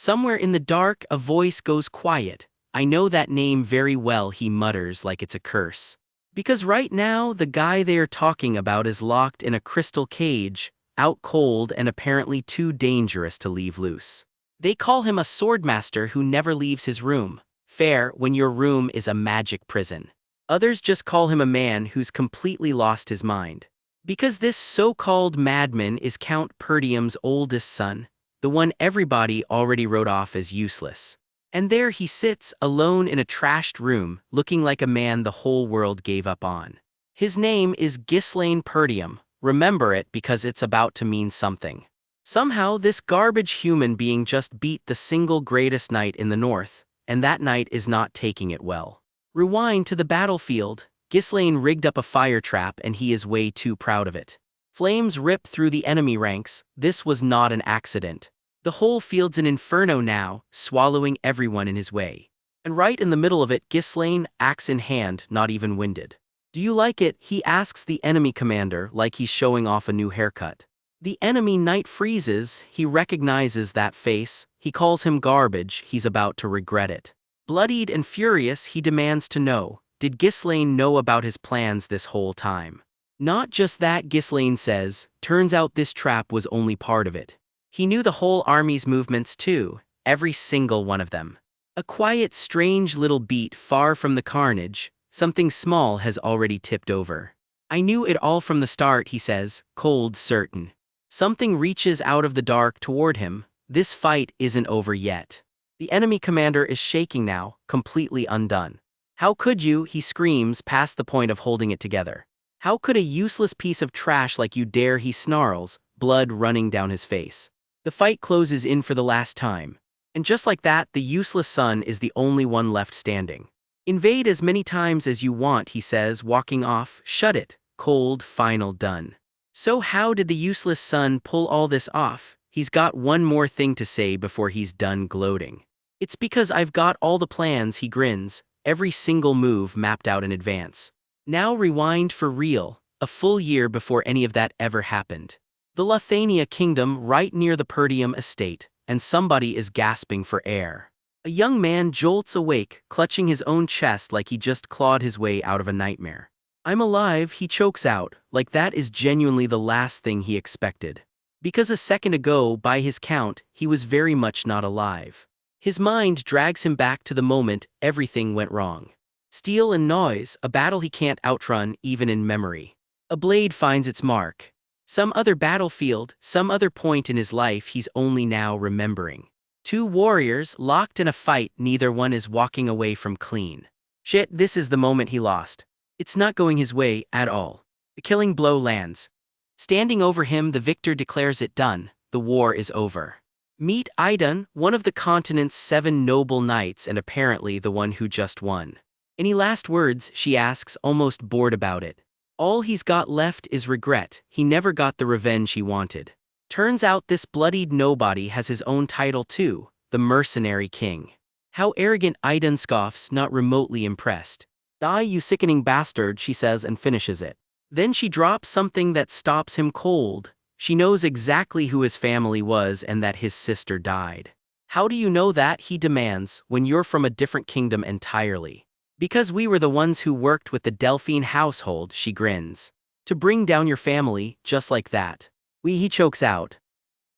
Somewhere in the dark, a voice goes quiet. I know that name very well, he mutters like it's a curse. Because right now, the guy they are talking about is locked in a crystal cage, out cold and apparently too dangerous to leave loose. They call him a swordmaster who never leaves his room. Fair when your room is a magic prison. Others just call him a man who's completely lost his mind. Because this so-called madman is Count Perdium's oldest son, the one everybody already wrote off as useless. And there he sits, alone in a trashed room, looking like a man the whole world gave up on. His name is Ghislaine Perdium. Remember it because it's about to mean something. Somehow this garbage human being just beat the single greatest knight in the north, and that knight is not taking it well. Rewind to the battlefield. Ghislaine rigged up a fire trap and he is way too proud of it. Flames rip through the enemy ranks. This was not an accident. The whole field's an inferno now, swallowing everyone in his way. And right in the middle of it, Ghislaine, axe in hand, not even winded. Do you like it? He asks the enemy commander like he's showing off a new haircut. The enemy knight freezes. He recognizes that face. He calls him garbage. He's about to regret it. Bloodied and furious, he demands to know, did Ghislaine know about his plans this whole time? Not just that, Ghislaine says, turns out this trap was only part of it. He knew the whole army's movements too, every single one of them. A quiet, strange little beat far from the carnage, something small has already tipped over. I knew it all from the start, he says, cold certain. Something reaches out of the dark toward him. This fight isn't over yet. The enemy commander is shaking now, completely undone. How could you, he screams past the point of holding it together. How could a useless piece of trash like you dare, he snarls, blood running down his face. The fight closes in for the last time. And just like that, the useless son is the only one left standing. Invade as many times as you want, he says, walking off. Shut it. Cold, final, done. So how did the useless son pull all this off? He's got one more thing to say before he's done gloating. It's because I've got all the plans, he grins, every single move mapped out in advance. Now rewind for real, a full year before any of that ever happened. The Lathania kingdom right near the Perdium estate, and somebody is gasping for air. A young man jolts awake, clutching his own chest like he just clawed his way out of a nightmare. I'm alive, he chokes out, like that is genuinely the last thing he expected. Because a second ago, by his count, he was very much not alive. His mind drags him back to the moment everything went wrong. Steel and noise, a battle he can't outrun even in memory. A blade finds its mark. Some other battlefield, some other point in his life he's only now remembering. Two warriors locked in a fight, neither one is walking away from clean. Shit, this is the moment he lost. It's not going his way at all. The killing blow lands. Standing over him, the victor declares it done. The war is over. Meet Idun, one of the continent's 7 noble knights and apparently the one who just won. Any last words, she asks, almost bored about it. All he's got left is regret. He never got the revenge he wanted. Turns out this bloodied nobody has his own title too, the Mercenary King. How arrogant, Idun scoffs, not remotely impressed. Die, you sickening bastard, she says and finishes it. Then she drops something that stops him cold. She knows exactly who his family was and that his sister died. How do you know that, he demands, when you're from a different kingdom entirely? Because we were the ones who worked with the Delphine household, she grins. To bring down your family, just like that. He chokes out.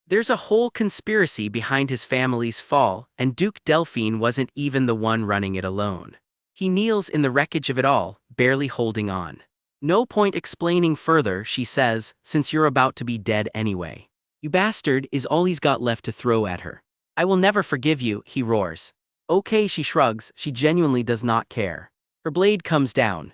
There's a whole conspiracy behind his family's fall, and Duke Delphine wasn't even the one running it alone. He kneels in the wreckage of it all, barely holding on. No point explaining further, she says, since you're about to be dead anyway. You bastard, is all he's got left to throw at her. I will never forgive you, he roars. Okay, she shrugs, she genuinely does not care. Her blade comes down.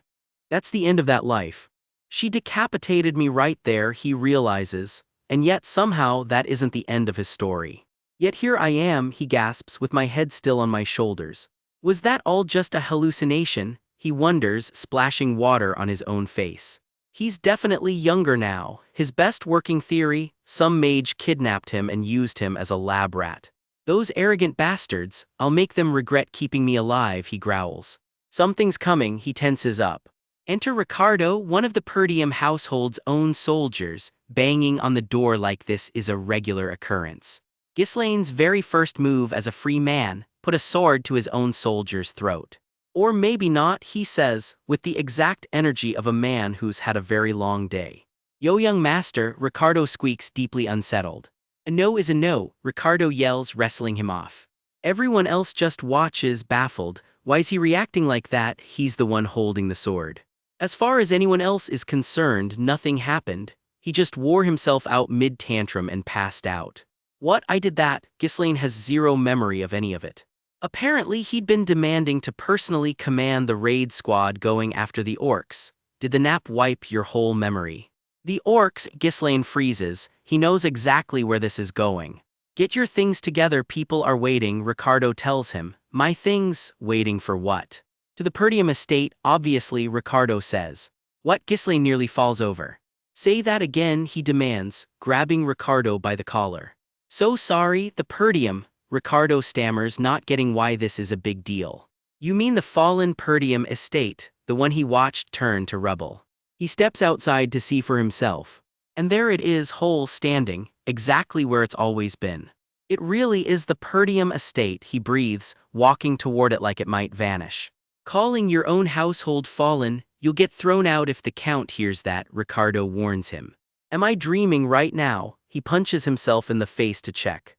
That's the end of that life. She decapitated me right there, he realizes, and yet somehow that isn't the end of his story. Yet here I am, he gasps, with my head still on my shoulders. Was that all just a hallucination? He wonders, splashing water on his own face. He's definitely younger now. His best working theory, some mage kidnapped him and used him as a lab rat. Those arrogant bastards, I'll make them regret keeping me alive, he growls. Something's coming, he tenses up. Enter Ricardo, one of the Perdium household's own soldiers. Banging on the door like this is a regular occurrence. Ghislaine's very first move as a free man, put a sword to his own soldier's throat. Or maybe not, he says, with the exact energy of a man who's had a very long day. Yo, young master, Ricardo squeaks, deeply unsettled. A no is a no, Ricardo yells, wrestling him off. Everyone else just watches, baffled. Why is he reacting like that? He's the one holding the sword. As far as anyone else is concerned, nothing happened. He just wore himself out mid-tantrum and passed out. What? I did that? Ghislaine has zero memory of any of it. Apparently, he'd been demanding to personally command the raid squad going after the orcs. Did the nap wipe your whole memory? The orcs, Ghislaine freezes. He knows exactly where this is going. Get your things together, people are waiting, Ricardo tells him. My things? Waiting for what? To the Perdium estate, obviously, Ricardo says. What? Ghislaine nearly falls over. Say that again, he demands, grabbing Ricardo by the collar. So sorry, the Perdium, Ricardo stammers, not getting why this is a big deal. You mean the fallen Perdium estate, the one he watched turn to rubble. He steps outside to see for himself. And there it is, whole, standing, exactly where it's always been. It really is the Perdium estate, he breathes, walking toward it like it might vanish. Calling your own household fallen, you'll get thrown out if the Count hears that, Ricardo warns him. Am I dreaming right now? He punches himself in the face to check.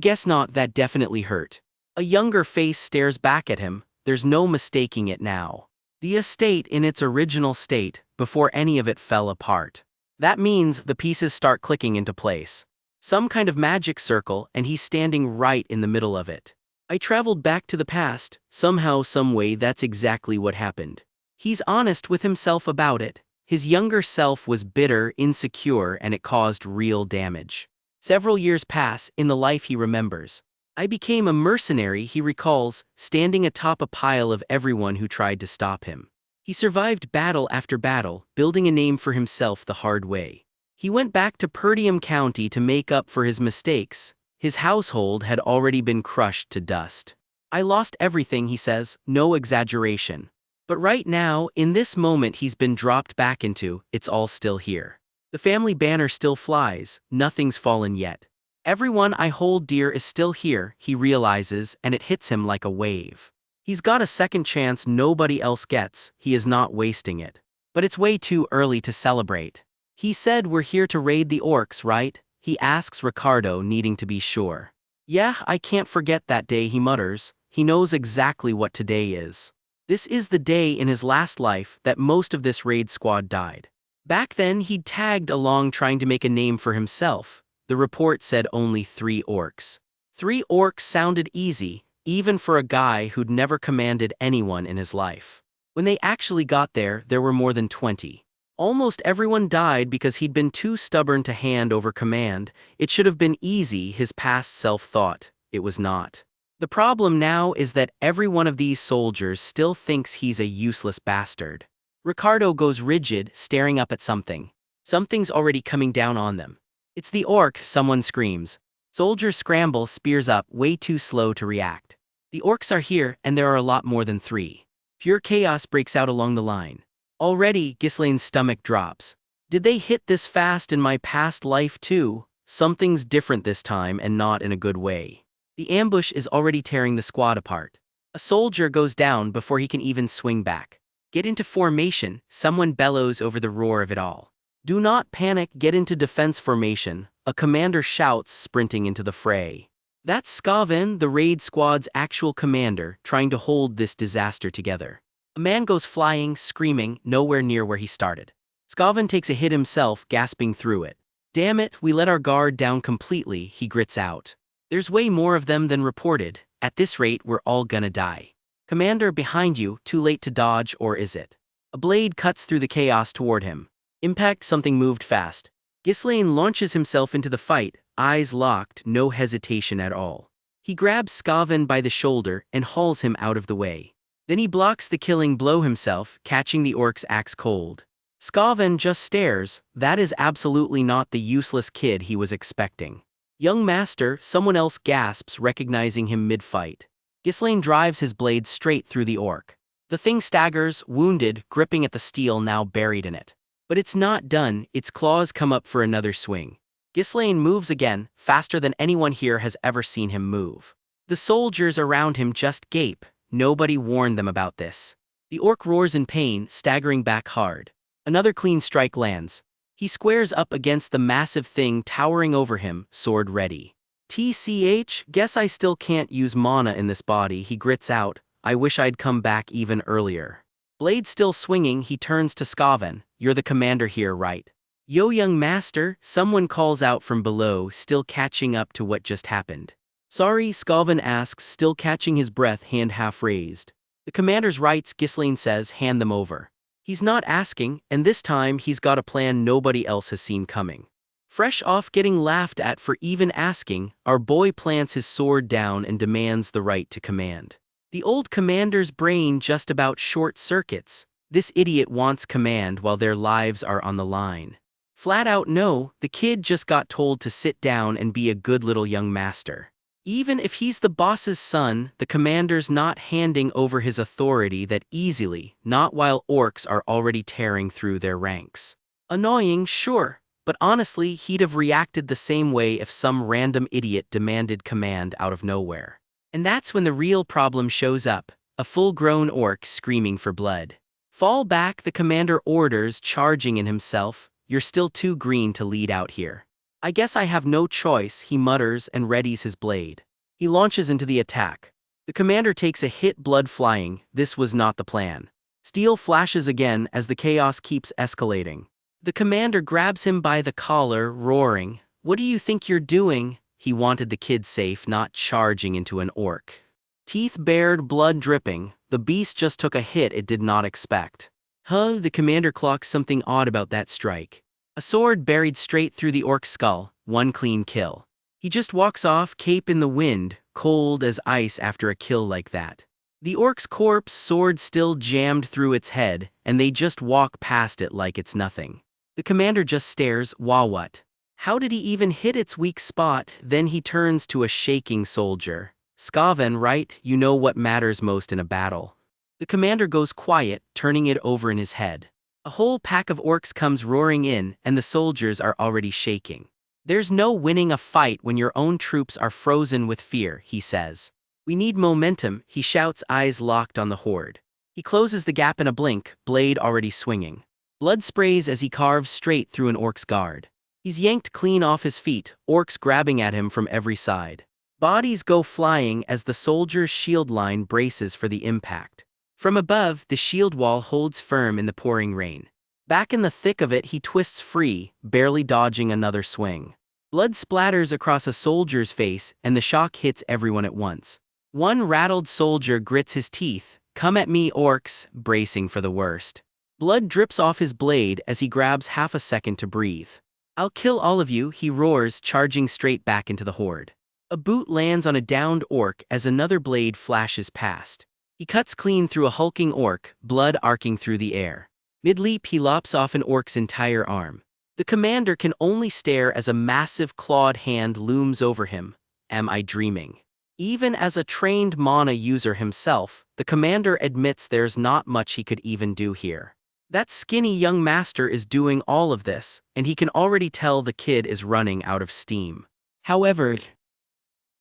Guess not, that definitely hurt. A younger face stares back at him, there's no mistaking it now. The estate in its original state, before any of it fell apart. That means the pieces start clicking into place. Some kind of magic circle, and he's standing right in the middle of it. I traveled back to the past, somehow, someway, that's exactly what happened. He's honest with himself about it. His younger self was bitter, insecure, and it caused real damage. Several years pass in the life he remembers. I became a mercenary, he recalls, standing atop a pile of everyone who tried to stop him. He survived battle after battle, building a name for himself the hard way. He went back to Perdium County to make up for his mistakes. His household had already been crushed to dust. I lost everything, he says, no exaggeration. But right now, in this moment he's been dropped back into, it's all still here. The family banner still flies, nothing's fallen yet. Everyone I hold dear is still here, he realizes, and it hits him like a wave. He's got a second chance nobody else gets, he is not wasting it. But it's way too early to celebrate. He said we're here to raid the orcs, right? He asks Ricardo, needing to be sure. Yeah, I can't forget that day, he mutters. He knows exactly what today is. This is the day in his last life that most of this raid squad died. Back then he'd tagged along trying to make a name for himself. The report said only 3 orcs. 3 orcs sounded easy, even for a guy who'd never commanded anyone in his life. When they actually got there, there were more than 20. Almost everyone died because he'd been too stubborn to hand over command. It should have been easy, his past self thought. It was not. The problem now is that every one of these soldiers still thinks he's a useless bastard. Ricardo goes rigid, staring up at something. Something's already coming down on them. It's the orc, someone screams. Soldiers scramble, spears up, way too slow to react. The orcs are here, and there are a lot more than 3. Pure chaos breaks out along the line. Already, Ghislaine's stomach drops. Did they hit this fast in my past life too? Something's different this time, and not in a good way. The ambush is already tearing the squad apart. A soldier goes down before he can even swing back. Get into formation, someone bellows over the roar of it all. Do not panic, get into defense formation, a commander shouts, sprinting into the fray. That's Skaven, the raid squad's actual commander, trying to hold this disaster together. A man goes flying, screaming, nowhere near where he started. Skaven takes a hit himself, gasping through it. Damn it, we let our guard down completely, he grits out. There's way more of them than reported. At this rate, we're all gonna die. Commander, behind you, too late to dodge, or is it? A blade cuts through the chaos toward him. Impact, something moved fast. Ghislaine launches himself into the fight, eyes locked, no hesitation at all. He grabs Skaven by the shoulder and hauls him out of the way. Then he blocks the killing blow himself, catching the orc's axe cold. Skaven just stares. That is absolutely not the useless kid he was expecting. Young master, someone else gasps, recognizing him mid-fight. Ghislaine drives his blade straight through the orc. The thing staggers, wounded, gripping at the steel now buried in it. But it's not done, its claws come up for another swing. Ghislaine moves again, faster than anyone here has ever seen him move. The soldiers around him just gape. Nobody warned them about this. The orc roars in pain, staggering back hard. Another clean strike lands. He squares up against the massive thing towering over him, sword ready. TCH, guess I still can't use mana in this body, he grits out. I wish I'd come back even earlier. Blade still swinging, he turns to Skaven. You're the commander here, right? Yo, young master, someone calls out from below, still catching up to what just happened. Sorry, Skaven asks, still catching his breath, hand half raised. The commander's rights, Ghislaine says, hand them over. He's not asking, and this time he's got a plan nobody else has seen coming. Fresh off getting laughed at for even asking, our boy plants his sword down and demands the right to command. The old commander's brain just about short circuits. This idiot wants command while their lives are on the line. Flat out no, the kid just got told to sit down and be a good little young master. Even if he's the boss's son, the commander's not handing over his authority that easily, not while orcs are already tearing through their ranks. Annoying, sure, but honestly he'd have reacted the same way if some random idiot demanded command out of nowhere. And that's when the real problem shows up, a full-grown orc screaming for blood. Fall back, the commander orders, charging in himself. You're still too green to lead out here. I guess I have no choice, he mutters and readies his blade. He launches into the attack. The commander takes a hit, blood flying. This was not the plan. Steel flashes again as the chaos keeps escalating. The commander grabs him by the collar, roaring, "What do you think you're doing?" He wanted the kid safe, not charging into an orc. Teeth bared, blood dripping, the beast just took a hit it did not expect. The commander clocks something odd about that strike. A sword buried straight through the orc's skull, one clean kill. He just walks off, cape in the wind, cold as ice after a kill like that. The orc's corpse, sword still jammed through its head, and they just walk past it like it's nothing. The commander just stares, what? How did he even hit its weak spot? Then he turns to a shaking soldier. Skaven, right? You know what matters most in a battle. The commander goes quiet, turning it over in his head. A whole pack of orcs comes roaring in, and the soldiers are already shaking. There's no winning a fight when your own troops are frozen with fear, he says. We need momentum, he shouts, eyes locked on the horde. He closes the gap in a blink, blade already swinging. Blood sprays as he carves straight through an orc's guard. He's yanked clean off his feet, orcs grabbing at him from every side. Bodies go flying as the soldier's shield line braces for the impact. From above, the shield wall holds firm in the pouring rain. Back in the thick of it, he twists free, barely dodging another swing. Blood splatters across a soldier's face, and the shock hits everyone at once. One rattled soldier grits his teeth. Come at me, orcs, bracing for the worst. Blood drips off his blade as he grabs half a second to breathe. I'll kill all of you, he roars, charging straight back into the horde. A boot lands on a downed orc as another blade flashes past. He cuts clean through a hulking orc, blood arcing through the air. Mid-leap, he lops off an orc's entire arm. The commander can only stare as a massive clawed hand looms over him. Am I dreaming? Even as a trained mana user himself, the commander admits there's not much he could even do here. That skinny young master is doing all of this, and he can already tell the kid is running out of steam. However,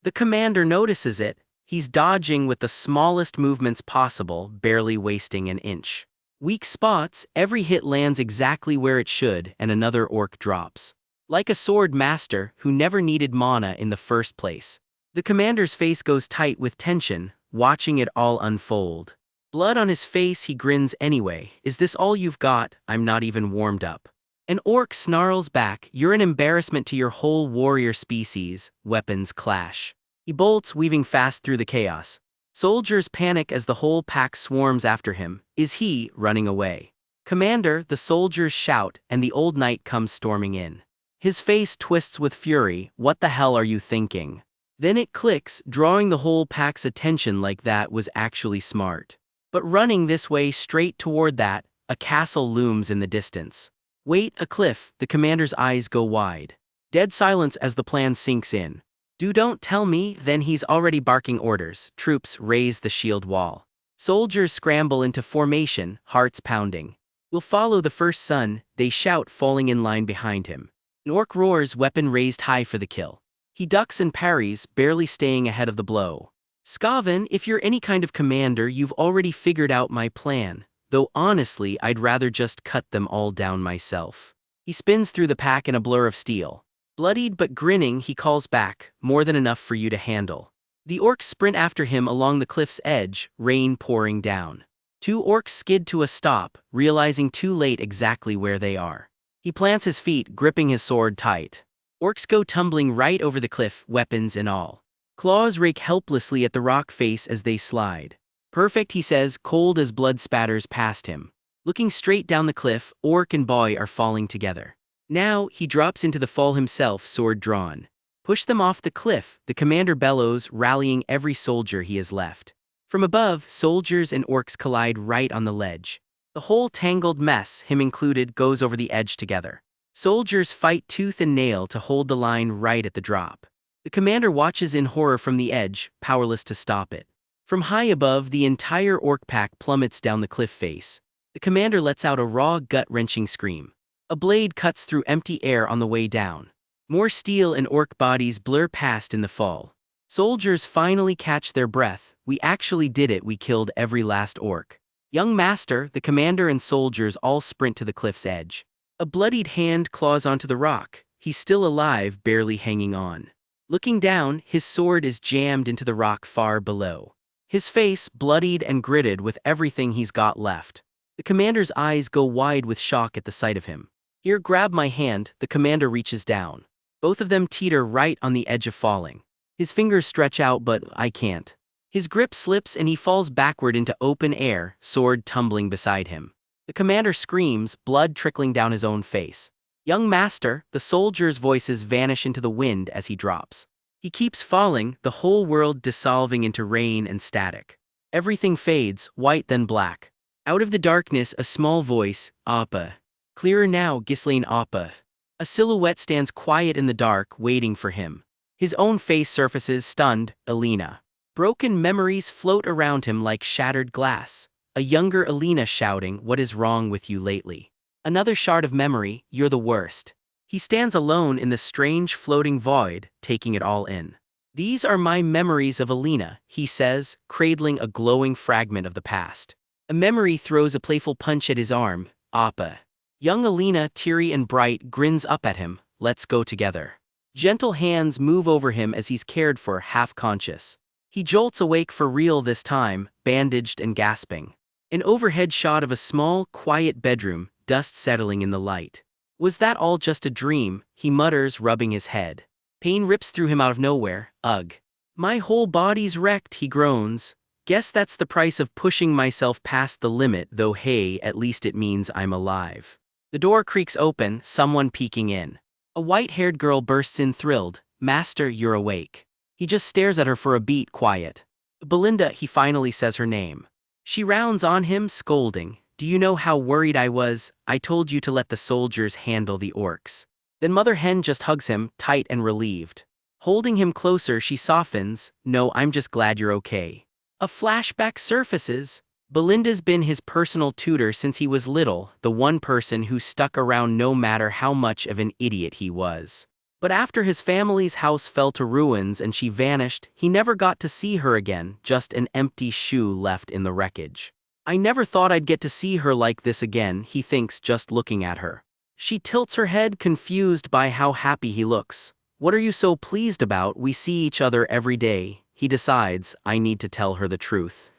the commander notices it. He's dodging with the smallest movements possible, barely wasting an inch. Weak spots, every hit lands exactly where it should, and another orc drops. Like a sword master who never needed mana in the first place. The commander's face goes tight with tension, watching it all unfold. Blood on his face, he grins anyway. Is this all you've got? I'm not even warmed up. An orc snarls back, you're an embarrassment to your whole warrior species. Weapons clash. He bolts, weaving fast through the chaos. Soldiers panic as the whole pack swarms after him. Is he running away? Commander, the soldiers shout, and the old knight comes storming in. His face twists with fury. What the hell are you thinking? Then it clicks, drawing the whole pack's attention like that was actually smart. But running this way straight toward that, a castle looms in the distance. Wait, a cliff, the commander's eyes go wide. Dead silence as the plan sinks in. Don't tell me, then he's already barking orders. Troops raise the shield wall. Soldiers scramble into formation, hearts pounding. We'll follow the first son, they shout, falling in line behind him. An orc roars, weapon raised high for the kill. He ducks and parries, barely staying ahead of the blow. Skaven, if you're any kind of commander, you've already figured out my plan, though honestly I'd rather just cut them all down myself. He spins through the pack in a blur of steel. Bloodied but grinning, he calls back, more than enough for you to handle. The orcs sprint after him along the cliff's edge, rain pouring down. Two orcs skid to a stop, realizing too late exactly where they are. He plants his feet, gripping his sword tight. Orcs go tumbling right over the cliff, weapons and all. Claws rake helplessly at the rock face as they slide. Perfect, he says, cold as blood spatters past him. Looking straight down the cliff, orc and boy are falling together. Now, he drops into the fall himself, sword drawn. Push them off the cliff, the commander bellows, rallying every soldier he has left. From above, soldiers and orcs collide right on the ledge. The whole tangled mess, him included, goes over the edge together. Soldiers fight tooth and nail to hold the line right at the drop. The commander watches in horror from the edge, powerless to stop it. From high above, the entire orc pack plummets down the cliff face. The commander lets out a raw, gut-wrenching scream. A blade cuts through empty air on the way down. More steel and orc bodies blur past in the fall. Soldiers finally catch their breath. We actually did it, we killed every last orc. Young master, the commander and soldiers all sprint to the cliff's edge. A bloodied hand claws onto the rock. He's still alive, barely hanging on. Looking down, his sword is jammed into the rock far below. His face, bloodied and gritted with everything he's got left. The commander's eyes go wide with shock at the sight of him. Here, grab my hand, the commander reaches down. Both of them teeter right on the edge of falling. His fingers stretch out, but I can't. His grip slips and he falls backward into open air, sword tumbling beside him. The commander screams, blood trickling down his own face. Young master, the soldiers' voices vanish into the wind as he drops. He keeps falling, the whole world dissolving into rain and static. Everything fades, white then black. Out of the darkness, a small voice, Appa. Clearer now, Ghislaine Appa. A silhouette stands quiet in the dark, waiting for him. His own face surfaces, stunned, Alina. Broken memories float around him like shattered glass. A younger Alina shouting, what is wrong with you lately? Another shard of memory, you're the worst. He stands alone in the strange floating void, taking it all in. These are my memories of Alina, he says, cradling a glowing fragment of the past. A memory throws a playful punch at his arm, Appa. Young Alina, teary and bright, grins up at him, let's go together. Gentle hands move over him as he's cared for, half-conscious. He jolts awake for real this time, bandaged and gasping. An overhead shot of a small, quiet bedroom, dust settling in the light. Was that all just a dream? He mutters, rubbing his head. Pain rips through him out of nowhere, ugh. My whole body's wrecked, he groans. Guess that's the price of pushing myself past the limit, though hey, at least it means I'm alive. The door creaks open, someone peeking in. A white-haired girl bursts in thrilled, Master, you're awake. He just stares at her for a beat, quiet. Belinda, he finally says her name. She rounds on him, scolding. Do you know how worried I was? I told you to let the soldiers handle the orcs. Then Mother Hen just hugs him, tight and relieved. Holding him closer, she softens, no, I'm just glad you're okay. A flashback surfaces. Belinda's been his personal tutor since he was little, the one person who stuck around no matter how much of an idiot he was. But after his family's house fell to ruins and she vanished, he never got to see her again, just an empty shoe left in the wreckage. I never thought I'd get to see her like this again, he thinks, just looking at her. She tilts her head, confused by how happy he looks. What are you so pleased about? We see each other every day. He decides, I need to tell her the truth.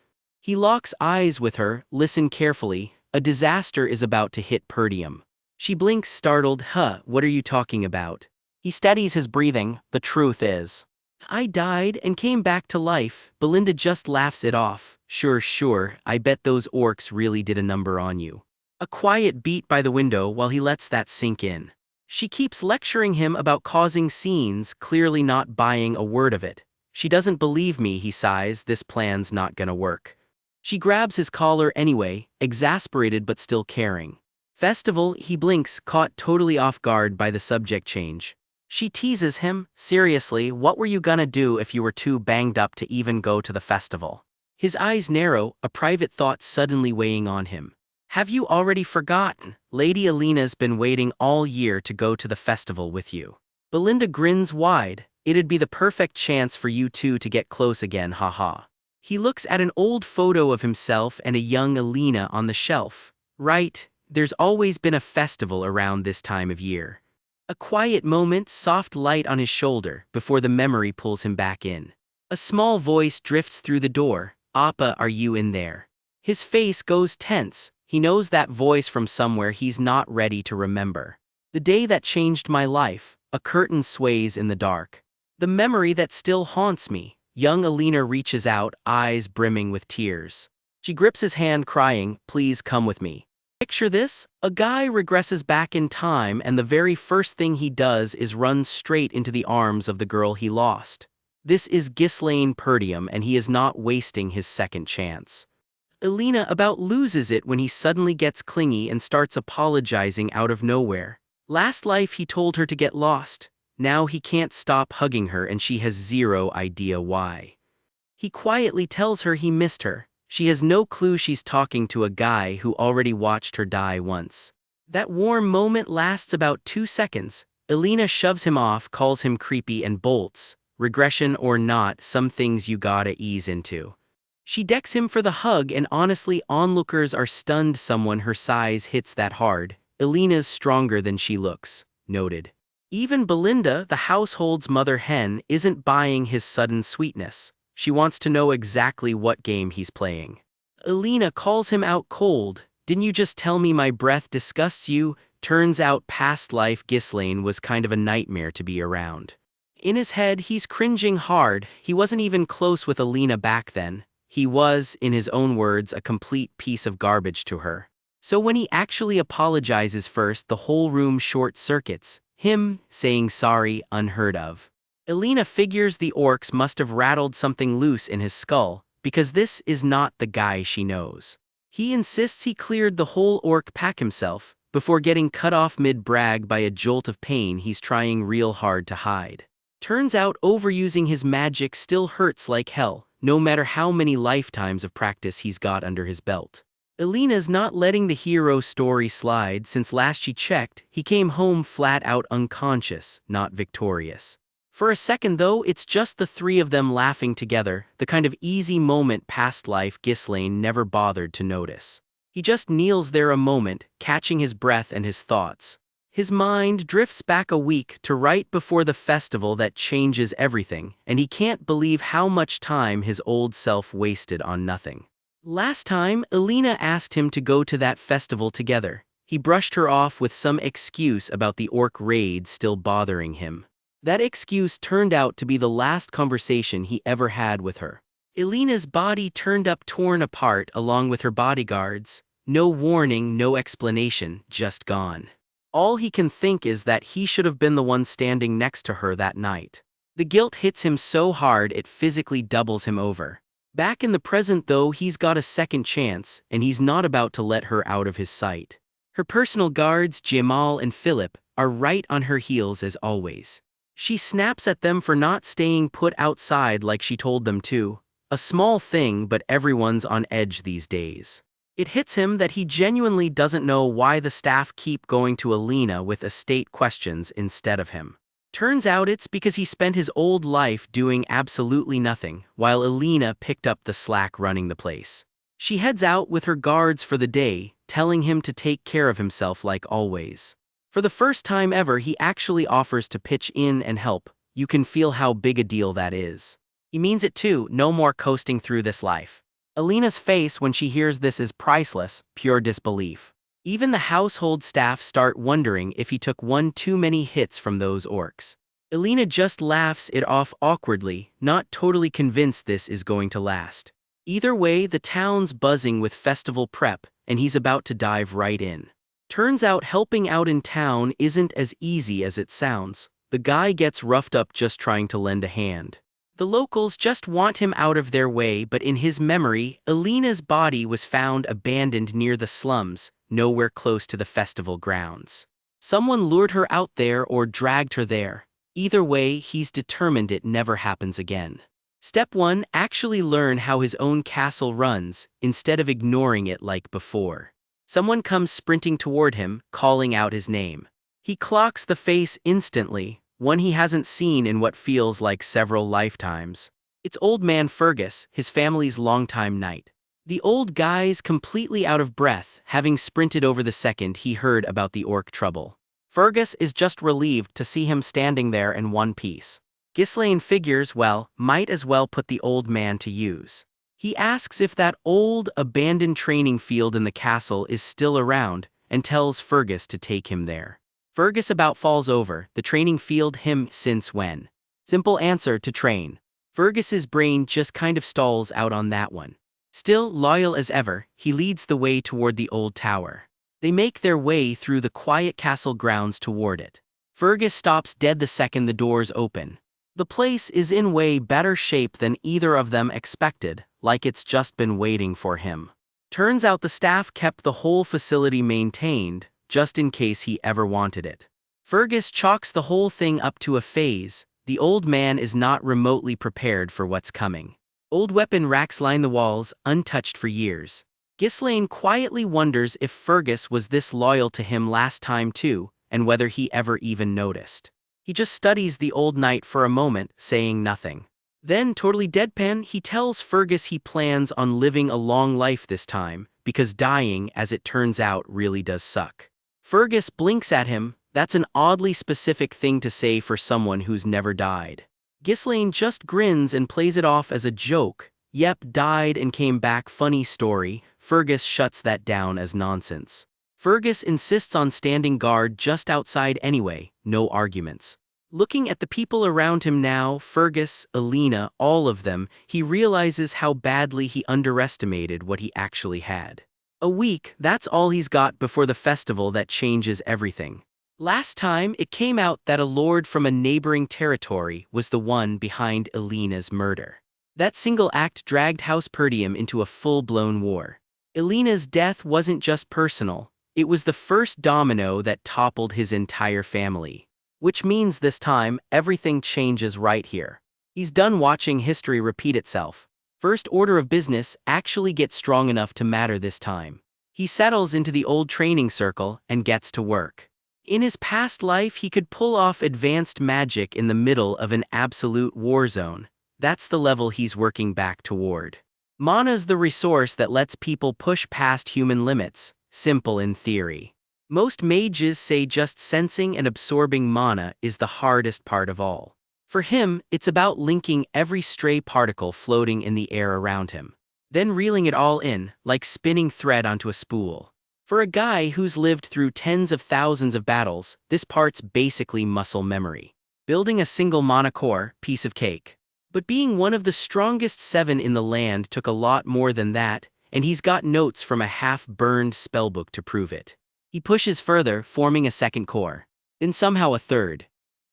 He locks eyes with her, listen carefully. A disaster is about to hit Perdium. She blinks, startled, what are you talking about? He steadies his breathing. The truth is, I died and came back to life. Belinda just laughs it off. Sure, I bet those orcs really did a number on you. A quiet beat by the window while he lets that sink in. She keeps lecturing him about causing scenes, clearly not buying a word of it. She doesn't believe me, he sighs, this plan's not gonna work. She grabs his collar anyway, exasperated but still caring. Festival, he blinks, caught totally off guard by the subject change. She teases him, seriously, what were you gonna do if you were too banged up to even go to the festival? His eyes narrow, a private thought suddenly weighing on him. Have you already forgotten? Lady Alina's been waiting all year to go to the festival with you. Belinda grins wide. It'd be the perfect chance for you two to get close again, haha. He looks at an old photo of himself and a young Alina on the shelf. Right, there's always been a festival around this time of year. A quiet moment, soft light on his shoulder, before the memory pulls him back in. A small voice drifts through the door. Appa, are you in there? His face goes tense. He knows that voice from somewhere he's not ready to remember. The day that changed my life, a curtain sways in the dark. The memory that still haunts me. Young Alina reaches out, eyes brimming with tears. She grips his hand crying, please come with me. Picture this, a guy regresses back in time and the very first thing he does is run straight into the arms of the girl he lost. This is Ghislaine Perdium and he is not wasting his second chance. Alina about loses it when he suddenly gets clingy and starts apologizing out of nowhere. Last life he told her to get lost. Now he can't stop hugging her and she has zero idea why. He quietly tells her he missed her. She has no clue she's talking to a guy who already watched her die once. That warm moment lasts about 2 seconds. Alina shoves him off, calls him creepy and bolts. Regression or not, some things you gotta ease into. She decks him for the hug and honestly onlookers are stunned someone her size hits that hard. Alina's stronger than she looks. Noted. Even Belinda, the household's mother hen, isn't buying his sudden sweetness. She wants to know exactly what game he's playing. Alina calls him out cold. Didn't you just tell me my breath disgusts you? Turns out past life Ghislaine was kind of a nightmare to be around. In his head, he's cringing hard. He wasn't even close with Alina back then. He was, in his own words, a complete piece of garbage to her. So when he actually apologizes first, the whole room short-circuits. Him saying sorry, unheard of. Alina figures the orcs must have rattled something loose in his skull, because this is not the guy she knows. He insists he cleared the whole orc pack himself, before getting cut off mid-brag by a jolt of pain he's trying real hard to hide. Turns out overusing his magic still hurts like hell, no matter how many lifetimes of practice he's got under his belt. Alina's not letting the hero story slide since last she checked, he came home flat out unconscious, not victorious. For a second though, it's just the three of them laughing together, the kind of easy moment past life Ghislaine never bothered to notice. He just kneels there a moment, catching his breath and his thoughts. His mind drifts back a week to right before the festival that changes everything, and he can't believe how much time his old self wasted on nothing. Last time, Alina asked him to go to that festival together. He brushed her off with some excuse about the orc raid still bothering him. That excuse turned out to be the last conversation he ever had with her. Alina's body turned up torn apart along with her bodyguards. No warning, no explanation, just gone. All he can think is that he should have been the one standing next to her that night. The guilt hits him so hard it physically doubles him over. Back in the present though, he's got a second chance, and he's not about to let her out of his sight. Her personal guards, Jamal and Philip, are right on her heels as always. She snaps at them for not staying put outside like she told them to. A small thing, but everyone's on edge these days. It hits him that he genuinely doesn't know why the staff keep going to Alina with estate questions instead of him. Turns out it's because he spent his old life doing absolutely nothing, while Alina picked up the slack running the place. She heads out with her guards for the day, telling him to take care of himself like always. For the first time ever, he actually offers to pitch in and help. You can feel how big a deal that is. He means it too, no more coasting through this life. Alina's face when she hears this is priceless, pure disbelief. Even the household staff start wondering if he took one too many hits from those orcs. Alina just laughs it off awkwardly, not totally convinced this is going to last. Either way, the town's buzzing with festival prep, and he's about to dive right in. Turns out helping out in town isn't as easy as it sounds. The guy gets roughed up just trying to lend a hand. The locals just want him out of their way, but in his memory, Alina's body was found abandoned near the slums, nowhere close to the festival grounds. Someone lured her out there or dragged her there. Either way, he's determined it never happens again. Step 1: actually learn how his own castle runs, instead of ignoring it like before. Someone comes sprinting toward him, calling out his name. He clocks the face instantly, one he hasn't seen in what feels like several lifetimes. It's old man Fergus, his family's longtime knight. The old guy's completely out of breath, having sprinted over the second he heard about the orc trouble. Fergus is just relieved to see him standing there in one piece. Ghislaine figures, well, might as well put the old man to use. He asks if that old, abandoned training field in the castle is still around, and tells Fergus to take him there. Fergus about falls over, the training field him since when? Simple answer, to train. Fergus's brain just kind of stalls out on that one. Still loyal as ever, he leads the way toward the old tower. They make their way through the quiet castle grounds toward it. Fergus stops dead the second the doors open. The place is in way better shape than either of them expected, like it's just been waiting for him. Turns out the staff kept the whole facility maintained, just in case he ever wanted it. Fergus chalks the whole thing up to a phase. The old man is not remotely prepared for what's coming. Old weapon racks line the walls, untouched for years. Ghislaine quietly wonders if Fergus was this loyal to him last time too, and whether he ever even noticed. He just studies the old knight for a moment, saying nothing. Then, totally deadpan, he tells Fergus he plans on living a long life this time, because dying, as it turns out, really does suck. Fergus blinks at him. That's an oddly specific thing to say for someone who's never died. Ghislaine just grins and plays it off as a joke. Yep, died and came back, funny story. Fergus shuts that down as nonsense. Fergus insists on standing guard just outside anyway, no arguments. Looking at the people around him now, Fergus, Elena, all of them, he realizes how badly he underestimated what he actually had. A week, that's all he's got before the festival that changes everything. Last time, it came out that a lord from a neighboring territory was the one behind Elena's murder. That single act dragged House Perdium into a full-blown war. Elena's death wasn't just personal, it was the first domino that toppled his entire family. Which means this time, everything changes right here. He's done watching history repeat itself. First order of business actually gets strong enough to matter this time. He settles into the old training circle and gets to work. In his past life, he could pull off advanced magic in the middle of an absolute war zone. That's the level he's working back toward. Mana's the resource that lets people push past human limits, simple in theory. Most mages say just sensing and absorbing mana is the hardest part of all. For him, it's about linking every stray particle floating in the air around him, then reeling it all in, like spinning thread onto a spool. For a guy who's lived through tens of thousands of battles, this part's basically muscle memory. Building a single mana core, piece of cake. But being one of the strongest 7 in the land took a lot more than that, and he's got notes from a half-burned spellbook to prove it. He pushes further, forming a second core, then somehow a third,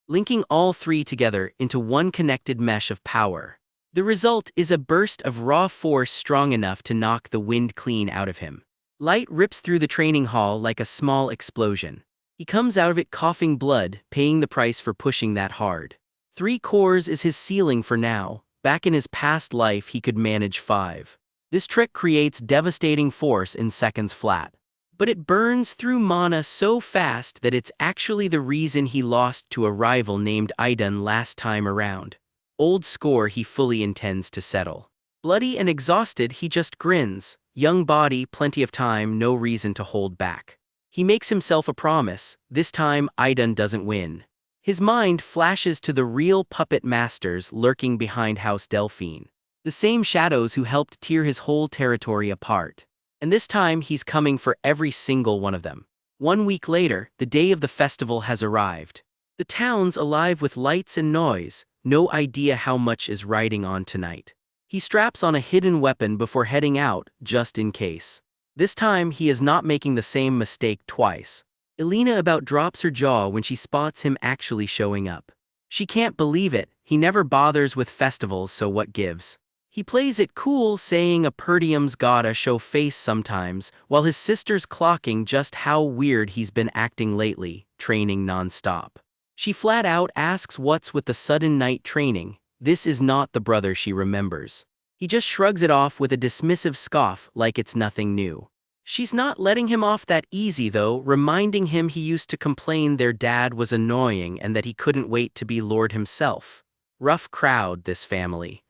linking all 3 together into one connected mesh of power. The result is a burst of raw force strong enough to knock the wind clean out of him. Light rips through the training hall like a small explosion. He comes out of it coughing blood, paying the price for pushing that hard. 3 cores is his ceiling for now. Back in his past life he could manage 5. This trick creates devastating force in seconds flat. But it burns through mana so fast that it's actually the reason he lost to a rival named Idun last time around. Old score he fully intends to settle. Bloody and exhausted, he just grins. Young body, plenty of time, no reason to hold back. He makes himself a promise. This time, Idun doesn't win. His mind flashes to the real puppet masters lurking behind House Delphine. The same shadows who helped tear his whole territory apart. And this time he's coming for every single one of them. 1 week later, the day of the festival has arrived. The town's alive with lights and noise, no idea how much is riding on tonight. He straps on a hidden weapon before heading out, just in case. This time he is not making the same mistake twice. Elena about drops her jaw when she spots him actually showing up. She can't believe it, he never bothers with festivals, so what gives? He plays it cool, saying a Perdium's gotta show face sometimes, while his sister's clocking just how weird he's been acting lately, training non-stop. She flat out asks what's with the sudden night training. This is not the brother she remembers. He just shrugs it off with a dismissive scoff like it's nothing new. She's not letting him off that easy though, reminding him he used to complain their dad was annoying and that he couldn't wait to be Lord himself. Rough crowd, this family.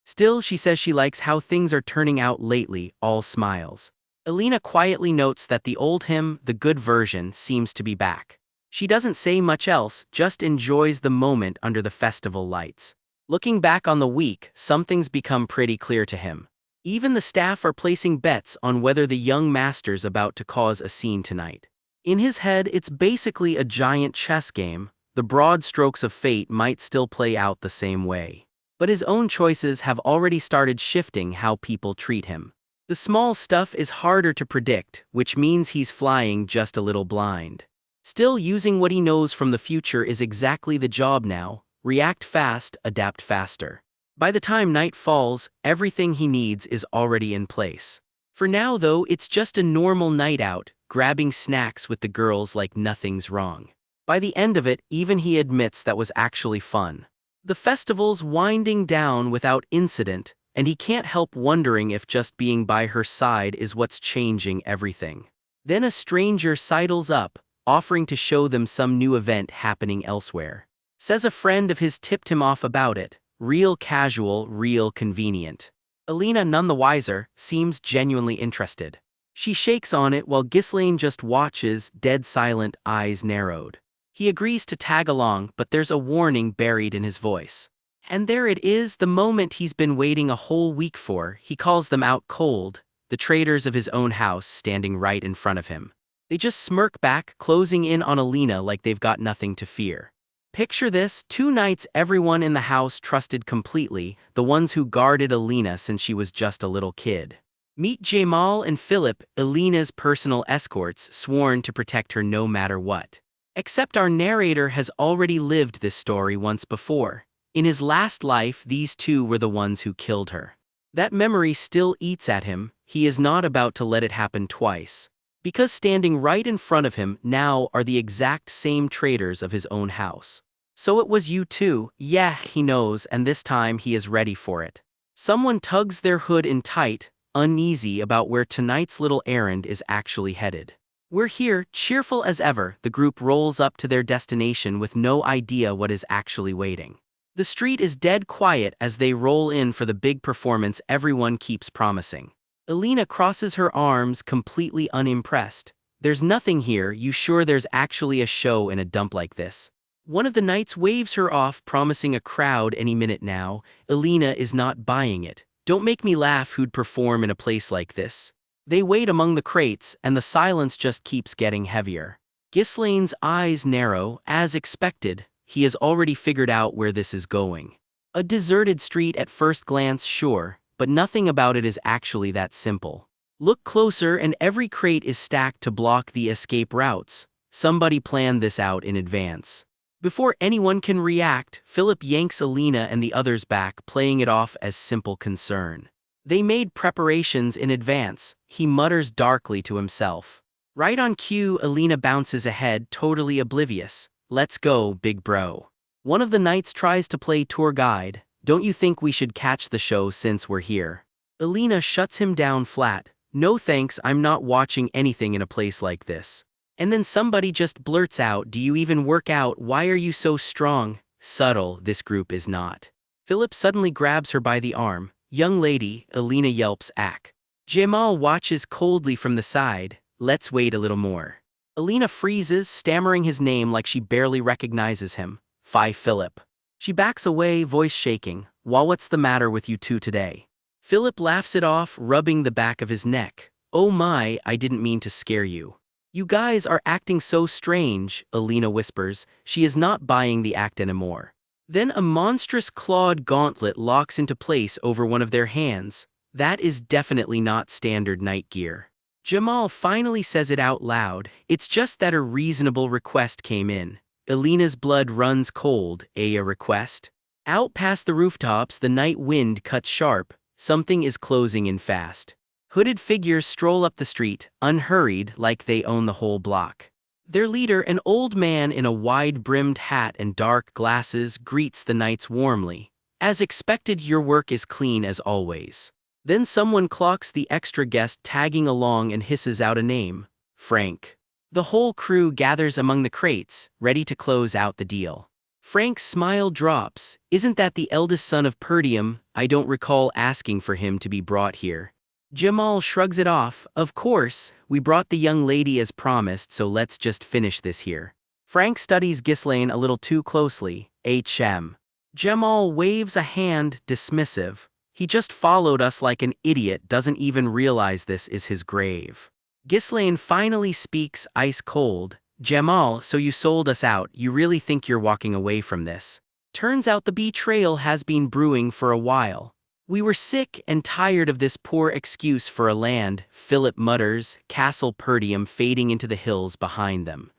Still, she says she likes how things are turning out lately, all smiles. Alina quietly notes that the old him, the good version, seems to be back. She doesn't say much else, just enjoys the moment under the festival lights. Looking back on the week, something's become pretty clear to him. Even the staff are placing bets on whether the young master's about to cause a scene tonight. In his head, it's basically a giant chess game. The broad strokes of fate might still play out the same way. But his own choices have already started shifting how people treat him. The small stuff is harder to predict, which means he's flying just a little blind. Still, using what he knows from the future is exactly the job now. React fast, adapt faster. By the time night falls, everything he needs is already in place. For now though, it's just a normal night out, grabbing snacks with the girls like nothing's wrong. By the end of it, even he admits that was actually fun. The festival's winding down without incident, and he can't help wondering if just being by her side is what's changing everything. Then a stranger sidles up, offering to show them some new event happening elsewhere. Says a friend of his tipped him off about it. Real casual, real convenient. Alina, none the wiser, seems genuinely interested. She shakes on it while Ghislaine just watches, dead silent, eyes narrowed. He agrees to tag along, but there's a warning buried in his voice. And there it is, the moment he's been waiting a whole week for. He calls them out cold, the traitors of his own house standing right in front of him. They just smirk back, closing in on Alina like they've got nothing to fear. Picture this, 2 nights everyone in the house trusted completely, the ones who guarded Alina since she was just a little kid. Meet Jamal and Philip, Alina's personal escorts, sworn to protect her no matter what. Except our narrator has already lived this story once before. In his last life, these two were the ones who killed her. That memory still eats at him. He is not about to let it happen twice. Because standing right in front of him now are the exact same traitors of his own house. So it was you too, yeah, he knows, and this time he is ready for it. Someone tugs their hood in tight, uneasy about where tonight's little errand is actually headed. We're here, cheerful as ever, the group rolls up to their destination with no idea what is actually waiting. The street is dead quiet as they roll in for the big performance everyone keeps promising. Alina crosses her arms, completely unimpressed. There's nothing here, you sure there's actually a show in a dump like this? One of the knights waves her off, promising a crowd any minute now. Alina is not buying it. Don't make me laugh, who'd perform in a place like this? They wait among the crates, and the silence just keeps getting heavier. Ghislaine's eyes narrow, as expected. He has already figured out where this is going. A deserted street at first glance, sure, but nothing about it is actually that simple. Look closer and every crate is stacked to block the escape routes. Somebody planned this out in advance. Before anyone can react, Philip yanks Alina and the others back, playing it off as simple concern. They made preparations in advance, he mutters darkly to himself. Right on cue, Alina bounces ahead, totally oblivious. Let's go, big bro. One of the knights tries to play tour guide. Don't you think we should catch the show since we're here? Alina shuts him down flat. No thanks, I'm not watching anything in a place like this. And then somebody just blurts out, do you even work out? Why are you so strong? Subtle, this group is not. Philip suddenly grabs her by the arm. Young lady, Alina yelps, ack. Jamal watches coldly from the side. Let's wait a little more. Alina freezes, stammering his name like she barely recognizes him. Fi Philip. She backs away, voice shaking. What's the matter with you two today? Philip laughs it off, rubbing the back of his neck. Oh my, I didn't mean to scare you. You guys are acting so strange, Alina whispers. She is not buying the act anymore. Then a monstrous clawed gauntlet locks into place over one of their hands. That is definitely not standard night gear. Jamal finally says it out loud. It's just that a reasonable request came in. Alina's blood runs cold. A request? Out past the rooftops, the night wind cuts sharp. Something is closing in fast. Hooded figures stroll up the street, unhurried, like they own the whole block. Their leader, an old man in a wide-brimmed hat and dark glasses, greets the knights warmly. As expected, your work is clean as always. Then someone clocks the extra guest tagging along and hisses out a name: Frank. The whole crew gathers among the crates, ready to close out the deal. Frank's smile drops. Isn't that the eldest son of Perdium? I don't recall asking for him to be brought here. Jamal shrugs it off. Of course, we brought the young lady as promised, so let's just finish this here. Frank studies Ghislaine a little too closely. HM. Jamal waves a hand, dismissive. He just followed us like an idiot, doesn't even realize this is his grave. Ghislaine finally speaks ice cold. Jamal, so you sold us out, you really think you're walking away from this? Turns out the betrayal has been brewing for a while. We were sick and tired of this poor excuse for a land, Philip mutters, Castle Perdium fading into the hills behind them.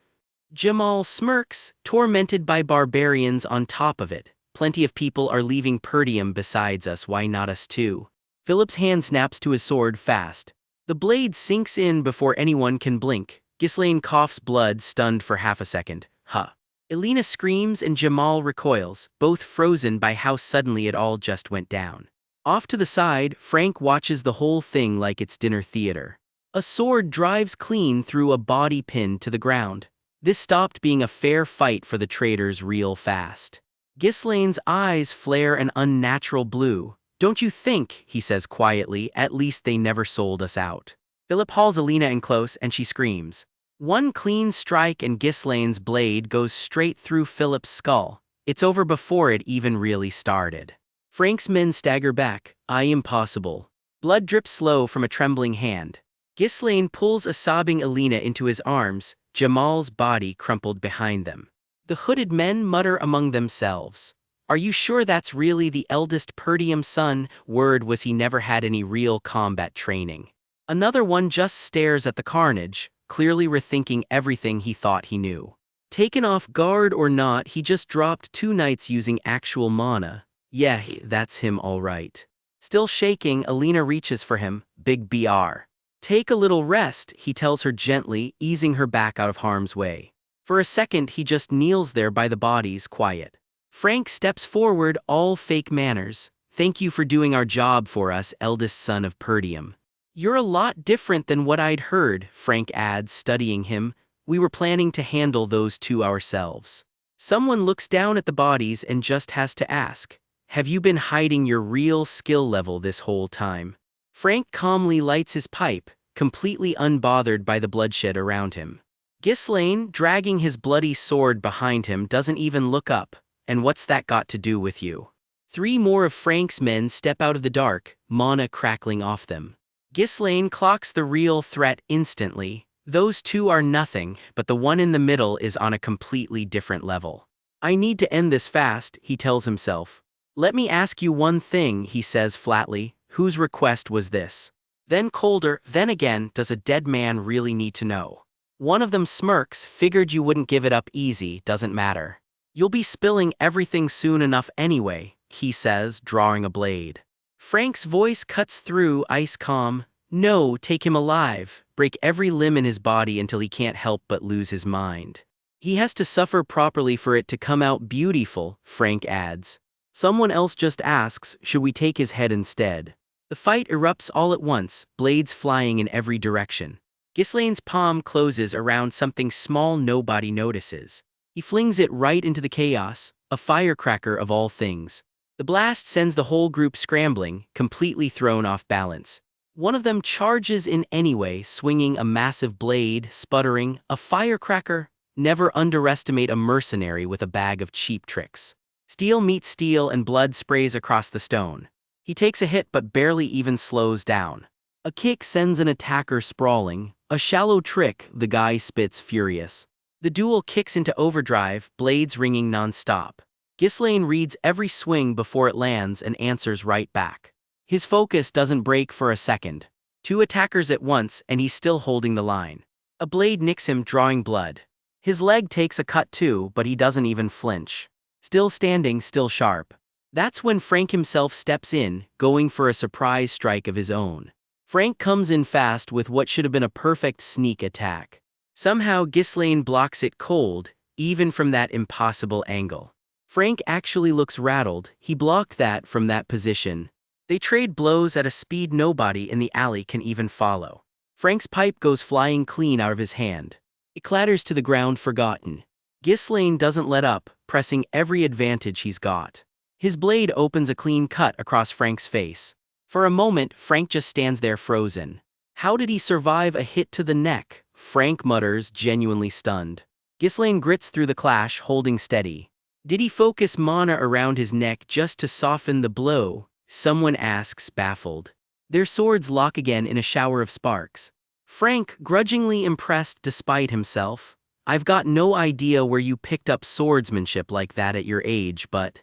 Jamal smirks, tormented by barbarians on top of it. Plenty of people are leaving Perdium besides us, why not us too? Philip's hand snaps to his sword fast. The blade sinks in before anyone can blink. Ghislaine coughs blood, stunned for half a second. Huh. Elena screams and Jamal recoils, both frozen by how suddenly it all just went down. Off to the side, Frank watches the whole thing like it's dinner theater. A sword drives clean through a body pinned to the ground. This stopped being a fair fight for the traitors real fast. Ghislaine's eyes flare an unnatural blue. Don't you think, he says quietly, at least they never sold us out. Philip hauls Elena in close and she screams. One clean strike and Ghislaine's blade goes straight through Philip's skull. It's over before it even really started. Frank's men stagger back. Impossible. Blood drips slow from a trembling hand. Ghislaine pulls a sobbing Elena into his arms, Jamal's body crumpled behind them. The hooded men mutter among themselves. Are you sure that's really the eldest Perdium son? Word was he never had any real combat training. Another one just stares at the carnage, clearly rethinking everything he thought he knew. Taken off guard or not, he just dropped 2 knights using actual mana. Yeah, that's him all right. Still shaking, Elena reaches for him. Big BR. Take a little rest, he tells her gently, easing her back out of harm's way. For a second he just kneels there by the bodies, quiet. Frank steps forward, all fake manners. Thank you for doing our job for us, eldest son of Perdium. You're a lot different than what I'd heard, Frank adds, studying him. We were planning to handle those 2 ourselves. Someone looks down at the bodies and just has to ask, have you been hiding your real skill level this whole time? Frank calmly lights his pipe, completely unbothered by the bloodshed around him. Ghislaine, dragging his bloody sword behind him, doesn't even look up. And what's that got to do with you? 3 more of Frank's men step out of the dark, mana crackling off them. Ghislaine clocks the real threat instantly. Those 2 are nothing, but the one in the middle is on a completely different level. I need to end this fast, he tells himself. Let me ask you one thing, he says flatly. Whose request was this? Then colder, then again, does a dead man really need to know? One of them smirks. Figured you wouldn't give it up easy, doesn't matter. You'll be spilling everything soon enough anyway, he says, drawing a blade. Frank's voice cuts through, ice calm. No, take him alive, break every limb in his body until he can't help but lose his mind. He has to suffer properly for it to come out beautiful, Frank adds. Someone else just asks, should we take his head instead? The fight erupts all at once, blades flying in every direction. Ghislaine's palm closes around something small nobody notices. He flings it right into the chaos, a firecracker of all things. The blast sends the whole group scrambling, completely thrown off balance. One of them charges in anyway, swinging a massive blade, sputtering. A firecracker? Never underestimate a mercenary with a bag of cheap tricks. Steel meets steel and blood sprays across the stone. He takes a hit but barely even slows down. A kick sends an attacker sprawling. A shallow trick, the guy spits furious. The duel kicks into overdrive, blades ringing non-stop. Ghislaine reads every swing before it lands and answers right back. His focus doesn't break for a second. 2 attackers at once and he's still holding the line. A blade nicks him, drawing blood. His leg takes a cut too, but he doesn't even flinch. Still standing, still sharp. That's when Frank himself steps in, going for a surprise strike of his own. Frank comes in fast with what should have been a perfect sneak attack. Somehow Ghislaine blocks it cold, even from that impossible angle. Frank actually looks rattled. He blocked that from that position. They trade blows at a speed nobody in the alley can even follow. Frank's pipe goes flying clean out of his hand. It clatters to the ground forgotten. Ghislaine doesn't let up, pressing every advantage he's got. His blade opens a clean cut across Frank's face. For a moment, Frank just stands there frozen. How did he survive a hit to the neck? Frank mutters, genuinely stunned. Ghislaine grits through the clash, holding steady. Did he focus mana around his neck just to soften the blow? Someone asks, baffled. Their swords lock again in a shower of sparks. Frank, grudgingly impressed despite himself. I've got no idea where you picked up swordsmanship like that at your age, but...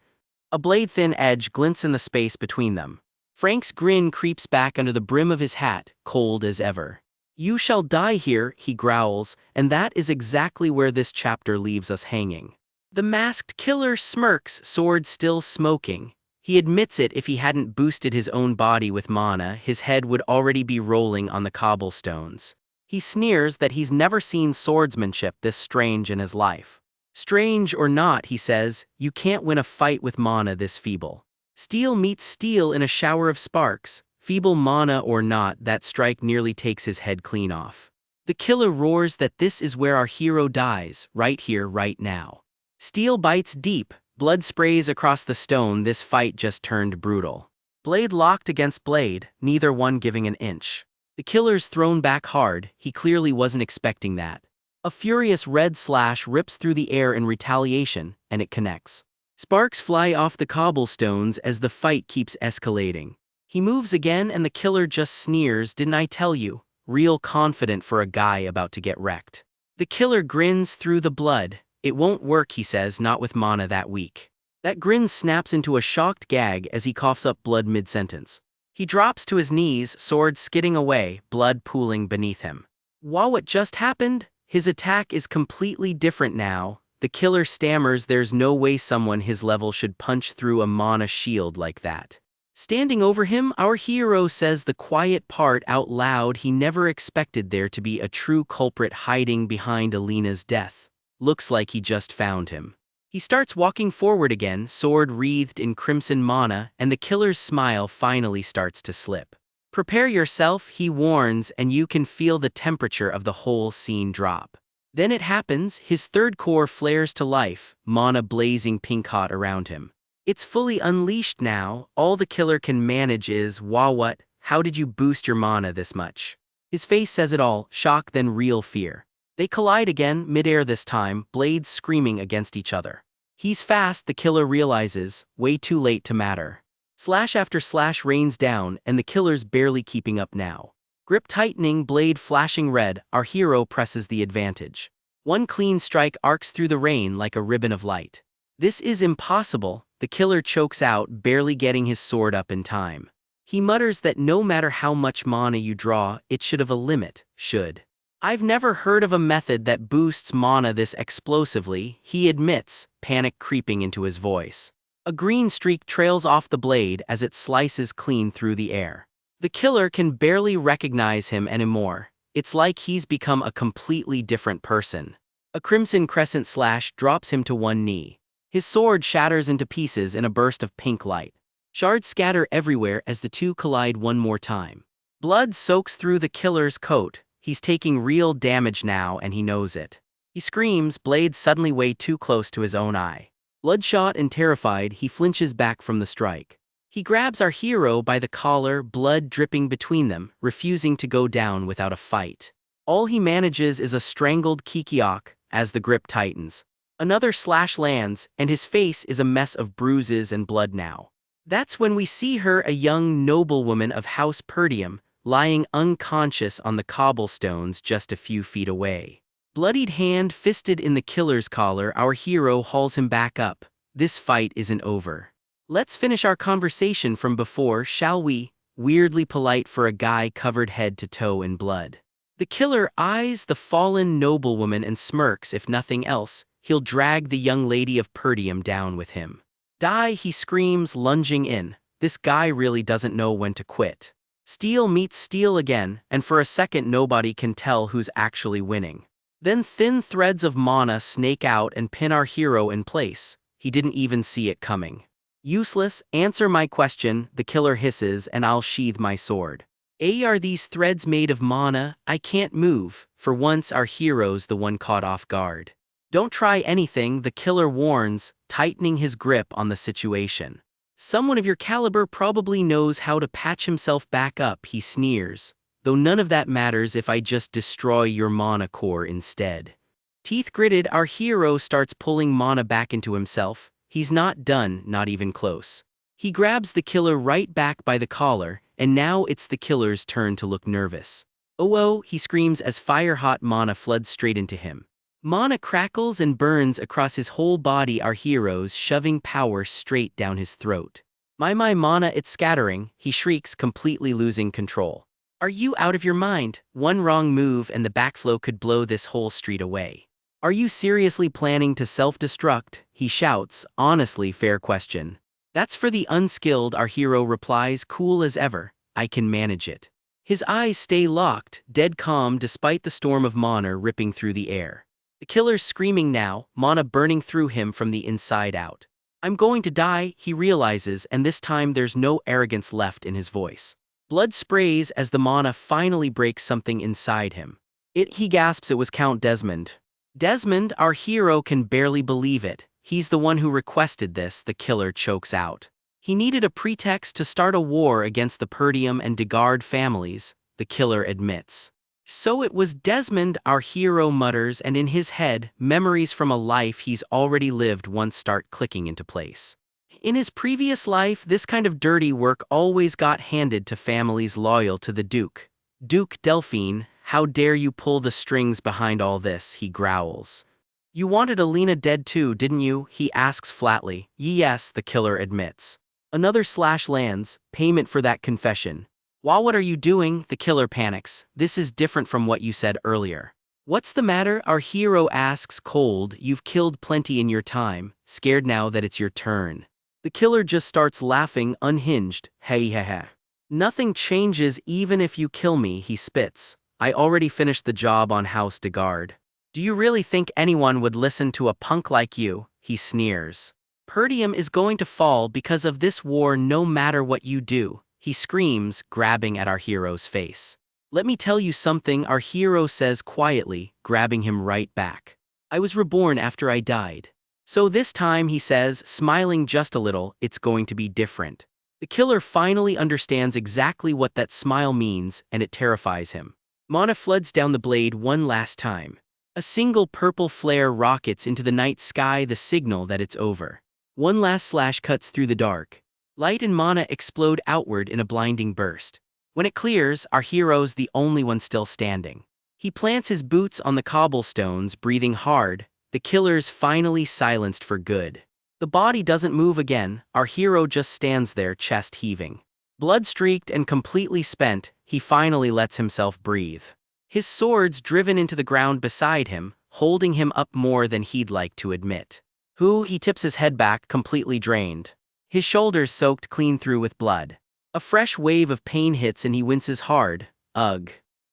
A blade-thin edge glints in the space between them. Frank's grin creeps back under the brim of his hat, cold as ever. You shall die here, he growls, and that is exactly where this chapter leaves us hanging. The masked killer smirks, sword still smoking. He admits it. If he hadn't boosted his own body with mana, his head would already be rolling on the cobblestones. He sneers that he's never seen swordsmanship this strange in his life. Strange or not, he says, you can't win a fight with mana this feeble. Steel meets steel in a shower of sparks. Feeble mana or not, that strike nearly takes his head clean off. The killer roars that this is where our hero dies, right here, right now. Steel bites deep, blood sprays across the stone. This fight just turned brutal. Blade locked against blade, neither one giving an inch. The killer's thrown back hard. He clearly wasn't expecting that. A furious red slash rips through the air in retaliation, and it connects. Sparks fly off the cobblestones as the fight keeps escalating. He moves again and the killer just sneers, didn't I tell you? Real confident for a guy about to get wrecked. The killer grins through the blood. It won't work, he says, not with mana that weak. That grin snaps into a shocked gag as he coughs up blood mid-sentence. He drops to his knees, sword skidding away, blood pooling beneath him. What just happened? His attack is completely different now. The killer stammers there's no way someone his level should punch through a mana shield like that. Standing over him, our hero says the quiet part out loud. He never expected there to be a true culprit hiding behind Alina's death. Looks like he just found him. He starts walking forward again, sword wreathed in crimson mana, and the killer's smile finally starts to slip. Prepare yourself, he warns, and you can feel the temperature of the whole scene drop. Then it happens, his third core flares to life, mana blazing pink hot around him. It's fully unleashed now. All the killer can manage is, what? How did you boost your mana this much? His face says it all, shock then real fear. They collide again, midair this time, blades screaming against each other. He's fast, the killer realizes, way too late to matter. Slash after slash rains down, and the killer's barely keeping up now. Grip tightening, blade flashing red, our hero presses the advantage. One clean strike arcs through the rain like a ribbon of light. This is impossible, the killer chokes out, barely getting his sword up in time. He mutters that no matter how much mana you draw, it should have a limit, should. I've never heard of a method that boosts mana this explosively, he admits, panic creeping into his voice. A green streak trails off the blade as it slices clean through the air. The killer can barely recognize him anymore. It's like he's become a completely different person. A crimson crescent slash drops him to one knee. His sword shatters into pieces in a burst of pink light. Shards scatter everywhere as the two collide one more time. Blood soaks through the killer's coat. He's taking real damage now and he knows it. He screams, blade suddenly way too close to his own eye. Bloodshot and terrified, he flinches back from the strike. He grabs our hero by the collar, blood dripping between them, refusing to go down without a fight. All he manages is a strangled kikiok as the grip tightens. Another slash lands, and his face is a mess of bruises and blood now. That's when we see her, a young noblewoman of House Perdium, lying unconscious on the cobblestones just a few feet away. Bloodied hand fisted in the killer's collar, our hero hauls him back up. This fight isn't over. Let's finish our conversation from before, shall we? Weirdly polite for a guy covered head to toe in blood. The killer eyes the fallen noblewoman and smirks. If nothing else, he'll drag the young lady of Perdium down with him. Die, he screams, lunging in. This guy really doesn't know when to quit. Steel meets steel again, and for a second nobody can tell who's actually winning. Then thin threads of mana snake out and pin our hero in place. He didn't even see it coming. Useless, answer my question, the killer hisses, and I'll sheathe my sword. Are these threads made of mana? I can't move. For once our hero's the one caught off guard. Don't try anything, the killer warns, tightening his grip on the situation. Someone of your caliber probably knows how to patch himself back up, he sneers. Though none of that matters if I just destroy your mana core instead. Teeth gritted, our hero starts pulling mana back into himself. He's not done, not even close. He grabs the killer right back by the collar, and now it's the killer's turn to look nervous. Oh, he screams as fire-hot mana floods straight into him. Mana crackles and burns across his whole body, our hero's shoving power straight down his throat. My mana, it's scattering, he shrieks, completely losing control. Are you out of your mind? One wrong move and the backflow could blow this whole street away. Are you seriously planning to self-destruct? He shouts, honestly, fair question. That's for the unskilled, our hero replies, cool as ever, I can manage it. His eyes stay locked, dead calm despite the storm of mana ripping through the air. The killer's screaming now, mana burning through him from the inside out. I'm going to die, he realizes, and this time there's no arrogance left in his voice. Blood sprays as the mana finally breaks something inside him. He gasps, it was Count Desmond. Desmond, our hero can barely believe it. He's the one who requested this, the killer chokes out. He needed a pretext to start a war against the Perdium and Degard families, the killer admits. So it was Desmond, our hero mutters, and in his head, memories from a life he's already lived once start clicking into place. In his previous life, this kind of dirty work always got handed to families loyal to the Duke. Duke Delphine, how dare you pull the strings behind all this, he growls. You wanted Alina dead too, didn't you? He asks flatly. Yes, the killer admits. Another slash lands, payment for that confession. Well, what are you doing? The killer panics. This is different from what you said earlier. What's the matter? Our hero asks cold. You've killed plenty in your time, scared now that it's your turn. The killer just starts laughing, unhinged. Hey. Nothing changes even if you kill me, he spits. I already finished the job on House Degard. Do you really think anyone would listen to a punk like you? He sneers. Perdium is going to fall because of this war no matter what you do, he screams, grabbing at our hero's face. Let me tell you something, our hero says quietly, grabbing him right back. I was reborn after I died. So this time, he says, smiling just a little, it's going to be different. The killer finally understands exactly what that smile means, and it terrifies him. Mana floods down the blade one last time. A single purple flare rockets into the night sky, the signal that it's over. One last slash cuts through the dark. Light and mana explode outward in a blinding burst. When it clears, our hero's the only one still standing. He plants his boots on the cobblestones, breathing hard. The killer's finally silenced for good. The body doesn't move again, our hero just stands there, chest heaving. Blood-streaked and completely spent, he finally lets himself breathe. His sword's driven into the ground beside him, holding him up more than he'd like to admit. He tips his head back, completely drained. His shoulders soaked clean through with blood. A fresh wave of pain hits and he winces hard. Ugh.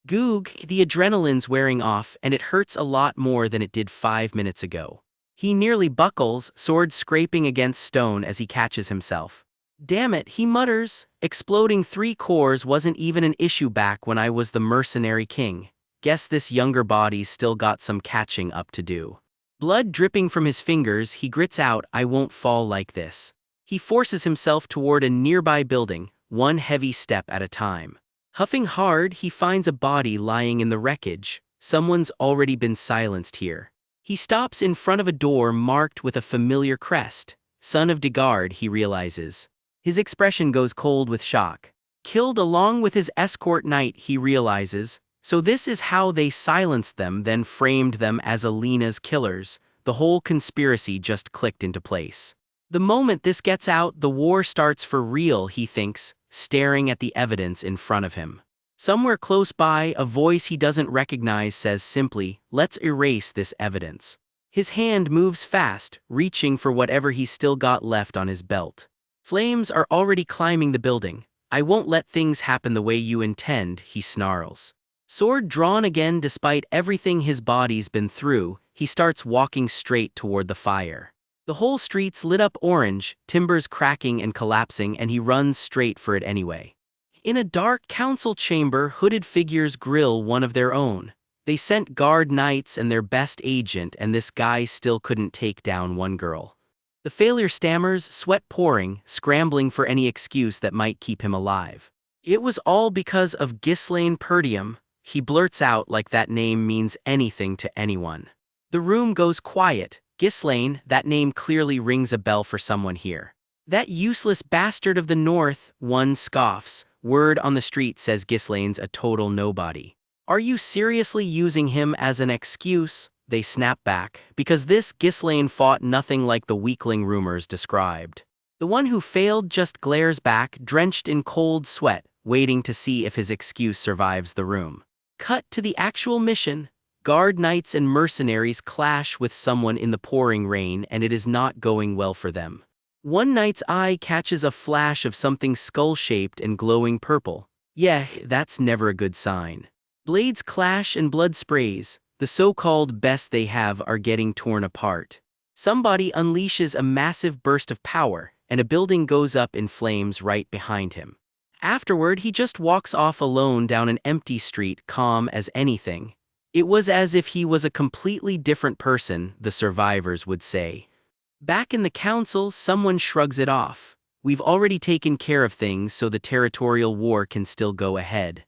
Goog, the adrenaline's wearing off and it hurts a lot more than it did 5 minutes ago. He nearly buckles, sword scraping against stone as he catches himself. Damn it, he mutters. Exploding 3 cores wasn't even an issue back when I was the mercenary king. Guess this younger body's still got some catching up to do. Blood dripping from his fingers, he grits out, I won't fall like this. He forces himself toward a nearby building, one heavy step at a time. Huffing hard, he finds a body lying in the wreckage. Someone's already been silenced here. He stops in front of a door marked with a familiar crest. Son of Degard, he realizes. His expression goes cold with shock. Killed along with his escort knight, he realizes. So this is how they silenced them, then framed them as Alina's killers. The whole conspiracy just clicked into place. The moment this gets out, the war starts for real, he thinks, staring at the evidence in front of him. Somewhere close by, a voice he doesn't recognize says simply, let's erase this evidence. His hand moves fast, reaching for whatever he's still got left on his belt. Flames are already climbing the building. I won't let things happen the way you intend, he snarls. Sword drawn again despite everything his body's been through, he starts walking straight toward the fire. The whole street's lit up orange, timbers cracking and collapsing, and he runs straight for it anyway. In a dark council chamber, hooded figures grill one of their own. They sent guard knights and their best agent, and this guy still couldn't take down one girl. The failure stammers, sweat pouring, scrambling for any excuse that might keep him alive. It was all because of Ghislaine Perdium, he blurts out like that name means anything to anyone. The room goes quiet. Ghislaine, that name clearly rings a bell for someone here. That useless bastard of the north, one scoffs. Word on the street says Ghislaine's a total nobody. Are you seriously using him as an excuse? They snap back, because this Ghislaine fought nothing like the weakling rumors described. The one who failed just glares back, drenched in cold sweat, waiting to see if his excuse survives the room. Cut to the actual mission. Guard knights and mercenaries clash with someone in the pouring rain, and it is not going well for them. One knight's eye catches a flash of something skull-shaped and glowing purple. Yeah, that's never a good sign. Blades clash and blood sprays. The so-called best they have are getting torn apart. Somebody unleashes a massive burst of power, and a building goes up in flames right behind him. Afterward, he just walks off alone down an empty street, calm as anything. It was as if he was a completely different person, the survivors would say. Back in the council, someone shrugs it off. We've already taken care of things, so the territorial war can still go ahead.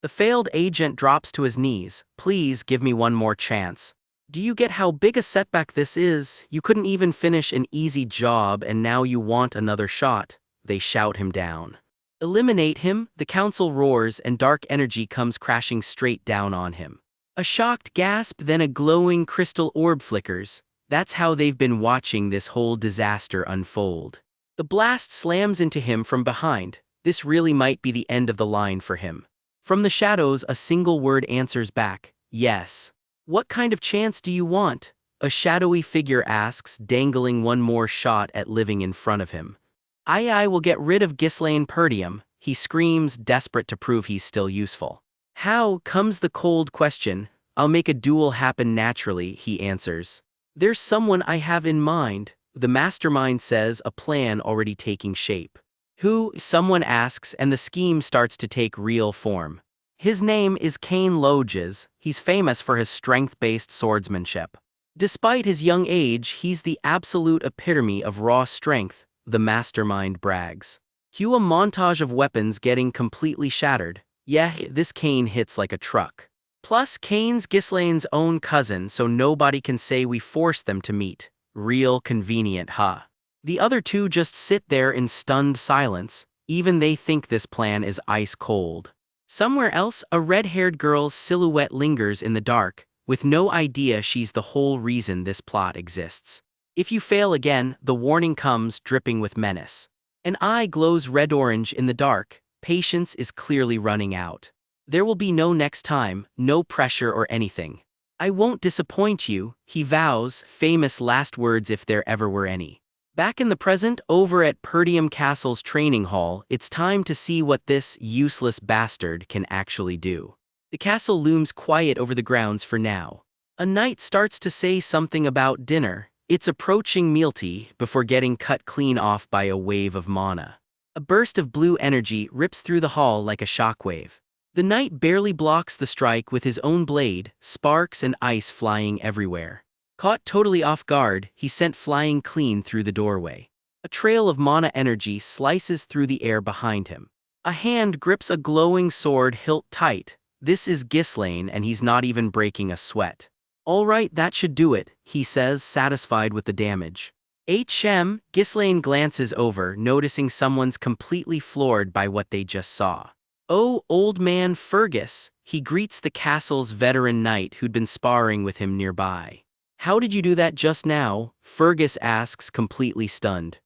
The failed agent drops to his knees. Please give me one more chance. Do you get how big a setback this is? You couldn't even finish an easy job and now you want another shot. They shout him down. Eliminate him, the council roars, and dark energy comes crashing straight down on him. A shocked gasp, then a glowing crystal orb flickers. That's how they've been watching this whole disaster unfold. The blast slams into him from behind. This really might be the end of the line for him. From the shadows, a single word answers back. Yes. What kind of chance do you want? A shadowy figure asks, dangling one more shot at living in front of him. I will get rid of Ghislaine Perdium, he screams, desperate to prove he's still useful. How, comes the cold question. I'll make a duel happen naturally, he answers. There's someone I have in mind, the mastermind says, a plan already taking shape. Who, someone asks, and the scheme starts to take real form. His name is Cain Loges. He's famous for his strength-based swordsmanship. Despite his young age, he's the absolute epitome of raw strength, the mastermind brags. Cue a montage of weapons getting completely shattered. Yeah, this Cain hits like a truck. Plus, Cain's Ghislaine's own cousin, so nobody can say we forced them to meet. Real convenient, huh? The other two just sit there in stunned silence. Even they think this plan is ice cold. Somewhere else, a red-haired girl's silhouette lingers in the dark, with no idea she's the whole reason this plot exists. If you fail again, the warning comes, dripping with menace. An eye glows red-orange in the dark. Patience is clearly running out. There will be no next time, no pressure or anything. I won't disappoint you, he vows, famous last words if there ever were any. Back in the present, over at Perdium Castle's training hall, it's time to see what this useless bastard can actually do. The castle looms quiet over the grounds for now. A knight starts to say something about dinner. It's approaching mealty before getting cut clean off by a wave of mana. A burst of blue energy rips through the hall like a shockwave. The knight barely blocks the strike with his own blade, sparks and ice flying everywhere. Caught totally off guard, he's sent flying clean through the doorway. A trail of mana energy slices through the air behind him. A hand grips a glowing sword hilt tight. This is Ghislaine, and he's not even breaking a sweat. All right, that should do it, he says, satisfied with the damage. Ghislaine glances over, noticing someone's completely floored by what they just saw. Oh, old man Fergus, he greets the castle's veteran knight who'd been sparring with him nearby. How did you do that just now? Fergus asks, completely stunned.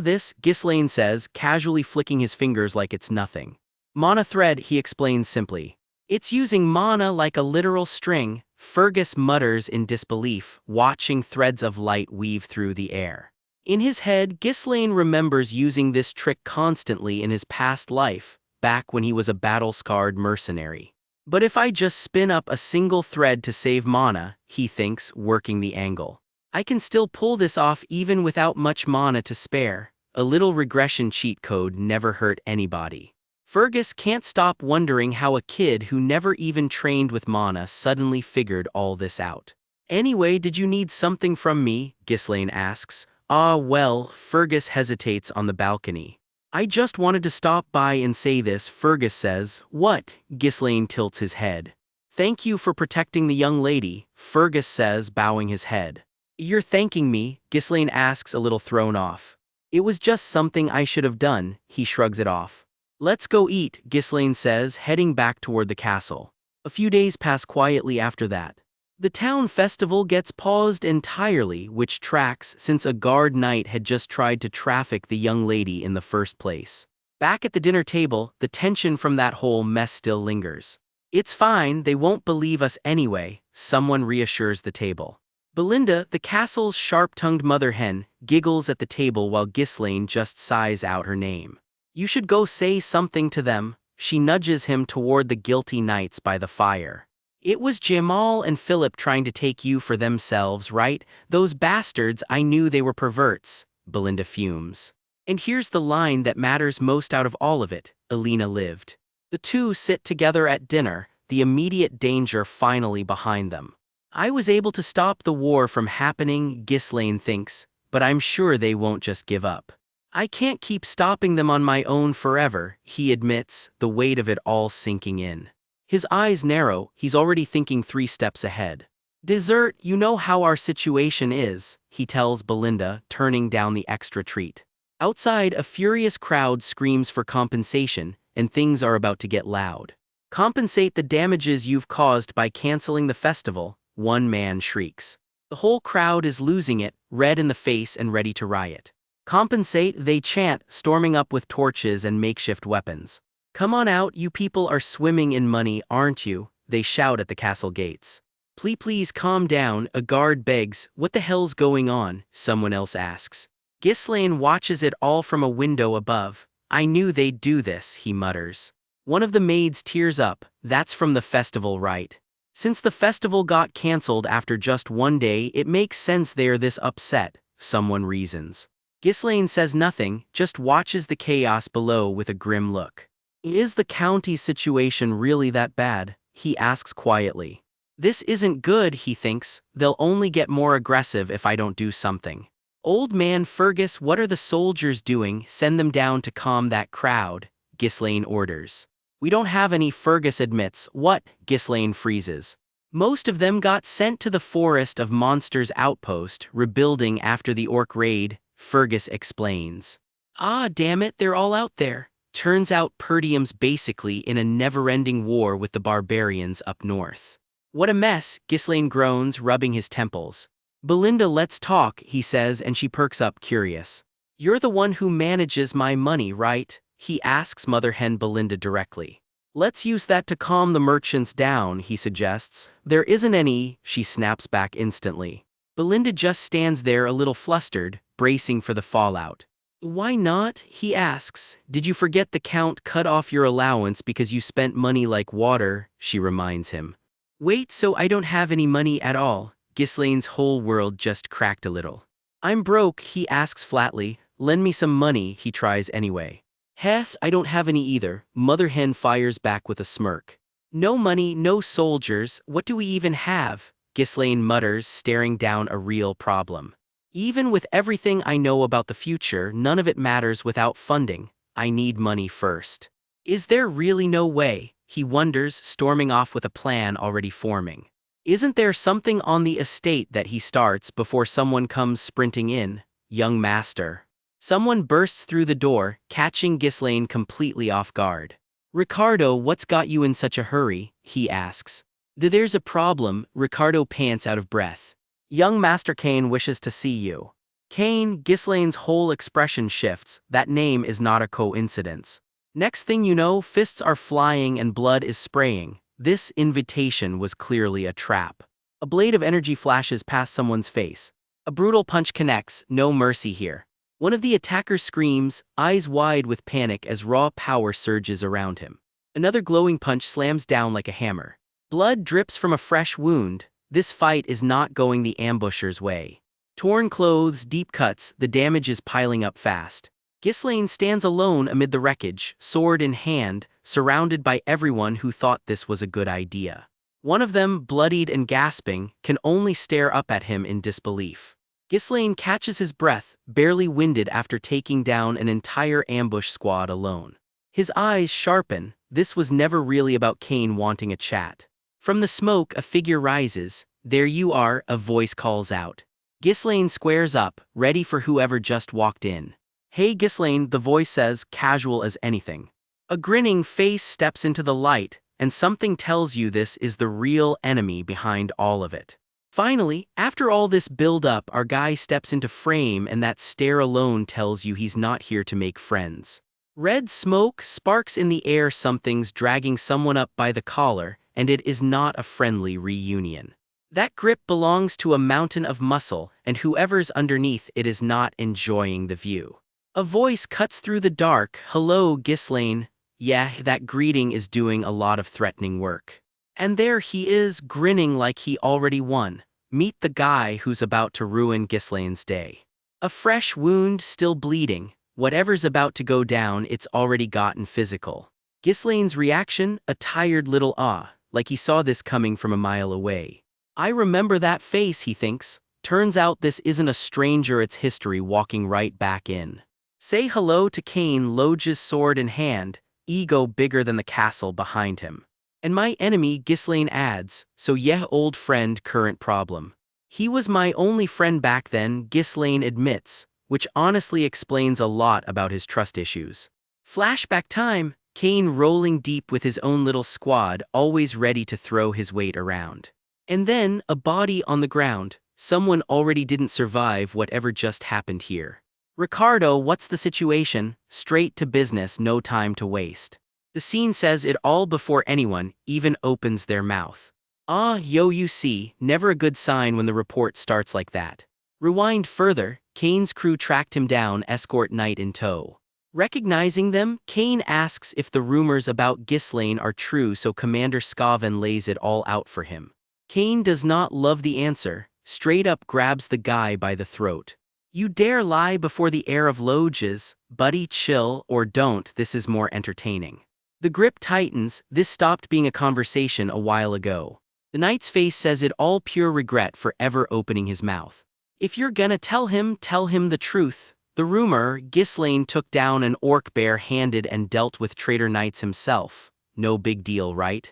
This, Ghislaine says, casually flicking his fingers like it's nothing. Mana thread, he explains simply. It's using mana like a literal string, Fergus mutters in disbelief, watching threads of light weave through the air. In his head, Ghislaine remembers using this trick constantly in his past life, back when he was a battle-scarred mercenary. But if I just spin up a single thread to save mana, he thinks, working the angle. I can still pull this off even without much mana to spare. A little regression cheat code never hurt anybody. Fergus can't stop wondering how a kid who never even trained with mana suddenly figured all this out. Anyway, did you need something from me? Ghislaine asks. Ah, well, Fergus hesitates on the balcony. I just wanted to stop by and say this, Fergus says. What? Ghislaine tilts his head. Thank you for protecting the young lady, Fergus says, bowing his head. You're thanking me? Ghislaine asks, a little thrown off. It was just something I should have done, he shrugs it off. Let's go eat, Ghislaine says, heading back toward the castle. A few days pass quietly after that. The town festival gets paused entirely, which tracks since a guard knight had just tried to traffic the young lady in the first place. Back at the dinner table, the tension from that whole mess still lingers. It's fine, they won't believe us anyway, someone reassures the table. Belinda, the castle's sharp-tongued mother hen, giggles at the table while Ghislaine just sighs out her name. You should go say something to them, she nudges him toward the guilty knights by the fire. It was Jamal and Philip trying to take you for themselves, right? Those bastards, I knew they were perverts, Belinda fumes. And here's the line that matters most out of all of it, Elena lived. The two sit together at dinner, the immediate danger finally behind them. I was able to stop the war from happening, Ghislaine thinks, but I'm sure they won't just give up. I can't keep stopping them on my own forever, he admits, the weight of it all sinking in. His eyes narrow, he's already thinking 3 steps ahead. Dessert, you know how our situation is, he tells Belinda, turning down the extra treat. Outside, a furious crowd screams for compensation, and things are about to get loud. Compensate the damages you've caused by canceling the festival, one man shrieks. The whole crowd is losing it, red in the face and ready to riot. Compensate, they chant, storming up with torches and makeshift weapons. Come on out, you people are swimming in money, aren't you? They shout at the castle gates. Please calm down, a guard begs. What the hell's going on? Someone else asks. Ghislaine watches it all from a window above. I knew they'd do this, he mutters. One of the maids tears up. That's from the festival, right? Since the festival got cancelled after just one day, it makes sense they're this upset, someone reasons. Ghislaine says nothing, just watches the chaos below with a grim look. Is the county's situation really that bad? He asks quietly. This isn't good, he thinks. They'll only get more aggressive if I don't do something. Old man Fergus, what are the soldiers doing? Send them down to calm that crowd, Ghislaine orders. We don't have any, Fergus admits. What? Ghislaine freezes. Most of them got sent to the Forest of Monsters outpost, rebuilding after the orc raid, Fergus explains. Ah, damn it, they're all out there. Turns out Perdium's basically in a never-ending war with the barbarians up north. What a mess, Ghislaine groans, rubbing his temples. Belinda, let's talk, he says, and she perks up, curious. You're the one who manages my money, right? He asks Mother Hen Belinda directly. Let's use that to calm the merchants down, he suggests. There isn't any, she snaps back instantly. Belinda just stands there a little flustered, bracing for the fallout. Why not? He asks. Did you forget the Count cut off your allowance because you spent money like water? She reminds him. Wait, so I don't have any money at all? Ghislaine's whole world just cracked a little. I'm broke, he asks flatly. Lend me some money, he tries anyway. Heh, I don't have any either, Mother Hen fires back with a smirk. No money, no soldiers, what do we even have? Ghislaine mutters, staring down a real problem. Even with everything I know about the future, none of it matters without funding. I need money first. Is there really no way? He wonders, storming off with a plan already forming. Isn't there something on the estate that he starts before someone comes sprinting in? Young master. Someone bursts through the door, catching Ghislaine completely off guard. Ricardo, what's got you in such a hurry? He asks. There's a problem, Ricardo pants out of breath. Young Master Kane wishes to see you. Kane, Ghislaine's whole expression shifts. That name is not a coincidence. Next thing you know, fists are flying and blood is spraying. This invitation was clearly a trap. A blade of energy flashes past someone's face. A brutal punch connects, no mercy here. One of the attackers screams, eyes wide with panic as raw power surges around him. Another glowing punch slams down like a hammer. Blood drips from a fresh wound. This fight is not going the ambusher's way. Torn clothes, deep cuts, the damage is piling up fast. Ghislaine stands alone amid the wreckage, sword in hand, surrounded by everyone who thought this was a good idea. One of them, bloodied and gasping, can only stare up at him in disbelief. Ghislaine catches his breath, barely winded after taking down an entire ambush squad alone. His eyes sharpen. This was never really about Kane wanting a chat. From the smoke, a figure rises. "There you are," a voice calls out. Ghislaine squares up, ready for whoever just walked in. "Hey Ghislaine," the voice says, casual as anything. A grinning face steps into the light, and something tells you this is the real enemy behind all of it. Finally, after all this build-up, our guy steps into frame, and that stare alone tells you he's not here to make friends. Red smoke sparks in the air, something's dragging someone up by the collar, and it is not a friendly reunion. That grip belongs to a mountain of muscle, and whoever's underneath it is not enjoying the view. A voice cuts through the dark. "Hello, Ghislaine." Yeah, that greeting is doing a lot of threatening work. And there he is, grinning like he already won. Meet the guy who's about to ruin Ghislaine's day. A fresh wound, still bleeding. Whatever's about to go down, it's already gotten physical. Ghislaine's reaction? A tired little ah, like he saw this coming from a mile away. I remember that face, he thinks. Turns out this isn't a stranger, it's history walking right back in. Say hello to Kane, Loge's sword in hand, ego bigger than the castle behind him. And my enemy, Ghislaine adds, so yeah, old friend, current problem. He was my only friend back then, Ghislaine admits, which honestly explains a lot about his trust issues. Flashback time, Kane rolling deep with his own little squad, always ready to throw his weight around. And then, a body on the ground. Someone already didn't survive whatever just happened here. "Ricardo, what's the situation?" Straight to business, no time to waste. The scene says it all before anyone even opens their mouth. You see, never a good sign when the report starts like that. Rewind further, Kane's crew tracked him down, escort knight in tow. Recognizing them, Kane asks if the rumors about Ghislaine are true, so Commander Scaven lays it all out for him. Kane does not love the answer, straight up grabs the guy by the throat. "You dare lie before the heir of Loges? Buddy, chill, or don't, this is more entertaining." The grip tightens. This stopped being a conversation a while ago. The knight's face says it all, pure regret for ever opening his mouth. "If you're gonna tell him the truth." The rumor, Ghislaine took down an orc bare-handed and dealt with traitor knights himself. No big deal, right?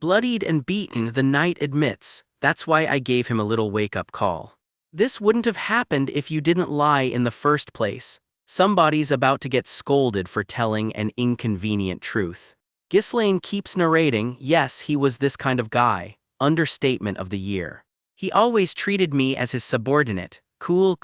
Bloodied and beaten, the knight admits, "That's why I gave him a little wake-up call. This wouldn't have happened if you didn't lie in the first place." Somebody's about to get scolded for telling an inconvenient truth. Ghislaine keeps narrating, "Yes, he was this kind of guy." Understatement of the year. "He always treated me as his subordinate. Cool,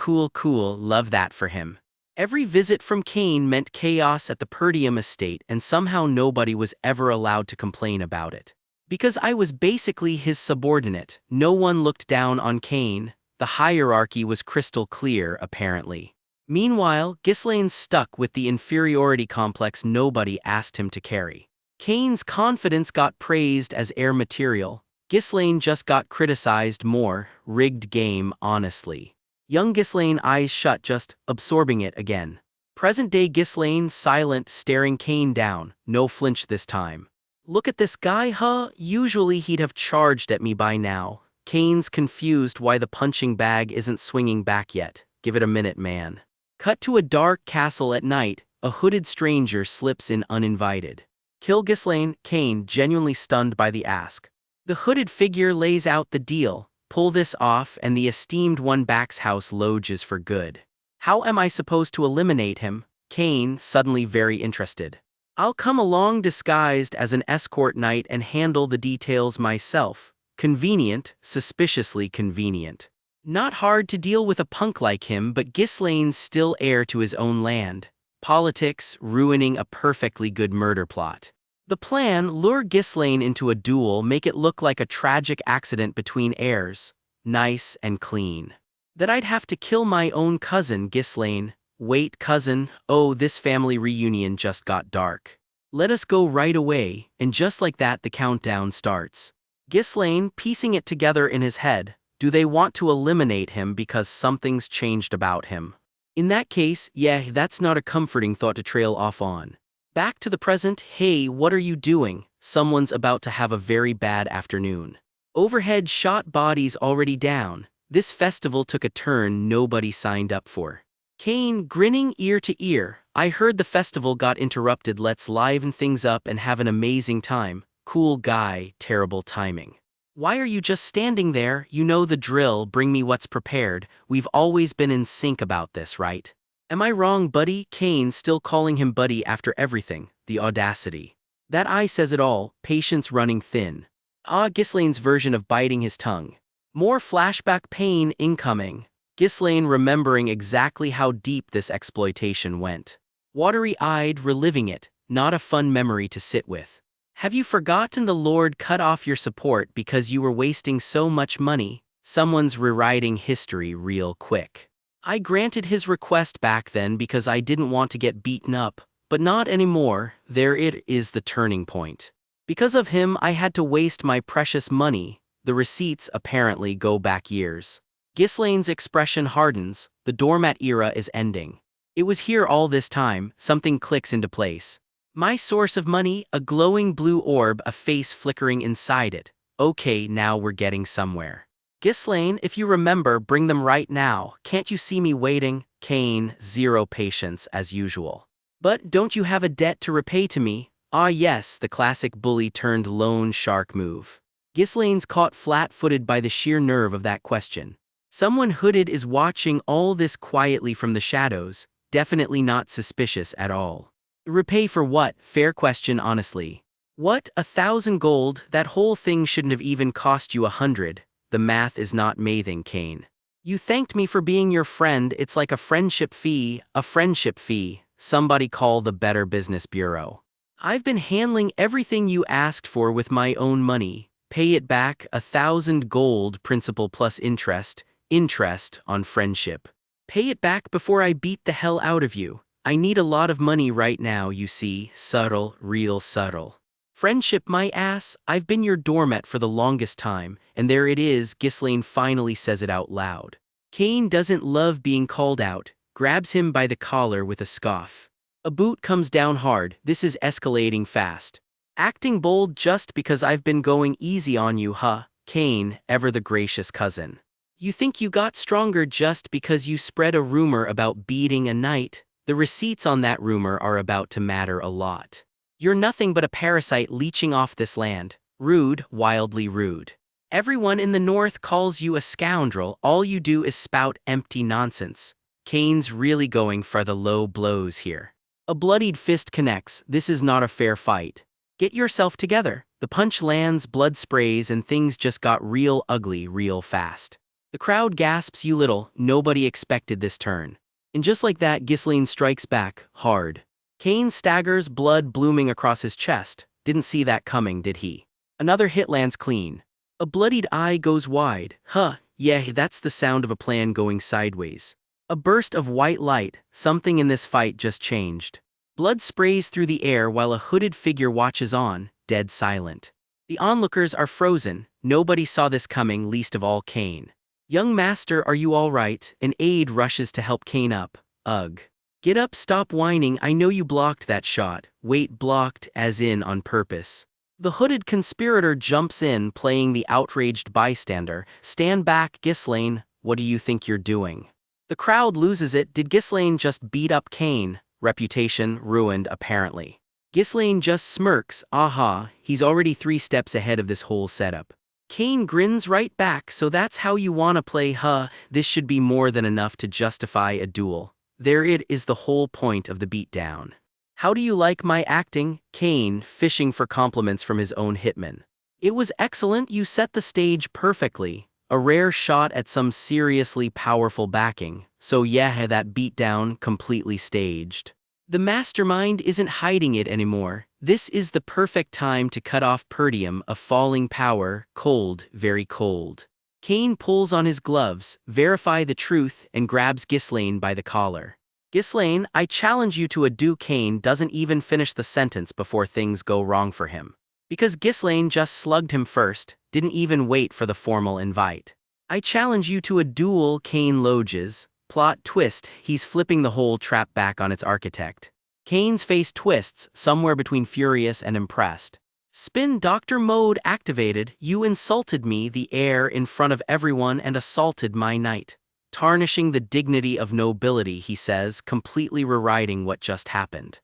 love that for him." Every visit from Kane meant chaos at the Perdium estate, and somehow nobody was ever allowed to complain about it. Because I was basically his subordinate, no one looked down on Kane. The hierarchy was crystal clear, apparently. Meanwhile, Ghislaine's stuck with the inferiority complex nobody asked him to carry. Kane's confidence got praised as heir material. Ghislaine just got criticized more. Rigged game, honestly. Young Ghislaine, eyes shut, just absorbing it again. Present-day Ghislaine, silent, staring Kane down. No flinch this time. "Look at this guy, huh? Usually he'd have charged at me by now." Kane's confused why the punching bag isn't swinging back yet. Give it a minute, man. Cut to a dark castle at night. A hooded stranger slips in uninvited. "Kill Ghislaine?" Kane, genuinely stunned by the ask. The hooded figure lays out the deal. "Pull this off and the esteemed one backs House Loges for good." "How am I supposed to eliminate him?" Kane, suddenly very interested. "I'll come along disguised as an escort knight and handle the details myself." Convenient, suspiciously convenient. Not hard to deal with a punk like him, but Ghislaine's still heir to his own land. Politics ruining a perfectly good murder plot. The plan, lure Ghislaine into a duel, make it look like a tragic accident between heirs. Nice and clean. That I'd have to kill my own cousin, Ghislaine. Wait, cousin? Oh, this family reunion just got dark. Let us go right away, and just like that the countdown starts. Ghislaine, piecing it together in his head. Do they want to eliminate him because something's changed about him? In that case, yeah, that's not a comforting thought to trail off on. Back to the present. Hey, what are you doing? Someone's about to have a very bad afternoon. Overhead shot, bodies already down. This festival took a turn nobody signed up for. Kane, grinning ear to ear. I heard the festival got interrupted. Let's liven things up and have an amazing time. Cool guy, terrible timing. Why are you just standing there? You know the drill, bring me what's prepared. We've always been in sync about this, right? Am I wrong, buddy? Kane, still calling him buddy after everything. The audacity. That eye says it all, patience running thin. Ghislaine's version of biting his tongue. More flashback pain incoming. Ghislaine remembering exactly how deep this exploitation went. Watery-eyed, reliving it, not a fun memory to sit with. Have you forgotten the Lord cut off your support because you were wasting so much money? Someone's rewriting history real quick. I granted his request back then because I didn't want to get beaten up, but not anymore. There it is, the turning point. Because of him I had to waste my precious money. The receipts apparently go back years. Ghislaine's expression hardens. The doormat era is ending. It was here all this time. Something clicks into place. My source of money, a glowing blue orb, a face flickering inside it. Okay, now we're getting somewhere. Ghislaine, if you remember, bring them right now. Can't you see me waiting? Kane, zero patience as usual. But don't you have a debt to repay to me? Ah yes, the classic bully turned loan shark move. Ghislaine's caught flat-footed by the sheer nerve of that question. Someone hooded is watching all this quietly from the shadows, definitely not suspicious at all. Repay for what? Fair question, honestly. What, 1,000 gold? That whole thing shouldn't have even cost you 100. The math is not mathing, Kane. You thanked me for being your friend. It's like a friendship fee. A friendship fee. Somebody call the Better Business Bureau. I've been handling everything you asked for with my own money. Pay it back, 1,000 gold, principal plus interest. Interest on friendship. Pay it back before I beat the hell out of you. I need a lot of money right now, you see. Subtle, real subtle. Friendship, my ass. I've been your doormat for the longest time, and there it is. Ghislaine finally says it out loud. Kane doesn't love being called out, grabs him by the collar with a scoff. A boot comes down hard. This is escalating fast. Acting bold just because I've been going easy on you, huh? Kane, ever the gracious cousin. You think you got stronger just because you spread a rumor about beating a knight? The receipts on that rumor are about to matter a lot. You're nothing but a parasite leeching off this land. Rude, wildly rude. Everyone in the north calls you a scoundrel. All you do is spout empty nonsense. Kane's really going for the low blows here. A bloodied fist connects. This is not a fair fight. Get yourself together. The punch lands, blood sprays, and things just got real ugly real fast. The crowd gasps. You little, nobody expected this turn. And just like that, Ghislaine strikes back, hard. Kane staggers, blood blooming across his chest. Didn't see that coming, did he? Another hit lands clean. A bloodied eye goes wide. Huh, yeah, that's the sound of a plan going sideways. A burst of white light. Something in this fight just changed. Blood sprays through the air while a hooded figure watches on, dead silent. The onlookers are frozen. Nobody saw this coming, least of all Kane. Young master, are you all right? An aide rushes to help Kane up. Ugh. Get up, stop whining. I know you blocked that shot. Wait, blocked as in on purpose. The hooded conspirator jumps in, playing the outraged bystander. Stand back, Ghislaine. What do you think you're doing? The crowd loses it. Did Ghislaine just beat up Kane? Reputation ruined, apparently. Ghislaine just smirks. Aha, he's already 3 steps ahead of this whole setup. Kane grins right back. So that's how you wanna play, huh? This should be more than enough to justify a duel. There it is, the whole point of the beatdown. How do you like my acting? Kane, fishing for compliments from his own hitman. It was excellent. You set the stage perfectly. A rare shot at some seriously powerful backing. So yeah, that beatdown completely staged. The mastermind isn't hiding it anymore. This is the perfect time to cut off Perdium, a falling power, cold, very cold. Kane pulls on his gloves, verify the truth, and grabs Ghislaine by the collar. Ghislaine, I challenge you to a duel. Kane doesn't even finish the sentence before things go wrong for him. Because Ghislaine just slugged him first, didn't even wait for the formal invite. I challenge you to a duel, Kane loges. Plot twist, he's flipping the whole trap back on its architect. Kane's face twists, somewhere between furious and impressed. Spin doctor mode activated. You insulted me, the heir, in front of everyone and assaulted my knight. Tarnishing the dignity of nobility, he says, completely rewriting what just happened.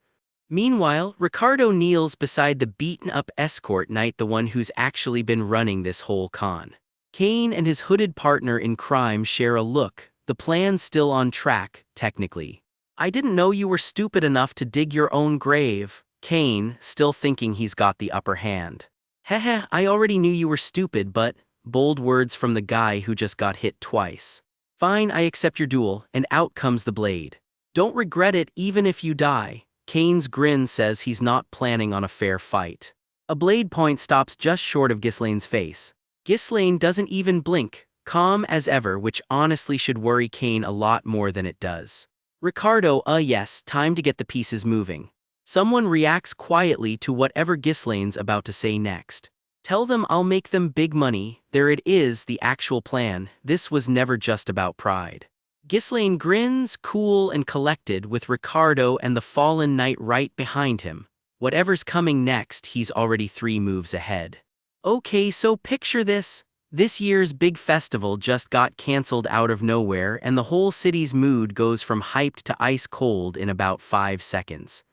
Meanwhile, Ricardo kneels beside the beaten-up escort knight, the one who's actually been running this whole con. Kane and his hooded partner in crime share a look. The plan's still on track, technically. I didn't know you were stupid enough to dig your own grave. Kane, still thinking he's got the upper hand. Heh, I already knew you were stupid, but... Bold words from the guy who just got hit twice. Fine, I accept your duel, and out comes the blade. Don't regret it even if you die. Kane's grin says he's not planning on a fair fight. A blade point stops just short of Ghislaine's face. Ghislaine doesn't even blink, calm as ever, which honestly should worry Kane a lot more than it does. Ricardo, yes, time to get the pieces moving. Someone reacts quietly to whatever Ghislaine's about to say next. Tell them I'll make them big money. There it is, the actual plan. This was never just about pride. Ghislaine grins, cool and collected, with Ricardo and the fallen knight right behind him. Whatever's coming next, he's already 3 moves ahead. Okay, so picture this. This year's big festival just got cancelled out of nowhere, and the whole city's mood goes from hyped to ice cold in about 5 seconds.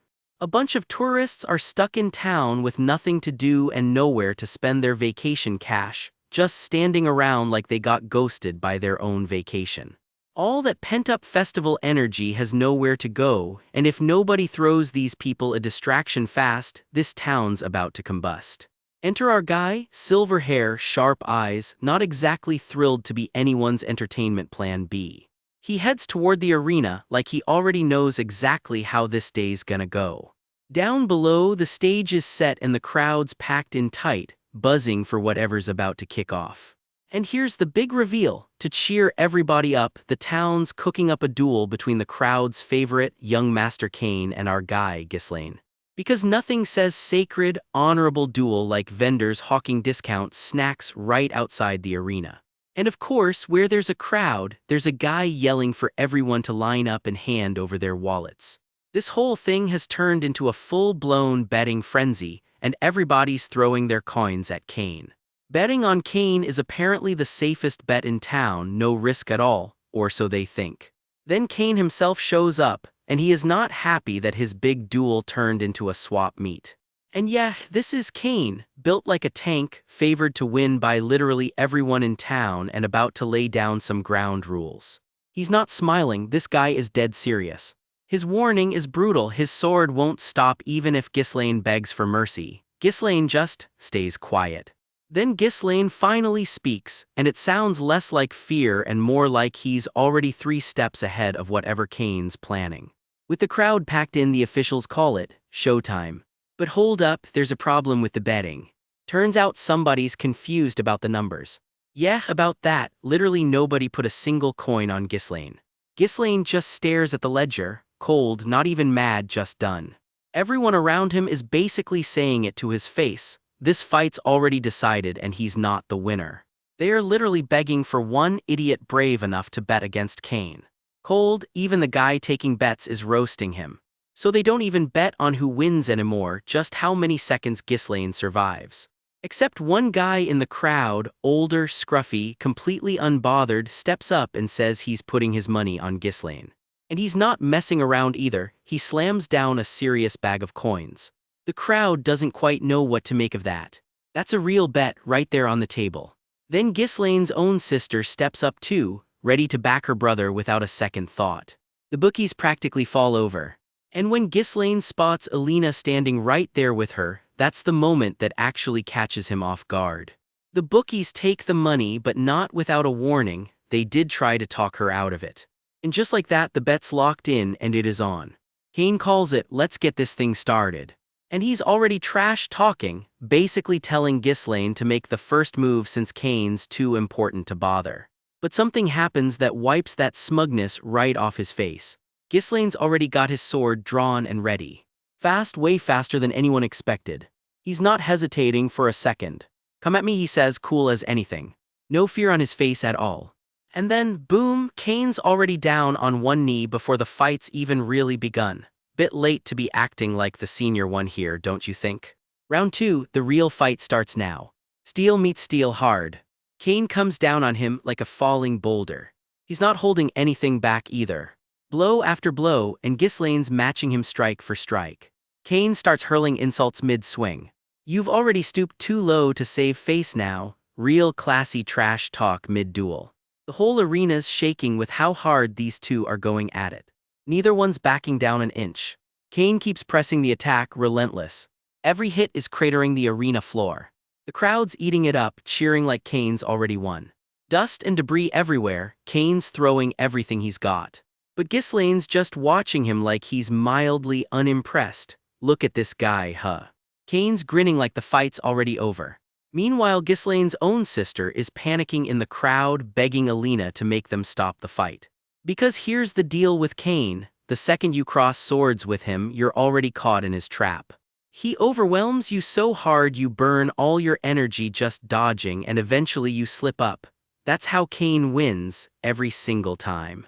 A bunch of tourists are stuck in town with nothing to do and nowhere to spend their vacation cash, just standing around like they got ghosted by their own vacation. All that pent-up festival energy has nowhere to go, and if nobody throws these people a distraction fast, this town's about to combust. Enter our guy, silver hair, sharp eyes, not exactly thrilled to be anyone's entertainment plan B. He heads toward the arena like he already knows exactly how this day's gonna go. Down below, the stage is set and the crowd's packed in tight, buzzing for whatever's about to kick off. And here's the big reveal. To cheer everybody up, the town's cooking up a duel between the crowd's favorite, young Master Kane, and our guy, Ghislaine. Because nothing says sacred, honorable duel like vendors hawking discount snacks right outside the arena. And of course, where there's a crowd, there's a guy yelling for everyone to line up and hand over their wallets. This whole thing has turned into a full-blown betting frenzy, and everybody's throwing their coins at Kane. Betting on Kane is apparently the safest bet in town, no risk at all, or so they think. Then Kane himself shows up, and he is not happy that his big duel turned into a swap meet. And yeah, this is Kane, built like a tank, favored to win by literally everyone in town and about to lay down some ground rules. He's not smiling, this guy is dead serious. His warning is brutal, his sword won't stop even if Ghislaine begs for mercy. Ghislaine just stays quiet. Then Ghislaine finally speaks, and it sounds less like fear and more like he's already 3 steps ahead of whatever Kane's planning. With the crowd packed in, the officials call it showtime. But hold up, there's a problem with the betting. Turns out somebody's confused about the numbers. Yeah, about that, literally nobody put a single coin on Ghislaine. Ghislaine just stares at the ledger, cold, not even mad, just done. Everyone around him is basically saying it to his face. This fight's already decided and he's not the winner. They are literally begging for one idiot brave enough to bet against Kane. Cold, even the guy taking bets is roasting him. So they don't even bet on who wins anymore, just how many seconds Ghislaine survives. Except one guy in the crowd, older, scruffy, completely unbothered, steps up and says he's putting his money on Ghislaine. And he's not messing around either, he slams down a serious bag of coins. The crowd doesn't quite know what to make of that. That's a real bet right there on the table. Then Ghislaine's own sister steps up too, ready to back her brother without a second thought. The bookies practically fall over. And when Ghislaine spots Alina standing right there with her, that's the moment that actually catches him off guard. The bookies take the money, but not without a warning. They did try to talk her out of it. And just like that, the bet's locked in and it is on. Kane calls it, let's get this thing started. And he's already trash talking, basically telling Ghislaine to make the first move since Kane's too important to bother. But something happens that wipes that smugness right off his face. Ghislaine's already got his sword drawn and ready. Fast, way faster than anyone expected. He's not hesitating for a second. Come at me, he says, cool as anything. No fear on his face at all. And then, boom, Kane's already down on one knee before the fight's even really begun. Bit late to be acting like the senior one here, don't you think? Round 2, the real fight starts now. Steel meets steel hard. Kane comes down on him like a falling boulder. He's not holding anything back either. Blow after blow, and Ghislaine's matching him strike for strike. Kane starts hurling insults mid-swing. You've already stooped too low to save face now. Real classy trash talk mid-duel. The whole arena's shaking with how hard these two are going at it. Neither one's backing down an inch. Kane keeps pressing the attack relentless. Every hit is cratering the arena floor. The crowd's eating it up, cheering like Kane's already won. Dust and debris everywhere, Kane's throwing everything he's got. But Ghislaine's just watching him like he's mildly unimpressed. Look at this guy, huh? Kane's grinning like the fight's already over. Meanwhile, Ghislaine's own sister is panicking in the crowd, begging Alina to make them stop the fight. Because here's the deal with Kane, the second you cross swords with him, you're already caught in his trap. He overwhelms you so hard you burn all your energy just dodging and eventually you slip up. That's how Kane wins, every single time.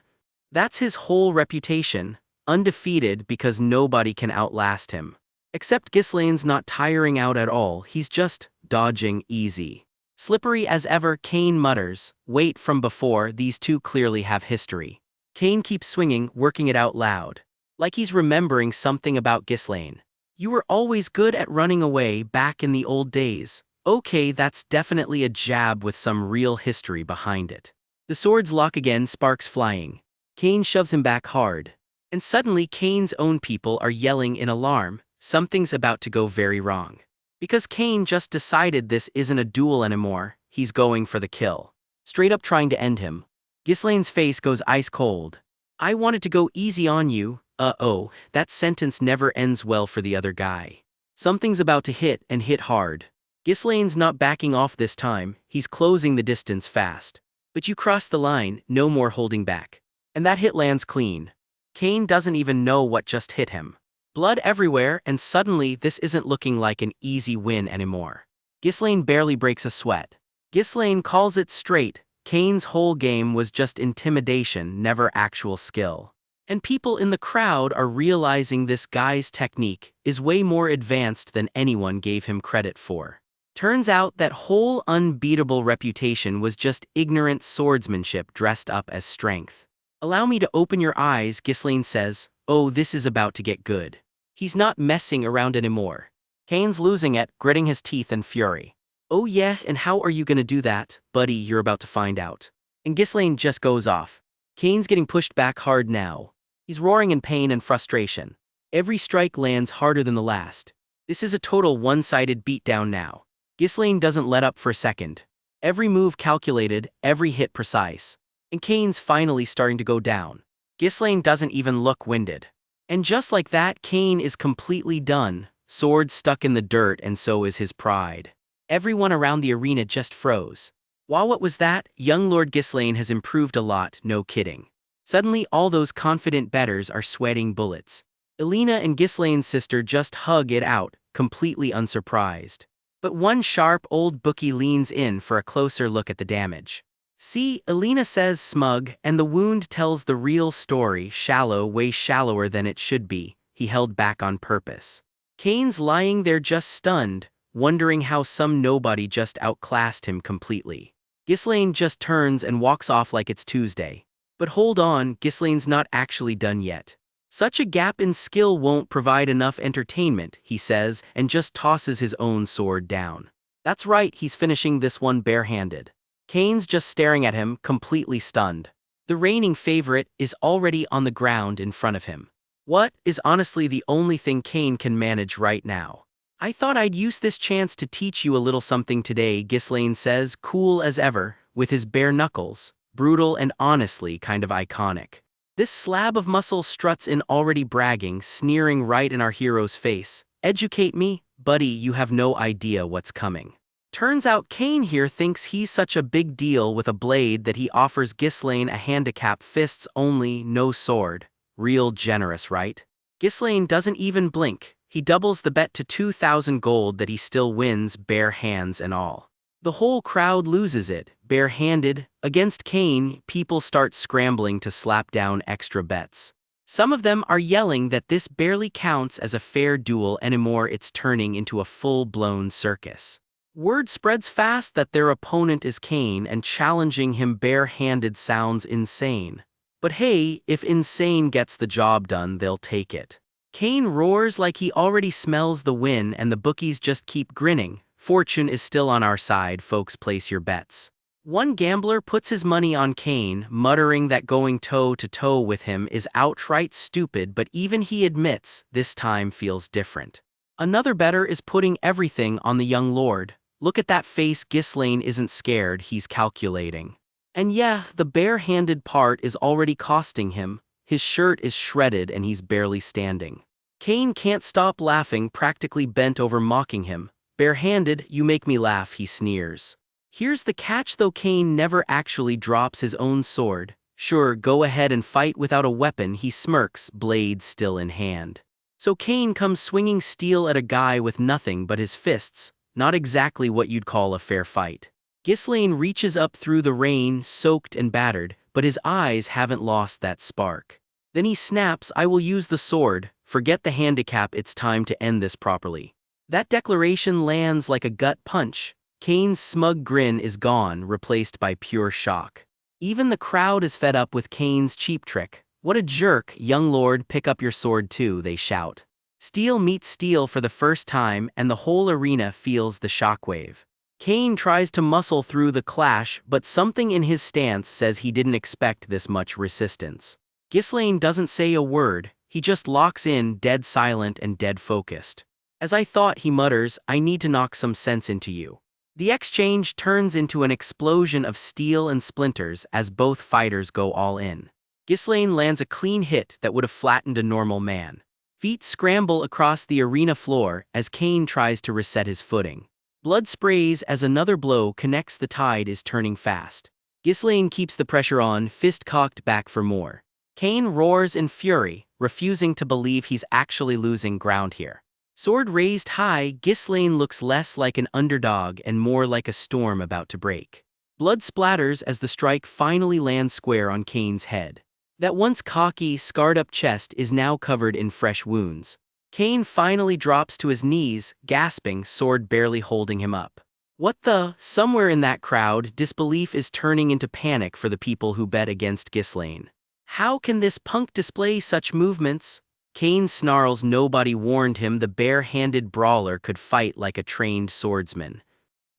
That's his whole reputation, undefeated because nobody can outlast him. Except Ghislaine's not tiring out at all, he's just dodging easy. Slippery as ever, Kane mutters, wait, from before, these two clearly have history. Kane keeps swinging, working it out loud. Like he's remembering something about Ghislaine. You were always good at running away back in the old days. Okay, that's definitely a jab with some real history behind it. The swords lock again, sparks flying. Kane shoves him back hard. And suddenly Kane's own people are yelling in alarm, something's about to go very wrong. Because Kane just decided this isn't a duel anymore, he's going for the kill. Straight up trying to end him. Ghislaine's face goes ice cold. I wanted to go easy on you. Uh-oh, that sentence never ends well for the other guy. Something's about to hit and hit hard. Ghislaine's not backing off this time, he's closing the distance fast. But you cross the line, no more holding back. And that hit lands clean. Kane doesn't even know what just hit him. Blood everywhere, and suddenly this isn't looking like an easy win anymore. Ghislaine barely breaks a sweat. Ghislaine calls it straight, Kane's whole game was just intimidation, never actual skill. And people in the crowd are realizing this guy's technique is way more advanced than anyone gave him credit for. Turns out that whole unbeatable reputation was just ignorant swordsmanship dressed up as strength. Allow me to open your eyes, Ghislaine says. Oh, this is about to get good. He's not messing around anymore. Kane's losing it, gritting his teeth in fury. Oh yeah, and how are you gonna do that, buddy? You're about to find out. And Ghislaine just goes off. Kane's getting pushed back hard now. He's roaring in pain and frustration. Every strike lands harder than the last. This is a total one-sided beatdown now. Ghislaine doesn't let up for a second. Every move calculated, every hit precise. And Kane's finally starting to go down. Ghislaine doesn't even look winded. And just like that, Kane is completely done, sword stuck in the dirt, and so is his pride. Everyone around the arena just froze. Wow, what was that? Young Lord Ghislaine has improved a lot, no kidding. Suddenly all those confident bettors are sweating bullets. Alina and Ghislaine's sister just hug it out, completely unsurprised. But one sharp old bookie leans in for a closer look at the damage. See, Alina says smug, and the wound tells the real story, shallow, way shallower than it should be, he held back on purpose. Kane's lying there just stunned, wondering how some nobody just outclassed him completely. Ghislaine just turns and walks off like it's Tuesday. But hold on, Ghislaine's not actually done yet. Such a gap in skill won't provide enough entertainment, he says, and just tosses his own sword down. That's right, he's finishing this one barehanded. Kane's just staring at him, completely stunned. The reigning favorite is already on the ground in front of him. What is honestly the only thing Kane can manage right now. I thought I'd use this chance to teach you a little something today, Ghislaine says, cool as ever, with his bare knuckles. Brutal and honestly kind of iconic. This slab of muscle struts in already bragging, sneering right in our hero's face. Educate me, buddy, you have no idea what's coming. Turns out Kane here thinks he's such a big deal with a blade that he offers Ghislaine a handicap, fists only, no sword. Real generous, right? Ghislaine doesn't even blink. He doubles the bet to 2,000 gold that he still wins, bare hands and all. The whole crowd loses it, barehanded. Against Cain, people start scrambling to slap down extra bets. Some of them are yelling that this barely counts as a fair duel anymore, it's turning into a full-blown circus. Word spreads fast that their opponent is Cain, and challenging him bare-handed sounds insane. But hey, if insane gets the job done, they'll take it. Cain roars like he already smells the win, and the bookies just keep grinning. Fortune is still on our side, folks, place your bets. One gambler puts his money on Cain, muttering that going toe-to-toe with him is outright stupid, but even he admits this time feels different. Another bettor is putting everything on the young lord. Look at that face, Ghislaine isn't scared, he's calculating. And yeah, the bare-handed part is already costing him. His shirt is shredded and he's barely standing. Cain can't stop laughing, practically bent over mocking him. Bare-handed, you make me laugh, he sneers. Here's the catch though, Cain never actually drops his own sword. Sure, go ahead and fight without a weapon, he smirks, blade still in hand. So Cain comes swinging steel at a guy with nothing but his fists. Not exactly what you'd call a fair fight. Ghislaine reaches up through the rain, soaked and battered, but his eyes haven't lost that spark. Then he snaps, I will use the sword, forget the handicap, it's time to end this properly. That declaration lands like a gut punch. Cain's smug grin is gone, replaced by pure shock. Even the crowd is fed up with Cain's cheap trick. What a jerk, young lord, pick up your sword too, they shout. Steel meets steel for the first time, and the whole arena feels the shockwave. Cain tries to muscle through the clash, but something in his stance says he didn't expect this much resistance. Ghislaine doesn't say a word, he just locks in, dead silent and dead focused. As I thought, he mutters, I need to knock some sense into you. The exchange turns into an explosion of steel and splinters as both fighters go all in. Ghislaine lands a clean hit that would have flattened a normal man. Feet scramble across the arena floor as Cain tries to reset his footing. Blood sprays as another blow connects, the tide is turning fast. Ghislaine keeps the pressure on, fist cocked back for more. Cain roars in fury, refusing to believe he's actually losing ground here. Sword raised high, Ghislaine looks less like an underdog and more like a storm about to break. Blood splatters as the strike finally lands square on Cain's head. That once cocky, scarred-up chest is now covered in fresh wounds. Cain finally drops to his knees, gasping, sword barely holding him up. What the? Somewhere in that crowd, disbelief is turning into panic for the people who bet against Ghislaine. How can this punk display such movements? Cain snarls, nobody warned him the bare-handed brawler could fight like a trained swordsman.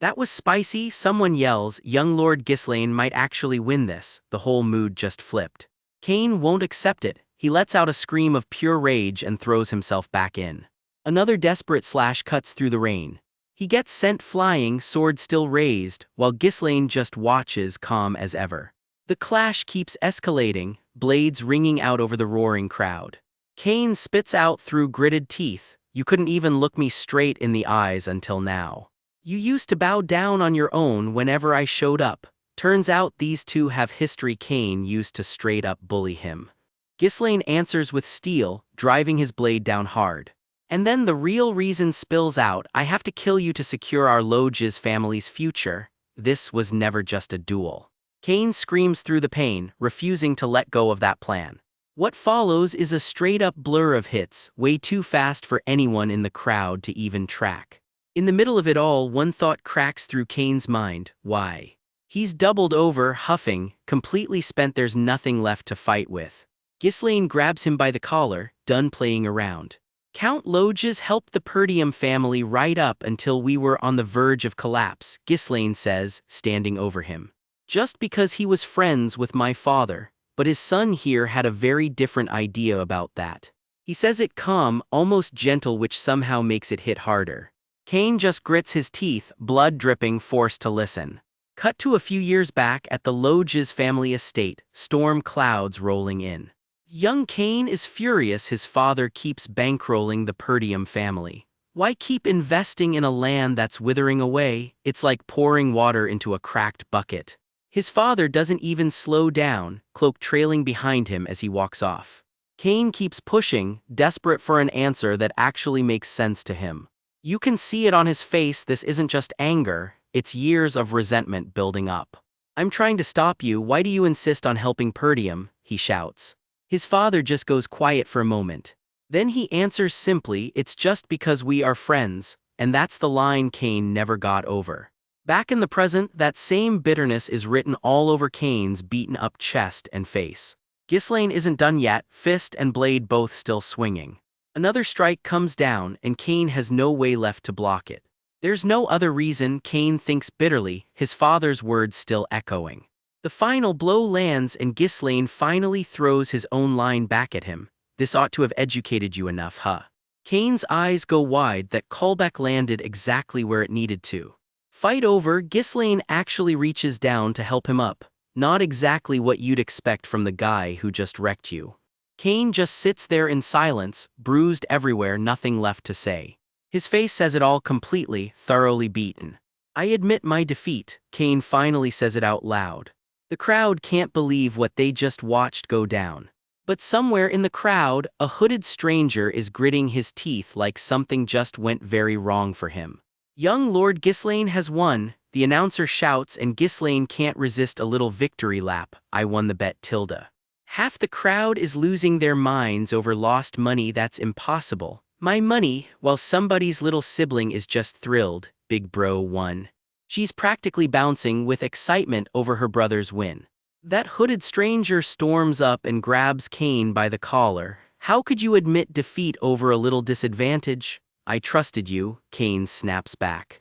That was spicy, someone yells, young Lord Ghislaine might actually win this. The whole mood just flipped. Cain won't accept it. He lets out a scream of pure rage and throws himself back in. Another desperate slash cuts through the rain. He gets sent flying, sword still raised, while Ghislaine just watches, calm as ever. The clash keeps escalating, blades ringing out over the roaring crowd. Cain spits out through gritted teeth, you couldn't even look me straight in the eyes until now. You used to bow down on your own whenever I showed up. Turns out these two have history. Cain used to straight up bully him. Ghislaine answers with steel, driving his blade down hard. And then the real reason spills out, I have to kill you to secure our Lodge's family's future. This was never just a duel. Cain screams through the pain, refusing to let go of that plan. What follows is a straight-up blur of hits, way too fast for anyone in the crowd to even track. In the middle of it all, one thought cracks through Cain's mind, why? He's doubled over, huffing, completely spent, there's nothing left to fight with. Ghislaine grabs him by the collar, done playing around. Count Lodge's helped the Perdium family right up until we were on the verge of collapse, Ghislaine says, standing over him. Just because he was friends with my father, but his son here had a very different idea about that. He says it calm, almost gentle, which somehow makes it hit harder. Cain just grits his teeth, blood dripping, forced to listen. Cut to a few years back at the Lodge's family estate, storm clouds rolling in. Young Cain is furious his father keeps bankrolling the Perdium family. Why keep investing in a land that's withering away? It's like pouring water into a cracked bucket. His father doesn't even slow down, cloak trailing behind him as he walks off. Cain keeps pushing, desperate for an answer that actually makes sense to him. You can see it on his face, this isn't just anger, it's years of resentment building up. "I'm trying to stop you, why do you insist on helping Perdium?" he shouts. His father just goes quiet for a moment. Then he answers simply, "It's just because we are friends," and that's the line Cain never got over. Back in the present, that same bitterness is written all over Cain's beaten-up chest and face. Ghislaine isn't done yet, fist and blade both still swinging. Another strike comes down, and Cain has no way left to block it. There's no other reason, Cain thinks bitterly, his father's words still echoing. The final blow lands and Ghislaine finally throws his own line back at him. "This ought to have educated you enough, huh?" Cain's eyes go wide, that callback landed exactly where it needed to. Fight over, Ghislaine actually reaches down to help him up. Not exactly what you'd expect from the guy who just wrecked you. Cain just sits there in silence, bruised everywhere, nothing left to say. His face says it all, completely, thoroughly beaten. "I admit my defeat," Cain finally says it out loud. The crowd can't believe what they just watched go down. But somewhere in the crowd, a hooded stranger is gritting his teeth like something just went very wrong for him. "Young Lord Ghislaine has won," the announcer shouts, and Ghislaine can't resist a little victory lap. "I won the bet, Tilda." Half the crowd is losing their minds over lost money. "That's impossible. My money," while somebody's little sibling is just thrilled. "Big bro won." She's practically bouncing with excitement over her brother's win. That hooded stranger storms up and grabs Cain by the collar. "How could you admit defeat over a little disadvantage?" "I trusted you," Cain snaps back.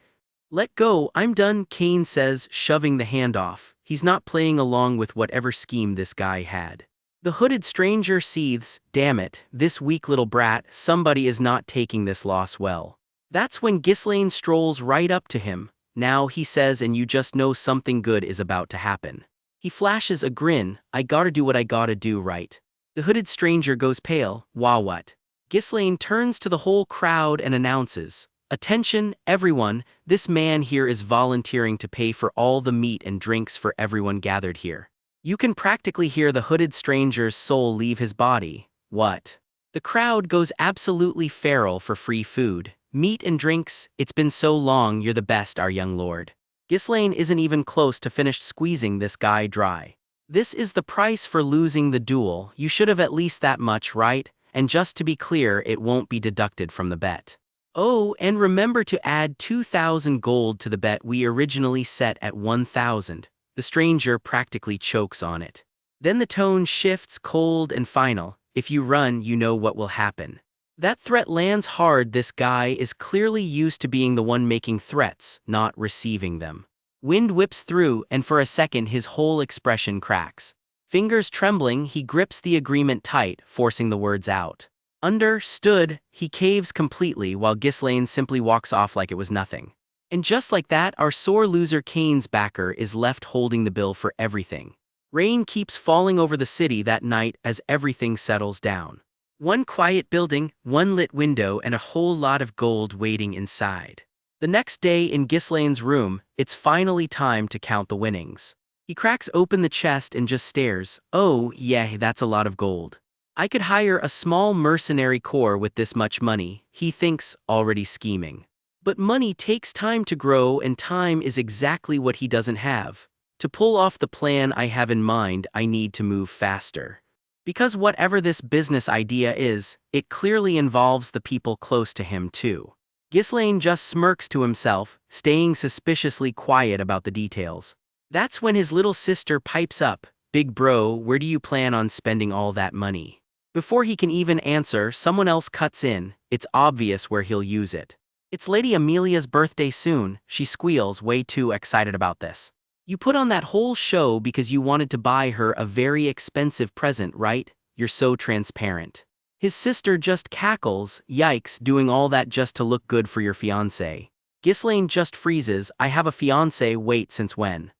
"Let go, I'm done," Cain says, shoving the hand off. He's not playing along with whatever scheme this guy had. The hooded stranger seethes, "Damn it, this weak little brat, somebody is not taking this loss well." That's when Ghislaine strolls right up to him. "Now," he says, and you just know something good is about to happen. He flashes a grin. "I gotta do what I gotta do, right?" The hooded stranger goes pale. "Wah, what?" Ghislaine turns to the whole crowd and announces, "Attention, everyone, this man here is volunteering to pay for all the meat and drinks for everyone gathered here." You can practically hear the hooded stranger's soul leave his body. What? The crowd goes absolutely feral for free food. "Meat and drinks, it's been so long, you're the best, our young lord." Ghislaine isn't even close to finished squeezing this guy dry. "This is the price for losing the duel, you should have at least that much, right? And just to be clear, it won't be deducted from the bet. Oh, and remember to add 2,000 gold to the bet we originally set at 1,000. The stranger practically chokes on it. Then the tone shifts, cold and final. "If you run, you know what will happen." That threat lands hard. This guy is clearly used to being the one making threats, not receiving them. Wind whips through, and for a second his whole expression cracks. Fingers trembling, he grips the agreement tight, forcing the words out. "Understood," he caves completely while Ghislaine simply walks off like it was nothing. And just like that, our sore loser Cain's backer is left holding the bill for everything. Rain keeps falling over the city that night as everything settles down. One quiet building, one lit window, and a whole lot of gold waiting inside. The next day in Ghislaine's room, it's finally time to count the winnings. He cracks open the chest and just stares. "Oh, yeah, that's a lot of gold. I could hire a small mercenary corps with this much money," he thinks, already scheming. But money takes time to grow, and time is exactly what he doesn't have. "To pull off the plan I have in mind, I need to move faster." Because whatever this business idea is, it clearly involves the people close to him too. Ghislaine just smirks to himself, staying suspiciously quiet about the details. That's when his little sister pipes up, "Big bro, where do you plan on spending all that money?" Before he can even answer, someone else cuts in. It's obvious where he'll use it. "It's Lady Amelia's birthday soon," she squeals, way too excited about this. "You put on that whole show because you wanted to buy her a very expensive present, right? You're so transparent." His sister just cackles. "Yikes, doing all that just to look good for your fiancé." Ghislaine just freezes. "I have a fiancé, wait, since when?"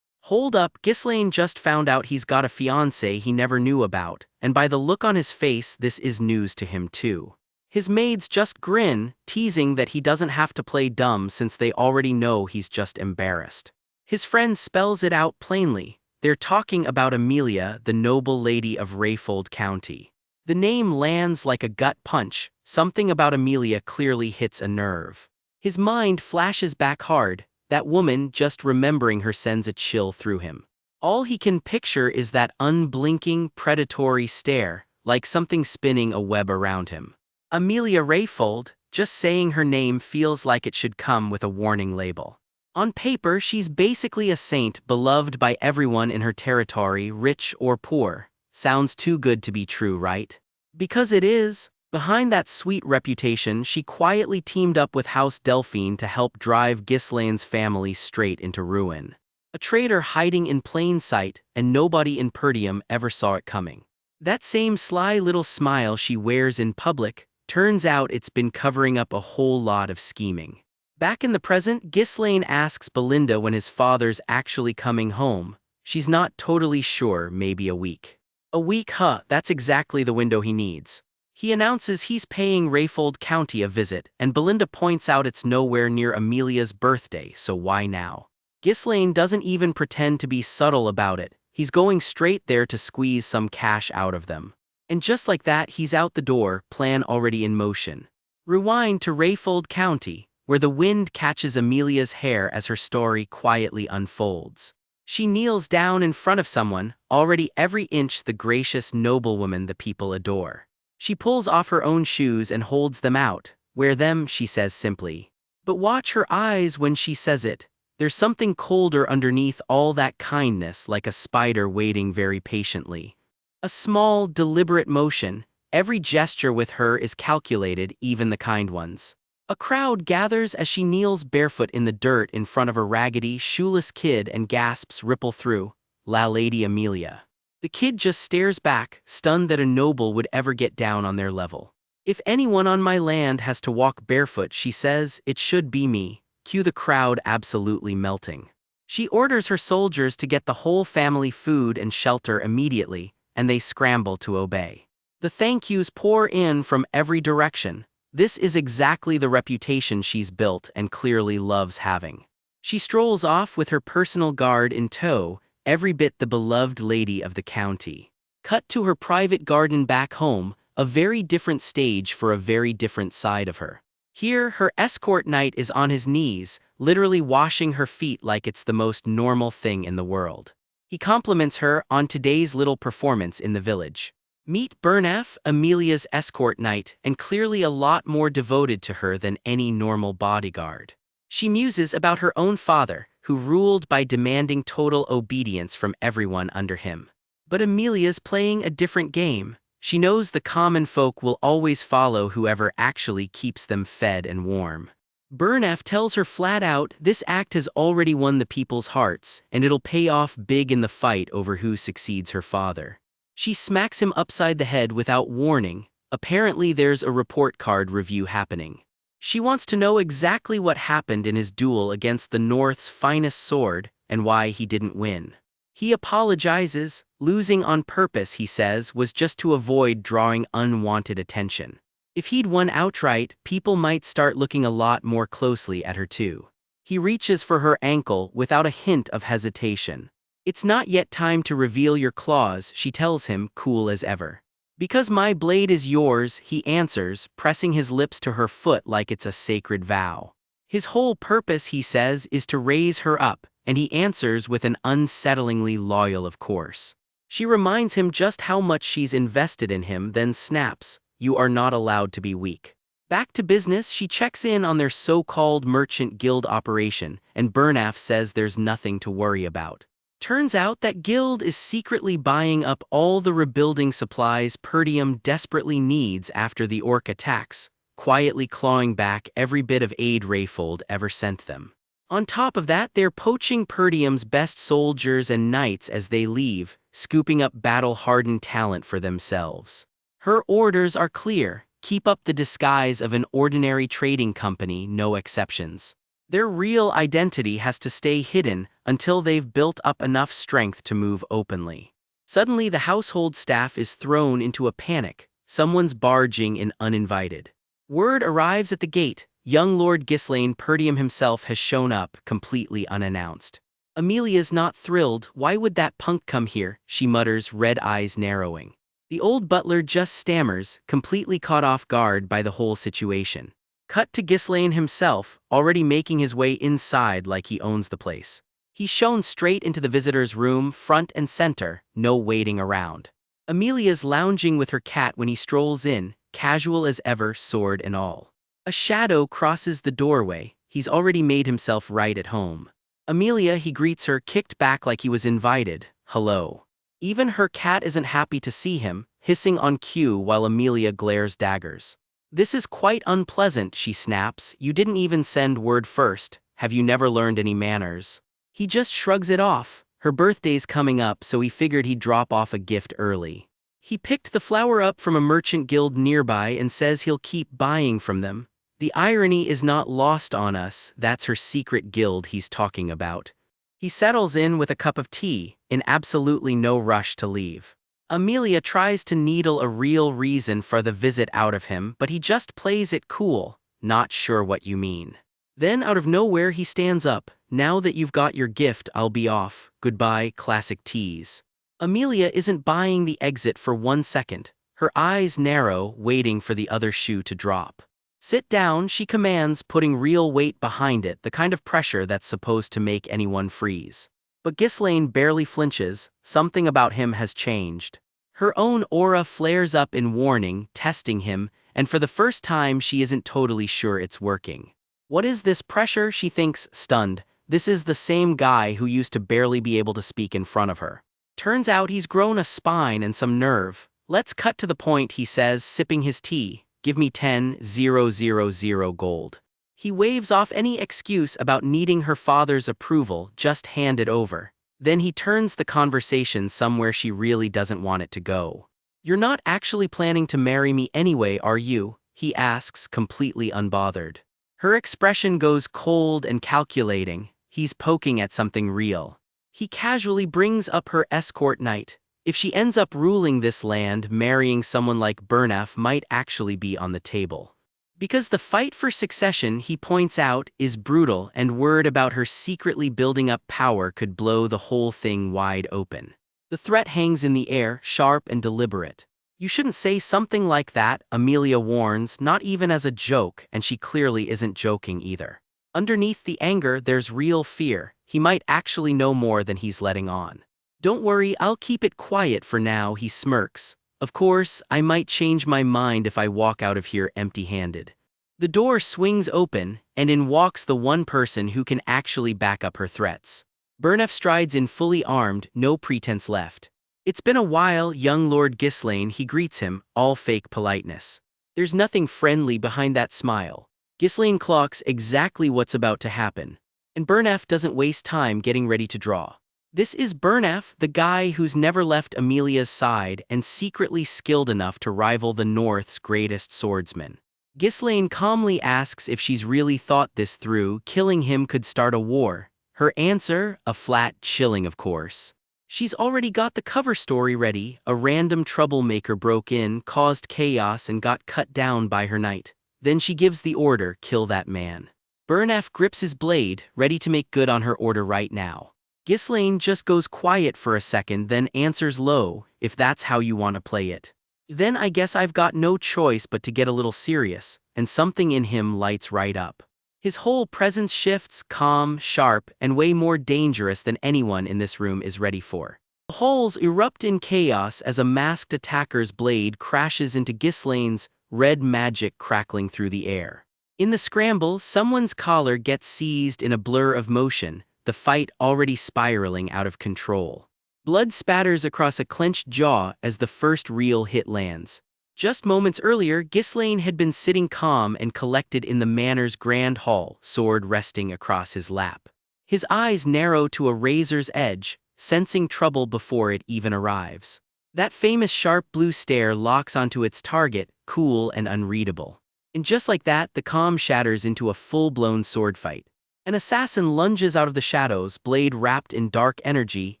Hold up, Ghislaine just found out he's got a fiancé he never knew about, and by the look on his face, this is news to him too. His maids just grin, teasing that he doesn't have to play dumb since they already know he's just embarrassed. His friend spells it out plainly. They're talking about Amelia, the noble lady of Rayfold County. The name lands like a gut punch. Something about Amelia clearly hits a nerve. His mind flashes back hard. That woman, just remembering her sends a chill through him. All he can picture is that unblinking, predatory stare, like something spinning a web around him. Amelia Rayfold, just saying her name feels like it should come with a warning label. On paper, she's basically a saint beloved by everyone in her territory, rich or poor. Sounds too good to be true, right? Because it is. Behind that sweet reputation, she quietly teamed up with House Delphine to help drive Ghislaine's family straight into ruin. A traitor hiding in plain sight, and nobody in Perdium ever saw it coming. That same sly little smile she wears in public, turns out it's been covering up a whole lot of scheming. Back in the present, Ghislaine asks Belinda when his father's actually coming home. She's not totally sure, maybe a week. A week, huh, that's exactly the window he needs. He announces he's paying Rayfold County a visit, and Belinda points out it's nowhere near Amelia's birthday, so why now? Ghislaine doesn't even pretend to be subtle about it. He's going straight there to squeeze some cash out of them. And just like that, he's out the door, plan already in motion. Rewind to Rayfold County, where the wind catches Amelia's hair as her story quietly unfolds. She kneels down in front of someone, already every inch the gracious noblewoman the people adore. She pulls off her own shoes and holds them out. Wear them, she says simply. But watch her eyes when she says it. There's something colder underneath all that kindness, like a spider waiting very patiently. A small, deliberate motion. Every gesture with her is calculated, even the kind ones. A crowd gathers as she kneels barefoot in the dirt in front of a raggedy, shoeless kid and gasps ripple through, "La Lady Amelia." The kid just stares back, stunned that a noble would ever get down on their level. "If anyone on my land has to walk barefoot," she says, "it should be me." Cue the crowd absolutely melting. She orders her soldiers to get the whole family food and shelter immediately, and they scramble to obey. The thank yous pour in from every direction. This is exactly the reputation she's built and clearly loves having. She strolls off with her personal guard in tow, every bit the beloved lady of the county. Cut to her private garden back home, a very different stage for a very different side of her. Here, her escort knight is on his knees, literally washing her feet like it's the most normal thing in the world. He compliments her on today's little performance in the village. Meet Bernaf, Amelia's escort knight, and clearly a lot more devoted to her than any normal bodyguard. She muses about her own father, who ruled by demanding total obedience from everyone under him. But Amelia's playing a different game. She knows the common folk will always follow whoever actually keeps them fed and warm. Bernaf tells her flat out this act has already won the people's hearts, and it'll pay off big in the fight over who succeeds her father. She smacks him upside the head without warning. Apparently there's a report card review happening. She wants to know exactly what happened in his duel against the North's finest sword, and why he didn't win. He apologizes. Losing on purpose, he says, was just to avoid drawing unwanted attention. If he'd won outright, people might start looking a lot more closely at her too. He reaches for her ankle without a hint of hesitation. "It's not yet time to reveal your claws," she tells him, cool as ever. "Because my blade is yours," he answers, pressing his lips to her foot like it's a sacred vow. His whole purpose, he says, is to raise her up, and he answers with an unsettlingly loyal "of course." She reminds him just how much she's invested in him, then snaps, "You are not allowed to be weak." Back to business, she checks in on their so-called merchant guild operation, and Bernaf says there's nothing to worry about. Turns out that guild is secretly buying up all the rebuilding supplies Perdium desperately needs after the orc attacks, quietly clawing back every bit of aid Rayfold ever sent them. On top of that, they're poaching Perdium's best soldiers and knights as they leave, scooping up battle-hardened talent for themselves. Her orders are clear: keep up the disguise of an ordinary trading company, no exceptions. Their real identity has to stay hidden until they've built up enough strength to move openly. Suddenly the household staff is thrown into a panic. Someone's barging in uninvited. Word arrives at the gate. Young Lord Ghislaine Perdium himself has shown up, completely unannounced. Amelia's not thrilled. "Why would that punk come here?" she mutters, red eyes narrowing. The old butler just stammers, completely caught off guard by the whole situation. Cut to Ghislaine himself, already making his way inside like he owns the place. He's shown straight into the visitor's room, front and center, no waiting around. Amelia's lounging with her cat when he strolls in, casual as ever, sword and all. A shadow crosses the doorway, he's already made himself right at home. Amelia, he greets her, kicked back like he was invited, hello. Even her cat isn't happy to see him, hissing on cue while Amelia glares daggers. This is quite unpleasant, she snaps, you didn't even send word first, have you never learned any manners? He just shrugs it off, her birthday's coming up so he figured he'd drop off a gift early. He picked the flower up from a merchant guild nearby and says he'll keep buying from them. The irony is not lost on us, that's her secret guild he's talking about. He settles in with a cup of tea, in absolutely no rush to leave. Amelia tries to needle a real reason for the visit out of him, but he just plays it cool, not sure what you mean. Then out of nowhere he stands up, now that you've got your gift I'll be off, goodbye, classic tease. Amelia isn't buying the exit for 1 second, her eyes narrow, waiting for the other shoe to drop. Sit down, she commands, putting real weight behind it, the kind of pressure that's supposed to make anyone freeze. But Ghislaine barely flinches, something about him has changed. Her own aura flares up in warning, testing him, and for the first time she isn't totally sure it's working. What is this pressure, she thinks, stunned. This is the same guy who used to barely be able to speak in front of her. Turns out he's grown a spine and some nerve. Let's cut to the point, he says, sipping his tea. Give me 10,000 gold. He waves off any excuse about needing her father's approval, just hand it over. Then he turns the conversation somewhere she really doesn't want it to go. You're not actually planning to marry me anyway, are you? He asks, completely unbothered. Her expression goes cold and calculating, he's poking at something real. He casually brings up her escort night. If she ends up ruling this land, marrying someone like Bernaf might actually be on the table. Because the fight for succession, he points out, is brutal, and word about her secretly building up power could blow the whole thing wide open. The threat hangs in the air, sharp and deliberate. You shouldn't say something like that, Amelia warns, not even as a joke, and she clearly isn't joking either. Underneath the anger, there's real fear. He might actually know more than he's letting on. Don't worry, I'll keep it quiet for now, he smirks. Of course, I might change my mind if I walk out of here empty-handed. The door swings open, and in walks the one person who can actually back up her threats. Bernaf strides in fully armed, no pretense left. It's been a while, young Lord Ghislaine, he greets him, all fake politeness. There's nothing friendly behind that smile. Ghislaine clocks exactly what's about to happen. And Bernaf doesn't waste time getting ready to draw. This is Bernaf, the guy who's never left Amelia's side and secretly skilled enough to rival the North's greatest swordsman. Ghislaine calmly asks if she's really thought this through, killing him could start a war. Her answer, a flat chilling of course. She's already got the cover story ready, a random troublemaker broke in, caused chaos and got cut down by her knight. Then she gives the order, kill that man. Bernaf grips his blade, ready to make good on her order right now. Ghislaine just goes quiet for a second, then answers low, if that's how you want to play it. Then I guess I've got no choice but to get a little serious, and something in him lights right up. His whole presence shifts, calm, sharp, and way more dangerous than anyone in this room is ready for. The halls erupt in chaos as a masked attacker's blade crashes into Ghislaine's, red magic crackling through the air. In the scramble, someone's collar gets seized in a blur of motion, the fight already spiraling out of control. Blood spatters across a clenched jaw as the first real hit lands. Just moments earlier, Ghislaine had been sitting calm and collected in the manor's grand hall, sword resting across his lap. His eyes narrow to a razor's edge, sensing trouble before it even arrives. That famous sharp blue stare locks onto its target, cool and unreadable. And just like that, the calm shatters into a full-blown sword fight. An assassin lunges out of the shadows, blade wrapped in dark energy,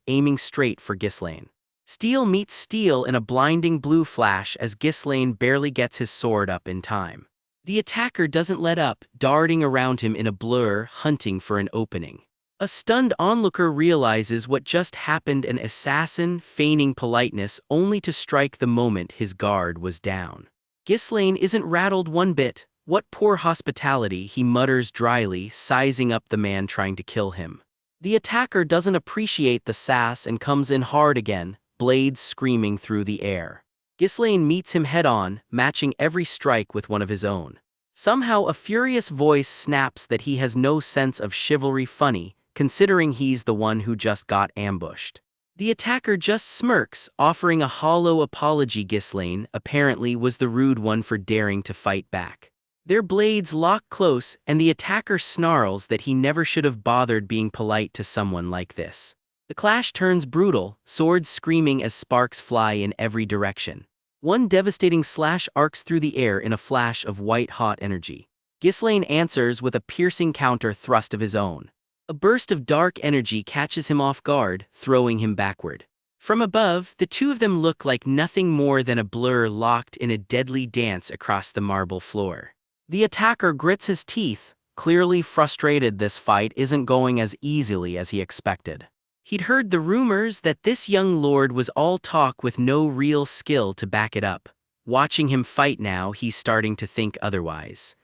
aiming straight for Ghislaine. Steel meets steel in a blinding blue flash as Ghislaine barely gets his sword up in time. The attacker doesn't let up, darting around him in a blur, hunting for an opening. A stunned onlooker realizes what just happened, an assassin feigning politeness only to strike the moment his guard was down. Ghislaine isn't rattled one bit, "What poor hospitality," he mutters dryly, sizing up the man trying to kill him. The attacker doesn't appreciate the sass and comes in hard again, blades screaming through the air. Ghislaine meets him head-on, matching every strike with one of his own. Somehow a furious voice snaps that he has no sense of chivalry. Funny, considering he's the one who just got ambushed. The attacker just smirks, offering a hollow apology. Ghislaine, apparently, was the rude one for daring to fight back. Their blades lock close, and the attacker snarls that he never should have bothered being polite to someone like this. The clash turns brutal, swords screaming as sparks fly in every direction. One devastating slash arcs through the air in a flash of white-hot energy. Ghislaine answers with a piercing counter thrust of his own. A burst of dark energy catches him off guard, throwing him backward. From above, the two of them look like nothing more than a blur locked in a deadly dance across the marble floor. The attacker grits his teeth, clearly frustrated. This fight isn't going as easily as he expected. He'd heard the rumors that this young lord was all talk with no real skill to back it up. Watching him fight now, he's starting to think otherwise.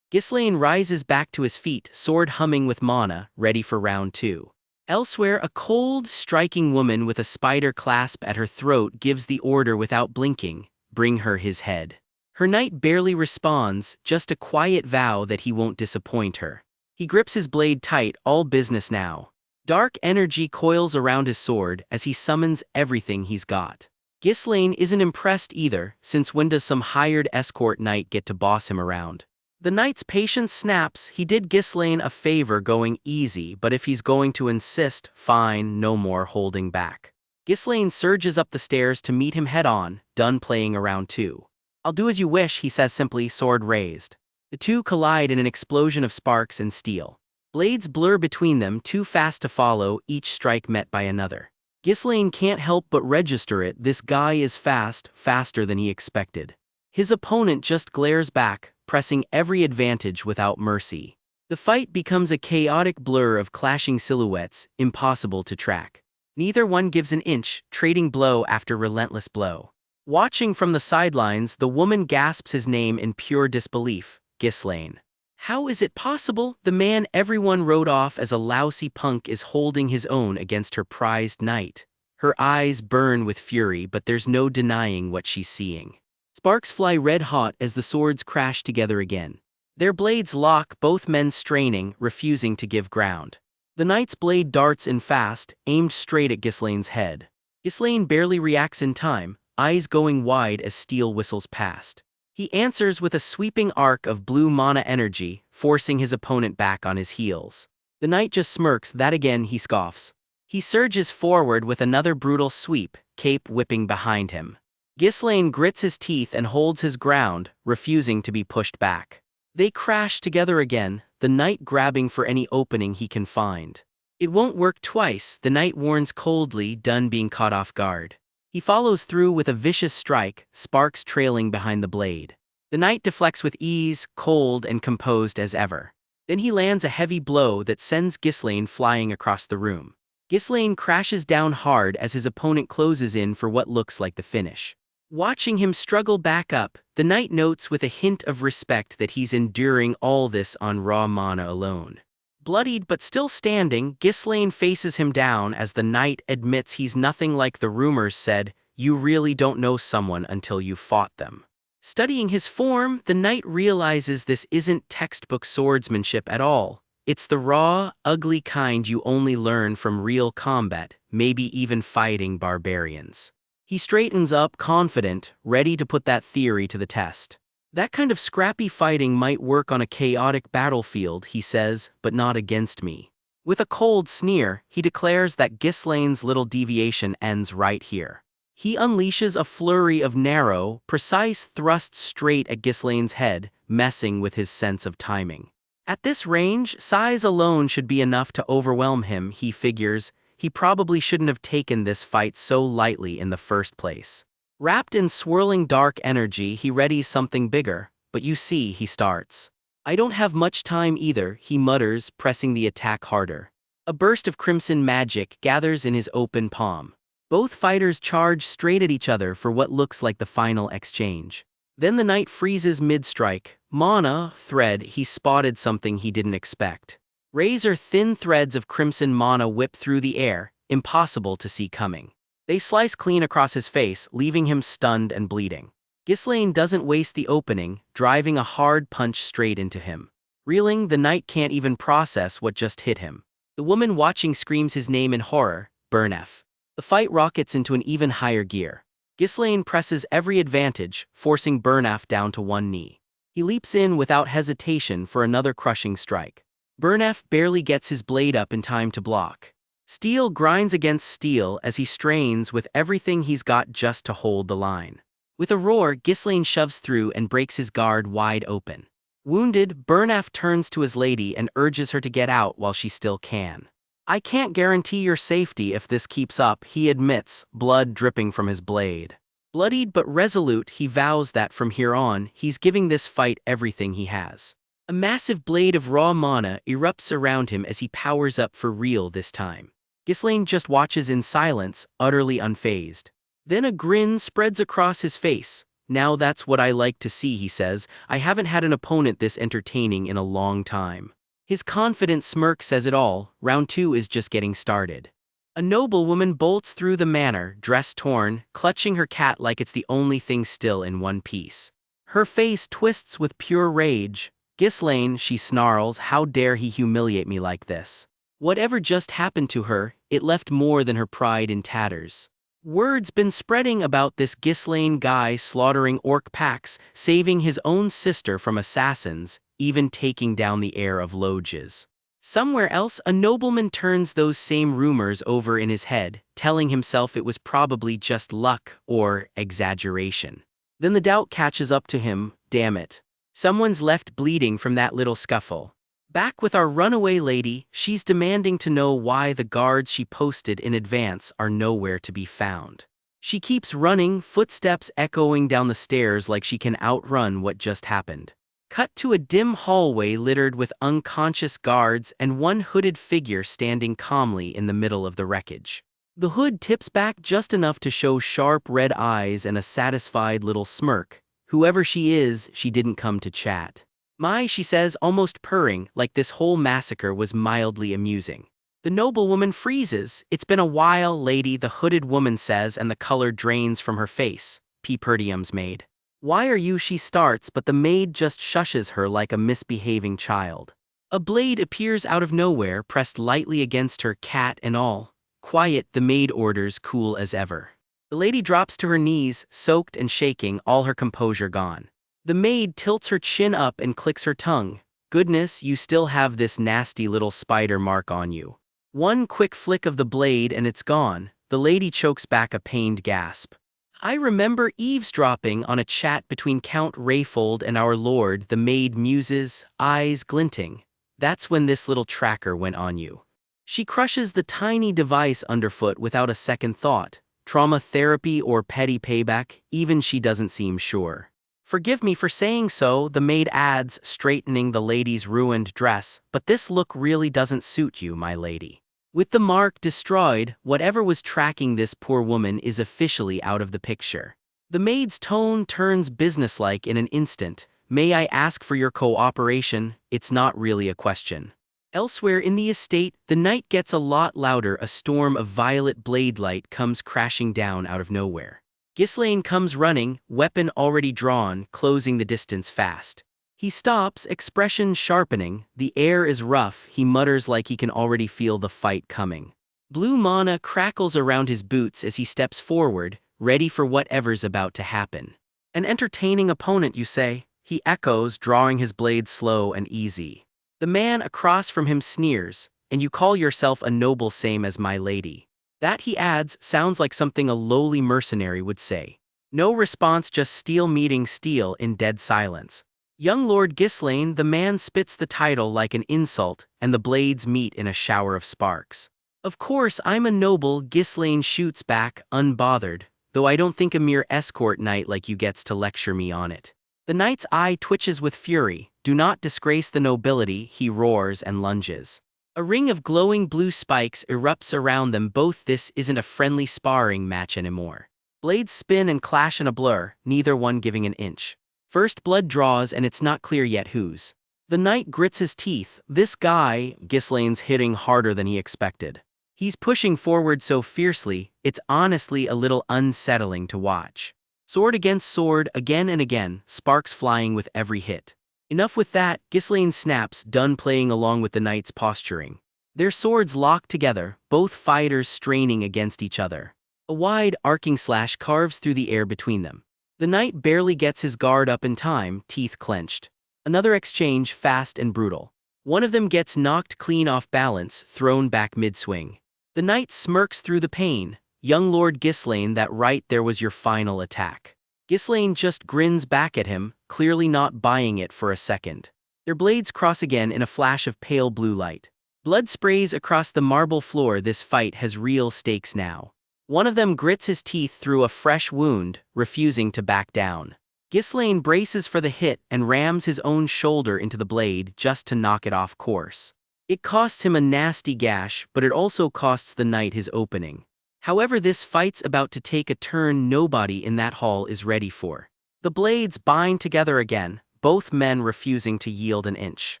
Ghislaine rises back to his feet, sword humming with mana, ready for round 2. Elsewhere, a cold, striking woman with a spider clasp at her throat gives the order without blinking, "Bring her his head." Her knight barely responds, just a quiet vow that he won't disappoint her. He grips his blade tight, all business now. Dark energy coils around his sword as he summons everything he's got. Ghislaine isn't impressed either, since when does some hired escort knight get to boss him around? The knight's patience snaps. He did Ghislaine a favor going easy, but if he's going to insist, fine, no more holding back. Ghislaine surges up the stairs to meet him head-on, done playing around too. "I'll do as you wish," he says simply, sword raised. The two collide in an explosion of sparks and steel. Blades blur between them, too fast to follow, each strike met by another. Ghislaine can't help but register it. This guy is fast, faster than he expected. His opponent just glares back, pressing every advantage without mercy. The fight becomes a chaotic blur of clashing silhouettes, impossible to track. Neither one gives an inch, trading blow after relentless blow. Watching from the sidelines, the woman gasps his name in pure disbelief, Ghislaine. How is it possible? The man everyone wrote off as a lousy punk is holding his own against her prized knight. Her eyes burn with fury, but there's no denying what she's seeing. Sparks fly red-hot as the swords crash together again. Their blades lock, both men straining, refusing to give ground. The knight's blade darts in fast, aimed straight at Ghislaine's head. Ghislaine barely reacts in time, eyes going wide as steel whistles past. He answers with a sweeping arc of blue mana energy, forcing his opponent back on his heels. The knight just smirks. That again, he scoffs. He surges forward with another brutal sweep, cape whipping behind him. Ghislaine grits his teeth and holds his ground, refusing to be pushed back. They crash together again, the knight grabbing for any opening he can find. "It won't work twice," the knight warns coldly, done being caught off guard. He follows through with a vicious strike, sparks trailing behind the blade. The knight deflects with ease, cold and composed as ever. Then he lands a heavy blow that sends Ghislaine flying across the room. Ghislaine crashes down hard as his opponent closes in for what looks like the finish. Watching him struggle back up, the knight notes with a hint of respect that he's enduring all this on raw mana alone. Bloodied but still standing, Ghislaine faces him down as the knight admits he's nothing like the rumors said. You really don't know someone until you've fought them. Studying his form, the knight realizes this isn't textbook swordsmanship at all. It's the raw, ugly kind you only learn from real combat, maybe even fighting barbarians. He straightens up, confident, ready to put that theory to the test. "That kind of scrappy fighting might work on a chaotic battlefield," he says, "but not against me." With a cold sneer, he declares that Ghislaine's little deviation ends right here. He unleashes a flurry of narrow, precise thrusts straight at Ghislaine's head, messing with his sense of timing. At this range, size alone should be enough to overwhelm him, he figures. He probably shouldn't have taken this fight so lightly in the first place. Wrapped in swirling dark energy, he readies something bigger, but you see, he starts. "I don't have much time either," he mutters, pressing the attack harder. A burst of crimson magic gathers in his open palm. Both fighters charge straight at each other for what looks like the final exchange. Then the knight freezes mid-strike, Mana thread, he spotted something he didn't expect. Razor-thin threads of crimson mana whip through the air, impossible to see coming. They slice clean across his face, leaving him stunned and bleeding. Ghislaine doesn't waste the opening, driving a hard punch straight into him. Reeling, the knight can't even process what just hit him. The woman watching screams his name in horror, Burnef. The fight rockets into an even higher gear. Ghislaine presses every advantage, forcing Burnef down to one knee. He leaps in without hesitation for another crushing strike. Burnef barely gets his blade up in time to block. Steel grinds against steel as he strains with everything he's got just to hold the line. With a roar, Ghislaine shoves through and breaks his guard wide open. Wounded, Burnef turns to his lady and urges her to get out while she still can. I can't guarantee your safety if this keeps up, he admits, blood dripping from his blade. Bloodied but resolute, he vows that from here on, he's giving this fight everything he has. A massive blade of raw mana erupts around him as he powers up for real this time. Ghislaine just watches in silence, utterly unfazed. Then a grin spreads across his face. Now that's what I like to see, he says. I haven't had an opponent this entertaining in a long time. His confident smirk says it all. Round 2 is just getting started. A noblewoman bolts through the manor, dress torn, clutching her cat like it's the only thing still in one piece. Her face twists with pure rage. Ghislaine, she snarls, how dare he humiliate me like this? Whatever just happened to her, it left more than her pride in tatters. Word's been spreading about this Ghislaine guy slaughtering orc packs, saving his own sister from assassins, even taking down the heir of Loges. Somewhere else, a nobleman turns those same rumors over in his head, telling himself it was probably just luck or exaggeration. Then the doubt catches up to him, damn it. Someone's left bleeding from that little scuffle. Back with our runaway lady, she's demanding to know why the guards she posted in advance are nowhere to be found. She keeps running, footsteps echoing down the stairs like she can outrun what just happened. Cut to a dim hallway littered with unconscious guards and one hooded figure standing calmly in the middle of the wreckage. The hood tips back just enough to show sharp red eyes and a satisfied little smirk. Whoever she is, she didn't come to chat. My, she says, almost purring, like this whole massacre was mildly amusing. The noblewoman freezes. It's been a while, lady, the hooded woman says, and the color drains from her face. Perdium's maid. Why are you, she starts, but the maid just shushes her like a misbehaving child. A blade appears out of nowhere, pressed lightly against her, cat and all. Quiet, the maid orders, cool as ever. The lady drops to her knees, soaked and shaking, all her composure gone. The maid tilts her chin up and clicks her tongue. Goodness, you still have this nasty little spider mark on you. One quick flick of the blade and it's gone. The lady chokes back a pained gasp. I remember eavesdropping on a chat between Count Rayfold and our lord, the maid muses, eyes glinting. That's when this little tracker went on you. She crushes the tiny device underfoot without a second thought. Trauma therapy or petty payback, even she doesn't seem sure. Forgive me for saying so, the maid adds, straightening the lady's ruined dress, but this look really doesn't suit you, my lady. With the mark destroyed, whatever was tracking this poor woman is officially out of the picture. The maid's tone turns businesslike in an instant. May I ask for your cooperation? It's not really a question. Elsewhere in the estate, the night gets a lot louder. A storm of violet blade light comes crashing down out of nowhere. Ghislaine comes running, weapon already drawn, closing the distance fast. He stops, expression sharpening. The air is rough, he mutters like he can already feel the fight coming. Blue mana crackles around his boots as he steps forward, ready for whatever's about to happen. An entertaining opponent, you say? He echoes, drawing his blade slow and easy. The man across from him sneers, and you call yourself a noble same as my lady. That, he adds, sounds like something a lowly mercenary would say. No response, just steel meeting steel in dead silence. Young Lord Ghislaine, the man spits the title like an insult, and the blades meet in a shower of sparks. Of course I'm a noble, Ghislaine shoots back, unbothered, though I don't think a mere escort knight like you gets to lecture me on it. The knight's eye twitches with fury. Do not disgrace the nobility, he roars and lunges. A ring of glowing blue spikes erupts around them both. This isn't a friendly sparring match anymore. Blades spin and clash in a blur, neither one giving an inch. First blood draws and it's not clear yet whose. The knight grits his teeth. This guy, Ghislaine's hitting harder than he expected. He's pushing forward so fiercely, it's honestly a little unsettling to watch. Sword against sword again and again, sparks flying with every hit. Enough with that, Ghislaine snaps, done playing along with the knight's posturing. Their swords lock together, both fighters straining against each other. A wide, arcing slash carves through the air between them. The knight barely gets his guard up in time, teeth clenched. Another exchange, fast and brutal. One of them gets knocked clean off balance, thrown back mid-swing. The knight smirks through the pain. Young Lord Ghislaine, that right there was your final attack. Ghislaine just grins back at him, clearly not buying it for a second. Their blades cross again in a flash of pale blue light. Blood sprays across the marble floor. This fight has real stakes now. One of them grits his teeth through a fresh wound, refusing to back down. Ghislaine braces for the hit and rams his own shoulder into the blade just to knock it off course. It costs him a nasty gash, but it also costs the knight his opening. However, this fight's about to take a turn nobody in that hall is ready for. The blades bind together again, both men refusing to yield an inch.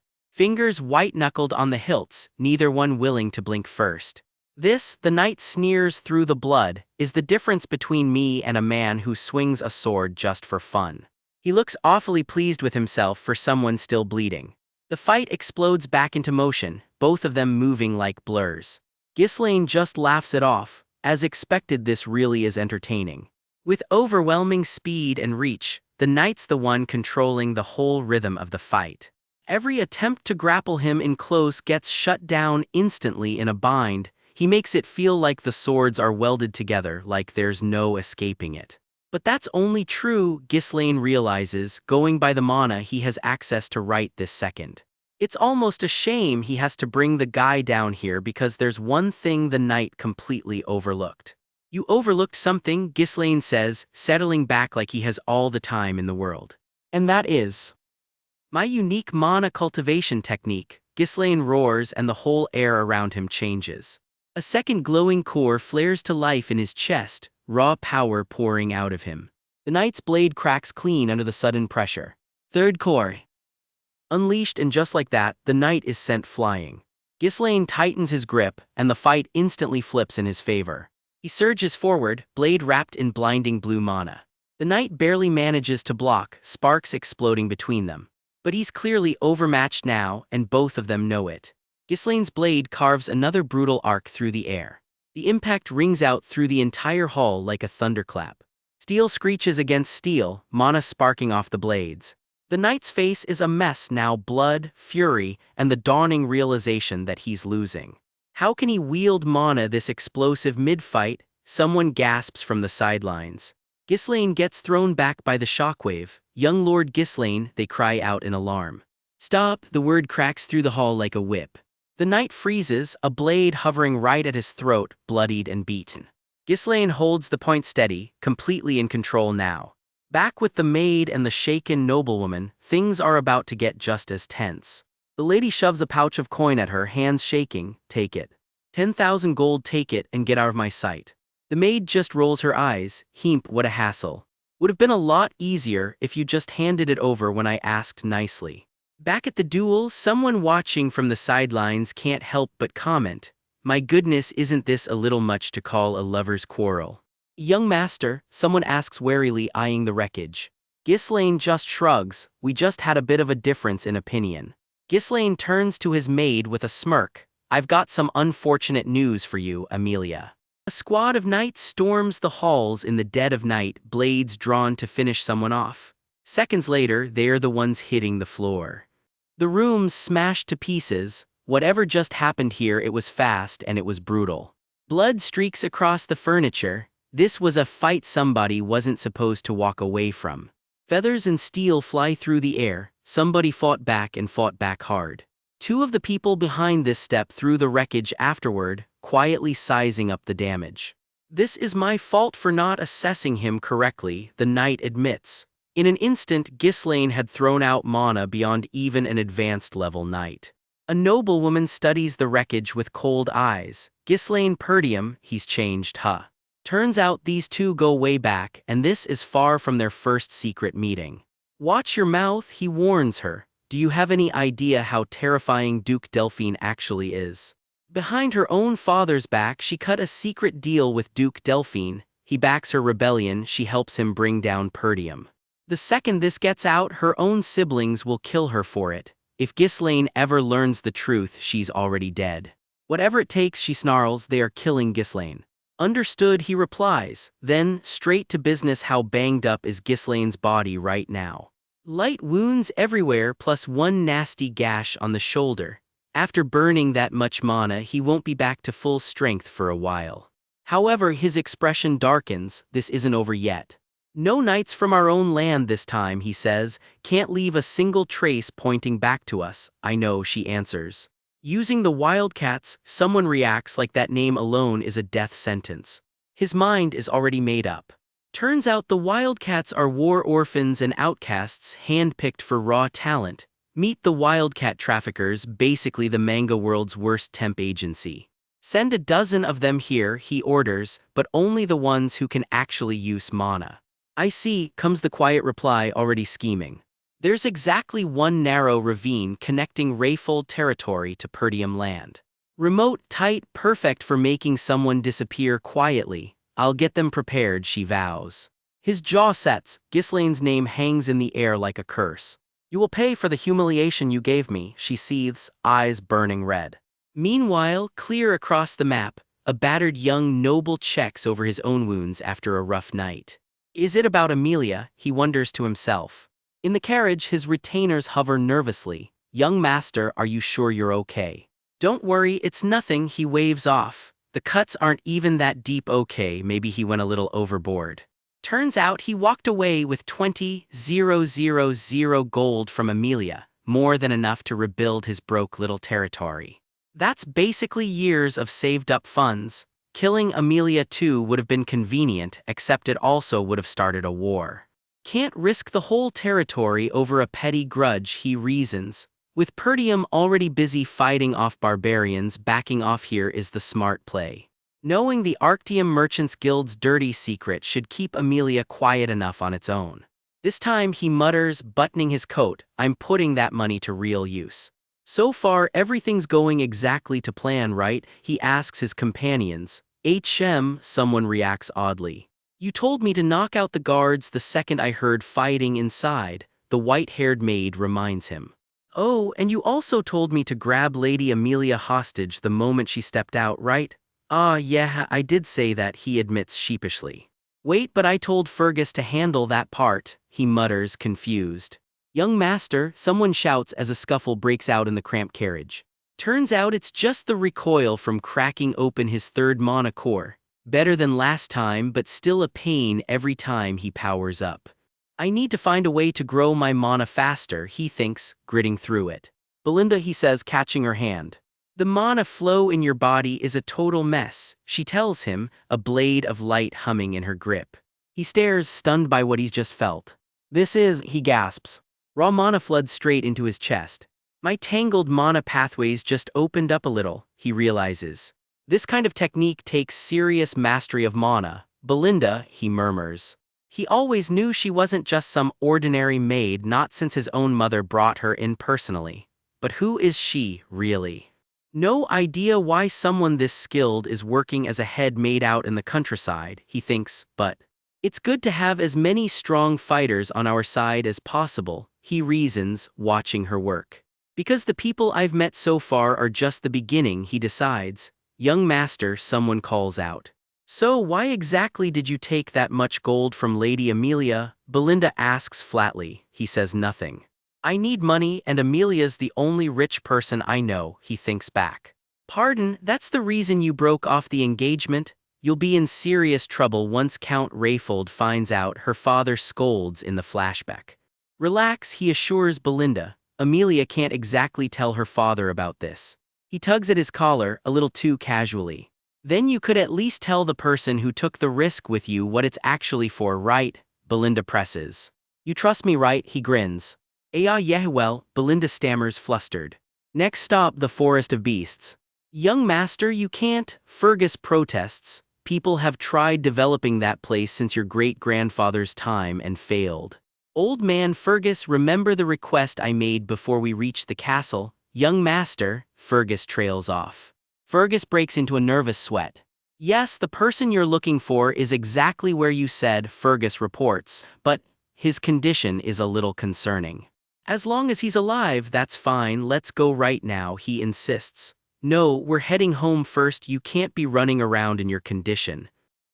Fingers white-knuckled on the hilts, neither one willing to blink first. This, the knight sneers through the blood, is the difference between me and a man who swings a sword just for fun. He looks awfully pleased with himself for someone still bleeding. The fight explodes back into motion, both of them moving like blurs. Ghislaine just laughs it off. As expected, this really is entertaining. With overwhelming speed and reach, the knight's the one controlling the whole rhythm of the fight. Every attempt to grapple him in close gets shut down instantly in a bind. He makes it feel like the swords are welded together, like there's no escaping it. But that's only true, Ghislaine realizes, going by the mana he has access to right this second. It's almost a shame he has to bring the guy down here because there's one thing the knight completely overlooked. You overlooked something, Ghislaine says, settling back like he has all the time in the world. And that is my unique mana cultivation technique. Ghislaine roars and the whole air around him changes. A second glowing core flares to life in his chest, raw power pouring out of him. The knight's blade cracks clean under the sudden pressure. Third core unleashed, and just like that, the knight is sent flying. Ghislaine tightens his grip, and the fight instantly flips in his favor. He surges forward, blade wrapped in blinding blue mana. The knight barely manages to block, sparks exploding between them. But he's clearly overmatched now, and both of them know it. Ghislaine's blade carves another brutal arc through the air. The impact rings out through the entire hall like a thunderclap. Steel screeches against steel, mana sparking off the blades. The knight's face is a mess now, blood, fury, and the dawning realization that he's losing. How can he wield mana this explosive mid-fight? Someone gasps from the sidelines. Ghislaine gets thrown back by the shockwave. Young Lord Ghislaine, they cry out in alarm. Stop, the word cracks through the hall like a whip. The knight freezes, a blade hovering right at his throat, bloodied and beaten. Ghislaine holds the point steady, completely in control now. Back with the maid and the shaken noblewoman, things are about to get just as tense. The lady shoves a pouch of coin at her, hands shaking. Take it. 10,000 gold, take it and get out of my sight. The maid just rolls her eyes. Heemp, what a hassle. Would have been a lot easier if you just handed it over when I asked nicely. Back at the duel, someone watching from the sidelines can't help but comment, my goodness, isn't this a little much to call a lover's quarrel? Young master, someone asks warily, eyeing the wreckage. Ghislaine just shrugs, we just had a bit of a difference in opinion. Ghislaine turns to his maid with a smirk. I've got some unfortunate news for you, Amelia. A squad of knights storms the halls in the dead of night, blades drawn to finish someone off. Seconds later, they're the ones hitting the floor. The room's smashed to pieces. Whatever just happened here, it was fast and it was brutal. Blood streaks across the furniture. This was a fight somebody wasn't supposed to walk away from. Feathers and steel fly through the air. Somebody fought back and fought back hard. Two of the people behind this step through the wreckage afterward, quietly sizing up the damage. This is my fault for not assessing him correctly, the knight admits. In an instant, Ghislaine had thrown out mana beyond even an advanced level knight. A noblewoman studies the wreckage with cold eyes. Ghislaine Perdium, he's changed, huh? Turns out these two go way back, and this is far from their first secret meeting. Watch your mouth, he warns her. Do you have any idea how terrifying Duke Delphine actually is? Behind her own father's back, she cut a secret deal with Duke Delphine. He backs her rebellion, she helps him bring down Perdium. The second this gets out, her own siblings will kill her for it. If Ghislaine ever learns the truth, she's already dead. Whatever it takes, she snarls, they are killing Ghislaine. Understood, he replies. Then, straight to business, how banged up is Ghislaine's body right now? Light wounds everywhere plus one nasty gash on the shoulder. After burning that much mana, he won't be back to full strength for a while. However, his expression darkens, this isn't over yet. No knights from our own land this time, he says, can't leave a single trace pointing back to us. I know, she answers. Using the Wildcats, someone reacts like that name alone is a death sentence. His mind is already made up. Turns out the Wildcats are war orphans and outcasts handpicked for raw talent. Meet the Wildcat traffickers, basically the manga world's worst temp agency. Send a dozen of them here, he orders, but only the ones who can actually use mana. I see, comes the quiet reply, already scheming. There's exactly one narrow ravine connecting Rayfold territory to Perdium land. Remote, tight, perfect for making someone disappear quietly. I'll get them prepared, she vows. His jaw sets, Ghislaine's name hangs in the air like a curse. You will pay for the humiliation you gave me, she seethes, eyes burning red. Meanwhile, clear across the map, a battered young noble checks over his own wounds after a rough night. Is it about Amelia, he wonders to himself. In the carriage, his retainers hover nervously. Young master, are you sure you're okay? Don't worry, it's nothing, he waves off. The cuts aren't even that deep, okay, maybe he went a little overboard. Turns out he walked away with 20,000 gold from Amelia, more than enough to rebuild his broke little territory. That's basically years of saved up funds. Killing Amelia too would have been convenient, except it also would have started a war. Can't risk the whole territory over a petty grudge, he reasons. With Perdium already busy fighting off barbarians, backing off here is the smart play. Knowing the Arctium Merchants Guild's dirty secret should keep Amelia quiet enough on its own. This time he mutters, buttoning his coat, I'm putting that money to real use. So far everything's going exactly to plan, right? He asks his companions. Someone reacts oddly. You told me to knock out the guards the second I heard fighting inside, the white-haired maid reminds him. Oh, and you also told me to grab Lady Amelia hostage the moment she stepped out, right? Ah, yeah, I did say that, he admits sheepishly. Wait, but I told Fergus to handle that part, he mutters, confused. Young master, someone shouts as a scuffle breaks out in the cramped carriage. Turns out it's just the recoil from cracking open his third mana core. Better than last time, but still a pain every time he powers up. I need to find a way to grow my mana faster, he thinks, gritting through it. Belinda, he says, catching her hand. The mana flow in your body is a total mess, she tells him, a blade of light humming in her grip. He stares, stunned by what he's just felt. This is, he gasps. Raw mana floods straight into his chest. My tangled mana pathways just opened up a little, he realizes. This kind of technique takes serious mastery of mana. Belinda, he murmurs. He always knew she wasn't just some ordinary maid, not since his own mother brought her in personally. But who is she, really? No idea why someone this skilled is working as a head maid out in the countryside, he thinks, but it's good to have as many strong fighters on our side as possible, he reasons, watching her work. Because the people I've met so far are just the beginning, he decides. Young master, someone calls out. So why exactly did you take that much gold from Lady Amelia? Belinda asks flatly. He says nothing. I need money and Amelia's the only rich person I know, he thinks back. Pardon, that's the reason you broke off the engagement? You'll be in serious trouble once Count Rayfold finds out, her father scolds in the flashback. Relax, he assures Belinda. Amelia can't exactly tell her father about this. He tugs at his collar, a little too casually. Then you could at least tell the person who took the risk with you what it's actually for, right? Belinda presses. You trust me, right? He grins. Yeah, well, Belinda stammers, flustered. Next stop, the Forest of Beasts. Young master, you can't, Fergus protests. People have tried developing that place since your great-grandfather's time and failed. Old man Fergus, remember the request I made before we reached the castle? Young master, Fergus trails off. Fergus breaks into a nervous sweat. Yes, the person you're looking for is exactly where you said, Fergus reports, but his condition is a little concerning. As long as he's alive, that's fine, let's go right now, he insists. No, we're heading home first, you can't be running around in your condition.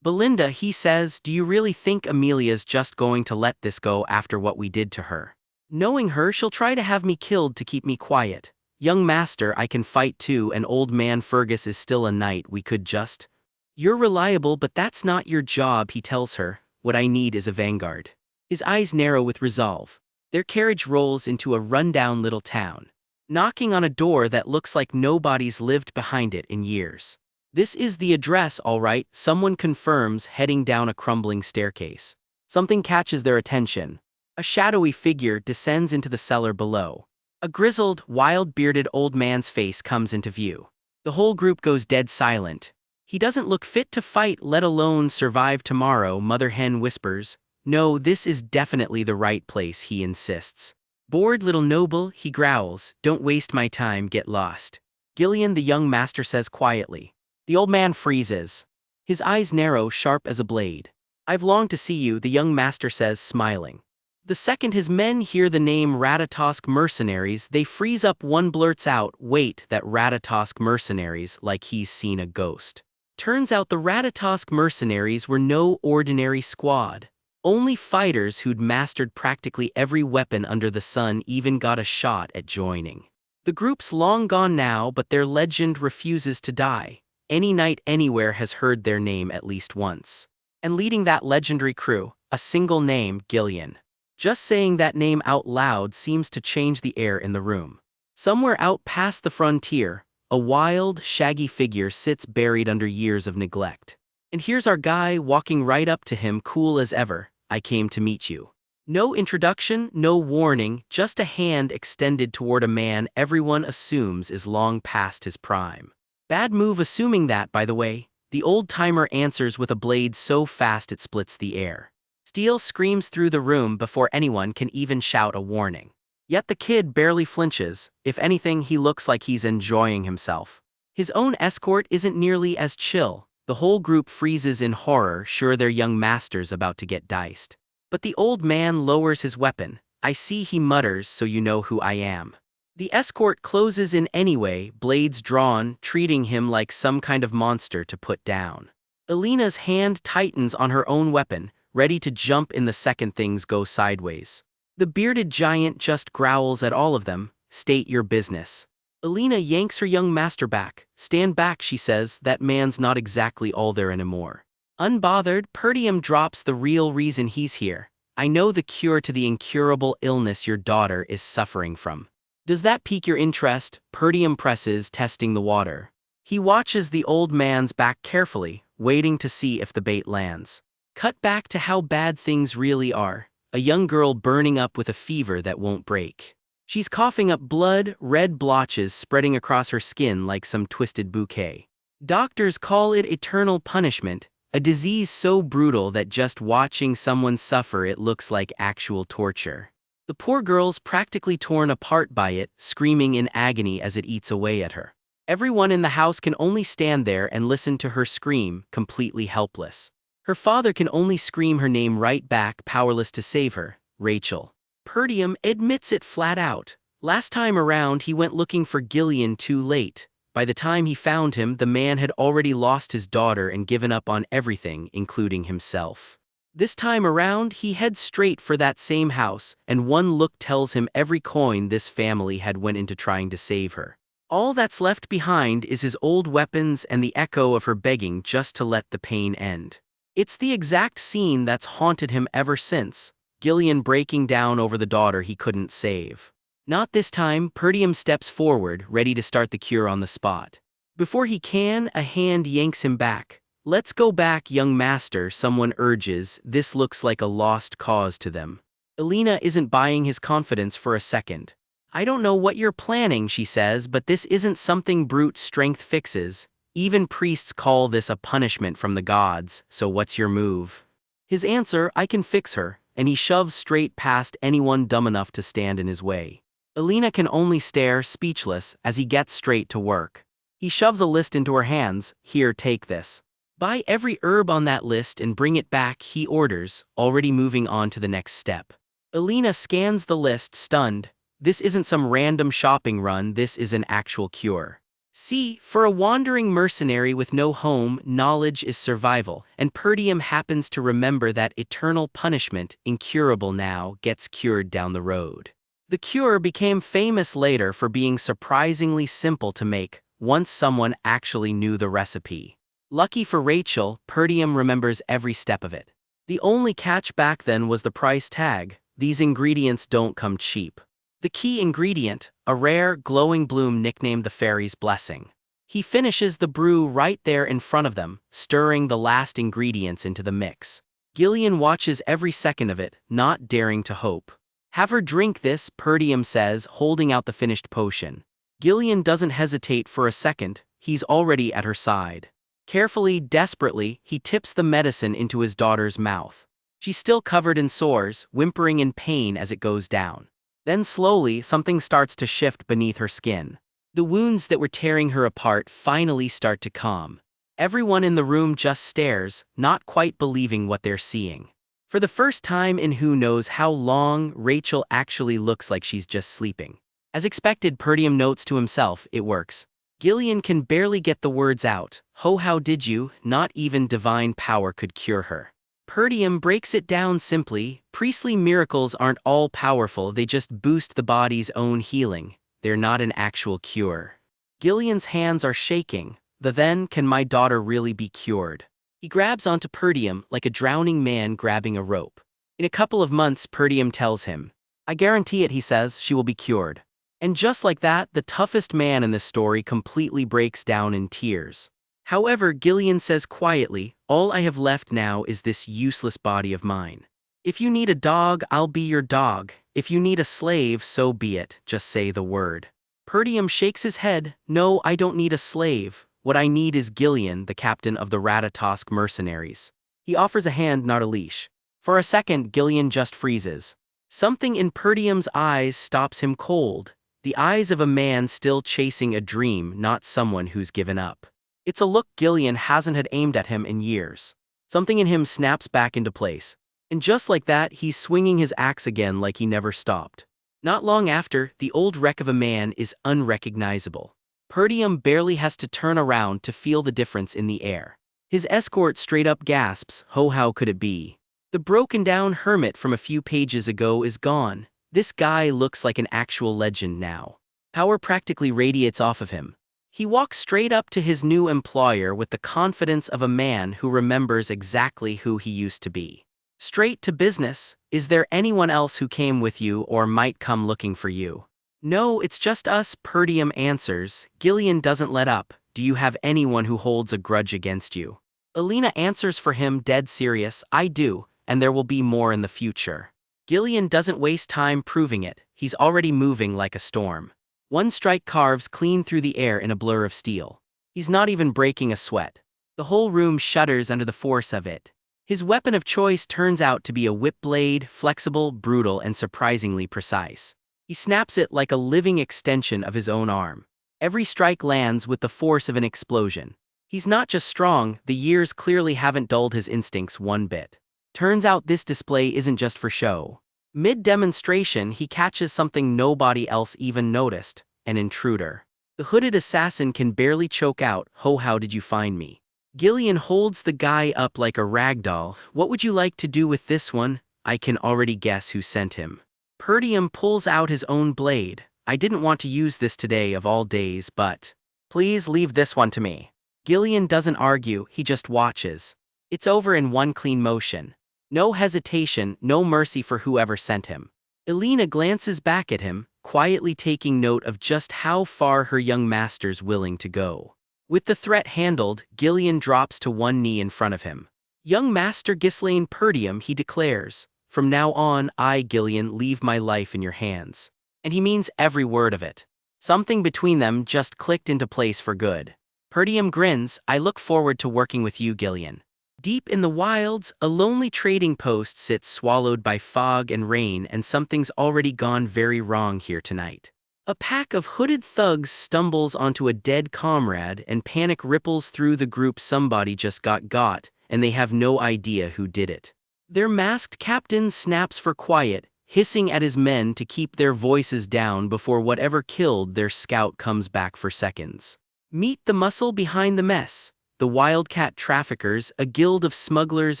Belinda, he says, do you really think Amelia's just going to let this go after what we did to her? Knowing her, she'll try to have me killed to keep me quiet. Young master, I can fight too, and old man Fergus is still a knight, we could just… You're reliable, but that's not your job, he tells her. What I need is a vanguard. His eyes narrow with resolve. Their carriage rolls into a rundown little town, knocking on a door that looks like nobody's lived behind it in years. This is the address, all right, someone confirms, heading down a crumbling staircase. Something catches their attention. A shadowy figure descends into the cellar below. A grizzled, wild-bearded old man's face comes into view. The whole group goes dead silent. He doesn't look fit to fight, let alone survive tomorrow, Mother Hen whispers. No, this is definitely the right place, he insists. Bored little noble, he growls, don't waste my time, get lost. Gillian, the young master says quietly. The old man freezes. His eyes narrow, sharp as a blade. I've longed to see you, the young master says, smiling. The second his men hear the name Ratatosk mercenaries, they freeze up. One blurts out, wait, that Ratatosk mercenaries, like he's seen a ghost. Turns out the Ratatosk mercenaries were no ordinary squad. Only fighters who'd mastered practically every weapon under the sun, even got a shot at joining. The group's long gone now, but their legend refuses to die. Any knight anywhere has heard their name at least once. And leading that legendary crew, a single name, Gillian. Just saying that name out loud seems to change the air in the room. Somewhere out past the frontier, a wild, shaggy figure sits buried under years of neglect. And here's our guy walking right up to him, cool as ever. I came to meet you. No introduction, no warning, just a hand extended toward a man everyone assumes is long past his prime. Bad move assuming that, by the way. The old-timer answers with a blade so fast it splits the air. Steel screams through the room before anyone can even shout a warning. Yet the kid barely flinches. If anything, he looks like he's enjoying himself. His own escort isn't nearly as chill. The whole group freezes in horror, sure their young master's about to get diced. But the old man lowers his weapon. I see, he mutters, so you know who I am. The escort closes in anyway, blades drawn, treating him like some kind of monster to put down. Elena's hand tightens on her own weapon, ready to jump in the second things go sideways. The bearded giant just growls at all of them, state your business. Elena yanks her young master back. Stand back, she says, that man's not exactly all there anymore. Unbothered, Perdium drops the real reason he's here. I know the cure to the incurable illness your daughter is suffering from. Does that pique your interest? Perdium presses, testing the water. He watches the old man's back carefully, waiting to see if the bait lands. Cut back to how bad things really are. A young girl burning up with a fever that won't break. She's coughing up blood, red blotches spreading across her skin like some twisted bouquet. Doctors call it eternal punishment, a disease so brutal that just watching someone suffer it looks like actual torture. The poor girl's practically torn apart by it, screaming in agony as it eats away at her. Everyone in the house can only stand there and listen to her scream, completely helpless. Her father can only scream her name right back, powerless to save her, Rachel. Perdium admits it flat out. Last time around he went looking for Gillian too late. By the time he found him, the man had already lost his daughter and given up on everything, including himself. This time around, he heads straight for that same house, and one look tells him every coin this family had went into trying to save her. All that's left behind is his old weapons and the echo of her begging just to let the pain end. It's the exact scene that's haunted him ever since. Gillian breaking down over the daughter he couldn't save. Not this time, Perdium steps forward, ready to start the cure on the spot. Before he can, a hand yanks him back. Let's go back, young master, someone urges. This looks like a lost cause to them. Elena isn't buying his confidence for a second. I don't know what you're planning, she says, but this isn't something brute strength fixes. Even priests call this a punishment from the gods, so what's your move? His answer, I can fix her, and he shoves straight past anyone dumb enough to stand in his way. Alina can only stare, speechless, as he gets straight to work. He shoves a list into her hands. "Here, take this. Buy every herb on that list and bring it back," he orders, already moving on to the next step. Alina scans the list, stunned. This isn't some random shopping run, this is an actual cure. See, for a wandering mercenary with no home, knowledge is survival, and Perdium happens to remember that eternal punishment, incurable now, gets cured down the road. The cure became famous later for being surprisingly simple to make, once someone actually knew the recipe. Lucky for Rachel, Perdium remembers every step of it. The only catch back then was the price tag. These ingredients don't come cheap. The key ingredient, a rare, glowing bloom nicknamed the fairy's blessing. He finishes the brew right there in front of them, stirring the last ingredients into the mix. Gillian watches every second of it, not daring to hope. "Have her drink this," Perdium says, holding out the finished potion. Gillian doesn't hesitate for a second, he's already at her side. Carefully, desperately, he tips the medicine into his daughter's mouth. She's still covered in sores, whimpering in pain as it goes down. Then slowly, something starts to shift beneath her skin. The wounds that were tearing her apart finally start to calm. Everyone in the room just stares, not quite believing what they're seeing. For the first time in who knows how long, Rachel actually looks like she's just sleeping. As expected, Perdium notes to himself, it works. Gillian can barely get the words out. "Oh, how did you? Not even divine power could cure her." Perdium breaks it down simply. Priestly miracles aren't all-powerful, they just boost the body's own healing. They're not an actual cure. Gillian's hands are shaking. Then, can my daughter really be cured? He grabs onto Perdium like a drowning man grabbing a rope. In a couple of months, Perdium tells him. "I guarantee it," he says, "she will be cured." And just like that, the toughest man in this story completely breaks down in tears. However, Gillian says quietly, "All I have left now is this useless body of mine. If you need a dog, I'll be your dog. If you need a slave, so be it, just say the word." Perdium shakes his head. "No, I don't need a slave. What I need is Gillian, the captain of the Ratatosk mercenaries." He offers a hand, not a leash. For a second, Gillian just freezes. Something in Perdium's eyes stops him cold. The eyes of a man still chasing a dream, not someone who's given up. It's a look Gillian hasn't had aimed at him in years. Something in him snaps back into place. And just like that, he's swinging his axe again like he never stopped. Not long after, the old wreck of a man is unrecognizable. Perdium barely has to turn around to feel the difference in the air. His escort straight up gasps, "Oh, how could it be? The broken-down hermit from a few pages ago is gone. This guy looks like an actual legend now." Power practically radiates off of him. He walks straight up to his new employer with the confidence of a man who remembers exactly who he used to be. Straight to business. "Is there anyone else who came with you or might come looking for you?" "No, it's just us," Perdium answers. Gillian doesn't let up. "Do you have anyone who holds a grudge against you?" Alina answers for him, dead serious. "I do, and there will be more in the future." Gillian doesn't waste time proving it. He's already moving like a storm. One strike carves clean through the air in a blur of steel. He's not even breaking a sweat. The whole room shudders under the force of it. His weapon of choice turns out to be a whip blade, flexible, brutal, and surprisingly precise. He snaps it like a living extension of his own arm. Every strike lands with the force of an explosion. He's not just strong, the years clearly haven't dulled his instincts one bit. Turns out this display isn't just for show. Mid-demonstration, he catches something nobody else even noticed, an intruder. The hooded assassin can barely choke out, "Oh, how did you find me?" Gillian holds the guy up like a rag doll. "What would you like to do with this one?" "I can already guess who sent him." Perdium pulls out his own blade. "I didn't want to use this today of all days, but please leave this one to me." Gillian doesn't argue, he just watches. It's over in one clean motion. No hesitation, no mercy for whoever sent him. Alina glances back at him, quietly taking note of just how far her young master's willing to go. With the threat handled, Gillian drops to one knee in front of him. "Young Master Ghislaine Perdium," he declares. "From now on, I, Gillian, leave my life in your hands." And he means every word of it. Something between them just clicked into place for good. Perdium grins. "I look forward to working with you, Gillian." Deep in the wilds, a lonely trading post sits swallowed by fog and rain, and something's already gone very wrong here tonight. A pack of hooded thugs stumbles onto a dead comrade, and panic ripples through the group. Somebody just got, and they have no idea who did it. Their masked captain snaps for quiet, hissing at his men to keep their voices down before whatever killed their scout comes back for seconds. Meet the muscle behind the mess. The Wildcat Traffickers, a guild of smugglers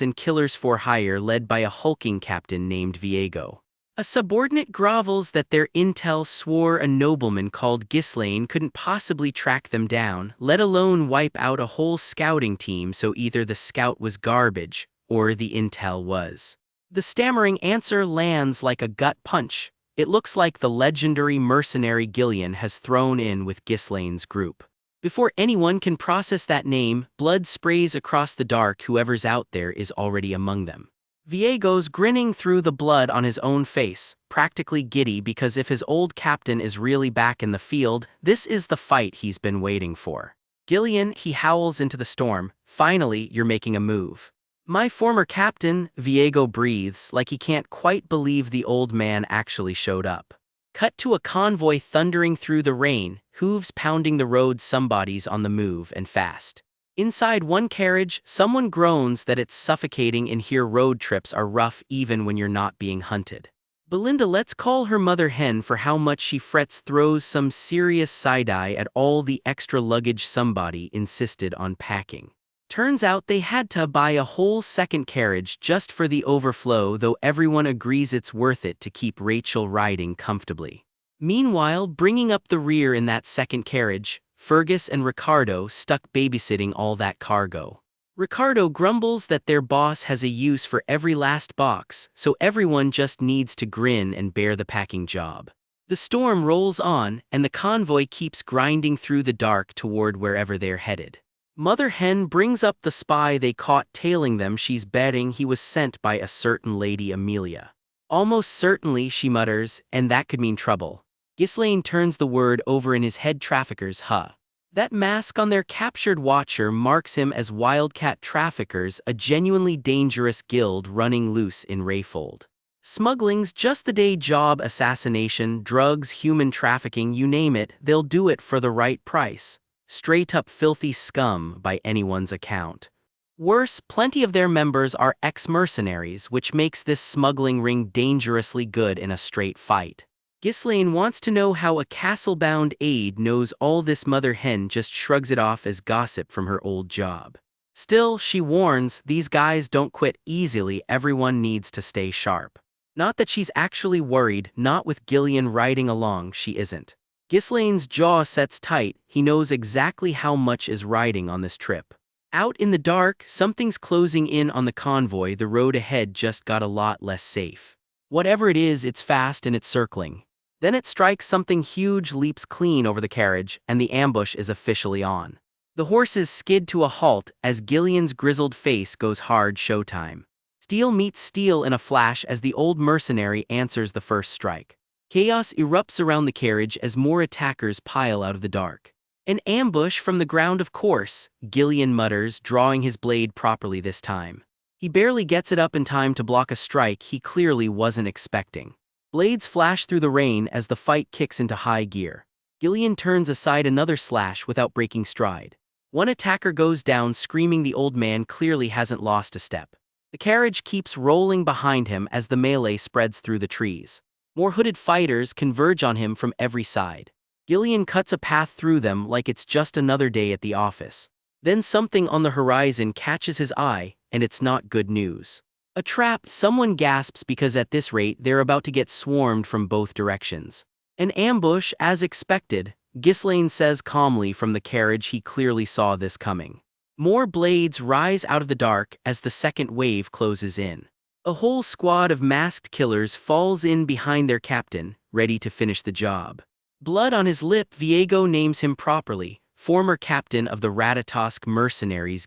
and killers for hire led by a hulking captain named Viego. A subordinate grovels that their intel swore a nobleman called Ghislaine couldn't possibly track them down, let alone wipe out a whole scouting team, so either the scout was garbage, or the intel was. The stammering answer lands like a gut punch. It looks like the legendary mercenary Gillian has thrown in with Ghislaine's group. Before anyone can process that name, blood sprays across the dark. Whoever's out there is already among them. Viego's grinning through the blood on his own face, practically giddy because if his old captain is really back in the field, this is the fight he's been waiting for. Gillian, he howls into the storm, finally you're making a move. My former captain, Viego breathes like he can't quite believe the old man actually showed up. Cut to a convoy thundering through the rain, hooves pounding the road. Somebody's on the move and fast. Inside one carriage, someone groans that it's suffocating, and here road trips are rough even when you're not being hunted. Belinda, let's call her mother hen for how much she frets, throws some serious side-eye at all the extra luggage somebody insisted on packing. Turns out they had to buy a whole second carriage just for the overflow, though everyone agrees it's worth it to keep Rachel riding comfortably. Meanwhile, bringing up the rear in that second carriage, Fergus and Ricardo stuck babysitting all that cargo. Ricardo grumbles that their boss has a use for every last box, so everyone just needs to grin and bear the packing job. The storm rolls on, and the convoy keeps grinding through the dark toward wherever they're headed. Mother Hen brings up the spy they caught tailing them. She's betting he was sent by a certain Lady Amelia. Almost certainly, she mutters, and that could mean trouble. Ghislaine turns the word over in his head. Traffickers, huh? That mask on their captured watcher marks him as Wildcat Traffickers, a genuinely dangerous guild running loose in Rayfold. Smuggling's just the day job. Assassination, drugs, human trafficking, you name it, they'll do it for the right price. Straight up filthy scum by anyone's account. Worse, plenty of their members are ex-mercenaries, which makes this smuggling ring dangerously good in a straight fight. Ghislaine wants to know how a castle-bound aide knows all this. Mother Hen just shrugs it off as gossip from her old job. Still, she warns, these guys don't quit easily. Everyone needs to stay sharp. Not that she's actually worried, not with Gillian riding along, she isn't. Ghislaine's jaw sets tight. He knows exactly how much is riding on this trip. Out in the dark, something's closing in on the convoy. The road ahead just got a lot less safe. Whatever it is, it's fast and it's circling. Then it strikes. Something huge leaps clean over the carriage, and the ambush is officially on. The horses skid to a halt as Gillian's grizzled face goes hard. Showtime. Steel meets steel in a flash as the old mercenary answers the first strike. Chaos erupts around the carriage as more attackers pile out of the dark. An ambush from the ground, of course, Gillian mutters, drawing his blade properly this time. He barely gets it up in time to block a strike he clearly wasn't expecting. Blades flash through the rain as the fight kicks into high gear. Gillian turns aside. Another slash without breaking stride. One attacker goes down screaming. The old man clearly hasn't lost a step. The carriage keeps rolling behind him as the melee spreads through the trees. More hooded fighters converge on him from every side. Gillian cuts a path through them like it's just another day at the office. Then something on the horizon catches his eye, and it's not good news. A trap. Someone gasps because at this rate they're about to get swarmed from both directions. An ambush, as expected, Ghislaine says calmly from the carriage. He clearly saw this coming. More blades rise out of the dark as the second wave closes in. A whole squad of masked killers falls in behind their captain, ready to finish the job. Blood on his lip, Viego names him properly, former captain of the Ratatosk mercenaries.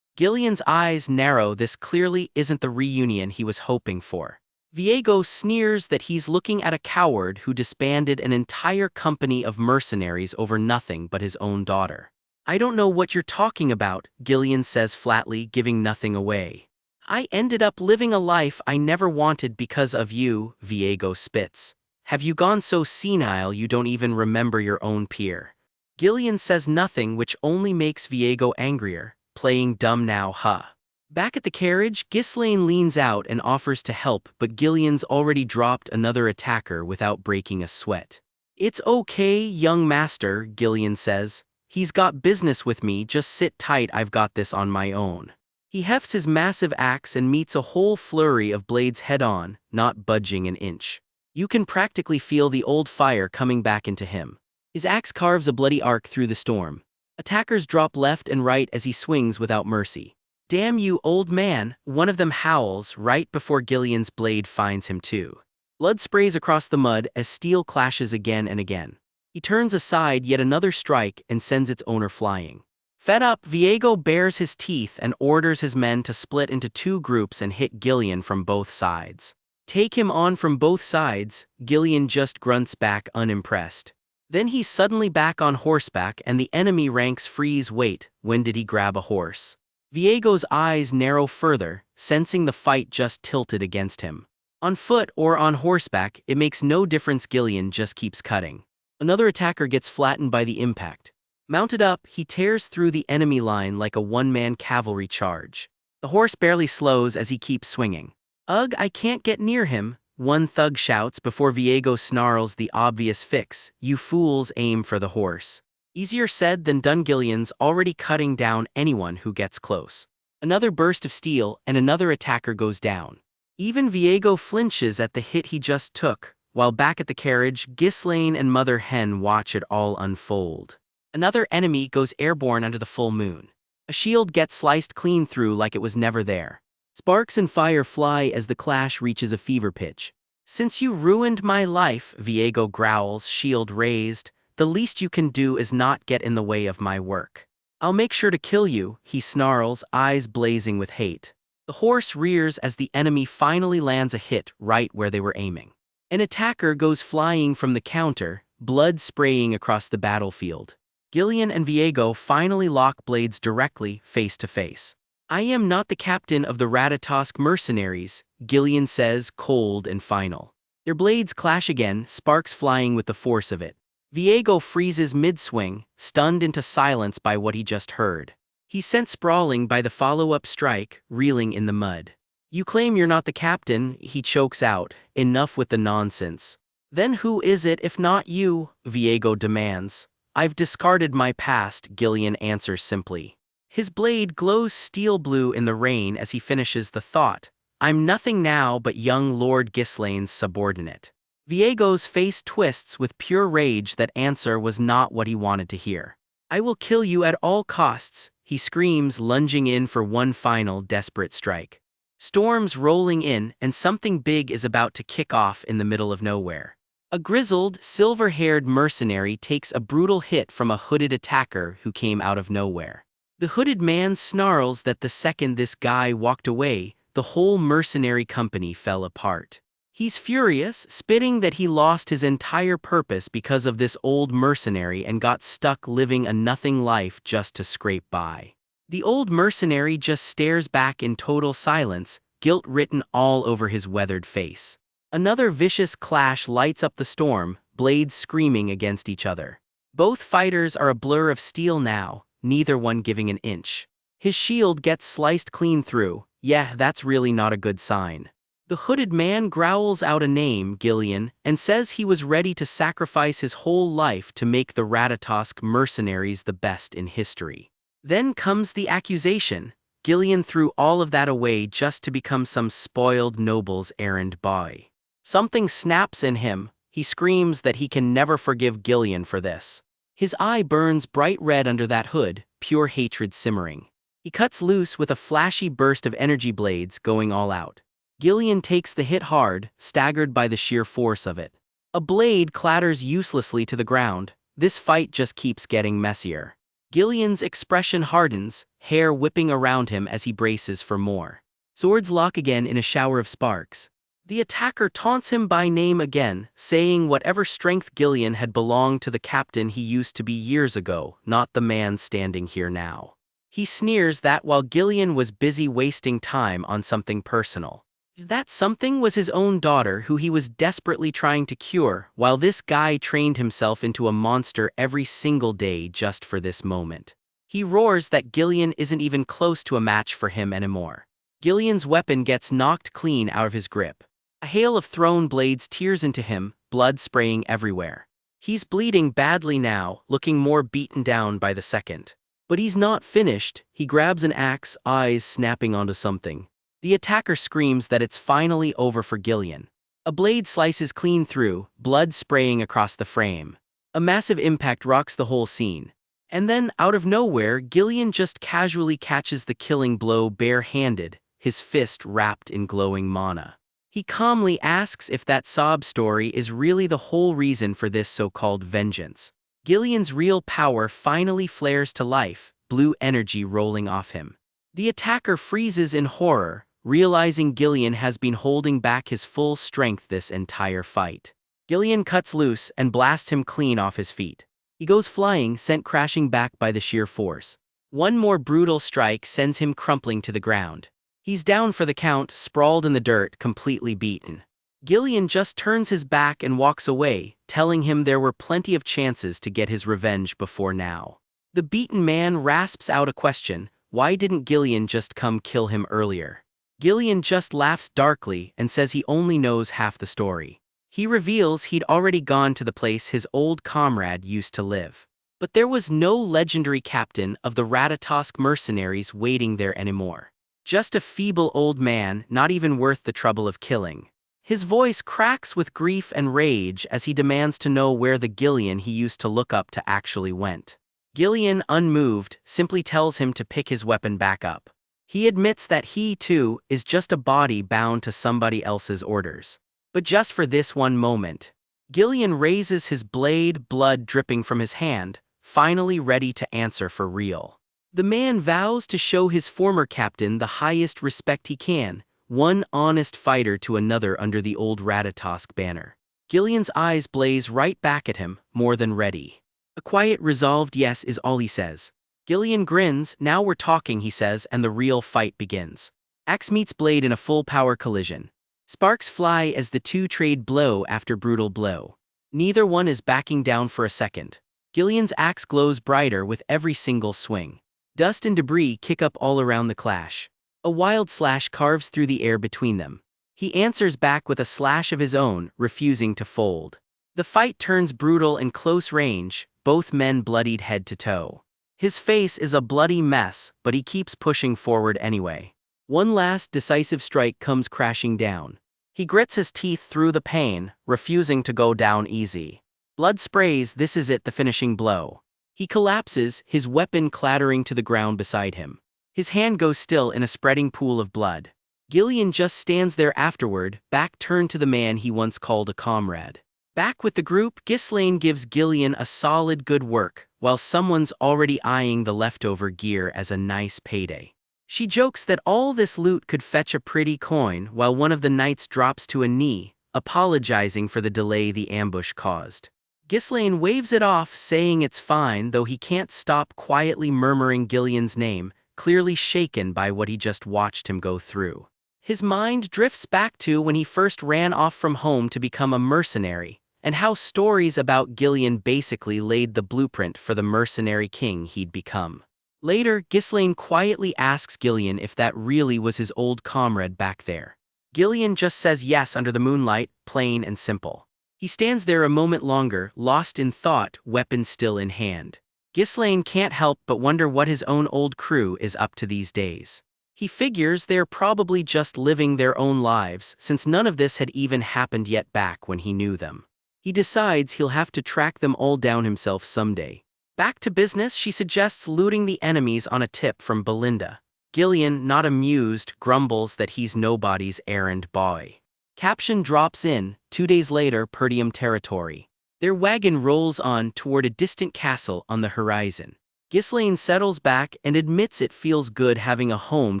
Gillian's eyes narrow. This clearly isn't the reunion he was hoping for. Viego sneers that he's looking at a coward who disbanded an entire company of mercenaries over nothing but his own daughter. I don't know what you're talking about, Gillian says flatly, giving nothing away. I ended up living a life I never wanted because of you, Viego spits. Have you gone so senile you don't even remember your own peer? Gillian says nothing, which only makes Viego angrier, playing dumb now, huh? Back at the carriage, Ghislaine leans out and offers to help, but Gillian's already dropped another attacker without breaking a sweat. It's okay, young master, Gillian says. He's got business with me, just sit tight, I've got this on my own. He hefts his massive axe and meets a whole flurry of blades head-on, not budging an inch. You can practically feel the old fire coming back into him. His axe carves a bloody arc through the storm. Attackers drop left and right as he swings without mercy. Damn you, old man, one of them howls right before Gillian's blade finds him too. Blood sprays across the mud as steel clashes again and again. He turns aside yet another strike and sends its owner flying. Fed up, Viego bares his teeth and orders his men to split into two groups and hit Gillian from both sides. Take him on from both sides, Gillian just grunts back unimpressed. Then he's suddenly back on horseback and the enemy ranks freeze. Wait, when did he grab a horse? Viego's eyes narrow further, sensing the fight just tilted against him. On foot or on horseback, it makes no difference, Gillian just keeps cutting. Another attacker gets flattened by the impact. Mounted up, he tears through the enemy line like a one-man cavalry charge. The horse barely slows as he keeps swinging. Ugh, I can't get near him, one thug shouts before Viego snarls the obvious fix. You fools, aim for the horse. Easier said than done, Gillian's already cutting down anyone who gets close. Another burst of steel and another attacker goes down. Even Viego flinches at the hit he just took, while back at the carriage, Ghislaine and Mother Hen watch it all unfold. Another enemy goes airborne under the full moon. A shield gets sliced clean through like it was never there. Sparks and fire fly as the clash reaches a fever pitch. Since you ruined my life, Viego growls, shield raised, the least you can do is not get in the way of my work. I'll make sure to kill you, he snarls, eyes blazing with hate. The horse rears as the enemy finally lands a hit right where they were aiming. An attacker goes flying from the counter, blood spraying across the battlefield. Gillian and Viego finally lock blades directly, face to face. I am not the captain of the Ratatosk mercenaries, Gillian says, cold and final. Their blades clash again, sparks flying with the force of it. Viego freezes mid-swing, stunned into silence by what he just heard. He's sent sprawling by the follow-up strike, reeling in the mud. You claim you're not the captain, he chokes out, enough with the nonsense. Then who is it if not you? Viego demands. I've discarded my past, Gillian answers simply. His blade glows steel blue in the rain as he finishes the thought. I'm nothing now but young Lord Ghislaine's subordinate. Viego's face twists with pure rage that answer was not what he wanted to hear. I will kill you at all costs, he screams, lunging in for one final desperate strike. Storms rolling in and something big is about to kick off in the middle of nowhere. A grizzled, silver-haired mercenary takes a brutal hit from a hooded attacker who came out of nowhere. The hooded man snarls that the second this guy walked away, the whole mercenary company fell apart. He's furious, spitting that he lost his entire purpose because of this old mercenary and got stuck living a nothing life just to scrape by. The old mercenary just stares back in total silence, guilt written all over his weathered face. Another vicious clash lights up the storm, blades screaming against each other. Both fighters are a blur of steel now, neither one giving an inch. His shield gets sliced clean through. Yeah, that's really not a good sign. The hooded man growls out a name, Gillian, and says he was ready to sacrifice his whole life to make the Ratatosk mercenaries the best in history. Then comes the accusation. Gillian threw all of that away just to become some spoiled noble's errand boy. Something snaps in him. He screams that he can never forgive Gillian for this. His eye burns bright red under that hood, pure hatred simmering. He cuts loose with a flashy burst of energy blades, going all out. Gillian takes the hit hard, staggered by the sheer force of it. A blade clatters uselessly to the ground. This fight just keeps getting messier. Gillian's expression hardens, hair whipping around him as he braces for more. Swords lock again in a shower of sparks. The attacker taunts him by name again, saying whatever strength Gillian had belonged to the captain he used to be years ago, not the man standing here now. He sneers that while Gillian was busy wasting time on something personal. That something was his own daughter who he was desperately trying to cure, while this guy trained himself into a monster every single day just for this moment. He roars that Gillian isn't even close to a match for him anymore. Gillian's weapon gets knocked clean out of his grip. A hail of thrown blades tears into him, blood spraying everywhere. He's bleeding badly now, looking more beaten down by the second. But he's not finished. He grabs an axe, eyes snapping onto something. The attacker screams that it's finally over for Gillian. A blade slices clean through, blood spraying across the frame. A massive impact rocks the whole scene. And then, out of nowhere, Gillian just casually catches the killing blow bare-handed, his fist wrapped in glowing mana. He calmly asks if that sob story is really the whole reason for this so-called vengeance. Gillian's real power finally flares to life, blue energy rolling off him. The attacker freezes in horror, realizing Gillian has been holding back his full strength this entire fight. Gillian cuts loose and blasts him clean off his feet. He goes flying, sent crashing back by the sheer force. One more brutal strike sends him crumpling to the ground. He's down for the count, sprawled in the dirt, completely beaten. Gillian just turns his back and walks away, telling him there were plenty of chances to get his revenge before now. The beaten man rasps out a question: why didn't Gillian just come kill him earlier? Gillian just laughs darkly and says he only knows half the story. He reveals he'd already gone to the place his old comrade used to live. But there was no legendary captain of the Ratatosk mercenaries waiting there anymore. Just a feeble old man, not even worth the trouble of killing. His voice cracks with grief and rage as he demands to know where the Gillian he used to look up to actually went. Gillian, unmoved, simply tells him to pick his weapon back up. He admits that he, too, is just a body bound to somebody else's orders. But just for this one moment. Gillian raises his blade, blood dripping from his hand, finally ready to answer for real. The man vows to show his former captain the highest respect he can, one honest fighter to another under the old Ratatosk banner. Gillian's eyes blaze right back at him, more than ready. A quiet, resolved yes is all he says. Gillian grins. Now we're talking, he says, and the real fight begins. Axe meets blade in a full-power collision. Sparks fly as the two trade blow after brutal blow. Neither one is backing down for a second. Gillian's axe glows brighter with every single swing. Dust and debris kick up all around the clash. A wild slash carves through the air between them. He answers back with a slash of his own, refusing to fold. The fight turns brutal and close range, both men bloodied head to toe. His face is a bloody mess, but he keeps pushing forward anyway. One last decisive strike comes crashing down. He grits his teeth through the pain, refusing to go down easy. Blood sprays. This is it, the finishing blow. He collapses, his weapon clattering to the ground beside him. His hand goes still in a spreading pool of blood. Gillian just stands there afterward, back turned to the man he once called a comrade. Back with the group, Ghislaine gives Gillian a solid good work, while someone's already eyeing the leftover gear as a nice payday. She jokes that all this loot could fetch a pretty coin, while one of the knights drops to a knee, apologizing for the delay the ambush caused. Ghislaine waves it off, saying it's fine, though he can't stop quietly murmuring Gillian's name, clearly shaken by what he just watched him go through. His mind drifts back to when he first ran off from home to become a mercenary, and how stories about Gillian basically laid the blueprint for the mercenary king he'd become. Later, Ghislaine quietly asks Gillian if that really was his old comrade back there. Gillian just says yes under the moonlight, plain and simple. He stands there a moment longer, lost in thought, weapon still in hand. Ghislaine can't help but wonder what his own old crew is up to these days. He figures they're probably just living their own lives, since none of this had even happened yet back when he knew them. He decides he'll have to track them all down himself someday. Back to business, she suggests looting the enemies on a tip from Belinda. Gillian, not amused, grumbles that he's nobody's errand boy. Caption drops in, 2 days later, Perdium territory. Their wagon rolls on toward a distant castle on the horizon. Ghislaine settles back and admits it feels good having a home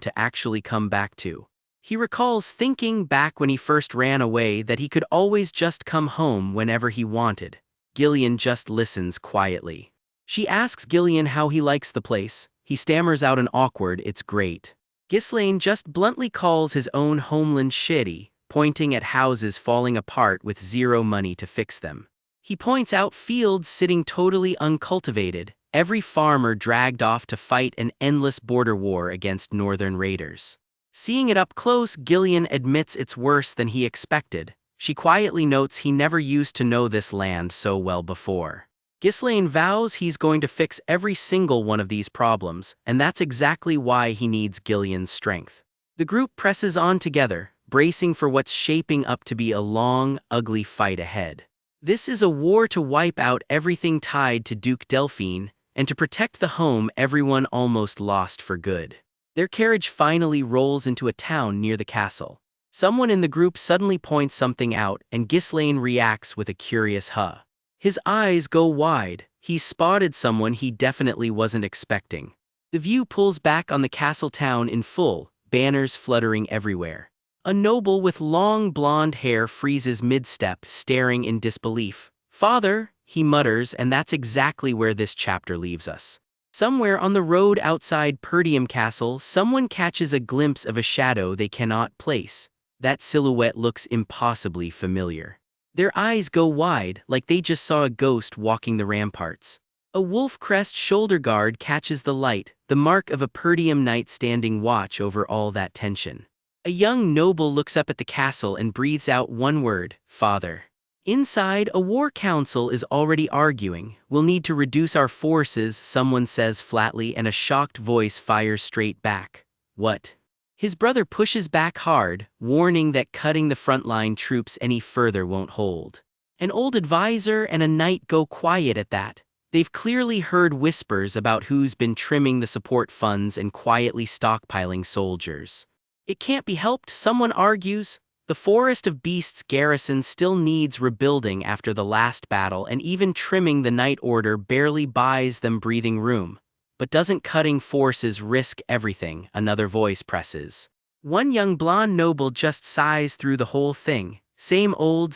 to actually come back to. He recalls thinking back when he first ran away that he could always just come home whenever he wanted. Gillian just listens quietly. She asks Gillian how he likes the place. He stammers out an awkward, "It's great." Ghislaine just bluntly calls his own homeland shitty, pointing at houses falling apart with zero money to fix them. He points out fields sitting totally uncultivated, every farmer dragged off to fight an endless border war against northern raiders. Seeing it up close, Gillian admits it's worse than he expected. She quietly notes he never used to know this land so well before. Ghislaine vows he's going to fix every single one of these problems, and that's exactly why he needs Gillian's strength. The group presses on together, bracing for what's shaping up to be a long, ugly fight ahead. This is a war to wipe out everything tied to Duke Delphine, and to protect the home everyone almost lost for good. Their carriage finally rolls into a town near the castle. Someone in the group suddenly points something out, and Ghislaine reacts with a curious huh. His eyes go wide. He's spotted someone he definitely wasn't expecting. The view pulls back on the castle town in full, banners fluttering everywhere. A noble with long blonde hair freezes mid-step, staring in disbelief. "Father," he mutters, and that's exactly where this chapter leaves us. Somewhere on the road outside Perdium Castle, someone catches a glimpse of a shadow they cannot place. That silhouette looks impossibly familiar. Their eyes go wide, like they just saw a ghost walking the ramparts. A wolf crest shoulder guard catches the light, the mark of a Perdium knight standing watch over all that tension. A young noble looks up at the castle and breathes out one word, "Father." Inside, a war council is already arguing. "We'll need to reduce our forces," someone says flatly, and a shocked voice fires straight back. "What?" His brother pushes back hard, warning that cutting the frontline troops any further won't hold. An old advisor and a knight go quiet at that. They've clearly heard whispers about who's been trimming the support funds and quietly stockpiling soldiers. "It can't be helped," someone argues. "The Forest of Beasts garrison still needs rebuilding after the last battle, and even trimming the Knight Order barely buys them breathing room. But doesn't cutting forces risk everything?" another voice presses. One young blonde noble just sighs through the whole thing. Same old,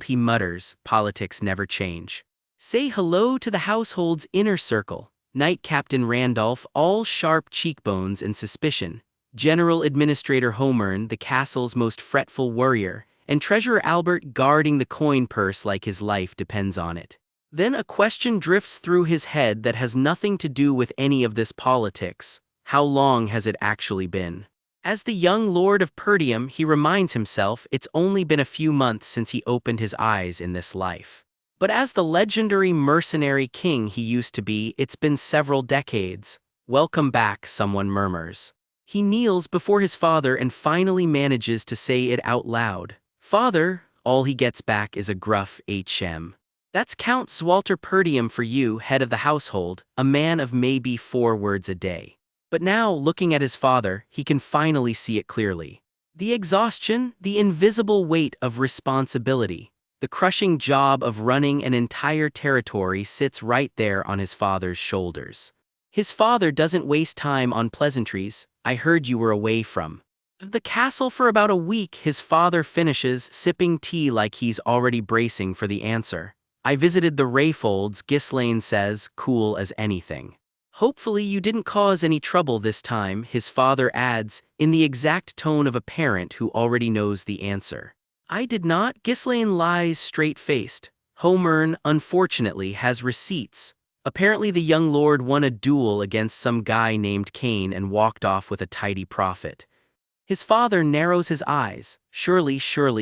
he mutters, politics never change. "Say hello to the household's inner circle." Knight Captain Randolph, all sharp cheekbones and suspicion. General Administrator Homern, the castle's most fretful warrior, and Treasurer Albert guarding the coin purse like his life depends on it. Then a question drifts through his head that has nothing to do with any of this politics. How long has it actually been? As the young Lord of Perdium, he reminds himself it's only been a few months since he opened his eyes in this life. But as the legendary mercenary king he used to be, it's been several decades. "Welcome back," someone murmurs. He kneels before his father and finally manages to say it out loud. "Father." All he gets back is a gruff "Hm." "That's Count Zwalter Perdium for you, head of the household, a man of maybe 4 words a day." But now, looking at his father, he can finally see it clearly. The exhaustion, the invisible weight of responsibility, the crushing job of running an entire territory sits right there on his father's shoulders. His father doesn't waste time on pleasantries. "I heard you were away from the castle for about a week," his father finishes, sipping tea like he's already bracing for the answer. "I visited the Rayfolds," Ghislaine says, cool as anything. "Hopefully you didn't cause any trouble this time," his father adds, in the exact tone of a parent who already knows the answer. "I did not," Ghislaine lies straight-faced. "Homern, unfortunately, has receipts. Apparently the young lord won a duel against some guy named Kane and walked off with a tidy profit." His father narrows his eyes. Surely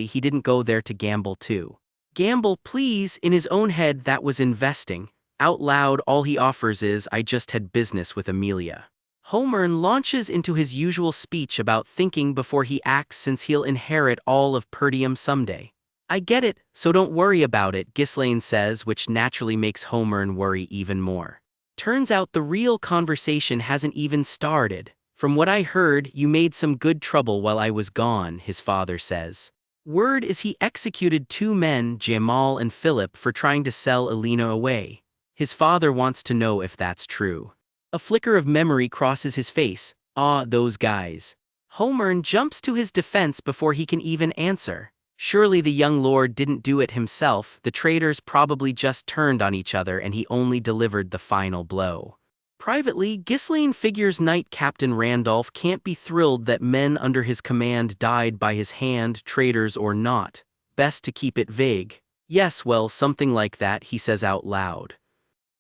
he didn't go there to gamble too. "Gamble, please," in his own head that was investing. Out loud all he offers is, "I just had business with Amelia." Homern launches into his usual speech about thinking before he acts since he'll inherit all of Perdium someday. "I get it, so don't worry about it," Ghislaine says, which naturally makes Homern worry even more. "Turns out the real conversation hasn't even started. From what I heard, you made some good trouble while I was gone," his father says. "Word is he executed 2 men, Jamal and Philip, for trying to sell Alina away." His father wants to know if that's true. A flicker of memory crosses his face. "Ah, those guys." Homer jumps to his defense before he can even answer. Surely the young lord didn't do it himself, the traitors probably just turned on each other and he only delivered the final blow. Privately, Ghislaine figures Knight Captain Randolph can't be thrilled that men under his command died by his hand, traitors or not. Best to keep it vague. Yes, well, something like that, he says out loud.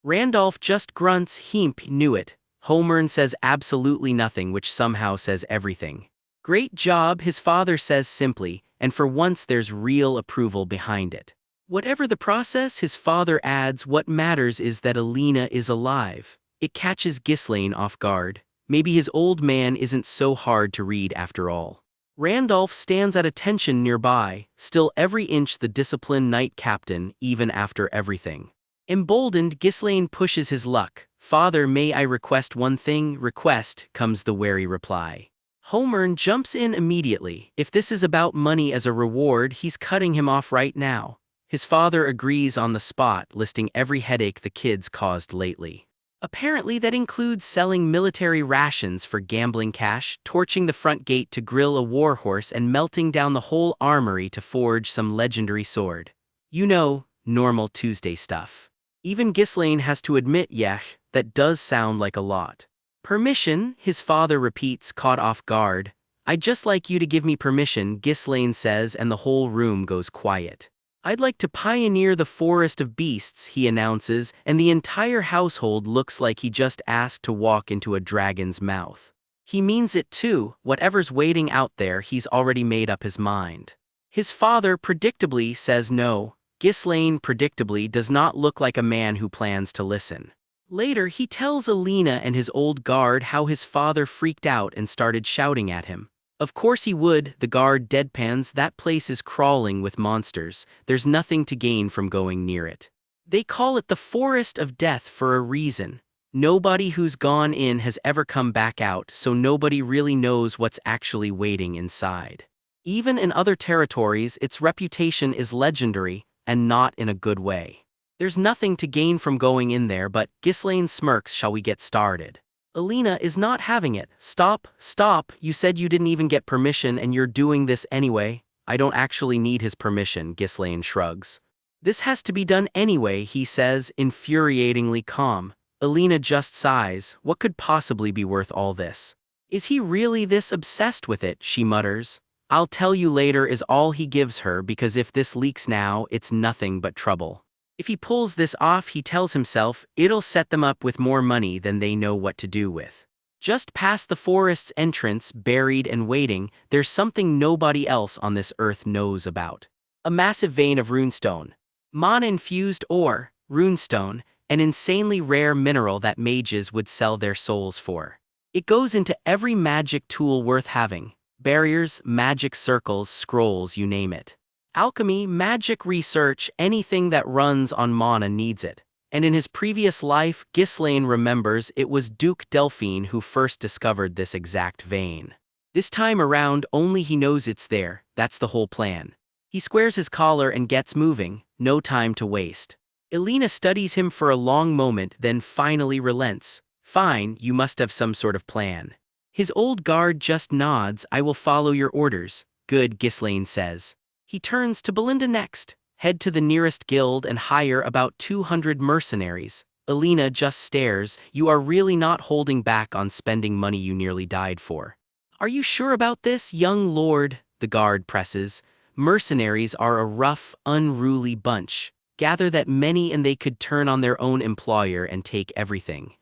Randolph just grunts, "Heemp, knew it." Homer says absolutely nothing, which somehow says everything. "Great job," his father says simply, and for once there's real approval behind it. Whatever the process, his father adds, "What matters is that Alina is alive." It catches Ghislaine off guard. Maybe his old man isn't so hard to read after all. Randolph stands at attention nearby, still every inch the disciplined knight captain, even after everything. Emboldened, Ghislaine pushes his luck. "Father, may I request one thing?" "Request," comes the wary reply. Homer jumps in immediately. If this is about money as a reward, he's cutting him off right now. His father agrees on the spot, listing every headache the kids caused lately. Apparently that includes selling military rations for gambling cash, torching the front gate to grill a warhorse, and melting down the whole armory to forge some legendary sword. You know, normal Tuesday stuff. Even Ghislaine has to admit, yeah, that does sound like a lot. "Permission," his father repeats, caught off guard. "I'd just like you to give me permission," Ghislaine says, and the whole room goes quiet. "I'd like to pioneer the forest of beasts," he announces, and the entire household looks like he just asked to walk into a dragon's mouth. He means it too. Whatever's waiting out there, he's already made up his mind. His father predictably says no. Ghislaine predictably does not look like a man who plans to listen. Later, he tells Alina and his old guard how his father freaked out and started shouting at him. Of course he would, the guard deadpans. "That place is crawling with monsters. There's nothing to gain from going near it. They call it the Forest of Death for a reason. Nobody who's gone in has ever come back out, so nobody really knows what's actually waiting inside. Even in other territories, its reputation is legendary, and not in a good way. There's nothing to gain from going in there, but..." Ghislaine smirks. "Shall we get started?" Alina is not having it. "Stop, stop, you said you didn't even get permission and you're doing this anyway." "I don't actually need his permission," Ghislaine shrugs. "This has to be done anyway," he says, infuriatingly calm. Alina just sighs. What could possibly be worth all this? "Is he really this obsessed with it?" she mutters. "I'll tell you later," is all he gives her, because if this leaks now, it's nothing but trouble. If he pulls this off, he tells himself, it'll set them up with more money than they know what to do with. Just past the forest's entrance, buried and waiting, there's something nobody else on this earth knows about. A massive vein of runestone. Mana-infused ore, runestone, an insanely rare mineral that mages would sell their souls for. It goes into every magic tool worth having. Barriers, magic circles, scrolls, you name it. Alchemy, magic research, anything that runs on mana needs it. And in his previous life, Ghislaine remembers it was Duke Delphine who first discovered this exact vein. This time around, only he knows it's there. That's the whole plan. He squares his collar and gets moving, no time to waste. Alina studies him for a long moment, then finally relents. "Fine, you must have some sort of plan." His old guard just nods. "I will follow your orders." "Good," Ghislaine says. He turns to Belinda next. "Head to the nearest guild and hire about 200 mercenaries." Alina just stares. "You are really not holding back on spending money you nearly died for." "Are you sure about this, young lord?" the guard presses. "Mercenaries are a rough, unruly bunch. Gather that many and they could turn on their own employer and take everything.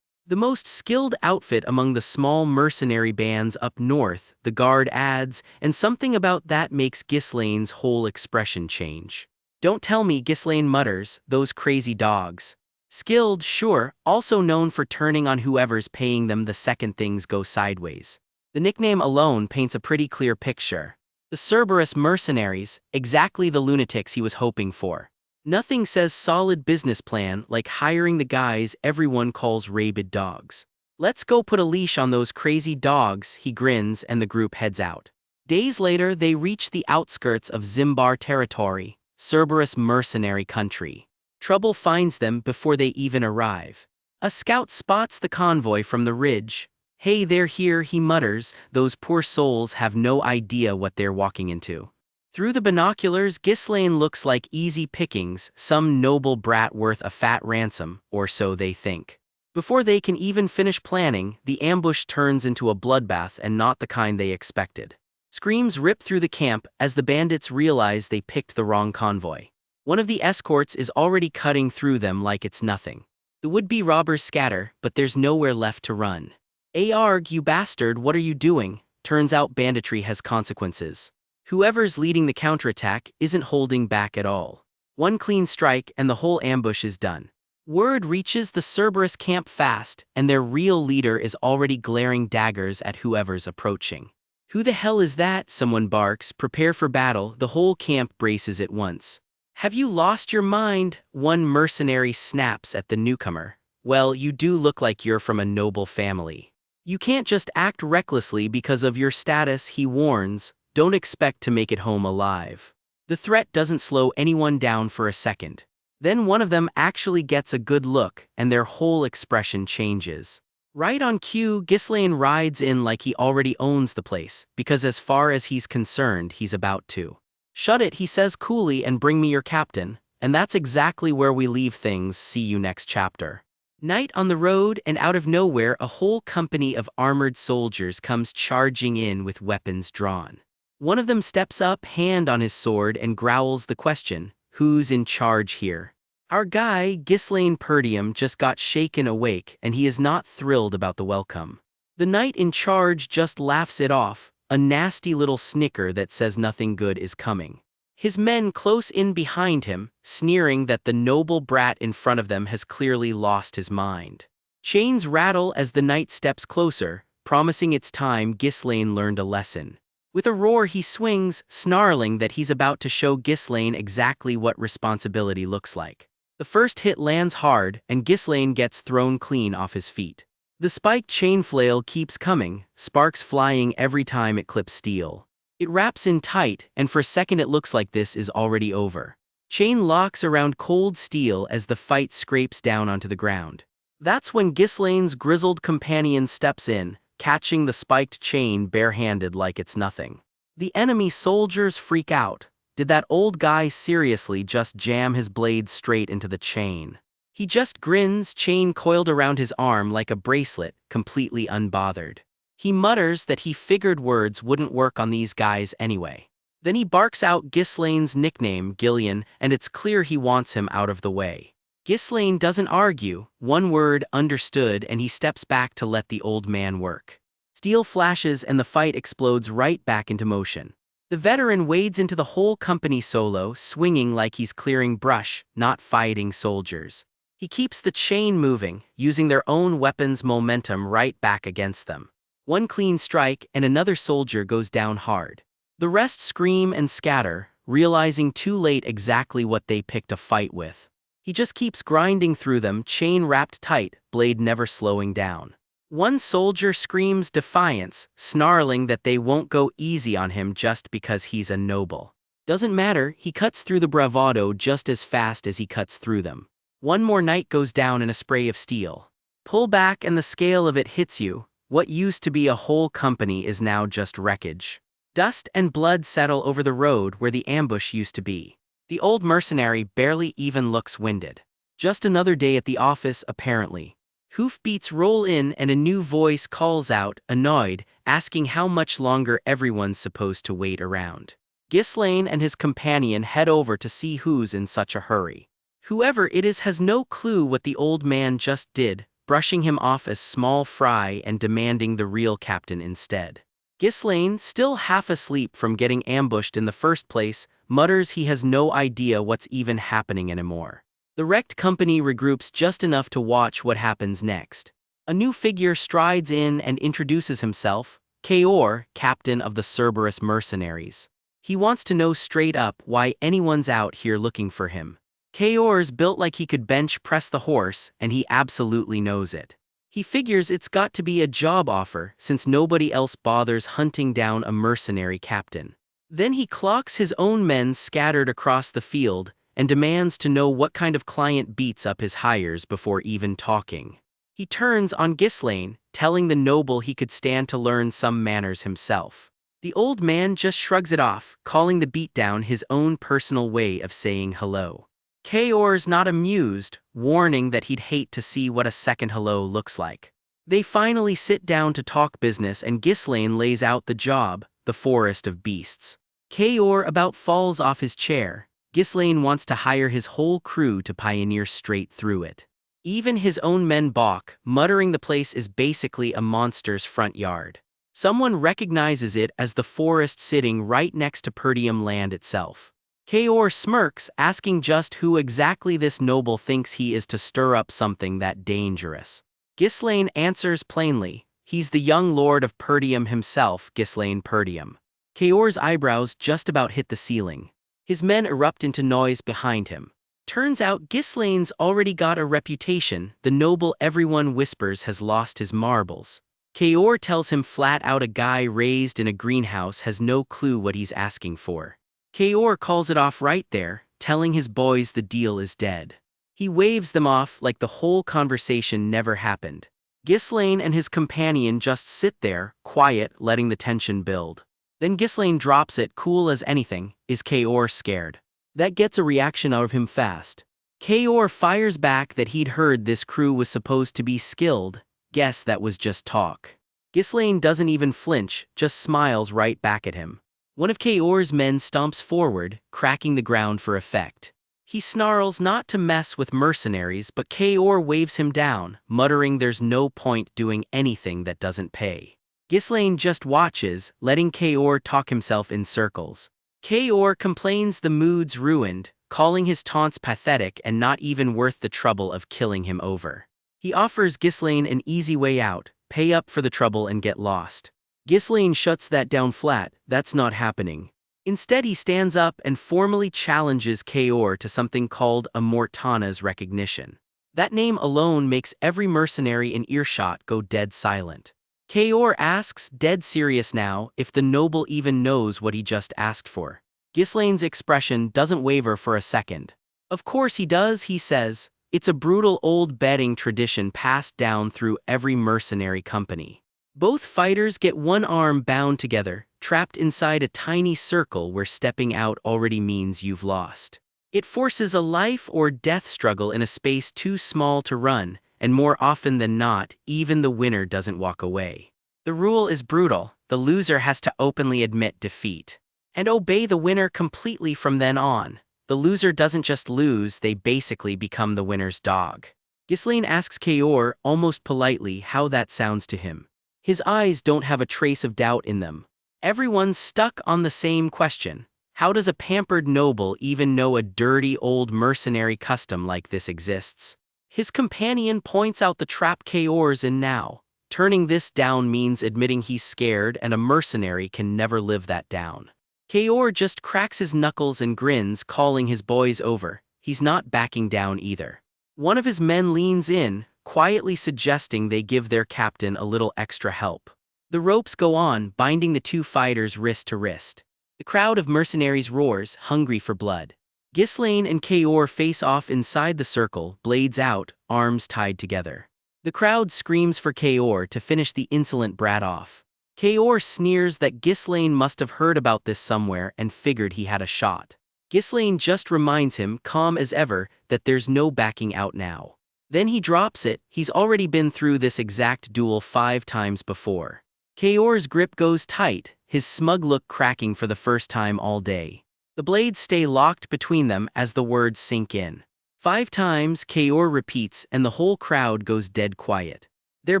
The most skilled outfit among the small mercenary bands up north," the guard adds, and something about that makes Ghislaine's whole expression change. "Don't tell me," Ghislaine mutters, "those crazy dogs." Skilled, sure, also known for turning on whoever's paying them the second things go sideways. The nickname alone paints a pretty clear picture. The Cerberus mercenaries, exactly the lunatics he was hoping for. Nothing says solid business plan like hiring the guys everyone calls rabid dogs. "Let's go put a leash on those crazy dogs," he grins, and the group heads out. Days later, they reach the outskirts of Zimbar territory, Cerberus mercenary country. Trouble finds them before they even arrive. A scout spots the convoy from the ridge. "Hey, they're here," he mutters. Those poor souls have no idea what they're walking into. Through the binoculars, Ghislaine looks like easy pickings, some noble brat worth a fat ransom, or so they think. Before they can even finish planning, the ambush turns into a bloodbath, and not the kind they expected. Screams rip through the camp as the bandits realize they picked the wrong convoy. One of the escorts is already cutting through them like it's nothing. The would-be robbers scatter, but there's nowhere left to run. "Arg, you bastard, what are you doing?" Turns out banditry has consequences. Whoever's leading the counterattack isn't holding back at all. One clean strike and the whole ambush is done. Word reaches the Cerberus camp fast, and their real leader is already glaring daggers at whoever's approaching. "Who the hell is that?" someone barks. "Prepare for battle." The whole camp braces at once. "Have you lost your mind?" one mercenary snaps at the newcomer. "Well, you do look like you're from a noble family. You can't just act recklessly because of your status," he warns. "Don't expect to make it home alive." The threat doesn't slow anyone down for a second. Then one of them actually gets a good look, and their whole expression changes. Right on cue, Ghislaine rides in like he already owns the place, because as far as he's concerned, he's about to. "Shut it," he says coolly, "and bring me your captain." And that's exactly where we leave things. See you next chapter. Night on the road, and out of nowhere, a whole company of armored soldiers comes charging in with weapons drawn. One of them steps up, hand on his sword, and growls the question, "Who's in charge here?" Our guy, Ghislaine Perdium, just got shaken awake, and he is not thrilled about the welcome. The knight in charge just laughs it off, a nasty little snicker that says nothing good is coming. His men close in behind him, sneering that the noble brat in front of them has clearly lost his mind. Chains rattle as the knight steps closer, promising it's time Ghislaine learned a lesson. With a roar he swings, snarling that he's about to show Ghislaine exactly what responsibility looks like. The first hit lands hard, and Ghislaine gets thrown clean off his feet. The spiked chain flail keeps coming, sparks flying every time it clips steel. It wraps in tight, and for a second it looks like this is already over. Chain locks around cold steel as the fight scrapes down onto the ground. That's when Ghislaine's grizzled companion steps in, catching the spiked chain barehanded like it's nothing. The enemy soldiers freak out. Did that old guy seriously just jam his blade straight into the chain? He just grins, chain coiled around his arm like a bracelet, completely unbothered. He mutters that he figured words wouldn't work on these guys anyway. Then he barks out Ghislaine's nickname, Gillian, and it's clear he wants him out of the way. Ghislaine doesn't argue, one word, understood, and he steps back to let the old man work. Steel flashes and the fight explodes right back into motion. The veteran wades into the whole company solo, swinging like he's clearing brush, not fighting soldiers. He keeps the chain moving, using their own weapons' momentum right back against them. One clean strike and another soldier goes down hard. The rest scream and scatter, realizing too late exactly what they picked a fight with. He just keeps grinding through them, chain wrapped tight, blade never slowing down. One soldier screams defiance, snarling that they won't go easy on him just because he's a noble. Doesn't matter, he cuts through the bravado just as fast as he cuts through them. One more knight goes down in a spray of steel. Pull back and the scale of it hits you. What used to be a whole company is now just wreckage. Dust and blood settle over the road where the ambush used to be. The old mercenary barely even looks winded. Just another day at the office, apparently. Hoofbeats roll in and a new voice calls out, annoyed, asking how much longer everyone's supposed to wait around. Ghislaine and his companion head over to see who's in such a hurry. Whoever it is has no clue what the old man just did, brushing him off as small fry and demanding the real captain instead. Ghislaine, still half asleep from getting ambushed in the first place, mutters he has no idea what's even happening anymore. The wrecked company regroups just enough to watch what happens next. A new figure strides in and introduces himself, Kaor, captain of the Cerberus mercenaries. He wants to know straight up why anyone's out here looking for him. Kaor's built like he could bench press the horse, and he absolutely knows it. He figures it's got to be a job offer since nobody else bothers hunting down a mercenary captain. Then he clocks his own men scattered across the field and demands to know what kind of client beats up his hires before even talking. He turns on Ghislaine, telling the noble he could stand to learn some manners himself. The old man just shrugs it off, calling the beatdown his own personal way of saying hello. Kaor's not amused, warning that he'd hate to see what a second hello looks like. They finally sit down to talk business and Ghislaine lays out the job, the forest of beasts. Kaor about falls off his chair. Ghislaine wants to hire his whole crew to pioneer straight through it. Even his own men balk, muttering the place is basically a monster's front yard. Someone recognizes it as the forest sitting right next to Perdium land itself. Kaor smirks, asking just who exactly this noble thinks he is to stir up something that dangerous. Ghislaine answers plainly, he's the young lord of Perdium himself, Ghislaine Perdium. Kaor's eyebrows just about hit the ceiling. His men erupt into noise behind him. Turns out Ghislaine's already got a reputation, the noble everyone whispers has lost his marbles. Kaor tells him flat out a guy raised in a greenhouse has no clue what he's asking for. Kaor calls it off right there, telling his boys the deal is dead. He waves them off like the whole conversation never happened. Ghislaine and his companion just sit there, quiet, letting the tension build. Then Ghislaine drops it cool as anything, is Kaor scared? That gets a reaction out of him fast. Kaor fires back that he'd heard this crew was supposed to be skilled, guess that was just talk. Ghislaine doesn't even flinch, just smiles right back at him. One of Kaor's men stomps forward, cracking the ground for effect. He snarls not to mess with mercenaries but Kaor waves him down, muttering there's no point doing anything that doesn't pay. Ghislaine just watches, letting Kaor talk himself in circles. Kaor complains the mood's ruined, calling his taunts pathetic and not even worth the trouble of killing him over. He offers Ghislaine an easy way out, pay up for the trouble and get lost. Ghislaine shuts that down flat, that's not happening. Instead he stands up and formally challenges Kaor to something called a Mortana's recognition. That name alone makes every mercenary in earshot go dead silent. Kaor asks, dead serious now, if the noble even knows what he just asked for. Ghislaine's expression doesn't waver for a second. Of course he does, he says. It's a brutal old betting tradition passed down through every mercenary company. Both fighters get one arm bound together, trapped inside a tiny circle where stepping out already means you've lost. It forces a life or death struggle in a space too small to run, and more often than not, even the winner doesn't walk away. The rule is brutal, the loser has to openly admit defeat. And obey the winner completely from then on. The loser doesn't just lose, they basically become the winner's dog. Ghislaine asks Kaor, almost politely, how that sounds to him. His eyes don't have a trace of doubt in them. Everyone's stuck on the same question. How does a pampered noble even know a dirty old mercenary custom like this exists? His companion points out the trap Kaor's in now. Turning this down means admitting he's scared and a mercenary can never live that down. Kaor just cracks his knuckles and grins, calling his boys over. He's not backing down either. One of his men leans in, quietly suggesting they give their captain a little extra help. The ropes go on, binding the two fighters wrist to wrist. The crowd of mercenaries roars, hungry for blood. Ghislaine and Kaor face off inside the circle, blades out, arms tied together. The crowd screams for Kaor to finish the insolent brat off. Kaor sneers that Ghislaine must have heard about this somewhere and figured he had a shot. Ghislaine just reminds him, calm as ever, that there's no backing out now. Then he drops it, he's already been through this exact duel 5 times before. Kaor's grip goes tight, his smug look cracking for the first time all day. The blades stay locked between them as the words sink in. 5 times, Kaor repeats, and the whole crowd goes dead quiet. Their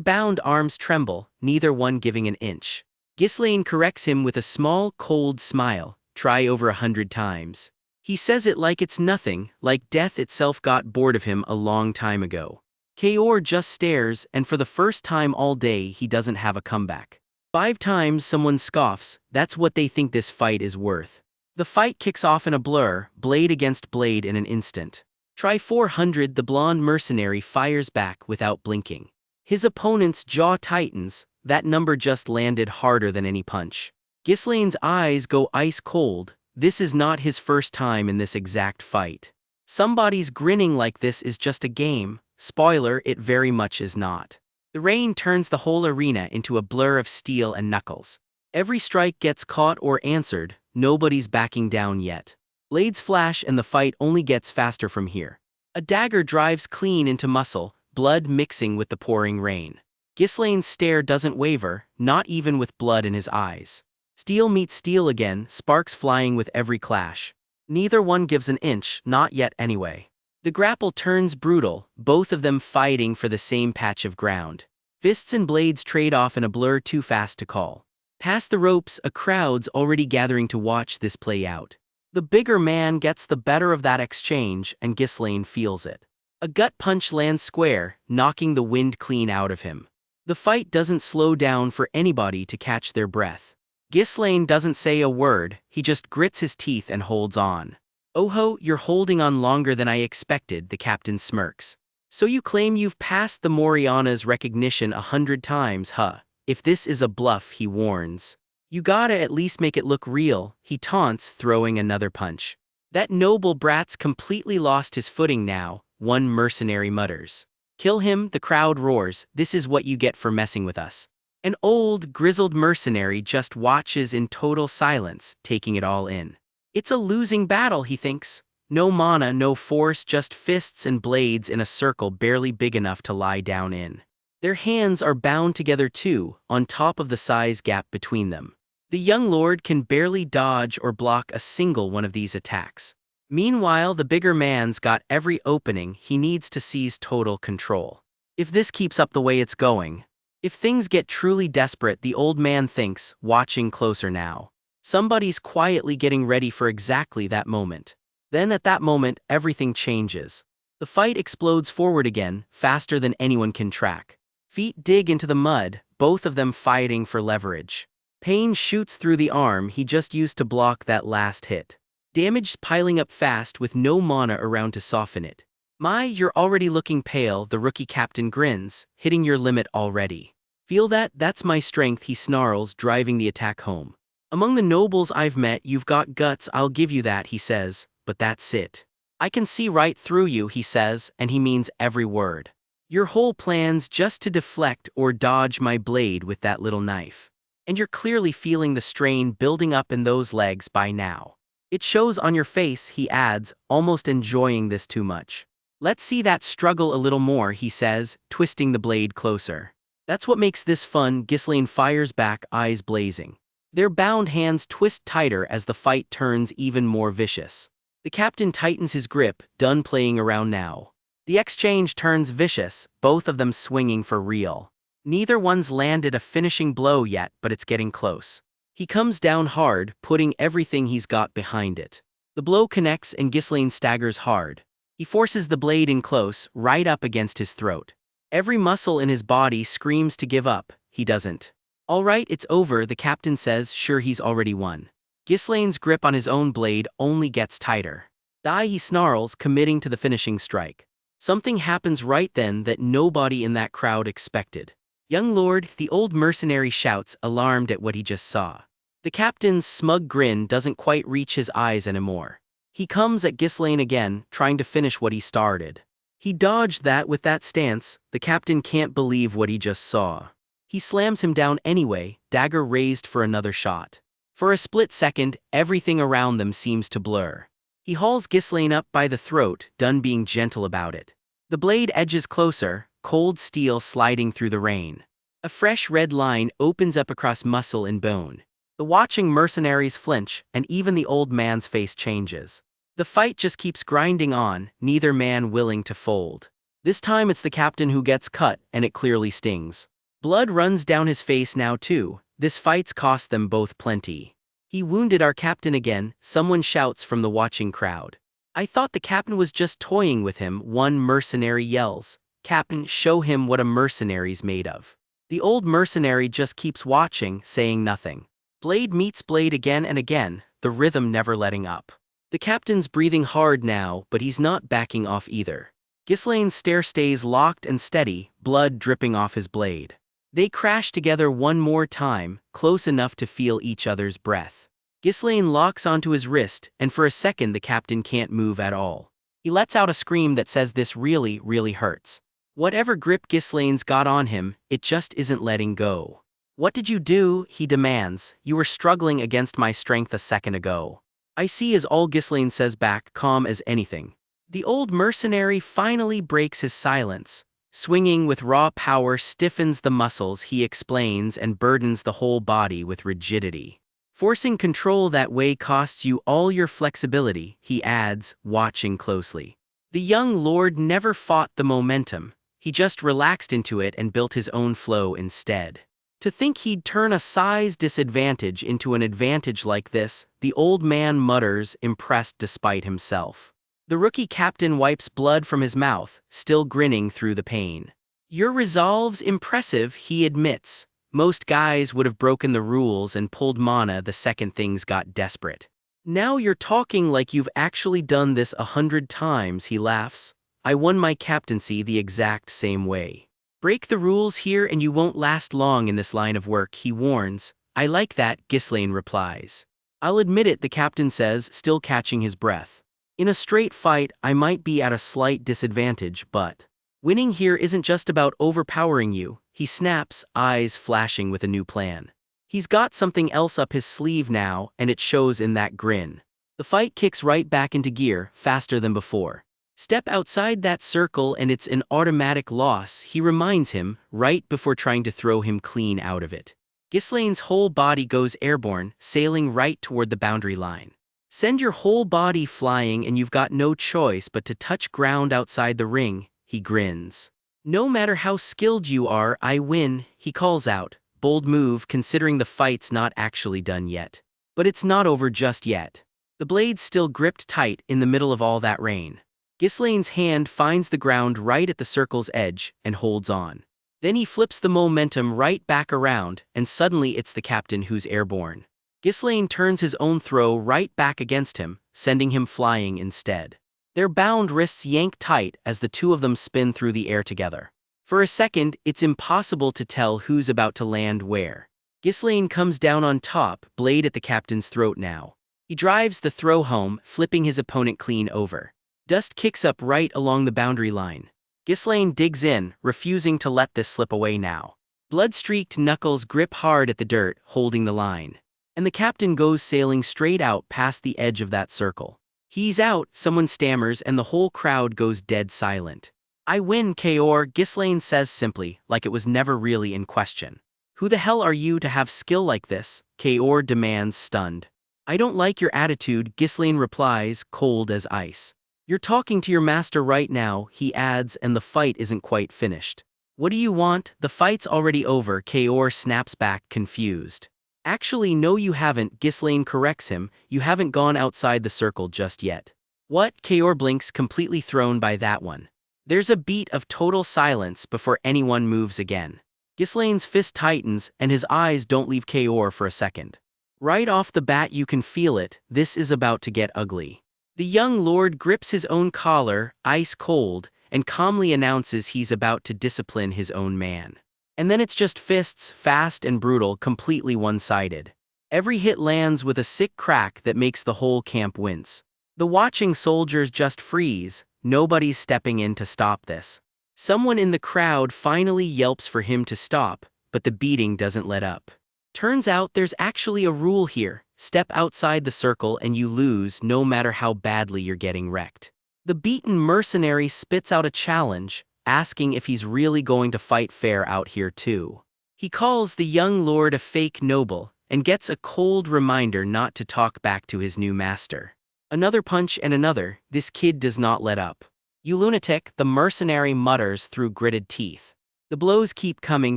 bound arms tremble, neither one giving an inch. Ghislaine corrects him with a small, cold smile, try over 100 times. He says it like it's nothing, like death itself got bored of him a long time ago. Kaor just stares, and for the first time all day he doesn't have a comeback. 5 times someone scoffs, that's what they think this fight is worth. The fight kicks off in a blur, blade against blade in an instant. Try 400, the blonde mercenary fires back without blinking. His opponent's jaw tightens, that number just landed harder than any punch. Ghislaine's eyes go ice cold, this is not his first time in this exact fight. Somebody's grinning like this is just a game, Spoiler, it very much is not. The rain turns the whole arena into a blur of steel and knuckles. Every strike gets caught or answered, nobody's backing down yet. Blades flash and the fight only gets faster from here. A dagger drives clean into muscle, blood mixing with the pouring rain. Ghislaine's stare doesn't waver, not even with blood in his eyes. Steel meets steel again, sparks flying with every clash. Neither one gives an inch, not yet anyway. The grapple turns brutal, both of them fighting for the same patch of ground. Fists and blades trade off in a blur too fast to call. Past the ropes, a crowd's already gathering to watch this play out. The bigger man gets the better of that exchange, and Ghislaine feels it. A gut punch lands square, knocking the wind clean out of him. The fight doesn't slow down for anybody to catch their breath. Ghislaine doesn't say a word, he just grits his teeth and holds on. "Oh, you're holding on longer than I expected," the captain smirks. "So you claim you've passed the Moriana's recognition 100 times, huh? If this is a bluff," he warns. "You gotta at least make it look real," he taunts, throwing another punch. "That noble brat's completely lost his footing now," one mercenary mutters. "Kill him," the crowd roars, "this is what you get for messing with us." An old, grizzled mercenary just watches in total silence, taking it all in. It's a losing battle, he thinks. No mana, no force, just fists and blades in a circle barely big enough to lie down in. Their hands are bound together too, on top of the size gap between them. The young lord can barely dodge or block a single one of these attacks. Meanwhile, the bigger man's got every opening he needs to seize total control. If this keeps up the way it's going, if things get truly desperate, the old man thinks, watching closer now. Somebody's quietly getting ready for exactly that moment. Then at that moment, everything changes. The fight explodes forward again, faster than anyone can track. Feet dig into the mud, both of them fighting for leverage. Pain shoots through the arm he just used to block that last hit. Damage piling up fast with no mana around to soften it. "My, you're already looking pale," the rookie captain grins, "hitting your limit already." "Feel that? That's my strength," he snarls, driving the attack home. "Among the nobles I've met, you've got guts, I'll give you that," he says, "but that's it. I can see right through you," he says, and he means every word. "Your whole plan's just to deflect or dodge my blade with that little knife. And you're clearly feeling the strain building up in those legs by now. It shows on your face," he adds, almost enjoying this too much. "Let's see that struggle a little more," he says, twisting the blade closer. "That's what makes this fun," Ghislaine fires back, eyes blazing. Their bound hands twist tighter as the fight turns even more vicious. The captain tightens his grip, done playing around now. The exchange turns vicious, both of them swinging for real. Neither one's landed a finishing blow yet, but it's getting close. He comes down hard, putting everything he's got behind it. The blow connects and Ghislaine staggers hard. He forces the blade in close, right up against his throat. Every muscle in his body screams to give up, he doesn't. "All right, it's over," the captain says, sure he's already won. Ghislaine's grip on his own blade only gets tighter. "Die," he snarls, committing to the finishing strike. Something happens right then that nobody in that crowd expected. "Young lord," the old mercenary shouts, alarmed at what he just saw. The captain's smug grin doesn't quite reach his eyes anymore. He comes at Ghislaine again, trying to finish what he started. He dodged that with that stance, the captain can't believe what he just saw. He slams him down anyway, dagger raised for another shot. For a split second, everything around them seems to blur. He hauls Ghislaine up by the throat, done being gentle about it. The blade edges closer, cold steel sliding through the rain. A fresh red line opens up across muscle and bone. The watching mercenaries flinch, and even the old man's face changes. The fight just keeps grinding on, neither man willing to fold. This time it's the captain who gets cut, and it clearly stings. Blood runs down his face now too. This fight's cost them both plenty. "He wounded our captain again," someone shouts from the watching crowd. "I thought the captain was just toying with him," one mercenary yells. "Captain, show him what a mercenary's made of." The old mercenary just keeps watching, saying nothing. Blade meets blade again and again, the rhythm never letting up. The captain's breathing hard now, but he's not backing off either. Ghislaine's stare stays locked and steady, blood dripping off his blade. They crash together one more time, close enough to feel each other's breath. Ghislaine locks onto his wrist, and for a second the captain can't move at all. He lets out a scream that says this really, really hurts. Whatever grip Ghislaine's got on him, it just isn't letting go. What did you do? He demands. You were struggling against my strength a second ago. I see, is all Ghislaine says back, calm as anything. The old mercenary finally breaks his silence. Swinging with raw power stiffens the muscles, he explains, and burdens the whole body with rigidity. Forcing control that way costs you all your flexibility, he adds, watching closely. The young lord never fought the momentum. He just relaxed into it and built his own flow instead. To think he'd turn a size disadvantage into an advantage like this, the old man mutters, impressed despite himself. The rookie captain wipes blood from his mouth, still grinning through the pain. Your resolve's impressive, he admits. Most guys would have broken the rules and pulled mana the second things got desperate. Now you're talking like you've actually done this 100 times, he laughs. I won my captaincy the exact same way. Break the rules here and you won't last long in this line of work, he warns. I like that, Ghislaine replies. I'll admit it, the captain says, still catching his breath. In a straight fight, I might be at a slight disadvantage, but winning here isn't just about overpowering you, he snaps, eyes flashing with a new plan. He's got something else up his sleeve now, and it shows in that grin. The fight kicks right back into gear, faster than before. Step outside that circle and it's an automatic loss, he reminds him, right before trying to throw him clean out of it. Ghislaine's whole body goes airborne, sailing right toward the boundary line. Send your whole body flying and you've got no choice but to touch ground outside the ring, he grins. No matter how skilled you are, I win, he calls out. Bold move considering the fight's not actually done yet. But it's not over just yet. The blade's still gripped tight in the middle of all that rain. Ghislaine's hand finds the ground right at the circle's edge and holds on. Then he flips the momentum right back around, and suddenly it's the captain who's airborne. Ghislaine turns his own throw right back against him, sending him flying instead. Their bound wrists yank tight as the two of them spin through the air together. For a second, it's impossible to tell who's about to land where. Ghislaine comes down on top, blade at the captain's throat now. He drives the throw home, flipping his opponent clean over. Dust kicks up right along the boundary line. Ghislaine digs in, refusing to let this slip away now. Blood-streaked knuckles grip hard at the dirt, holding the line. And the captain goes sailing straight out past the edge of that circle. He's out, someone stammers, and the whole crowd goes dead silent. I win, Kaor, Ghislaine says simply, like it was never really in question. Who the hell are you to have skill like this? Kaor demands, stunned. I don't like your attitude, Ghislaine replies, cold as ice. You're talking to your master right now, he adds, and the fight isn't quite finished. What do you want? The fight's already over, Kaor snaps back, confused. Actually, no you haven't, Ghislaine corrects him, you haven't gone outside the circle just yet. What? Kaor blinks, completely thrown by that one. There's a beat of total silence before anyone moves again. Ghislaine's fist tightens, and his eyes don't leave Kaor for a second. Right off the bat you can feel it, this is about to get ugly. The young lord grips his own collar, ice cold, and calmly announces he's about to discipline his own man. And then it's just fists, fast and brutal, completely one-sided. Every hit lands with a sick crack that makes the whole camp wince. The watching soldiers just freeze, nobody's stepping in to stop this. Someone in the crowd finally yelps for him to stop, but the beating doesn't let up. Turns out there's actually a rule here. Step outside the circle and you lose no matter how badly you're getting wrecked. The beaten mercenary spits out a challenge, asking if he's really going to fight fair out here too. He calls the young lord a fake noble, and gets a cold reminder not to talk back to his new master. Another punch and another, this kid does not let up. You lunatic, the mercenary mutters through gritted teeth. The blows keep coming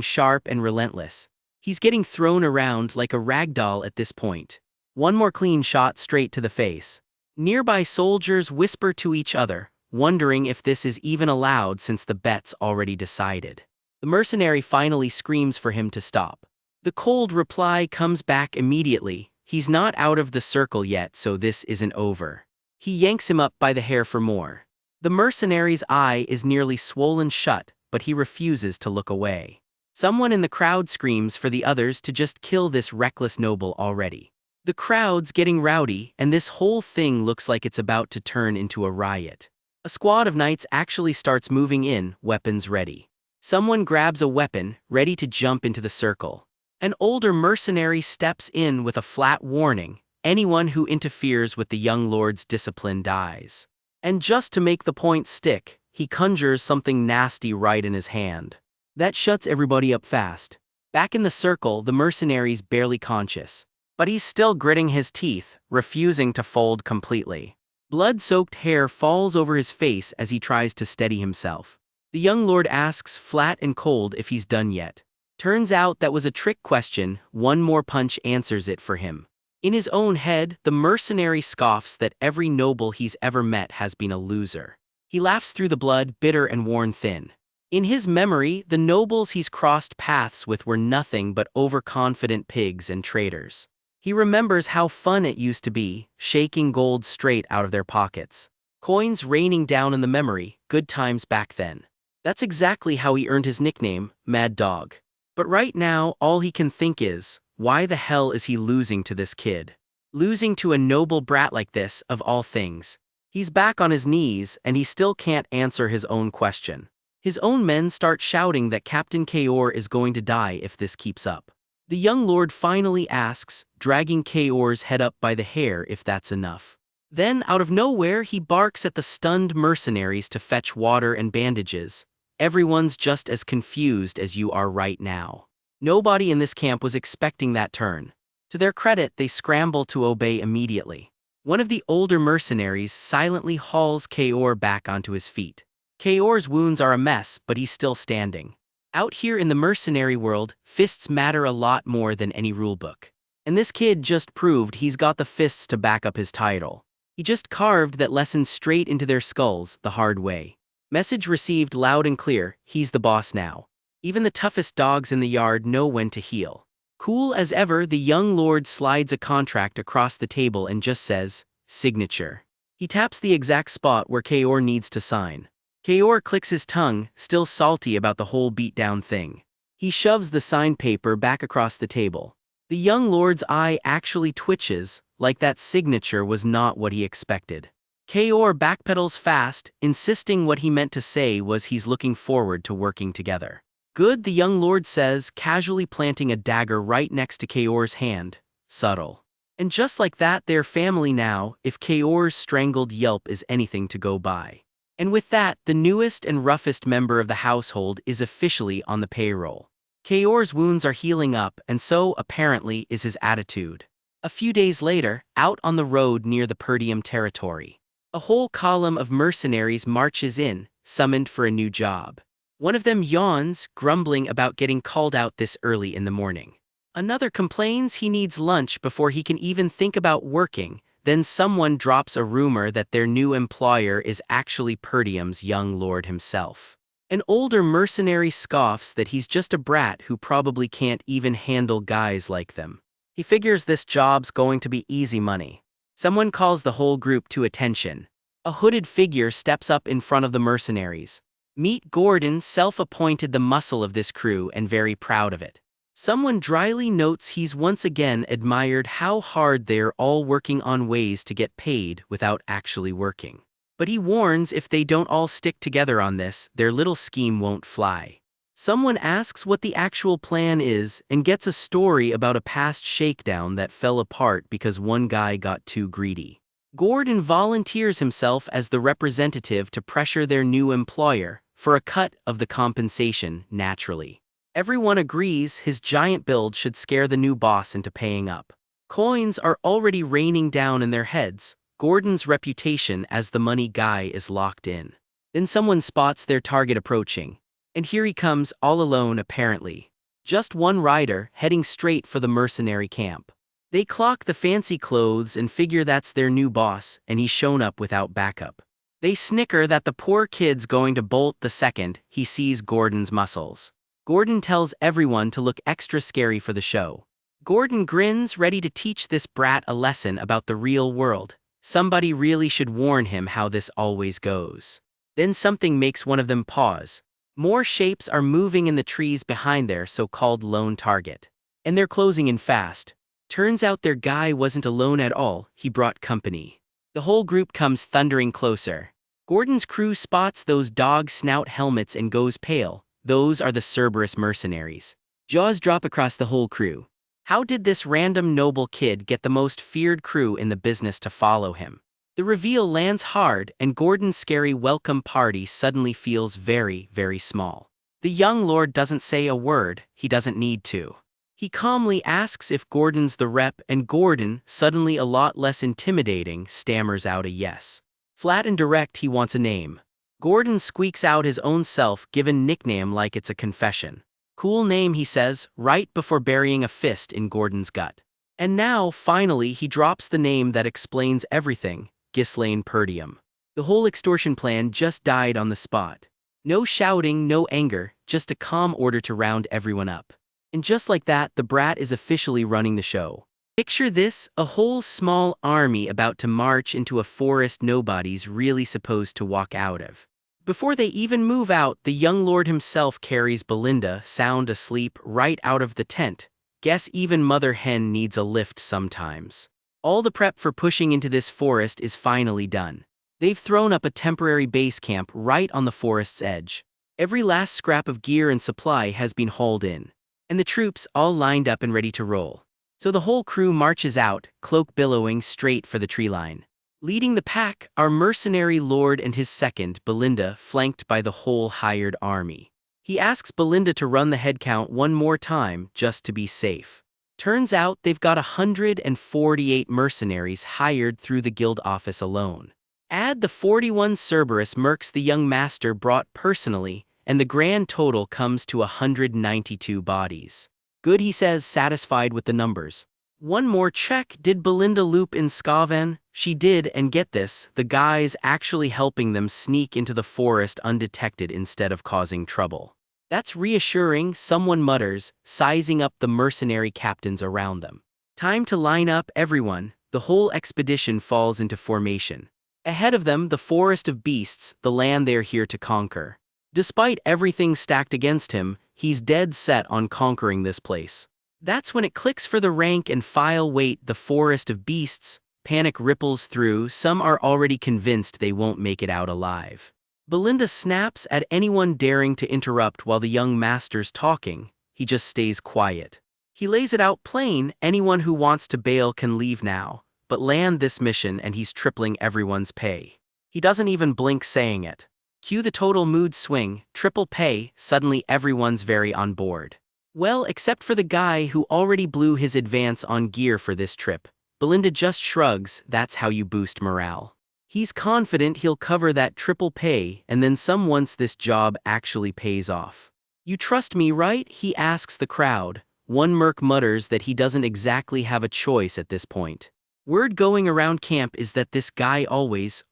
sharp and relentless. He's getting thrown around like a ragdoll at this point. One more clean shot straight to the face. Nearby soldiers whisper to each other, wondering if this is even allowed since the bet's already decided. The mercenary finally screams for him to stop. The cold reply comes back immediately. He's not out of the circle yet, so this isn't over. He yanks him up by the hair for more. The mercenary's eye is nearly swollen shut, but he refuses to look away. Someone in the crowd screams for the others to just kill this reckless noble already. The crowd's getting rowdy, and this whole thing looks like it's about to turn into a riot. A squad of knights actually starts moving in, weapons ready. Someone grabs a weapon, ready to jump into the circle. An older mercenary steps in with a flat warning: anyone who interferes with the young lord's discipline dies. And just to make the point stick, he conjures something nasty right in his hand. That shuts everybody up fast. Back in the circle, the mercenary's barely conscious. But he's still gritting his teeth, refusing to fold completely. Blood-soaked hair falls over his face as he tries to steady himself. The young lord asks flat and cold if he's done yet. Turns out that was a trick question, one more punch answers it for him. In his own head, the mercenary scoffs that every noble he's ever met has been a loser. He laughs through the blood, bitter and worn thin. In his memory, the nobles he's crossed paths with were nothing but overconfident pigs and traitors. He remembers how fun it used to be, shaking gold straight out of their pockets. Coins raining down in the memory, good times back then. That's exactly how he earned his nickname, Mad Dog. But right now, all he can think is, why the hell is he losing to this kid? Losing to a noble brat like this, of all things. He's back on his knees, and he still can't answer his own question. His own men start shouting that Captain Kaor is going to die if this keeps up. The young lord finally asks, dragging Kaor's head up by the hair, if that's enough. Then, out of nowhere, he barks at the stunned mercenaries to fetch water and bandages. Everyone's just as confused as you are right now. Nobody in this camp was expecting that turn. To their credit, they scramble to obey immediately. One of the older mercenaries silently hauls Kaor back onto his feet. Kaor's wounds are a mess, but he's still standing. Out here in the mercenary world, fists matter a lot more than any rulebook. And this kid just proved he's got the fists to back up his title. He just carved that lesson straight into their skulls the hard way. Message received loud and clear: he's the boss now. Even the toughest dogs in the yard know when to heel. Cool as ever, the young lord slides a contract across the table and just says, signature. He taps the exact spot where Kaor needs to sign. Kaor clicks his tongue, still salty about the whole beatdown thing. He shoves the signed paper back across the table. The young lord's eye actually twitches, like that signature was not what he expected. Kaor backpedals fast, insisting what he meant to say was he's looking forward to working together. Good, the young lord says, casually planting a dagger right next to Kaor's hand. Subtle. And just like that, they're family now, if Kaor's strangled yelp is anything to go by. And with that, the newest and roughest member of the household is officially on the payroll. Kaor's wounds are healing up, and so, apparently, is his attitude. A few days later, out on the road near the Perdium territory, a whole column of mercenaries marches in, summoned for a new job. One of them yawns, grumbling about getting called out this early in the morning. Another complains he needs lunch before he can even think about working. Then someone drops a rumor that their new employer is actually Perdium's young lord himself. An older mercenary scoffs that he's just a brat who probably can't even handle guys like them. He figures this job's going to be easy money. Someone calls the whole group to attention. A hooded figure steps up in front of the mercenaries. Meet Gordon, self-appointed the muscle of this crew and very proud of it. Someone dryly notes he's once again admired how hard they're all working on ways to get paid without actually working. But he warns if they don't all stick together on this, their little scheme won't fly. Someone asks what the actual plan is and gets a story about a past shakedown that fell apart because one guy got too greedy. Gordon volunteers himself as the representative to pressure their new employer for a cut of the compensation, naturally. Everyone agrees his giant build should scare the new boss into paying up. Coins are already raining down in their heads. Gordon's reputation as the money guy is locked in. Then someone spots their target approaching. And here he comes, all alone apparently. Just one rider, heading straight for the mercenary camp. They clock the fancy clothes and figure that's their new boss, and he's shown up without backup. They snicker that the poor kid's going to bolt the second he sees Gordon's muscles. Gordon tells everyone to look extra scary for the show. Gordon grins, ready to teach this brat a lesson about the real world. Somebody really should warn him how this always goes. Then something makes one of them pause. More shapes are moving in the trees behind their so-called lone target. And they're closing in fast. Turns out their guy wasn't alone at all, he brought company. The whole group comes thundering closer. Gordon's crew spots those dog snout helmets and goes pale. Those are the Cerberus mercenaries. Jaws drop across the whole crew. How did this random noble kid get the most feared crew in the business to follow him? The reveal lands hard, and Gordon's scary welcome party suddenly feels very, very small. The young lord doesn't say a word, he doesn't need to. He calmly asks if Gordon's the rep, and Gordon, suddenly a lot less intimidating, stammers out a yes. Flat and direct, he wants a name. Gordon squeaks out his own self-given nickname like it's a confession. Cool name, he says, right before burying a fist in Gordon's gut. And now, finally, he drops the name that explains everything, Ghislaine Perdium. The whole extortion plan just died on the spot. No shouting, no anger, just a calm order to round everyone up. And just like that, the brat is officially running the show. Picture this, a whole small army about to march into a forest nobody's really supposed to walk out of. Before they even move out, the young lord himself carries Belinda, sound asleep, right out of the tent. Guess even Mother Hen needs a lift sometimes. All the prep for pushing into this forest is finally done. They've thrown up a temporary base camp right on the forest's edge. Every last scrap of gear and supply has been hauled in. And the troops all lined up and ready to roll. So the whole crew marches out, cloak billowing, straight for the tree line. Leading the pack are mercenary lord and his second, Belinda, flanked by the whole hired army. He asks Belinda to run the head count one more time, just to be safe. Turns out they've got 148 mercenaries hired through the guild office alone. Add the 41 Cerberus mercs the young master brought personally, and the grand total comes to 192 bodies. Good, he says, satisfied with the numbers. One more check, did Belinda loop in Skaven? She did, and get this, the guys actually helping them sneak into the forest undetected instead of causing trouble. That's reassuring, someone mutters, sizing up the mercenary captains around them. Time to line up, everyone. The whole expedition falls into formation. Ahead of them, the forest of beasts, the land they're here to conquer. Despite everything stacked against him, he's dead set on conquering this place. That's when it clicks for the rank and file. Wait, the forest of beasts? Panic ripples through, some are already convinced they won't make it out alive. Belinda snaps at anyone daring to interrupt while the young master's talking. He just stays quiet. He lays it out plain, anyone who wants to bail can leave now, but land this mission and he's tripling everyone's pay. He doesn't even blink saying it. Cue the total mood swing, triple pay, suddenly everyone's very on board. Well, except for the guy who already blew his advance on gear for this trip. Belinda just shrugs, that's how you boost morale. He's confident he'll cover that triple pay and then some once this job actually pays off. You trust me, right? He asks the crowd. One merc mutters that he doesn't exactly have a choice at this point. Word going around camp is that this guy always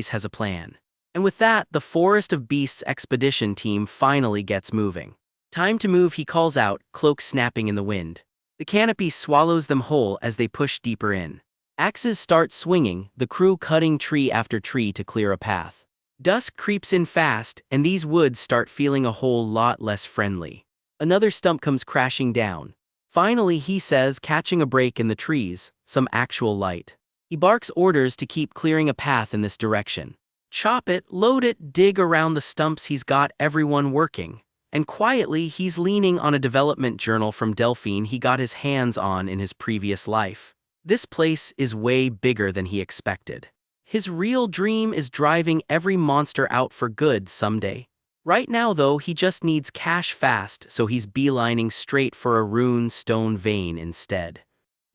has a plan. And with that, the Forest of Beasts expedition team finally gets moving. Time to move, he calls out, cloak snapping in the wind. The canopy swallows them whole as they push deeper in. Axes start swinging, the crew cutting tree after tree to clear a path. Dusk creeps in fast, and these woods start feeling a whole lot less friendly. Another stump comes crashing down. Finally, he says, catching a break in the trees, some actual light. He barks orders to keep clearing a path in this direction. Chop it, load it, dig around the stumps. He's got everyone working. And quietly, he's leaning on a development journal from Delphine he got his hands on in his previous life. This place is way bigger than he expected. His real dream is driving every monster out for good someday. Right now, though, he just needs cash fast, so he's beelining straight for a rune stone vein instead.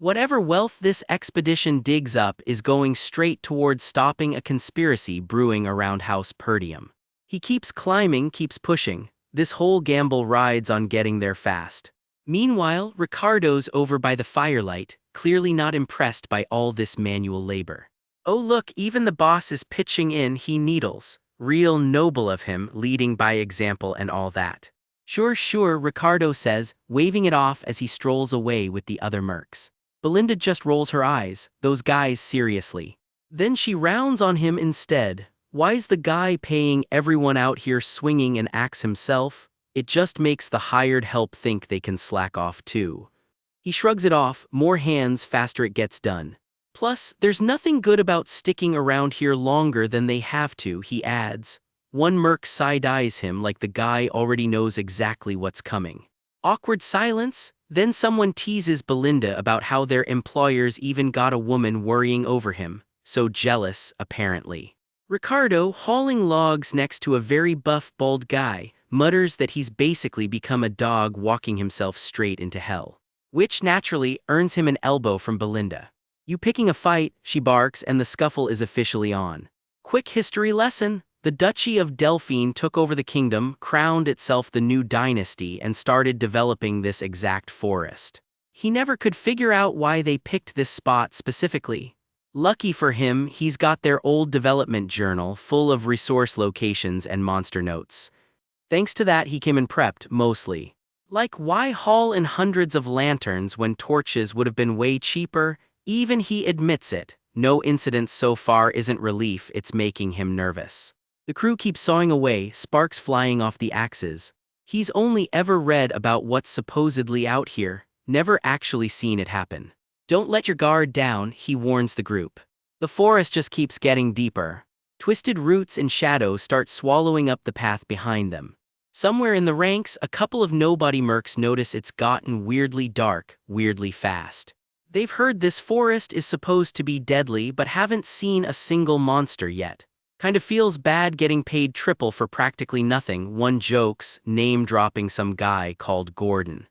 Whatever wealth this expedition digs up is going straight towards stopping a conspiracy brewing around House Perdium. He keeps climbing, keeps pushing. This whole gamble rides on getting there fast. Meanwhile, Ricardo's over by the firelight, clearly not impressed by all this manual labor. Oh look, even the boss is pitching in, he needles. Real noble of him, leading by example and all that. Sure, Ricardo says, waving it off as he strolls away with the other mercs. Belinda just rolls her eyes, those guys seriously. Then she rounds on him instead. Why's the guy paying everyone out here swinging an axe himself? It just makes the hired help think they can slack off too. He shrugs it off, more hands, faster it gets done. Plus, there's nothing good about sticking around here longer than they have to, he adds. One merc side-eyes him like the guy already knows exactly what's coming. Awkward silence, then someone teases Belinda about how their employers even got a woman worrying over him, so jealous, apparently. Ricardo, hauling logs next to a very buff bald guy, mutters that he's basically become a dog walking himself straight into hell. Which naturally earns him an elbow from Belinda. You picking a fight, she barks, and the scuffle is officially on. Quick history lesson. The Duchy of Delphine took over the kingdom, crowned itself the new dynasty, and started developing this exact forest. He never could figure out why they picked this spot specifically. Lucky for him, he's got their old development journal full of resource locations and monster notes. Thanks to that, he came in prepped, mostly. Like, why haul in hundreds of lanterns when torches would have been way cheaper? Even he admits it. No incidents so far isn't relief, it's making him nervous. The crew keeps sawing away, sparks flying off the axes. He's only ever read about what's supposedly out here, never actually seen it happen. Don't let your guard down, he warns the group. The forest just keeps getting deeper. Twisted roots and shadows start swallowing up the path behind them. Somewhere in the ranks, a couple of nobody mercs notice it's gotten weirdly dark, weirdly fast. They've heard this forest is supposed to be deadly but haven't seen a single monster yet. Kind of feels bad getting paid triple for practically nothing, one jokes, name-dropping some guy called Gordon.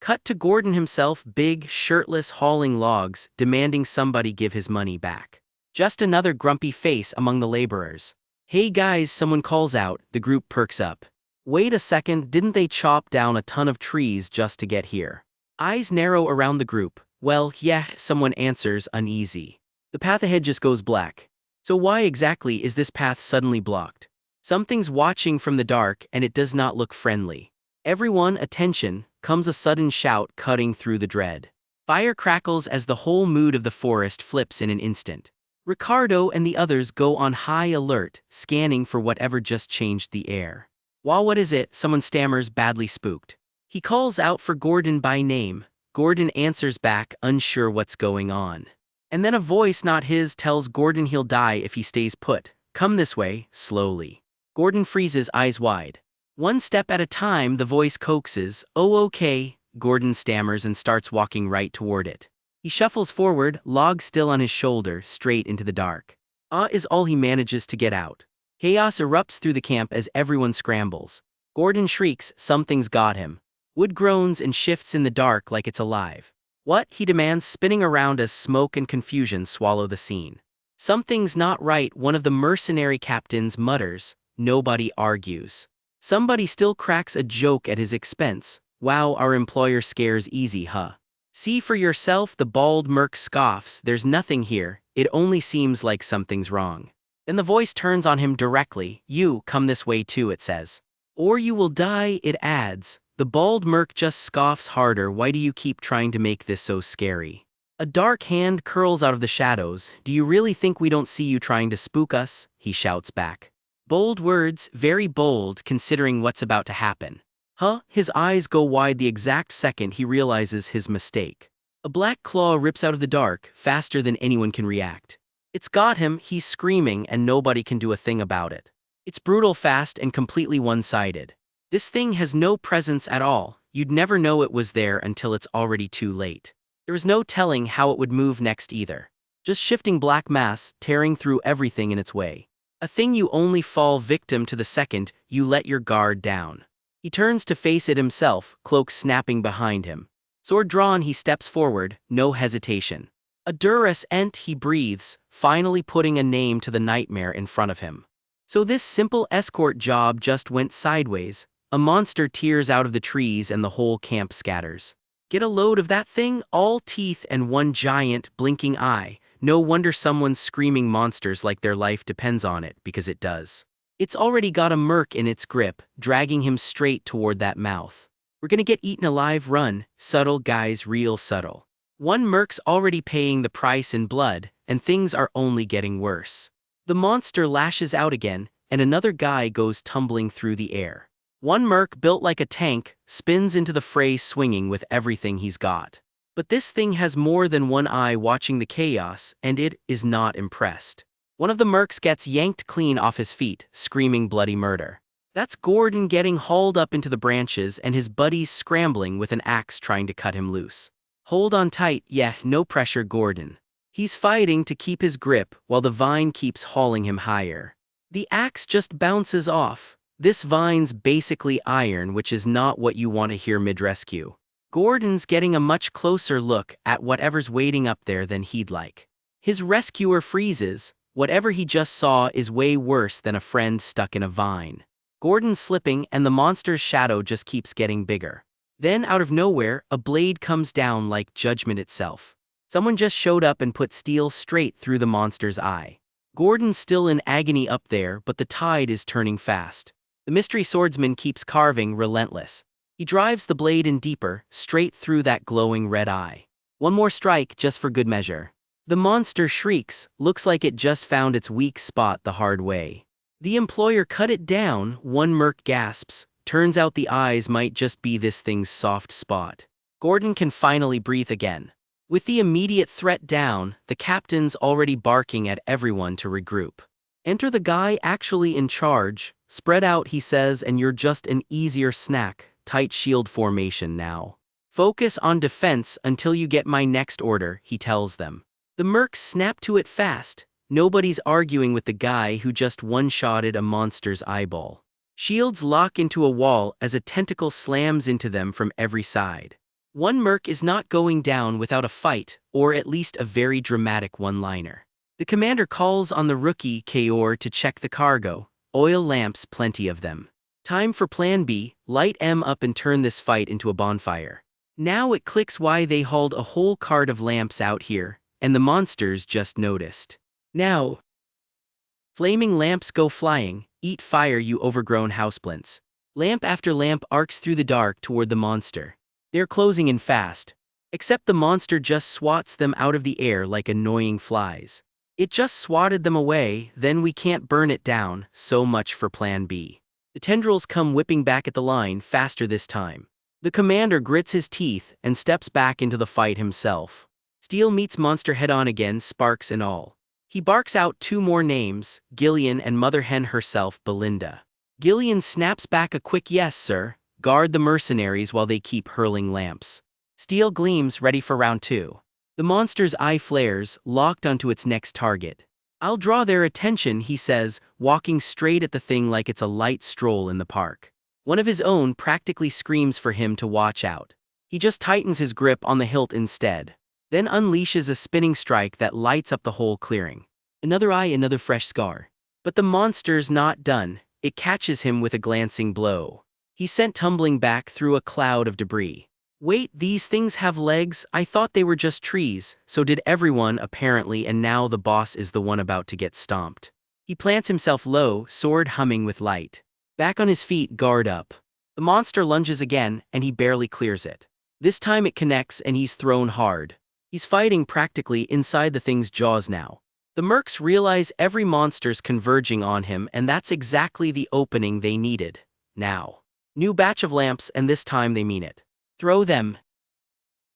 Cut to Gordon himself, big, shirtless, hauling logs, demanding somebody give his money back. Just another grumpy face among the laborers. Hey guys, someone calls out, the group perks up. Wait a second, didn't they chop down a ton of trees just to get here? Eyes narrow around the group. Well, yeah, someone answers, uneasy. The path ahead just goes black. So why exactly is this path suddenly blocked? Something's watching from the dark, and it does not look friendly. Everyone, attention, comes a sudden shout cutting through the dread. Fire crackles as the whole mood of the forest flips in an instant. Ricardo and the others go on high alert, scanning for whatever just changed the air. Well, what is it? Someone stammers, badly spooked. He calls out for Gordon by name. Gordon answers back, unsure what's going on. And then a voice not his tells Gordon he'll die if he stays put. Come this way, slowly. Gordon freezes, eyes wide. One step at a time, the voice coaxes. Oh, okay. Gordon stammers and starts walking right toward it. He shuffles forward, log still on his shoulder, straight into the dark. Is all he manages to get out. Chaos erupts through the camp as everyone scrambles. Gordon shrieks, something's got him. Wood groans and shifts in the dark like it's alive. What? He demands, spinning around as smoke and confusion swallow the scene. Something's not right, one of the mercenary captains mutters. Nobody argues. Somebody still cracks a joke at his expense. Wow, our employer scares easy, huh? See for yourself, the bald merc scoffs. There's nothing here, it only seems like something's wrong. Then the voice turns on him directly. You, come this way too, it says. Or you will die, it adds. The bald merc just scoffs harder. Why do you keep trying to make this so scary? A dark hand curls out of the shadows. Do you really think we don't see you trying to spook us? He shouts back. Bold words, very bold considering what's about to happen. Huh? His eyes go wide the exact second he realizes his mistake. A black claw rips out of the dark, faster than anyone can react. It's got him, he's screaming, and nobody can do a thing about it. It's brutal, fast, and completely one-sided. This thing has no presence at all. You'd never know it was there until it's already too late. There is no telling how it would move next either. Just shifting black mass, tearing through everything in its way. A thing you only fall victim to the second you let your guard down. He turns to face it himself, cloak snapping behind him. Sword drawn, he steps forward, no hesitation. A duress ent, he breathes, finally putting a name to the nightmare in front of him. So this simple escort job just went sideways. A monster tears out of the trees and the whole camp scatters. Get a load of that thing, all teeth and one giant, blinking eye. No wonder someone's screaming monsters like their life depends on it, because it does. It's already got a merc in its grip, dragging him straight toward that mouth. We're gonna get eaten alive, run. Subtle, guys, real subtle. One merc's already paying the price in blood, and things are only getting worse. The monster lashes out again, and another guy goes tumbling through the air. One merc built like a tank spins into the fray swinging with everything he's got. But this thing has more than one eye watching the chaos, and it is not impressed. One of the mercs gets yanked clean off his feet, screaming bloody murder. That's Gordon getting hauled up into the branches and his buddies scrambling with an axe trying to cut him loose. Hold on tight, yeah, no pressure, Gordon. He's fighting to keep his grip while the vine keeps hauling him higher. The axe just bounces off. This vine's basically iron, which is not what you want to hear mid-rescue. Gordon's getting a much closer look at whatever's waiting up there than he'd like. His rescuer freezes. Whatever he just saw is way worse than a friend stuck in a vine. Gordon's slipping and the monster's shadow just keeps getting bigger. Then out of nowhere, a blade comes down like judgment itself. Someone just showed up and put steel straight through the monster's eye. Gordon's still in agony up there, but the tide is turning fast. The mystery swordsman keeps carving, relentless. He drives the blade in deeper, straight through that glowing red eye. One more strike just for good measure. The monster shrieks, looks like it just found its weak spot the hard way. The employer cut it down, one merc gasps. Turns out the eyes might just be this thing's soft spot. Gordon can finally breathe again. With the immediate threat down, the captain's already barking at everyone to regroup. Enter the guy actually in charge. Spread out, he says, and you're just an easier snack. Tight shield formation now. Focus on defense until you get my next order, he tells them. The mercs snap to it fast. Nobody's arguing with the guy who just one-shotted a monster's eyeball. Shields lock into a wall as a tentacle slams into them from every side. One merc is not going down without a fight, or at least a very dramatic one-liner. The commander calls on the rookie Kaor to check the cargo. Oil lamps, plenty of them. Time for plan B, light M up and turn this fight into a bonfire. Now it clicks why they hauled a whole cart of lamps out here, and the monsters just noticed. Now, flaming lamps go flying, eat fire you overgrown houseplints. Lamp after lamp arcs through the dark toward the monster. They're closing in fast. Except the monster just swats them out of the air like annoying flies. It just swatted them away, then we can't burn it down, so much for plan B. The tendrils come whipping back at the line, faster this time. The commander grits his teeth and steps back into the fight himself. Steel meets monster head-on again, sparks and all. He barks out two more names, Gillian and Mother Hen herself, Belinda. Gillian snaps back a quick yes, sir. Guard the mercenaries while they keep hurling lamps. Steel gleams, ready for round 2. The monster's eye flares, locked onto its next target. I'll draw their attention, he says, walking straight at the thing like it's a light stroll in the park. One of his own practically screams for him to watch out. He just tightens his grip on the hilt instead. Then unleashes a spinning strike that lights up the whole clearing. Another eye, another fresh scar. But the monster's not done. It catches him with a glancing blow. He's sent tumbling back through a cloud of debris. Wait, these things have legs? I thought they were just trees. So did everyone, apparently, and now the boss is the one about to get stomped. He plants himself low, sword humming with light. Back on his feet, guard up. The monster lunges again, and he barely clears it. This time it connects and he's thrown hard. He's fighting practically inside the thing's jaws now. The mercs realize every monster's converging on him, and that's exactly the opening they needed. Now. New batch of lamps, and this time they mean it. Throw them.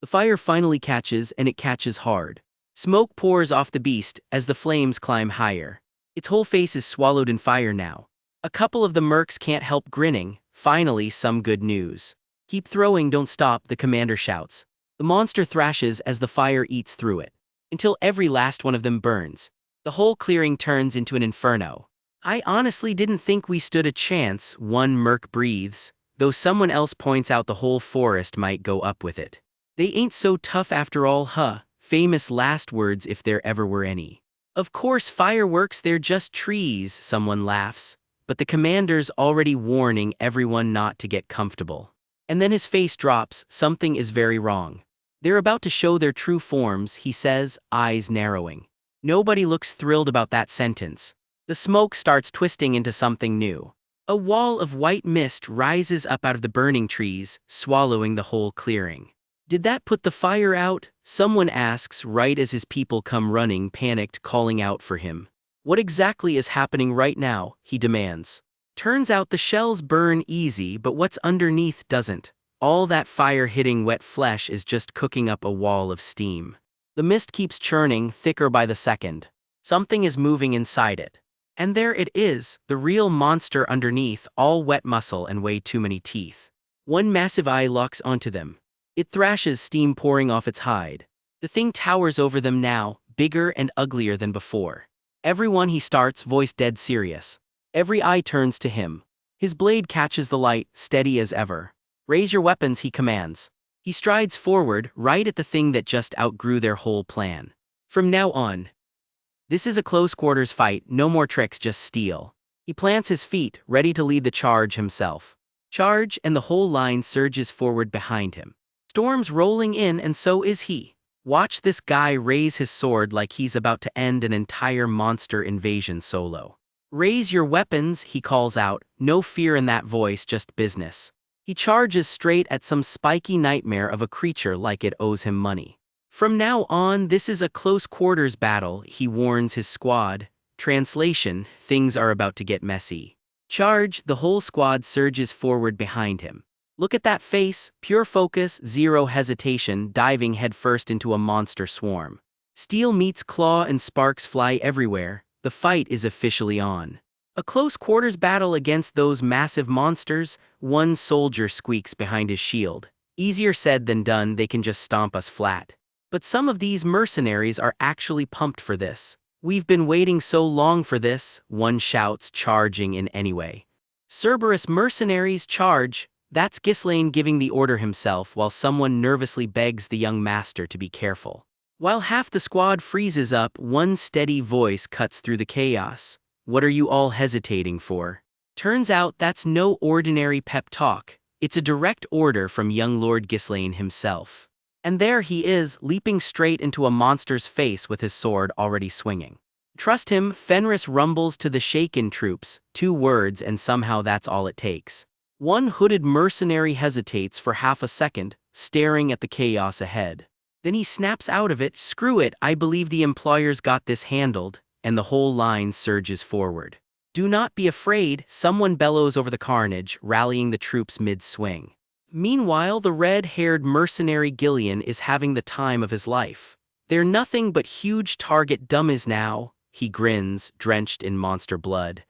The fire finally catches, and it catches hard. Smoke pours off the beast as the flames climb higher. Its whole face is swallowed in fire now. A couple of the mercs can't help grinning. Finally, some good news. Keep throwing, don't stop, the commander shouts. The monster thrashes as the fire eats through it, until every last one of them burns. The whole clearing turns into an inferno. I honestly didn't think we stood a chance, one merc breathes, though someone else points out the whole forest might go up with it. They ain't so tough after all, huh? Famous last words if there ever were any. Of course fireworks, they're just trees, someone laughs, but the commander's already warning everyone not to get comfortable. And then his face drops, something is very wrong. They're about to show their true forms, he says, eyes narrowing. Nobody looks thrilled about that sentence. The smoke starts twisting into something new. A wall of white mist rises up out of the burning trees, swallowing the whole clearing. Did that put the fire out? Someone asks right as his people come running, panicked, calling out for him. What exactly is happening right now? He demands. Turns out the shells burn easy, but what's underneath doesn't. All that fire hitting wet flesh is just cooking up a wall of steam. The mist keeps churning, thicker by the second. Something is moving inside it. And there it is, the real monster underneath, all wet muscle and way too many teeth. One massive eye locks onto them. It thrashes, steam pouring off its hide. The thing towers over them now, bigger and uglier than before. Everyone he starts, voice dead serious. Every eye turns to him. His blade catches the light, steady as ever. Raise your weapons, he commands. He strides forward, right at the thing that just outgrew their whole plan. From now on, this is a close-quarters fight, no more tricks, just steel. He plants his feet, ready to lead the charge himself. Charge, and the whole line surges forward behind him. Storm's rolling in, and so is he. Watch this guy raise his sword like he's about to end an entire monster invasion solo. Raise your weapons, he calls out, no fear in that voice, just business. He charges straight at some spiky nightmare of a creature like it owes him money. From now on, this is a close-quarters battle, he warns his squad. Translation, things are about to get messy. Charge, the whole squad surges forward behind him. Look at that face, pure focus, zero hesitation, diving headfirst into a monster swarm. Steel meets claw and sparks fly everywhere. The fight is officially on. A close-quarters battle against those massive monsters. One soldier squeaks behind his shield. Easier said than done, they can just stomp us flat. But some of these mercenaries are actually pumped for this. We've been waiting so long for this, one shouts, charging in anyway. Cerberus mercenaries charge. That's Ghislaine giving the order himself while someone nervously begs the young master to be careful. While half the squad freezes up, one steady voice cuts through the chaos. What are you all hesitating for? Turns out that's no ordinary pep talk. It's a direct order from young Lord Ghislaine himself. And there he is, leaping straight into a monster's face with his sword already swinging. Trust him, Fenris rumbles to the shaken troops, 2 words and somehow that's all it takes. One hooded mercenary hesitates for half a second, staring at the chaos ahead. Then he snaps out of it, screw it, I believe the employers got this handled, and the whole line surges forward. Do not be afraid, someone bellows over the carnage, rallying the troops mid-swing. Meanwhile, the red-haired mercenary Gillian is having the time of his life. They're nothing but huge target dummies now, he grins, drenched in monster blood.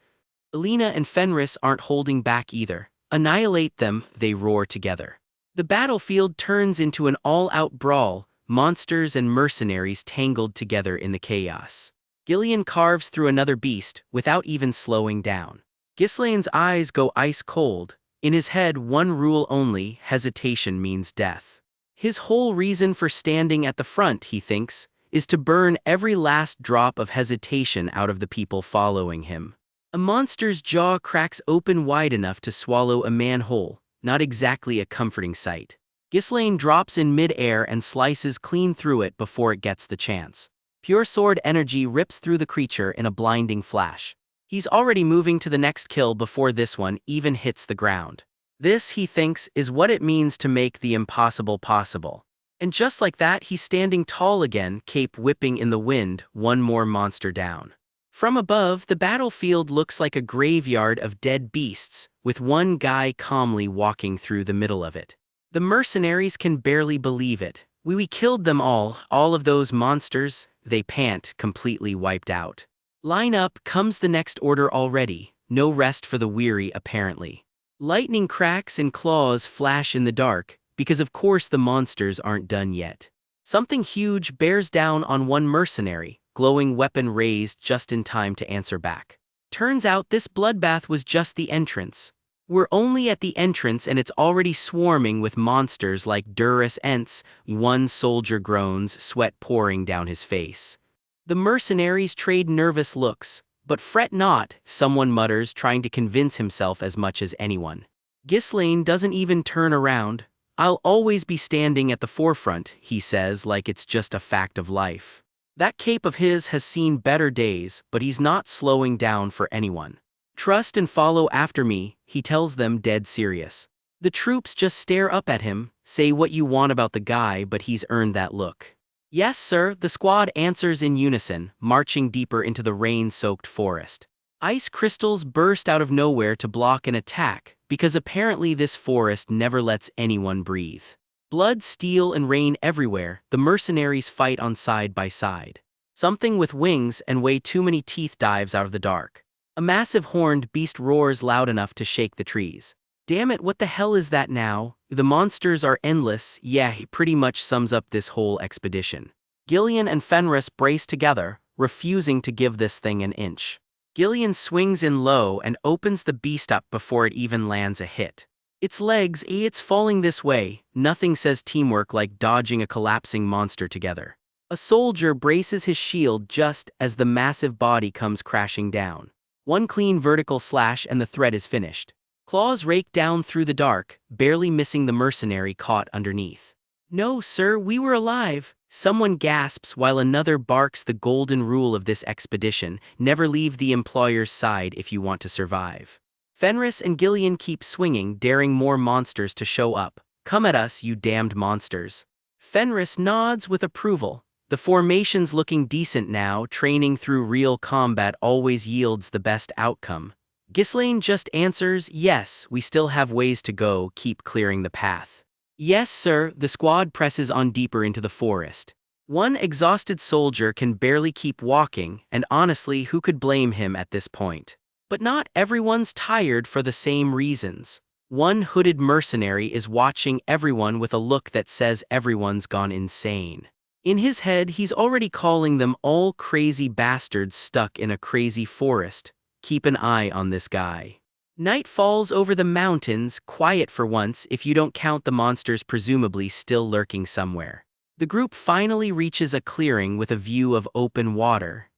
Elena and Fenris aren't holding back either. Annihilate them, they roar together. The battlefield turns into an all-out brawl, monsters and mercenaries tangled together in the chaos. Gillian carves through another beast, without even slowing down. Ghislaine's eyes go ice cold. In his head, one rule only, hesitation means death. His whole reason for standing at the front, he thinks, is to burn every last drop of hesitation out of the people following him. A monster's jaw cracks open wide enough to swallow a man whole, not exactly a comforting sight. Ghislaine drops in mid-air and slices clean through it before it gets the chance. Pure sword energy rips through the creature in a blinding flash. He's already moving to the next kill before this one even hits the ground. This, he thinks, is what it means to make the impossible possible. And just like that, he's standing tall again, cape whipping in the wind, one more monster down. From above, the battlefield looks like a graveyard of dead beasts, with one guy calmly walking through the middle of it. The mercenaries can barely believe it. We killed them all of those monsters, they pant, completely wiped out. Line up, comes the next order already, no rest for the weary apparently. Lightning cracks and claws flash in the dark, because of course the monsters aren't done yet. Something huge bears down on one mercenary, glowing weapon raised just in time to answer back. Turns out this bloodbath was just the entrance. We're only at the entrance and it's already swarming with monsters like Durus Ents, one soldier groans, sweat pouring down his face. The mercenaries trade nervous looks, but fret not, someone mutters, trying to convince himself as much as anyone. Ghislaine doesn't even turn around. I'll always be standing at the forefront, he says like it's just a fact of life. That cape of his has seen better days, but he's not slowing down for anyone. Trust and follow after me, he tells them dead serious. The troops just stare up at him, say what you want about the guy, but he's earned that look. Yes, sir, the squad answers in unison, marching deeper into the rain-soaked forest. Ice crystals burst out of nowhere to block an attack, because apparently this forest never lets anyone breathe. Blood, steel, and rain everywhere, the mercenaries fight on side by side. Something with wings and way too many teeth dives out of the dark. A massive horned beast roars loud enough to shake the trees. Damn it, what the hell is that now? The monsters are endless. Yeah, he pretty much sums up this whole expedition. Gillian and Fenris brace together, refusing to give this thing an inch. Gillian swings in low and opens the beast up before it even lands a hit. Its legs, it's falling this way. Nothing says teamwork like dodging a collapsing monster together. A soldier braces his shield just as the massive body comes crashing down. One clean vertical slash and the threat is finished. Claws rake down through the dark, barely missing the mercenary caught underneath. "No, sir, we were alive," someone gasps while another barks the golden rule of this expedition: never leave the employer's side if you want to survive. Fenris and Gillian keep swinging, daring more monsters to show up. "Come at us, you damned monsters." Fenris nods with approval. The formation's looking decent now. Training through real combat always yields the best outcome. Ghislaine just answers, "Yes, we still have ways to go, keep clearing the path." "Yes, sir." The squad presses on deeper into the forest. One exhausted soldier can barely keep walking, and honestly, who could blame him at this point? But not everyone's tired for the same reasons. One hooded mercenary is watching everyone with a look that says everyone's gone insane. In his head, he's already calling them all crazy bastards stuck in a crazy forest. Keep an eye on this guy. Night falls over the mountains, quiet for once if you don't count the monsters presumably still lurking somewhere. The group finally reaches a clearing with a view of open water.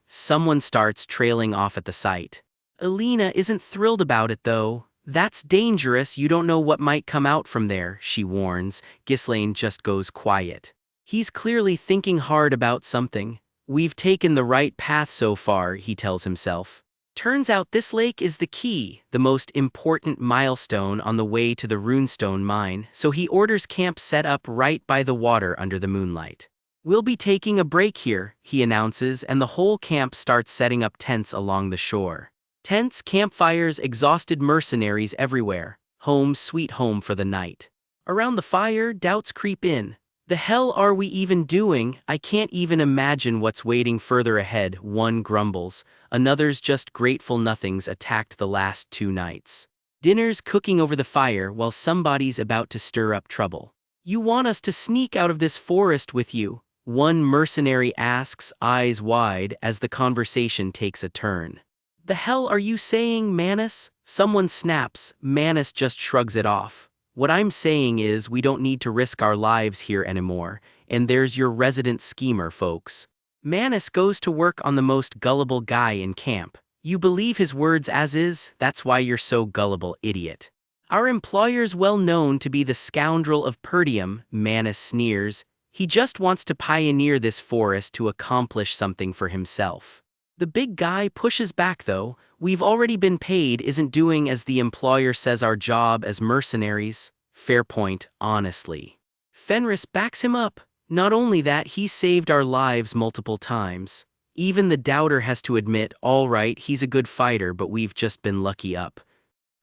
Someone starts trailing off at the sight. Alina isn't thrilled about it though. "That's dangerous, you don't know what might come out from there," she warns. Ghislaine just goes quiet. He's clearly thinking hard about something. "We've taken the right path so far," he tells himself. Turns out this lake is the key, the most important milestone on the way to the runestone mine, so he orders camp set up right by the water under the moonlight. "We'll be taking a break here," he announces, and the whole camp starts setting up tents along the shore. Tents, campfires, exhausted mercenaries everywhere. Home sweet home for the night. Around the fire, doubts creep in. "The hell are we even doing? I can't even imagine what's waiting further ahead," one grumbles. Another's just grateful nothing's attacked the last 2 nights. Dinner's cooking over the fire while somebody's about to stir up trouble. "You want us to sneak out of this forest with you?" one mercenary asks, eyes wide, as the conversation takes a turn. "The hell are you saying, Manus?" someone snaps. Manus just shrugs it off. "What I'm saying is we don't need to risk our lives here anymore, and there's your resident schemer, folks." Manus goes to work on the most gullible guy in camp. "You believe his words as is? That's why you're so gullible, idiot." "Our employer's well known to be the scoundrel of Perdium," Manus sneers. "He just wants to pioneer this forest to accomplish something for himself." The big guy pushes back though. "We've already been paid, isn't doing as the employer says our job as mercenaries." Fair point, honestly. Fenris backs him up. "Not only that, he's saved our lives multiple times." Even the doubter has to admit, all right, he's a good fighter, but we've just been lucky up.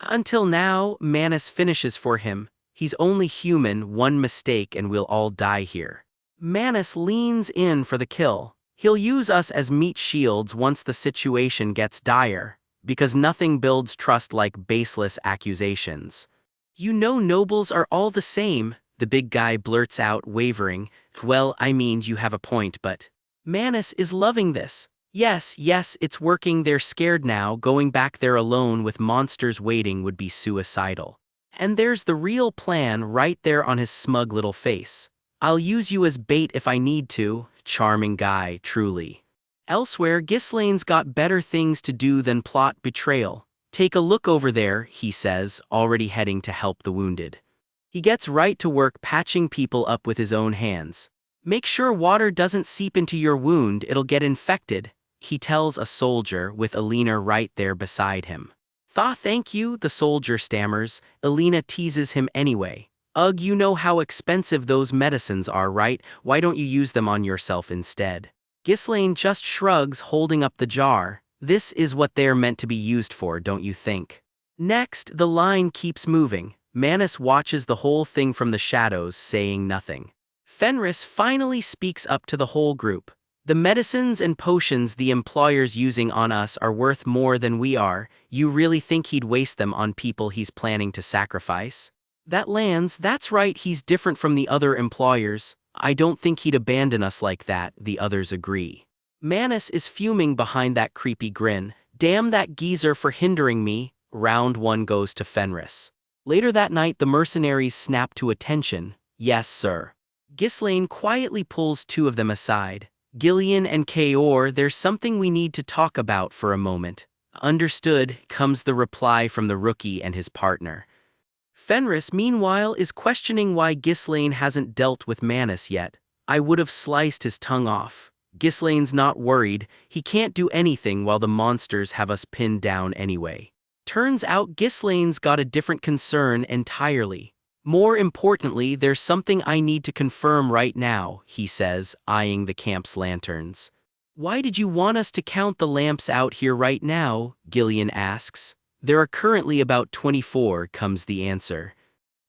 "Until now," Manus finishes for him. "He's only human, one mistake and we'll all die here." Manus leans in for the kill. "He'll use us as meat shields once the situation gets dire, because nothing builds trust like baseless accusations." "You know nobles are all the same," the big guy blurts out, wavering. "Well, I mean, you have a point, but..." Manus is loving this. Yes, it's working. They're scared now. Going back there alone with monsters waiting would be suicidal. And there's the real plan right there on his smug little face. "I'll use you as bait if I need to." Charming guy, truly. Elsewhere, Ghislaine's got better things to do than plot betrayal. "Take a look over there," he says, already heading to help the wounded. He gets right to work patching people up with his own hands. "Make sure water doesn't seep into your wound, it'll get infected," he tells a soldier with Alina right there beside him. Thank you," the soldier stammers. Alina teases him anyway. "Ugh, you know how expensive those medicines are, right? Why don't you use them on yourself instead?" Ghislaine just shrugs, holding up the jar. This is what they're meant to be used for, don't you think? Next, the line keeps moving. Manus watches the whole thing from the shadows, saying nothing. Fenris finally speaks up to the whole group. The medicines and potions the employer's using on us are worth more than we are. You really think he'd waste them on people he's planning to sacrifice? That lands. That's right, he's different from the other employers. I don't think he'd abandon us like that, the others agree. Manus is fuming behind that creepy grin. Damn that geezer for hindering me. Round 1 goes to Fenris. Later that night, the mercenaries snap to attention. Yes, sir. Ghislaine quietly pulls 2 of them aside. Gillian and Kaor, there's something we need to talk about for a moment. Understood, comes the reply from the rookie and his partner. Fenris, meanwhile, is questioning why Ghislaine hasn't dealt with Manus yet. I would have sliced his tongue off. Ghislaine's not worried. He can't do anything while the monsters have us pinned down anyway. Turns out Ghislaine's got a different concern entirely. More importantly, there's something I need to confirm right now, he says, eyeing the camp's lanterns. Why did you want us to count the lamps out here right now? Gillian asks. There are currently about 24, comes the answer.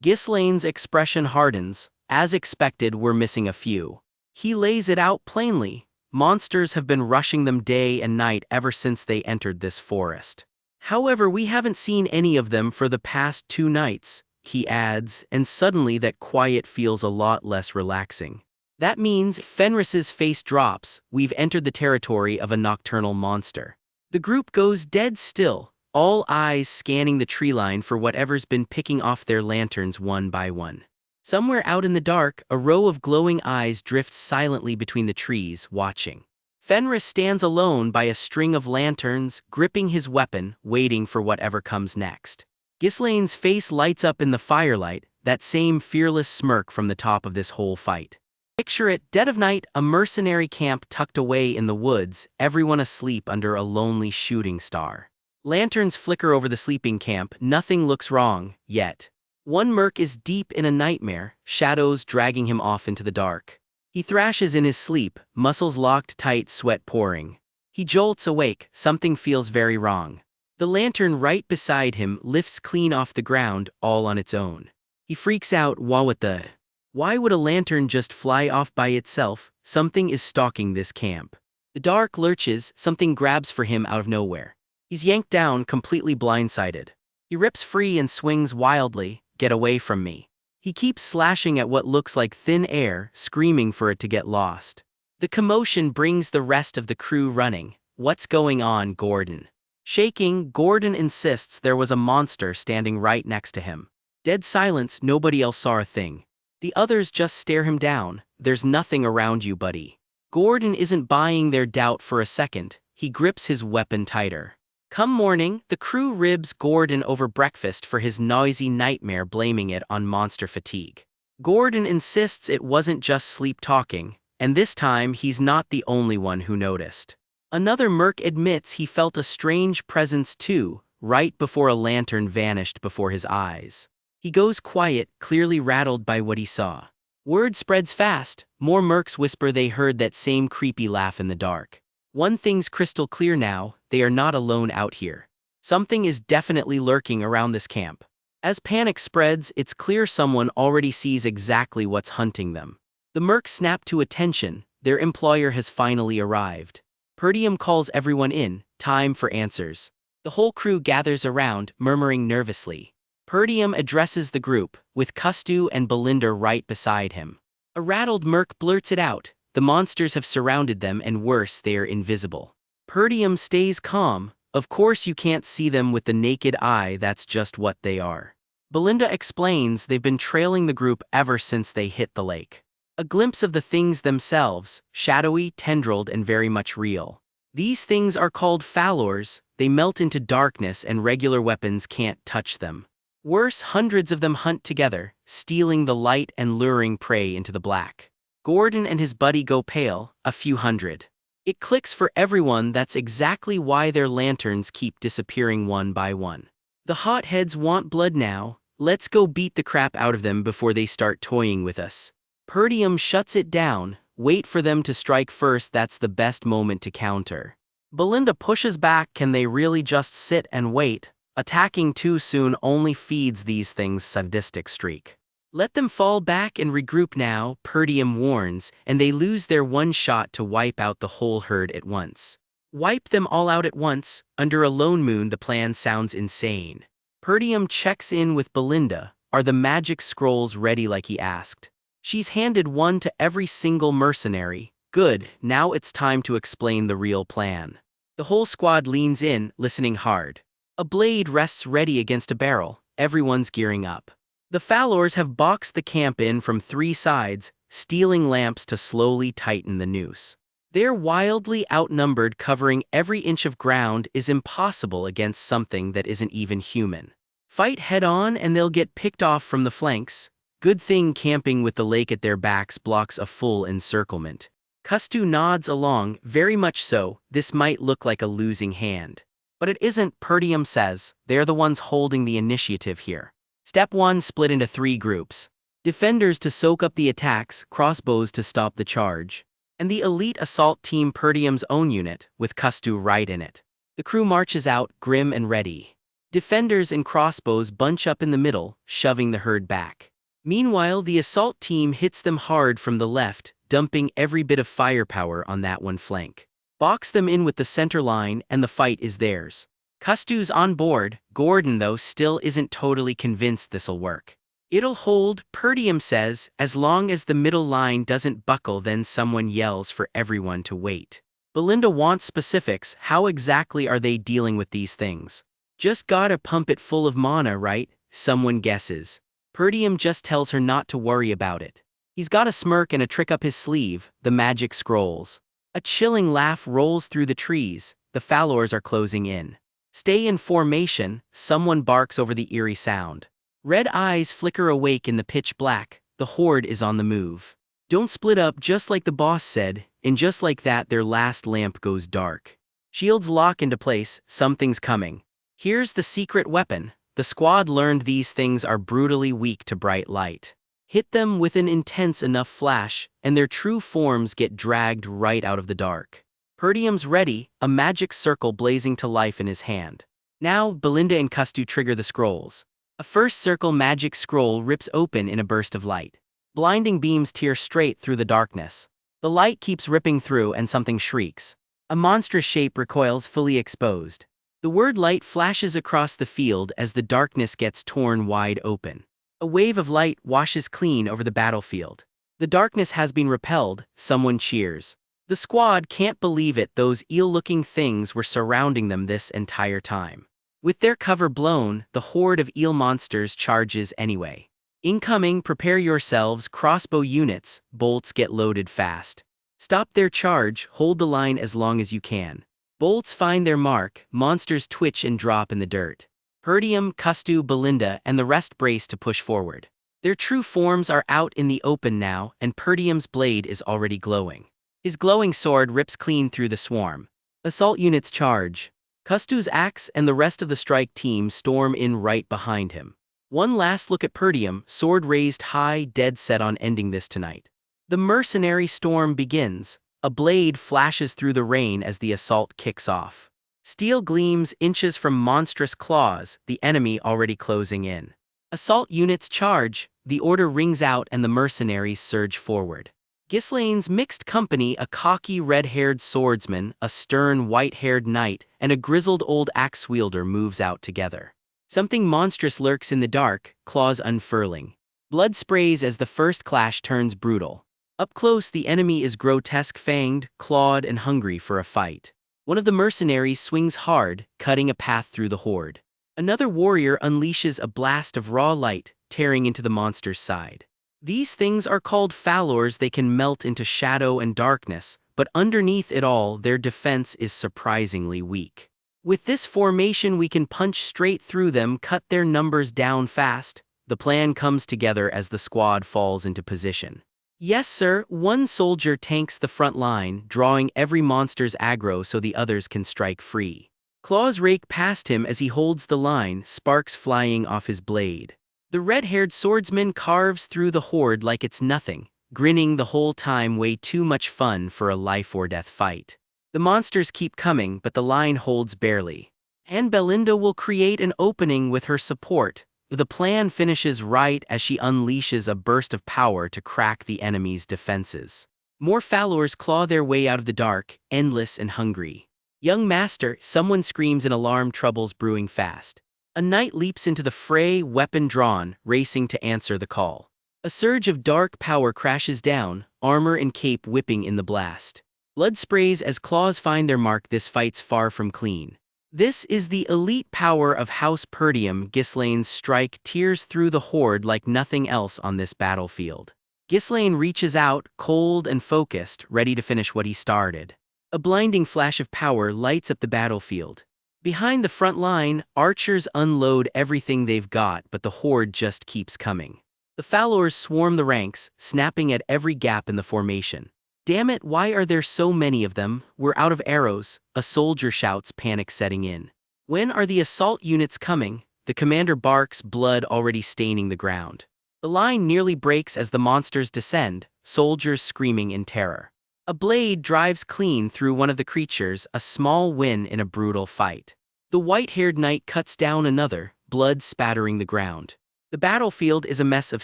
Ghislaine's expression hardens. As expected, we're missing a few. He lays it out plainly. Monsters have been rushing them day and night ever since they entered this forest. However, we haven't seen any of them for the past 2 nights, he adds, and suddenly that quiet feels a lot less relaxing. That means Fenris's face drops. We've entered the territory of a nocturnal monster. The group goes dead still, all eyes scanning the tree line for whatever's been picking off their lanterns one by one. Somewhere out in the dark, a row of glowing eyes drifts silently between the trees, watching. Fenris stands alone by a string of lanterns, gripping his weapon, waiting for whatever comes next. Ghislaine's face lights up in the firelight, that same fearless smirk from the top of this whole fight. Picture it, dead of night, a mercenary camp tucked away in the woods, everyone asleep under a lonely shooting star. Lanterns flicker over the sleeping camp, nothing looks wrong, yet. One merc is deep in a nightmare, shadows dragging him off into the dark. He thrashes in his sleep, muscles locked tight, sweat pouring. He jolts awake, something feels very wrong. The lantern right beside him lifts clean off the ground, all on its own. He freaks out, why would a lantern just fly off by itself? Something is stalking this camp. The dark lurches, something grabs for him out of nowhere. He's yanked down, completely blindsided. He rips free and swings wildly. Get away from me. He keeps slashing at what looks like thin air, screaming for it to get lost. The commotion brings the rest of the crew running. What's going on, Gordon? Shaking, Gordon insists there was a monster standing right next to him. Dead silence, nobody else saw a thing. The others just stare him down. There's nothing around you, buddy. Gordon isn't buying their doubt for a second. He grips his weapon tighter. Come morning, the crew ribs Gordon over breakfast for his noisy nightmare, blaming it on monster fatigue. Gordon insists it wasn't just sleep talking, and this time he's not the only one who noticed. Another merc admits he felt a strange presence too, right before a lantern vanished before his eyes. He goes quiet, clearly rattled by what he saw. Word spreads fast. More mercs whisper they heard that same creepy laugh in the dark. One thing's crystal clear now, they are not alone out here. Something is definitely lurking around this camp. As panic spreads, it's clear someone already sees exactly what's hunting them. The mercs snap to attention. Their employer has finally arrived. Perdium calls everyone in, time for answers. The whole crew gathers around, murmuring nervously. Perdium addresses the group, with Kustu and Belinda right beside him. A rattled merc blurts it out. The monsters have surrounded them, and worse, they are invisible. Perdium stays calm. Of course you can't see them with the naked eye, that's just what they are. Belinda explains they've been trailing the group ever since they hit the lake. A glimpse of the things themselves, shadowy, tendrilled, and very much real. These things are called falors. They melt into darkness and regular weapons can't touch them. Worse, hundreds of them hunt together, stealing the light and luring prey into the black. Gordon and his buddy go pale, a few hundred. It clicks for everyone, that's exactly why their lanterns keep disappearing one by one. The hotheads want blood now. Let's go beat the crap out of them before they start toying with us. Perdium shuts it down. Wait for them to strike first, that's the best moment to counter. Belinda pushes back. Can they really just sit and wait? Attacking too soon only feeds these things' sadistic streak. Let them fall back and regroup now, Perdium warns, and they lose their one shot to wipe out the whole herd at once. Wipe them all out at once. Under a lone moon the plan sounds insane. Perdium checks in with Belinda. Are the magic scrolls ready like he asked? She's handed one to every single mercenary. Good, now it's time to explain the real plan. The whole squad leans in, listening hard. A blade rests ready against a barrel. Everyone's gearing up. The Falors have boxed the camp in from 3 sides, stealing lamps to slowly tighten the noose. They're wildly outnumbered. Covering every inch of ground is impossible against something that isn't even human. Fight head-on and they'll get picked off from the flanks. Good thing camping with the lake at their backs blocks a full encirclement. Kustu nods along. Very much so. This might look like a losing hand. But it isn't, Perdium says. They're the ones holding the initiative here. Step 1: split into 3 groups. Defenders to soak up the attacks, crossbows to stop the charge. And the elite assault team, Perdium's own unit, with Kustu right in it. The crew marches out, grim and ready. Defenders and crossbows bunch up in the middle, shoving the herd back. Meanwhile, the assault team hits them hard from the left, dumping every bit of firepower on that one flank. Box them in with the center line and the fight is theirs. Kustu's on board. Gordon, though, still isn't totally convinced this'll work. It'll hold, Perdium says, as long as the middle line doesn't buckle. Then someone yells for everyone to wait. Belinda wants specifics. How exactly are they dealing with these things? Just gotta pump it full of mana, right? Someone guesses. Perdium just tells her not to worry about it. He's got a smirk and a trick up his sleeve, the magic scrolls. A chilling laugh rolls through the trees. The Falors are closing in. Stay in formation, someone barks over the eerie sound. Red eyes flicker awake in the pitch black. The horde is on the move. Don't split up, just like the boss said, and just like that their last lamp goes dark. Shields lock into place. Something's coming. Here's the secret weapon. The squad learned these things are brutally weak to bright light. Hit them with an intense enough flash, and their true forms get dragged right out of the dark. Perdium's ready, a magic circle blazing to life in his hand. Now, Belinda and Kustu trigger the scrolls. A first circle magic scroll rips open in a burst of light. Blinding beams tear straight through the darkness. The light keeps ripping through and something shrieks. A monstrous shape recoils, fully exposed. The word light flashes across the field as the darkness gets torn wide open. A wave of light washes clean over the battlefield. The darkness has been repelled. Someone cheers. The squad can't believe it. Those eel-looking things were surrounding them this entire time. With their cover blown, the horde of eel monsters charges anyway. Incoming, prepare yourselves, crossbow units. Bolts get loaded fast. Stop their charge, hold the line as long as you can. Bolts find their mark, monsters twitch and drop in the dirt. Perdium, Kustu, Belinda, and the rest brace to push forward. Their true forms are out in the open now, and Perdium's blade is already glowing. His glowing sword rips clean through the swarm. Assault units charge. Kustu's axe and the rest of the strike team storm in right behind him. One last look at Perdium, sword raised high, dead set on ending this tonight. The mercenary storm begins. A blade flashes through the rain as the assault kicks off. Steel gleams inches from monstrous claws, the enemy already closing in. Assault units charge, the order rings out and the mercenaries surge forward. Ghislaine's mixed company, a cocky red-haired swordsman, a stern white-haired knight, and a grizzled old axe-wielder moves out together. Something monstrous lurks in the dark, claws unfurling. Blood sprays as the first clash turns brutal. Up close the enemy is grotesque-fanged, clawed and hungry for a fight. One of the mercenaries swings hard, cutting a path through the horde. Another warrior unleashes a blast of raw light, tearing into the monster's side. These things are called Falors. They can melt into shadow and darkness, but underneath it all their defense is surprisingly weak. With this formation we can punch straight through them, cut their numbers down fast. The plan comes together as the squad falls into position. Yes sir, one soldier tanks the front line, drawing every monster's aggro so the others can strike free. Claws rake past him as he holds the line, sparks flying off his blade. The red-haired swordsman carves through the horde like it's nothing, grinning the whole time. Way too much fun for a life-or-death fight. The monsters keep coming, but the line holds barely. And Belinda will create an opening with her support. The plan finishes right as she unleashes a burst of power to crack the enemy's defenses. More followers claw their way out of the dark, endless and hungry. Young master, someone screams in alarm, troubles brewing fast. A knight leaps into the fray, weapon drawn, racing to answer the call. A surge of dark power crashes down, armor and cape whipping in the blast. Blood sprays as claws find their mark. This fight's far from clean. This is the elite power of House Perdium. Ghislaine's strike tears through the horde like nothing else on this battlefield. Ghislaine reaches out, cold and focused, ready to finish what he started. A blinding flash of power lights up the battlefield. Behind the front line, archers unload everything they've got, but the horde just keeps coming. The followers swarm the ranks, snapping at every gap in the formation. Damn it, why are there so many of them? We're out of arrows, a soldier shouts, panic setting in. When are the assault units coming? The commander barks, blood already staining the ground. The line nearly breaks as the monsters descend, soldiers screaming in terror. A blade drives clean through one of the creatures, a small win in a brutal fight. The white-haired knight cuts down another, blood spattering the ground. The battlefield is a mess of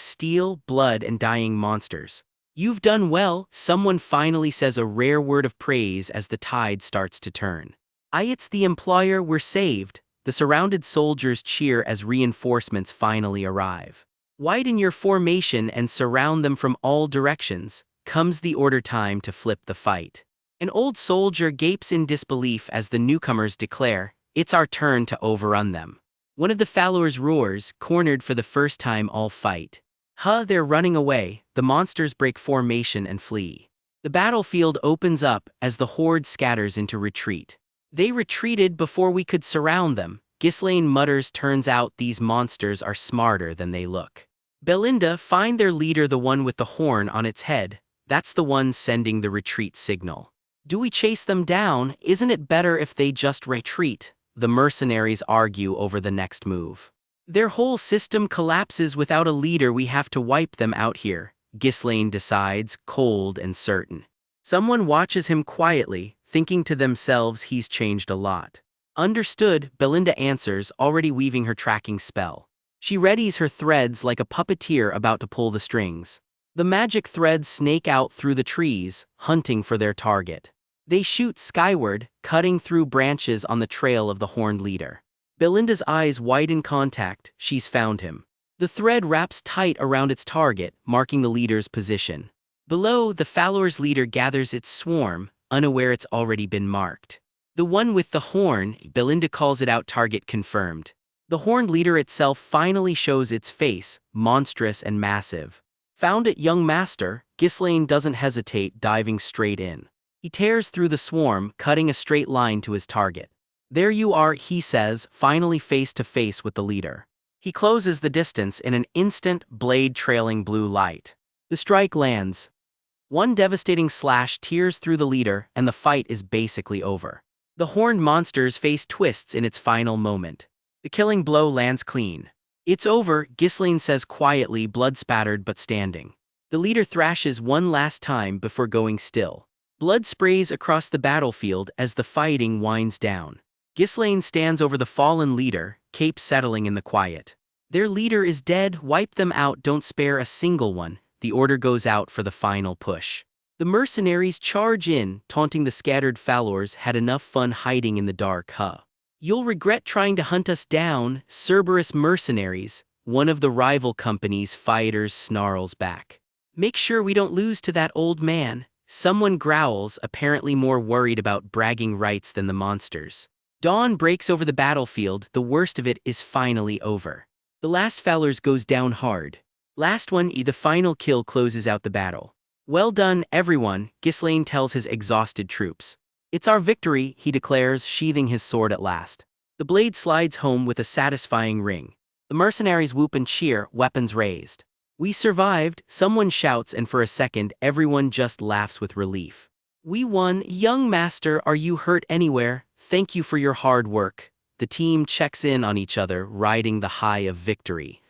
steel, blood, and dying monsters. You've done well, someone finally says a rare word of praise as the tide starts to turn. It's the employer, we're saved. The surrounded soldiers cheer as reinforcements finally arrive. Widen your formation and surround them from all directions. Comes the order, time to flip the fight. An old soldier gapes in disbelief as the newcomers declare, it's our turn to overrun them. One of the followers roars, cornered for the first time all fight. They're running away. The monsters break formation and flee. The battlefield opens up as the horde scatters into retreat. They retreated before we could surround them. Ghislaine mutters, turns out these monsters are smarter than they look. Belinda, find their leader, the one with the horn on its head. That's the one sending the retreat signal. Do we chase them down? Isn't it better if they just retreat? The mercenaries argue over the next move. Their whole system collapses without a leader. We have to wipe them out here, Ghislaine decides, cold and certain. Someone watches him quietly, thinking to themselves he's changed a lot. Understood, Belinda answers, already weaving her tracking spell. She readies her threads like a puppeteer about to pull the strings. The magic threads snake out through the trees, hunting for their target. They shoot skyward, cutting through branches on the trail of the horned leader. Belinda's eyes widen contact, she's found him. The thread wraps tight around its target, marking the leader's position. Below, the follower's leader gathers its swarm, unaware it's already been marked. The one with the horn, Belinda calls it out, target confirmed. The horned leader itself finally shows its face, monstrous and massive. Found it, young master. Ghislaine doesn't hesitate, diving straight in. He tears through the swarm, cutting a straight line to his target. There you are, he says, finally face to face with the leader. He closes the distance in an instant, blade trailing blue light. The strike lands. One devastating slash tears through the leader, and the fight is basically over. The horned monster's face twists in its final moment. The killing blow lands clean. It's over, Ghislaine says quietly, blood spattered but standing. The leader thrashes one last time before going still. Blood sprays across the battlefield as the fighting winds down. Ghislaine stands over the fallen leader, cape settling in the quiet. Their leader is dead, wipe them out, don't spare a single one. The order goes out for the final push. The mercenaries charge in, taunting the scattered followers, had enough fun hiding in the dark, huh? You'll regret trying to hunt us down, Cerberus mercenaries, one of the rival company's fighters snarls back. Make sure we don't lose to that old man, someone growls, apparently more worried about bragging rights than the monsters. Dawn breaks over the battlefield, the worst of it is finally over. The last followers goes down hard. Last one, the final kill closes out the battle. Well done, everyone, Ghislaine tells his exhausted troops. It's our victory, he declares, sheathing his sword at last. The blade slides home with a satisfying ring. The mercenaries whoop and cheer, weapons raised. We survived, someone shouts, and for a second everyone just laughs with relief. We won, young master, are you hurt anywhere? Thank you for your hard work. The team checks in on each other, riding the high of victory.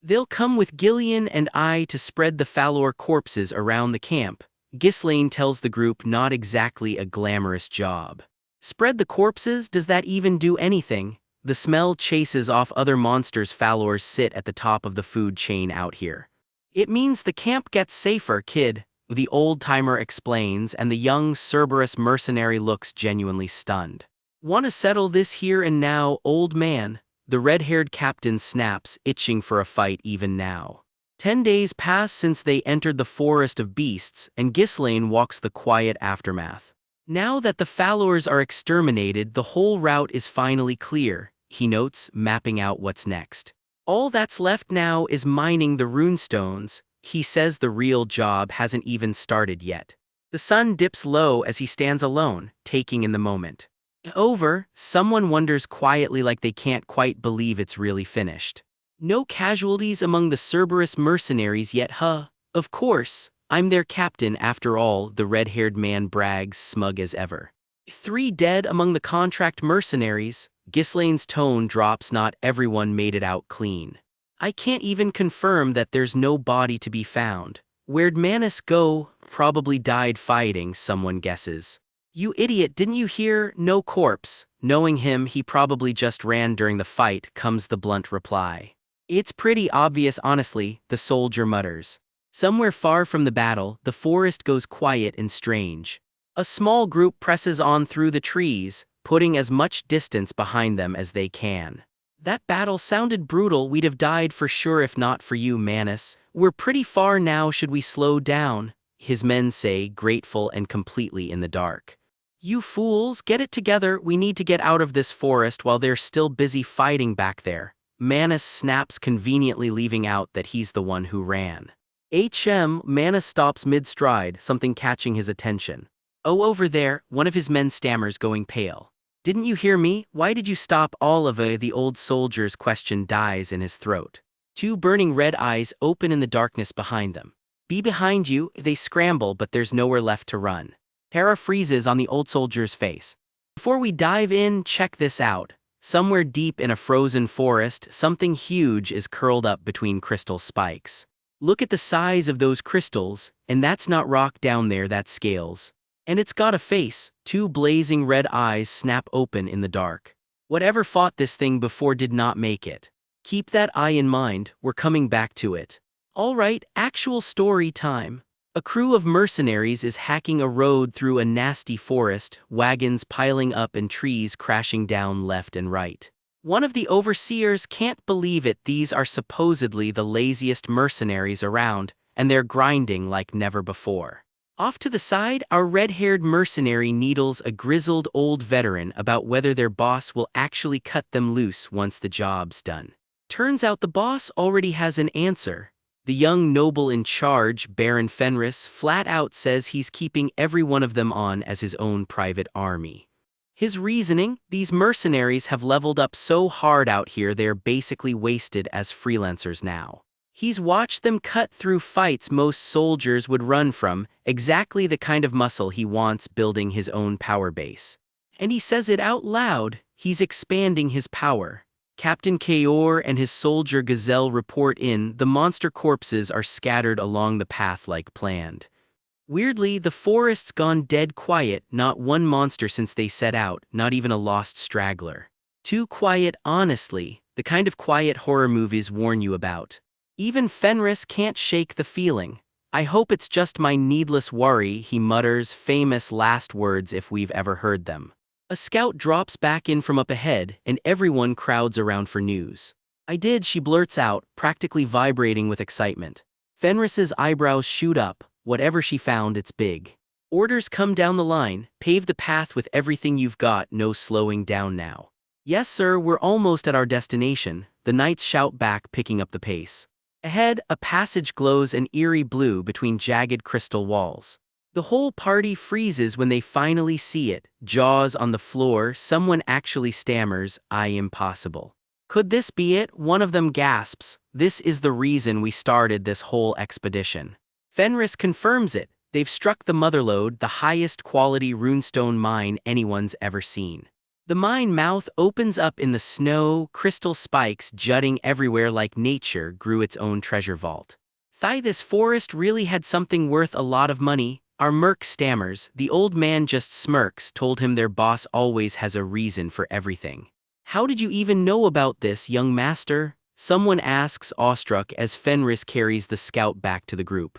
They'll come with Gillian and I to spread the follower corpses around the camp, Ghislaine tells the group not exactly a glamorous job. Spread the corpses, does that even do anything? The smell chases off other monsters. Followers sit at the top of the food chain out here. It means the camp gets safer, kid, the old-timer explains, and the young Cerberus mercenary looks genuinely stunned. Want to settle this here and now, old man? The red-haired captain snaps, itching for a fight even now. 10 days pass since they entered the forest of beasts, and Ghislaine walks the quiet aftermath. Now that the followers are exterminated, the whole route is finally clear, he notes, mapping out what's next. All that's left now is mining the runestones. He says the real job hasn't even started yet. The sun dips low as he stands alone, taking in the moment. Over, someone wonders quietly, like they can't quite believe it's really finished. No casualties among the Cerberus mercenaries yet, huh? Of course, I'm their captain after all, the red-haired man brags, smug as ever. 3 dead among the contract mercenaries. Ghislaine's tone drops. Not everyone made it out clean. I can't even confirm that there's no body to be found. Where'd Manus go? Probably died fighting, someone guesses. You idiot, didn't you hear? No corpse. Knowing him, he probably just ran during the fight, comes the blunt reply. It's pretty obvious, honestly, the soldier mutters. Somewhere far from the battle, the forest goes quiet and strange. A small group presses on through the trees, putting as much distance behind them as they can. That battle sounded brutal. We'd have died for sure if not for you, Manus. We're pretty far now, should we slow down? His men say, grateful and completely in the dark. You fools, get it together, we need to get out of this forest while they're still busy fighting back there. Manus snaps, conveniently leaving out that he's the one who ran. Manus stops mid-stride, something catching his attention. Oh, over there, one of his men stammers, going pale. Didn't you hear me? Why did you stop? All of the old soldier's question dies in his throat. 2 burning red eyes open in the darkness behind them. Be behind you, they scramble, but there's nowhere left to run. Terror freezes on the old soldier's face. Before we dive in, check this out. Somewhere deep in a frozen forest, something huge is curled up between crystal spikes. Look at the size of those crystals, and that's not rock down there, that's scales. And it's got a face. 2 blazing red eyes snap open in the dark. Whatever fought this thing before did not make it. Keep that eye in mind, we're coming back to it. Alright, actual story time. A crew of mercenaries is hacking a road through a nasty forest, wagons piling up and trees crashing down left and right. One of the overseers can't believe it. These are supposedly the laziest mercenaries around, and they're grinding like never before. Off to the side, our red-haired mercenary needles a grizzled old veteran about whether their boss will actually cut them loose once the job's done. Turns out the boss already has an answer. The young noble in charge, Baron Fenris, flat out says he's keeping every one of them on as his own private army. His reasoning: these mercenaries have leveled up so hard out here they're basically wasted as freelancers now. He's watched them cut through fights most soldiers would run from, exactly the kind of muscle he wants building his own power base. And he says it out loud, he's expanding his power. Captain Kaor and his soldier Gazelle report in. The monster corpses are scattered along the path like planned. Weirdly, the forest's gone dead quiet, not one monster since they set out, not even a lost straggler. Too quiet, honestly, the kind of quiet horror movies warn you about. Even Fenris can't shake the feeling. I hope it's just my needless worry, he mutters, famous last words if we've ever heard them. A scout drops back in from up ahead, and everyone crowds around for news. I did, she blurts out, practically vibrating with excitement. Fenris's eyebrows shoot up. Whatever she found, it's big. Orders come down the line, pave the path with everything you've got, no slowing down now. Yes sir, we're almost at our destination, the knights shout back, picking up the pace. Ahead, a passage glows an eerie blue between jagged crystal walls. The whole party freezes when they finally see it, jaws on the floor. Someone actually stammers, impossible. Could this be it? One of them gasps. This is the reason we started this whole expedition. Fenris confirms it. They've struck the motherlode, the highest quality runestone mine anyone's ever seen. The mine mouth opens up in the snow, crystal spikes jutting everywhere like nature grew its own treasure vault. This forest really had something worth a lot of money. Our merc stammers. The old man just smirks, told him their boss always has a reason for everything. How did you even know about this, young master? Someone asks, awestruck, as Fenris carries the scout back to the group.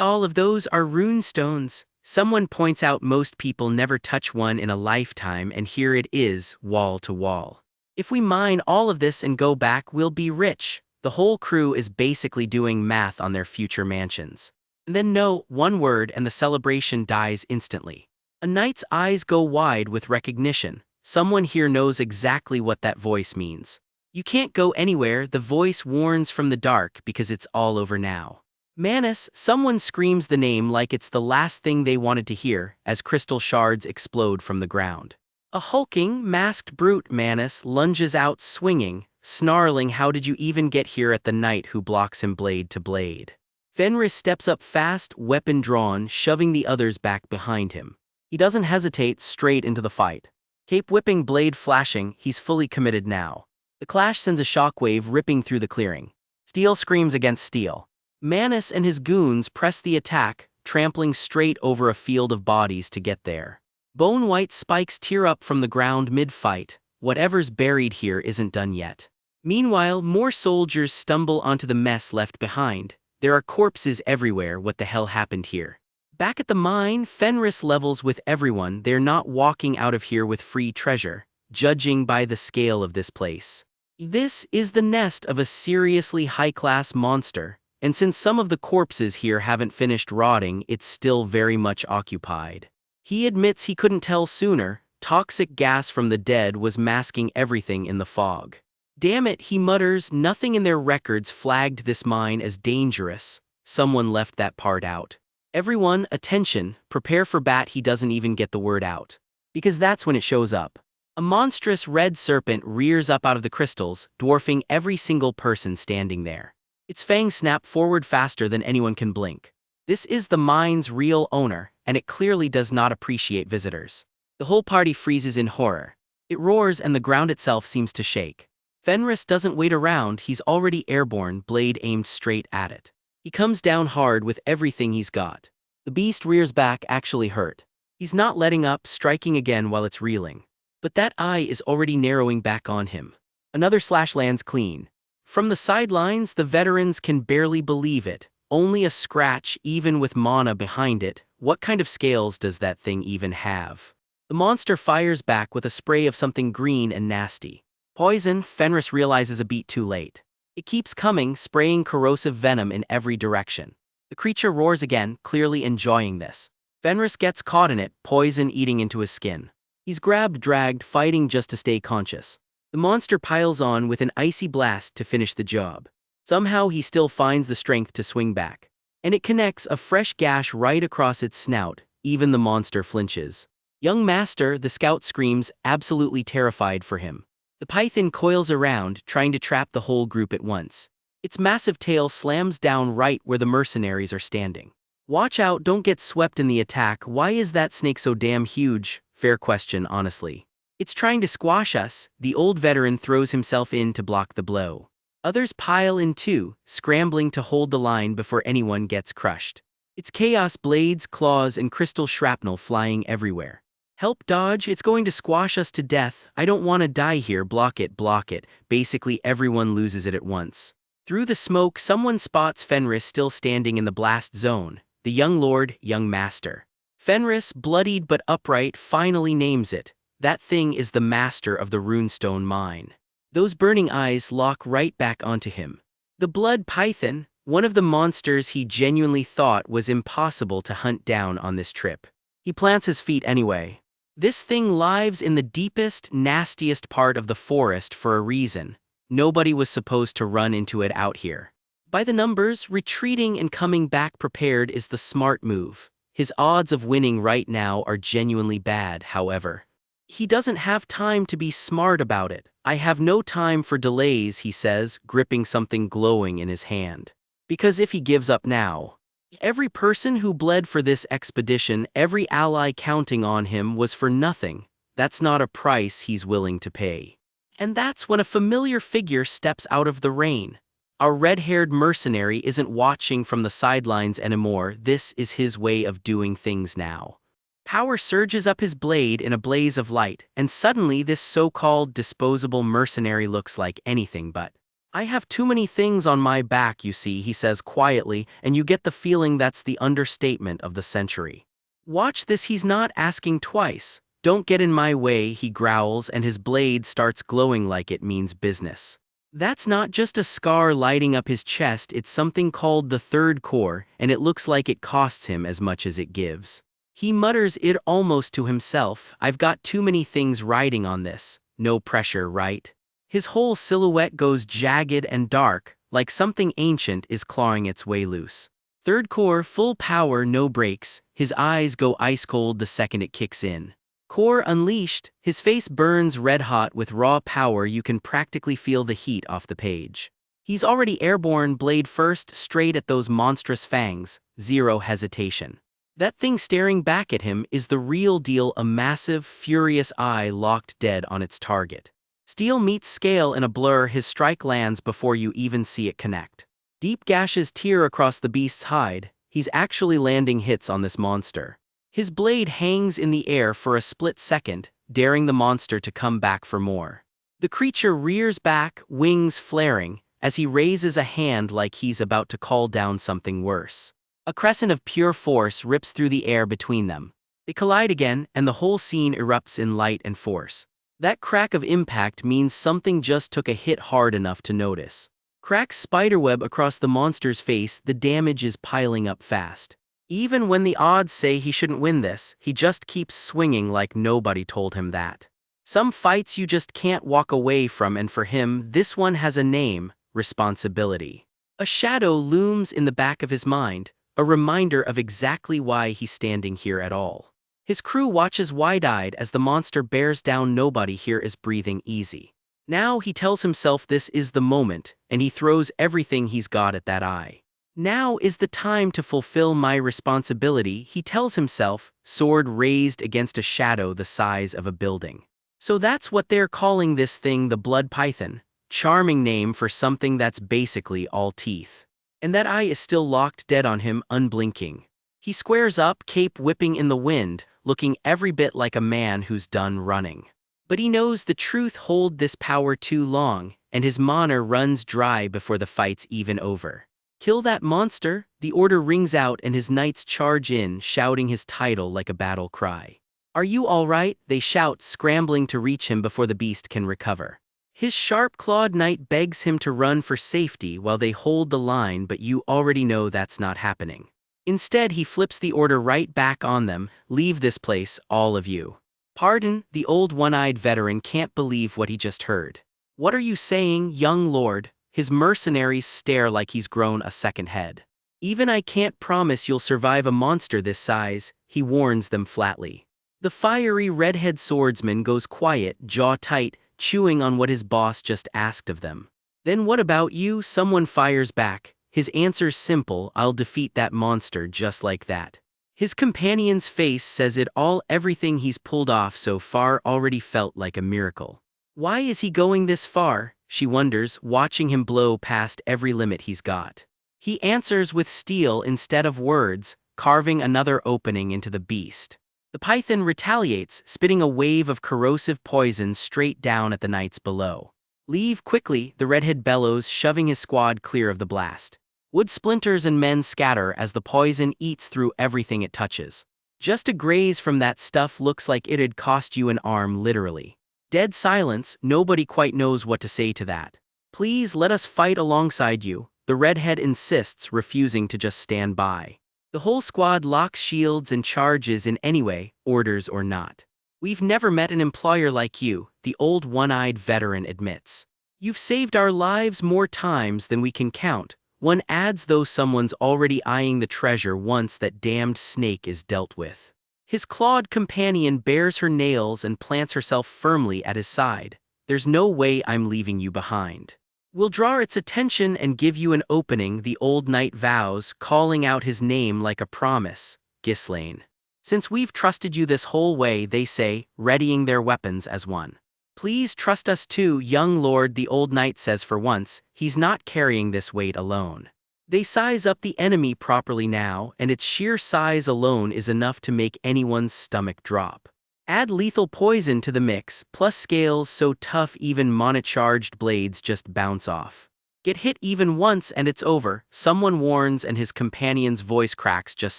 All of those are rune stones. Someone points out most people never touch one in a lifetime, and here it is, wall to wall. If we mine all of this and go back, we'll be rich. The whole crew is basically doing math on their future mansions. And then one word and the celebration dies instantly. A knight's eyes go wide with recognition. Someone here knows exactly what that voice means. You can't go anywhere, the voice warns from the dark, because it's all over now. Manus, someone screams the name like it's the last thing they wanted to hear, as crystal shards explode from the ground. A hulking, masked brute, Manus, lunges out swinging, snarling, "How did you even get here?" at the knight who blocks him blade to blade. Fenris steps up fast, weapon drawn, shoving the others back behind him. He doesn't hesitate, straight into the fight. Cape whipping, blade flashing, he's fully committed now. The clash sends a shockwave ripping through the clearing. Steel screams against steel. Manus and his goons press the attack, trampling straight over a field of bodies to get there. Bone-white spikes tear up from the ground mid-fight. Whatever's buried here isn't done yet. Meanwhile, more soldiers stumble onto the mess left behind. There are corpses everywhere. What the hell happened here? Back at the mine, Fenris levels with everyone. They're not walking out of here with free treasure, judging by the scale of this place. This is the nest of a seriously high-class monster, and since some of the corpses here haven't finished rotting, it's still very much occupied. He admits he couldn't tell sooner. Toxic gas from the dead was masking everything in the fog. Damn it, he mutters, nothing in their records flagged this mine as dangerous. Someone left that part out. Everyone, attention, prepare for bat. He doesn't even get the word out. Because that's when it shows up. A monstrous red serpent rears up out of the crystals, dwarfing every single person standing there. Its fangs snap forward faster than anyone can blink. This is the mine's real owner, and it clearly does not appreciate visitors. The whole party freezes in horror. It roars and the ground itself seems to shake. Fenris doesn't wait around, he's already airborne, blade aimed straight at it. He comes down hard with everything he's got. The beast rears back, actually hurt. He's not letting up, striking again while it's reeling. But that eye is already narrowing back on him. Another slash lands clean. From the sidelines, the veterans can barely believe it. Only a scratch, even with mana behind it. What kind of scales does that thing even have? The monster fires back with a spray of something green and nasty. Poison, Fenris realizes a beat too late. It keeps coming, spraying corrosive venom in every direction. The creature roars again, clearly enjoying this. Fenris gets caught in it, poison eating into his skin. He's grabbed, dragged, fighting just to stay conscious. The monster piles on with an icy blast to finish the job. Somehow he still finds the strength to swing back. And it connects, a fresh gash right across its snout. Even the monster flinches. Young master, the scout screams, absolutely terrified for him. The python coils around, trying to trap the whole group at once. Its massive tail slams down right where the mercenaries are standing. Watch out, don't get swept in the attack. Why is that snake so damn huge? Fair question, honestly. It's trying to squash us. The old veteran throws himself in to block the blow. Others pile in too, scrambling to hold the line before anyone gets crushed. It's chaos, blades, claws, and crystal shrapnel flying everywhere. Help, dodge, it's going to squash us to death. I don't want to die here. Block it, block it. Basically everyone loses it at once. Through the smoke, someone spots Fenris still standing in the blast zone. The young lord, young master. Fenris, bloodied but upright, finally names it. That thing is the master of the runestone mine. Those burning eyes lock right back onto him. The blood python, one of the monsters he genuinely thought was impossible to hunt down on this trip. He plants his feet anyway. This thing lives in the deepest, nastiest part of the forest for a reason. Nobody was supposed to run into it out here. By the numbers, retreating and coming back prepared is the smart move. His odds of winning right now are genuinely bad, however. He doesn't have time to be smart about it. I have no time for delays, he says, gripping something glowing in his hand. Because if he gives up now, every person who bled for this expedition, every ally counting on him was for nothing. That's not a price he's willing to pay. And that's when a familiar figure steps out of the rain. Our red-haired mercenary isn't watching from the sidelines anymore, this is his way of doing things now. Power surges up his blade in a blaze of light, and suddenly this so-called disposable mercenary looks like anything but. I have too many things on my back, you see, he says quietly, and you get the feeling that's the understatement of the century. Watch this, he's not asking twice. Don't get in my way, he growls, and his blade starts glowing like it means business. That's not just a scar lighting up his chest, it's something called the third core, and it looks like it costs him as much as it gives. He mutters it almost to himself, I've got too many things riding on this, no pressure, right? His whole silhouette goes jagged and dark, like something ancient is clawing its way loose. Third core, full power, no brakes, his eyes go ice cold the second it kicks in. Core unleashed, his face burns red hot with raw power, you can practically feel the heat off the page. He's already airborne, blade first, straight at those monstrous fangs, zero hesitation. That thing staring back at him is the real deal, a massive, furious eye locked dead on its target. Steel meets scale in a blur, his strike lands before you even see it connect. Deep gashes tear across the beast's hide, he's actually landing hits on this monster. His blade hangs in the air for a split second, daring the monster to come back for more. The creature rears back, wings flaring, as he raises a hand like he's about to call down something worse. A crescent of pure force rips through the air between them. They collide again, and the whole scene erupts in light and force. That crack of impact means something just took a hit hard enough to notice. Cracks spiderweb across the monster's face, the damage is piling up fast. Even when the odds say he shouldn't win this, he just keeps swinging like nobody told him that. Some fights you just can't walk away from, and for him, this one has a name: responsibility. A shadow looms in the back of his mind, a reminder of exactly why he's standing here at all. His crew watches wide-eyed as the monster bears down. Nobody here is breathing easy. Now he tells himself this is the moment, and he throws everything he's got at that eye. Now is the time to fulfill my responsibility, he tells himself, sword raised against a shadow the size of a building. So that's what they're calling this thing, the blood python. Charming name for something that's basically all teeth. And that eye is still locked dead on him, unblinking. He squares up, cape whipping in the wind, looking every bit like a man who's done running. But he knows the truth hold this power too long, and his mana runs dry before the fight's even over. Kill that monster, the order rings out, and his knights charge in, shouting his title like a battle cry. Are you all right? They shout, scrambling to reach him before the beast can recover. His sharp-clawed knight begs him to run for safety while they hold the line, but you already know that's not happening. Instead, he flips the order right back on them: leave this place, all of you. Pardon, the old one-eyed veteran can't believe what he just heard. What are you saying, young lord? His mercenaries stare like he's grown a second head. Even I can't promise you'll survive a monster this size, he warns them flatly. The fiery redhead swordsman goes quiet, jaw tight, chewing on what his boss just asked of them. Then what about you? Someone fires back. His answer's simple: I'll defeat that monster just like that. His companion's face says it all. Everything he's pulled off so far already felt like a miracle. Why is he going this far? She wonders, watching him blow past every limit he's got. He answers with steel instead of words, carving another opening into the beast. The python retaliates, spitting a wave of corrosive poison straight down at the knights below. Leave quickly, the redhead bellows, shoving his squad clear of the blast. Wood splinters and men scatter as the poison eats through everything it touches. Just a graze from that stuff looks like it'd cost you an arm, literally. Dead silence, nobody quite knows what to say to that. Please let us fight alongside you, the redhead insists, refusing to just stand by. The whole squad locks shields and charges in anyway, orders or not. We've never met an employer like you, the old one-eyed veteran admits. You've saved our lives more times than we can count, one adds, though someone's already eyeing the treasure once that damned snake is dealt with. His clawed companion bares her nails and plants herself firmly at his side. There's no way I'm leaving you behind. We'll draw its attention and give you an opening, the old knight vows, calling out his name like a promise: Ghislaine. Since we've trusted you this whole way, they say, readying their weapons as one. Please trust us too, young lord, the old knight says. For once, he's not carrying this weight alone. They size up the enemy properly now, and its sheer size alone is enough to make anyone's stomach drop. Add lethal poison to the mix, plus scales so tough even monocharged blades just bounce off. Get hit even once and it's over, someone warns, and his companion's voice cracks just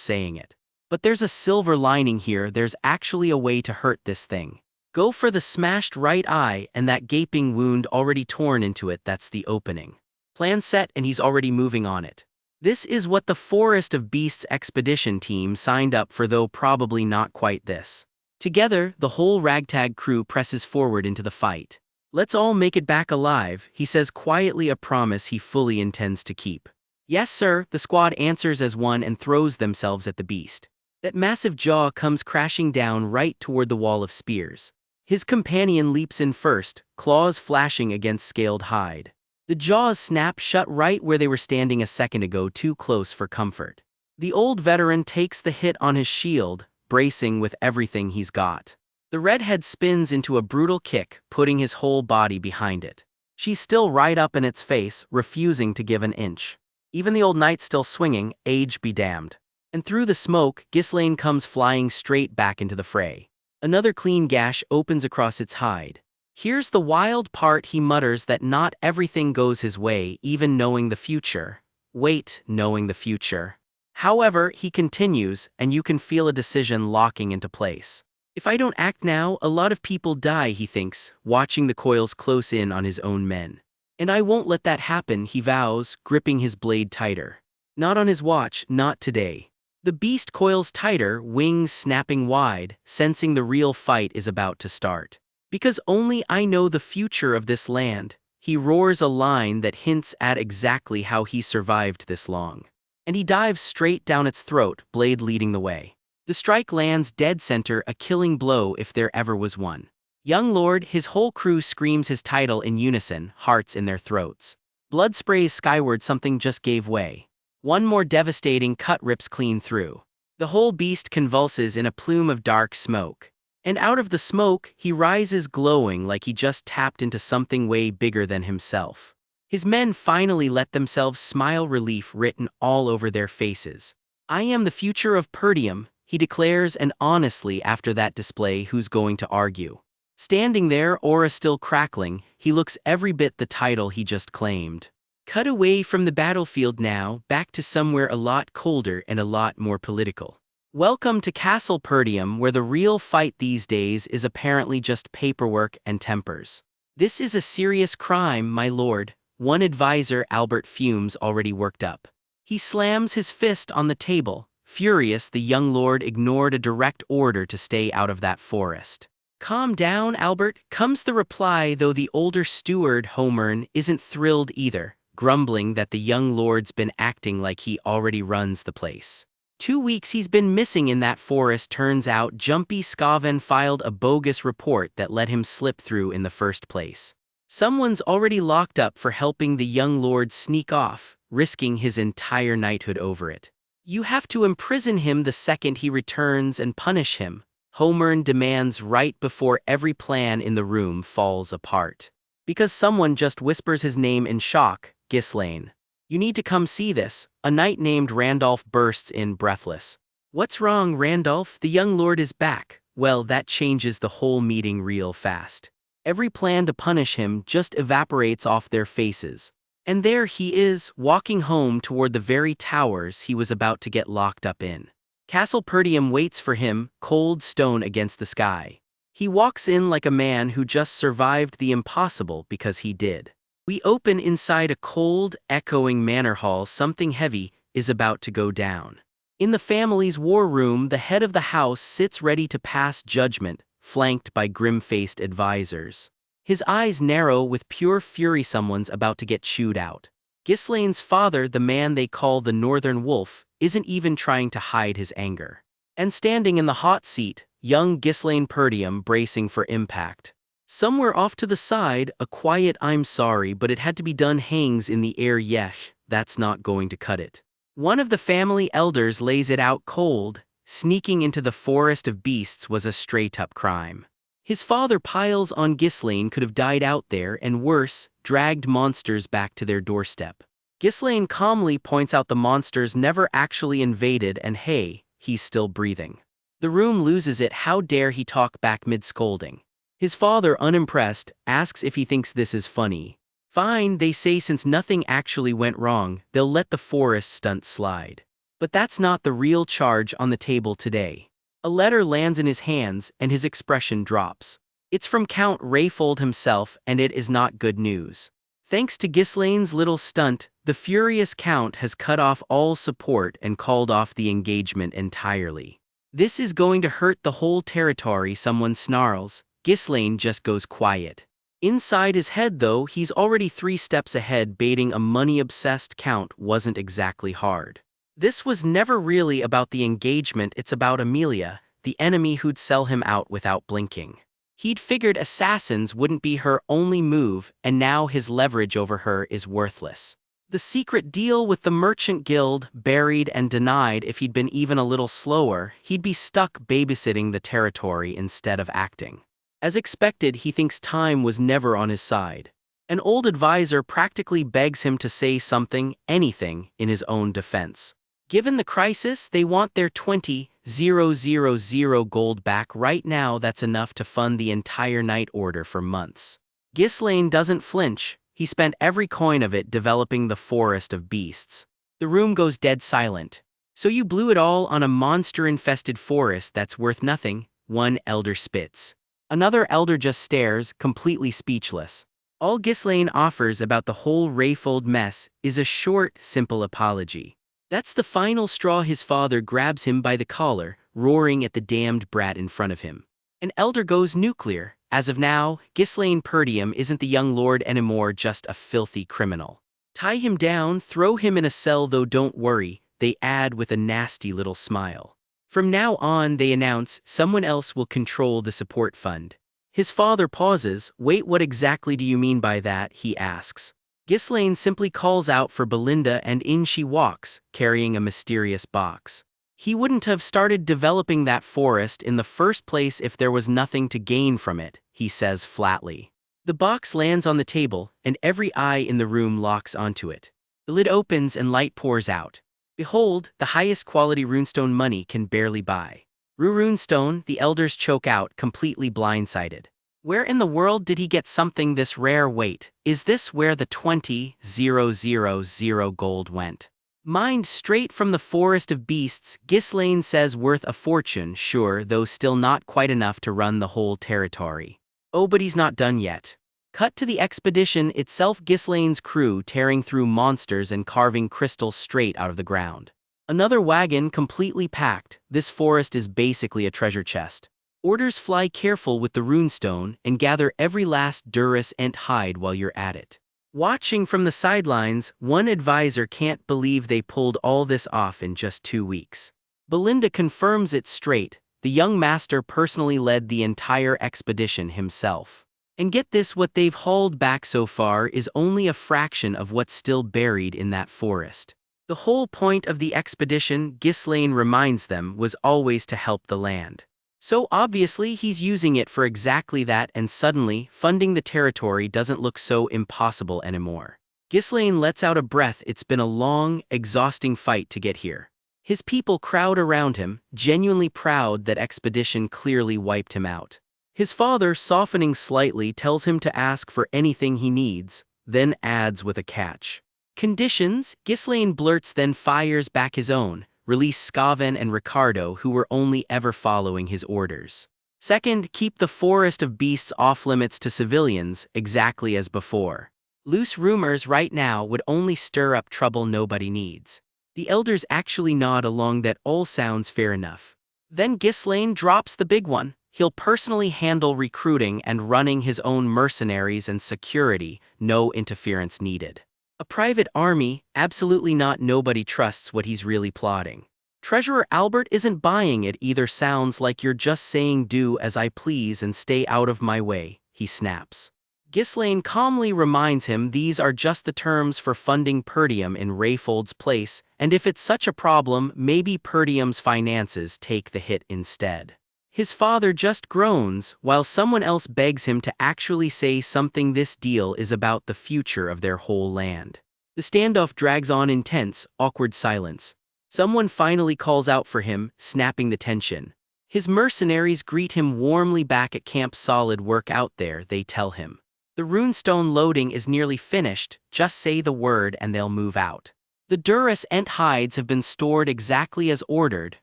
saying it. But there's a silver lining here. There's actually a way to hurt this thing. Go for the smashed right eye and that gaping wound already torn into it. That's the opening. Plan set, and he's already moving on it. This is what the Forest of Beasts expedition team signed up for, though probably not quite this. Together, the whole ragtag crew presses forward into the fight. Let's all make it back alive, he says quietly, a promise he fully intends to keep. Yes sir, the squad answers as one and throws themselves at the beast. That massive jaw comes crashing down right toward the wall of spears. His companion leaps in first, claws flashing against scaled hide. The jaws snap shut right where they were standing a second ago, too close for comfort. The old veteran takes the hit on his shield, bracing with everything he's got. The redhead spins into a brutal kick, putting his whole body behind it. She's still right up in its face, refusing to give an inch. Even the old knight's still swinging, age be damned. And through the smoke, Ghislaine comes flying straight back into the fray. Another clean gash opens across its hide. Here's the wild part, he mutters that not everything goes his way, even knowing the future. Wait, knowing the future. However, he continues, and you can feel a decision locking into place. If I don't act now, a lot of people die, he thinks, watching the coils close in on his own men. And I won't let that happen, he vows, gripping his blade tighter. Not on his watch, not today. The beast coils tighter, wings snapping wide, sensing the real fight is about to start. Because only I know the future of this land, he roars a line that hints at exactly how he survived this long. And he dives straight down its throat, blade leading the way. The strike lands dead center, a killing blow if there ever was one. Young lord, his whole crew screams his title in unison, hearts in their throats. Blood sprays skyward, something just gave way. One more devastating cut rips clean through. The whole beast convulses in a plume of dark smoke. And out of the smoke, he rises glowing like he just tapped into something way bigger than himself. His men finally let themselves smile, relief written all over their faces. I am the future of Perdium, he declares, and honestly, after that display, who's going to argue? Standing there, aura still crackling, he looks every bit the title he just claimed. Cut away from the battlefield now, back to somewhere a lot colder and a lot more political. Welcome to Castle Perdium, where the real fight these days is apparently just paperwork and tempers. This is a serious crime, my lord, one advisor, Albert, fumes, already worked up. He slams his fist on the table. Furious, the young lord ignored a direct order to stay out of that forest. Calm down, Albert, comes the reply, though the older steward, Homern, isn't thrilled either, grumbling that the young lord's been acting like he already runs the place. 2 weeks he's been missing in that forest. Turns out Jumpy Scaven filed a bogus report that let him slip through in the first place. Someone's already locked up for helping the young lord sneak off, risking his entire knighthood over it. You have to imprison him the second he returns and punish him, Homern demands right before every plan in the room falls apart. Because someone just whispers his name in shock, Ghislaine. You need to come see this, a knight named Randolph bursts in, breathless. What's wrong, Randolph? The young lord is back. Well, that changes the whole meeting real fast. Every plan to punish him just evaporates off their faces. And there he is, walking home toward the very towers he was about to get locked up in. Castle Perdium waits for him, cold stone against the sky. He walks in like a man who just survived the impossible, because he did. We open inside a cold, echoing manor hall. Something heavy is about to go down. In the family's war room, the head of the house sits ready to pass judgment, flanked by grim-faced advisors. His eyes narrow with pure fury. Someone's about to get chewed out. Ghislaine's father, the man they call the Northern Wolf, isn't even trying to hide his anger. And standing in the hot seat, young Ghislaine Perdium, bracing for impact. Somewhere off to the side, a quiet "I'm sorry, but it had to be done" hangs in the air. Yech, that's not going to cut it. One of the family elders lays it out cold. Sneaking into the forest of beasts was a straight-up crime. His father piles on Ghislaine could have died out there and worse, dragged monsters back to their doorstep. Ghislaine calmly points out the monsters never actually invaded and hey, he's still breathing. The room loses it. How dare he talk back mid-scolding. His father, unimpressed, asks if he thinks this is funny. Fine, they say, since nothing actually went wrong, they'll let the forest stunt slide. But that's not the real charge on the table today. A letter lands in his hands and his expression drops. It's from Count Rayfold himself and it is not good news. Thanks to Ghislaine's little stunt, the furious Count has cut off all support and called off the engagement entirely. This is going to hurt the whole territory, someone snarls. Ghislaine just goes quiet. Inside his head though, he's already 3 steps ahead. Baiting a money-obsessed Count wasn't exactly hard. This was never really about the engagement, it's about Amelia, the enemy who'd sell him out without blinking. He'd figured assassins wouldn't be her only move, and now his leverage over her is worthless. The secret deal with the Merchant Guild, buried and denied. If he'd been even a little slower, he'd be stuck babysitting the territory instead of acting. As expected, he thinks time was never on his side. An old advisor practically begs him to say something, anything, in his own defense. Given the crisis, they want their 20,000 gold back right now. That's enough to fund the entire night order for months. Ghislaine doesn't flinch. He spent every coin of it developing the forest of beasts. The room goes dead silent. So you blew it all on a monster-infested forest that's worth nothing, one elder spits. Another elder just stares, completely speechless. All Ghislaine offers about the whole Rayfold mess is a short, simple apology. That's the final straw. His father grabs him by the collar, roaring at the damned brat in front of him. An elder goes nuclear. As of now, Ghislaine Perdium isn't the young lord anymore, just a filthy criminal. Tie him down, throw him in a cell, though don't worry, they add with a nasty little smile. From now on, they announce, someone else will control the support fund. His father pauses. Wait, what exactly do you mean by that? He asks. Ghislaine simply calls out for Belinda and in she walks, carrying a mysterious box. He wouldn't have started developing that forest in the first place if there was nothing to gain from it, he says flatly. The box lands on the table, and every eye in the room locks onto it. The lid opens and light pours out. Behold, the highest quality runestone money can barely buy. Runestone, the elders choke out, completely blindsided. Where in the world did he get something this rare? Wait, is this where the 20,000 gold went? Mined straight from the forest of beasts, Ghislaine says, worth a fortune, sure, though still not quite enough to run the whole territory. Oh, but he's not done yet. Cut to the expedition itself. Ghislaine's crew tearing through monsters and carving crystals straight out of the ground. Another wagon completely packed. This forest is basically a treasure chest. Orders fly: careful with the runestone and gather every last Duras Ent hide while you're at it. Watching from the sidelines, one advisor can't believe they pulled all this off in just 2 weeks. Belinda confirms it straight. The young master personally led the entire expedition himself. And get this, what they've hauled back so far is only a fraction of what's still buried in that forest. The whole point of the expedition, Ghislaine reminds them, was always to help the land. So obviously he's using it for exactly that, and suddenly, funding the territory doesn't look so impossible anymore. Ghislaine lets out a breath. It's been a long, exhausting fight to get here. His people crowd around him, genuinely proud that expedition clearly wiped him out. His father, softening slightly, tells him to ask for anything he needs, then adds with a catch. Conditions? Ghislaine blurts, then fires back his own. Release Scaven and Ricardo, who were only ever following his orders. Second, keep the forest of beasts off limits to civilians, exactly as before. Loose rumors right now would only stir up trouble nobody needs. The elders actually nod along. That all sounds fair enough. Then Ghislaine drops the big one. He'll personally handle recruiting and running his own mercenaries and security, no interference needed. A private army? Absolutely not. Nobody trusts what he's really plotting. Treasurer Albert isn't buying it either. Sounds like you're just saying do as I please and stay out of my way, he snaps. Ghislaine calmly reminds him these are just the terms for funding Perdium in Rayfold's place, and if it's such a problem, maybe Perdium's finances take the hit instead. His father just groans, while someone else begs him to actually say something. This deal is about the future of their whole land. The standoff drags on in tense, awkward silence. Someone finally calls out for him, snapping the tension. His mercenaries greet him warmly back at camp. Solid work out there, they tell him. The runestone loading is nearly finished, just say the word and they'll move out. The Duras Ent hides have been stored exactly as ordered,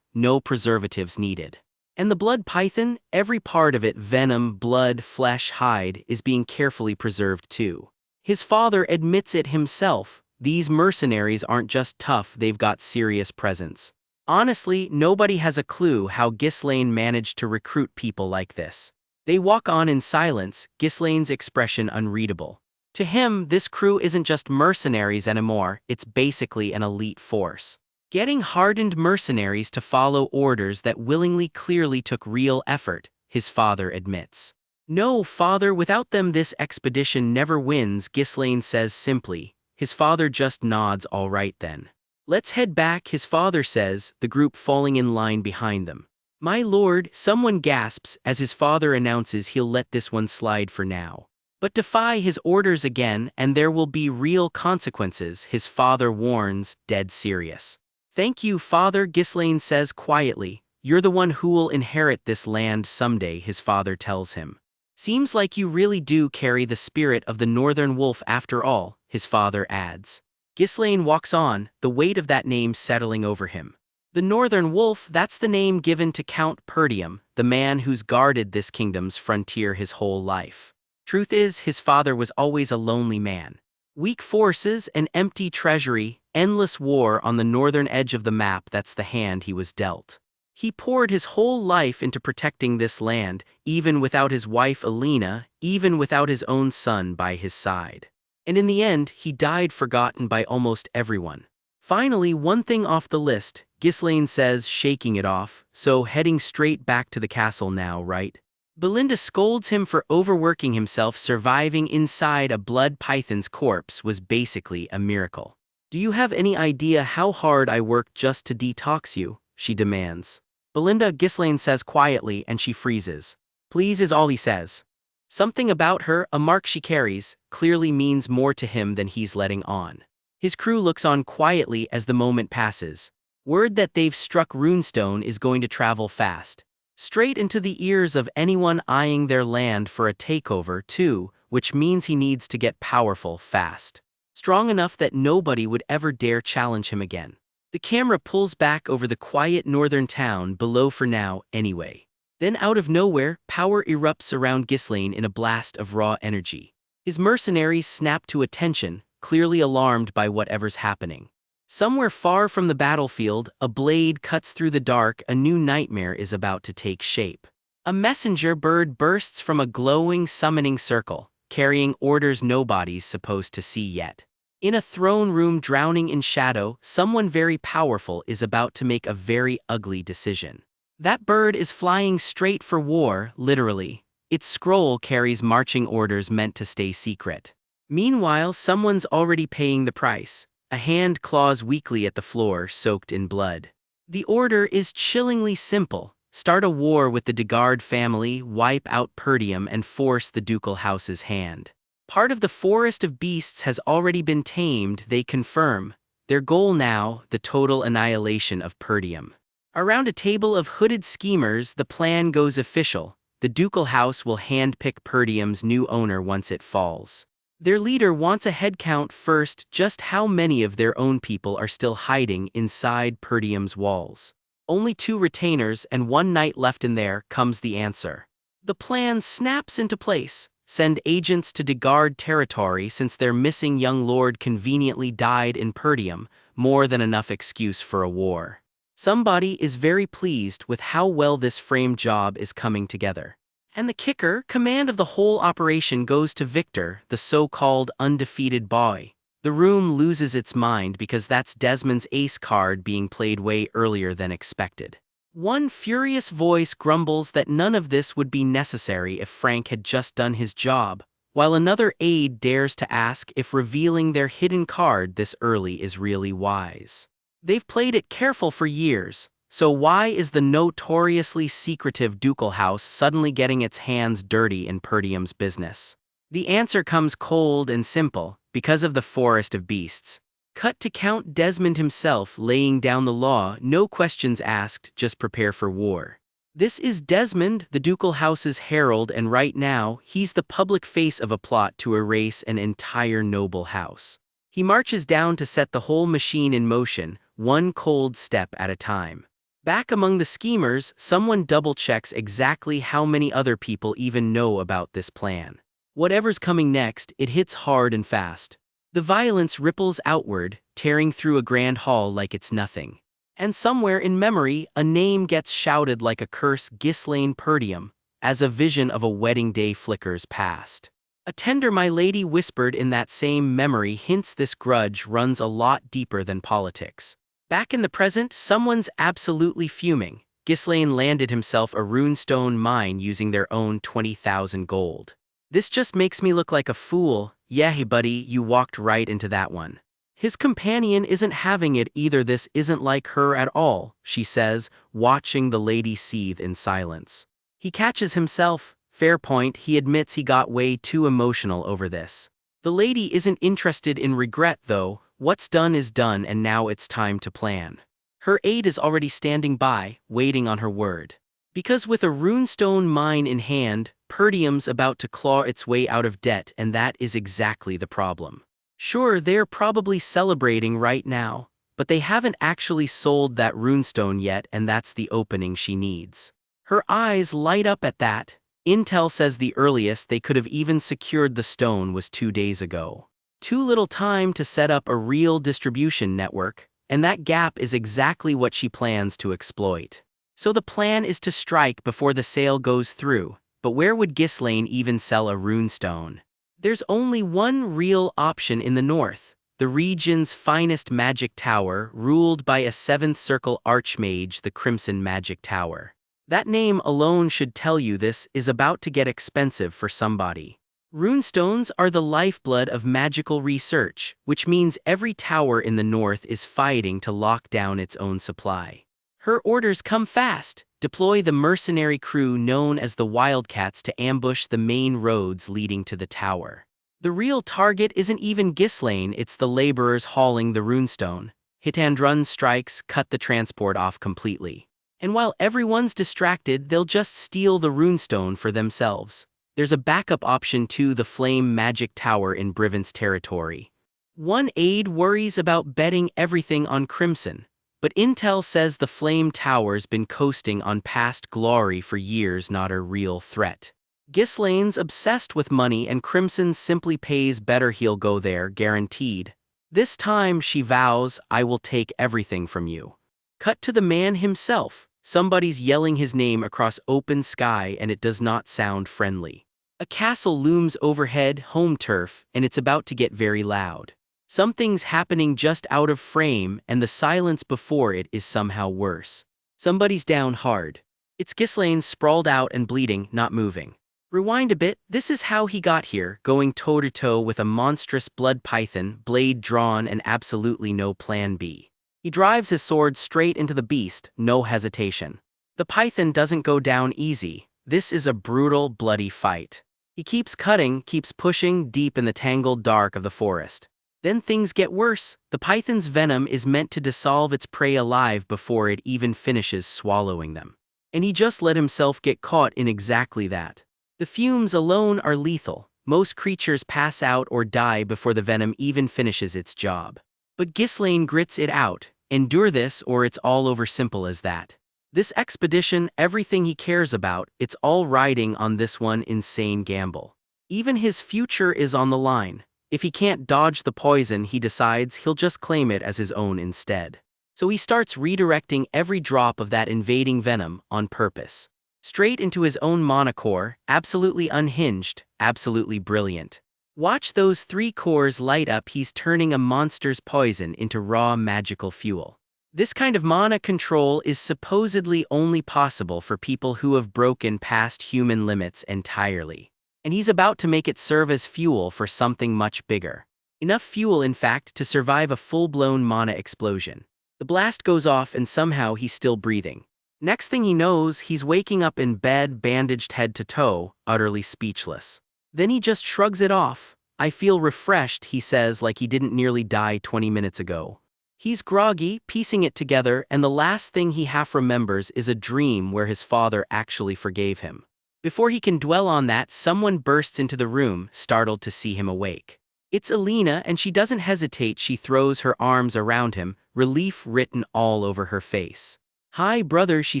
no preservatives needed. And the blood python, every part of it, venom, blood, flesh, hide, is being carefully preserved too. His father admits it himself, these mercenaries aren't just tough, they've got serious presence. Honestly, nobody has a clue how Ghislaine managed to recruit people like this. They walk on in silence, Ghislaine's expression unreadable. To him, this crew isn't just mercenaries anymore, it's basically an elite force. Getting hardened mercenaries to follow orders that willingly clearly took real effort, his father admits. No, father, without them this expedition never wins, Ghislaine says simply. His father just nods. All right then. Let's head back, his father says, the group falling in line behind them. My lord, someone gasps as his father announces he'll let this one slide for now. But defy his orders again and there will be real consequences, his father warns, dead serious. Thank you, father, Ghislaine says quietly. You're the one who'll inherit this land someday, his father tells him. Seems like you really do carry the spirit of the northern wolf after all, his father adds. Ghislaine walks on, the weight of that name settling over him. The northern wolf, that's the name given to Count Perdium, the man who's guarded this kingdom's frontier his whole life. Truth is, his father was always a lonely man. Weak forces, an empty treasury, endless war on the northern edge of the map, that's the hand he was dealt. He poured his whole life into protecting this land, even without his wife Alina, even without his own son by his side. And in the end, he died forgotten by almost everyone. Finally, one thing off the list, Ghislaine says, shaking it off, so heading straight back to the castle now, right? Belinda scolds him for overworking himself. Surviving inside a blood python's corpse was basically a miracle. Do you have any idea how hard I worked just to detox you? She demands. Belinda, Ghislaine says quietly, and she freezes. Please is all he says. Something about her, a mark she carries, clearly means more to him than he's letting on. His crew looks on quietly as the moment passes. Word that they've struck runestone is going to travel fast. Straight into the ears of anyone eyeing their land for a takeover too, which means he needs to get powerful fast. Strong enough that nobody would ever dare challenge him again. The camera pulls back over the quiet northern town below for now, anyway. Then out of nowhere, power erupts around Ghislaine in a blast of raw energy. His mercenaries snap to attention, clearly alarmed by whatever's happening. Somewhere far from the battlefield, a blade cuts through the dark. A new nightmare is about to take shape. A messenger bird bursts from a glowing summoning circle, carrying orders nobody's supposed to see yet. In a throne room drowning in shadow, someone very powerful is about to make a very ugly decision. That bird is flying straight for war, literally. Its scroll carries marching orders meant to stay secret. Meanwhile, someone's already paying the price. A hand claws weakly at the floor, soaked in blood. The order is chillingly simple. Start a war with the Degard family, wipe out Perdium and force the ducal house's hand. Part of the forest of beasts has already been tamed, they confirm. Their goal now, the total annihilation of Perdium. Around a table of hooded schemers, the plan goes official. The ducal house will handpick Perdium's new owner once it falls. Their leader wants a head count first. Just how many of their own people are still hiding inside Perdium's walls? Only 2 retainers and 1 knight left in there, comes the answer. The plan snaps into place. Send agents to Degard territory since their missing young lord conveniently died in Perdium, more than enough excuse for a war. Somebody is very pleased with how well this frame job is coming together. And the kicker, command of the whole operation goes to Victor, the so-called undefeated boy. The room loses its mind because that's Desmond's ace card being played way earlier than expected. One furious voice grumbles that none of this would be necessary if Frank had just done his job, while another aide dares to ask if revealing their hidden card this early is really wise. They've played it careful for years. So why is the notoriously secretive ducal house suddenly getting its hands dirty in Perdium's business? The answer comes cold and simple, because of the forest of beasts. Cut to Count Desmond himself laying down the law, no questions asked, just prepare for war. This is Desmond, the ducal house's herald, and right now, he's the public face of a plot to erase an entire noble house. He marches down to set the whole machine in motion, one cold step at a time. Back among the schemers, someone double-checks exactly how many other people even know about this plan. Whatever's coming next, it hits hard and fast. The violence ripples outward, tearing through a grand hall like it's nothing. And somewhere in memory, a name gets shouted like a curse: Ghislaine Perdium, as a vision of a wedding day flickers past. A tender my lady whispered in that same memory hints this grudge runs a lot deeper than politics. Back in the present, someone's absolutely fuming. Ghislaine landed himself a runestone mine using their own 20,000 gold. This just makes me look like a fool. Yeah, hey buddy, you walked right into that one. His companion isn't having it either. This isn't like her at all, she says, watching the lady seethe in silence. He catches himself. Fair point, he admits he got way too emotional over this. The lady isn't interested in regret though. What's done is done, and now it's time to plan. Her aide is already standing by, waiting on her word. Because with a runestone mine in hand, Perdium's about to claw its way out of debt, and that is exactly the problem. Sure, they're probably celebrating right now, but they haven't actually sold that runestone yet, and that's the opening she needs. Her eyes light up at that. Intel says the earliest they could have even secured the stone was 2 days ago. Too little time to set up a real distribution network, and that gap is exactly what she plans to exploit. So the plan is to strike before the sale goes through, but where would Ghislaine even sell a runestone? There's only one real option in the north, the region's finest magic tower, ruled by a 7th circle archmage, the Crimson Magic Tower. That name alone should tell you this is about to get expensive for somebody. Runestones are the lifeblood of magical research, which means every tower in the north is fighting to lock down its own supply. Her orders come fast. Deploy the mercenary crew known as the Wildcats to ambush the main roads leading to the tower. The real target isn't even Ghislaine, it's the laborers hauling the runestone. Hit and run strikes cut the transport off completely. And while everyone's distracted, they'll just steal the runestone for themselves. There's a backup option too, the Flame Magic Tower in Brivant's territory. One aide worries about betting everything on Crimson, but Intel says the Flame Tower's been coasting on past glory for years, not a real threat. Ghislaine's obsessed with money, and Crimson simply pays better. He'll go there, guaranteed. This time she vows, I will take everything from you. Cut to the man himself. Somebody's yelling his name across open sky, and it does not sound friendly. A castle looms overhead, home turf, and it's about to get very loud. Something's happening just out of frame, and the silence before it is somehow worse. Somebody's down hard. It's Ghislaine, sprawled out and bleeding, not moving. Rewind a bit, this is how he got here, going toe-to-toe with a monstrous blood python, blade drawn and absolutely no plan B. He drives his sword straight into the beast, no hesitation. The python doesn't go down easy. This is a brutal, bloody fight. He keeps cutting, keeps pushing deep in the tangled dark of the forest. Then things get worse. The python's venom is meant to dissolve its prey alive before it even finishes swallowing them. And he just let himself get caught in exactly that. The fumes alone are lethal. Most creatures pass out or die before the venom even finishes its job. But Ghislaine grits it out. Endure this or it's all over, simple as that. This expedition, everything he cares about, it's all riding on this one insane gamble. Even his future is on the line. If he can't dodge the poison, he decides he'll just claim it as his own instead. So he starts redirecting every drop of that invading venom, on purpose. Straight into his own mana core, absolutely unhinged, absolutely brilliant. Watch those 3 cores light up. He's turning a monster's poison into raw magical fuel. This kind of mana control is supposedly only possible for people who have broken past human limits entirely. And he's about to make it serve as fuel for something much bigger. Enough fuel, in fact, to survive a full-blown mana explosion. The blast goes off and somehow he's still breathing. Next thing he knows, he's waking up in bed, bandaged head to toe, utterly speechless. Then he just shrugs it off. I feel refreshed, he says, like he didn't nearly die 20 minutes ago. He's groggy, piecing it together, and the last thing he half remembers is a dream where his father actually forgave him. Before he can dwell on that, someone bursts into the room, startled to see him awake. It's Alina, and she doesn't hesitate. She throws her arms around him, relief written all over her face. "Hi, brother," she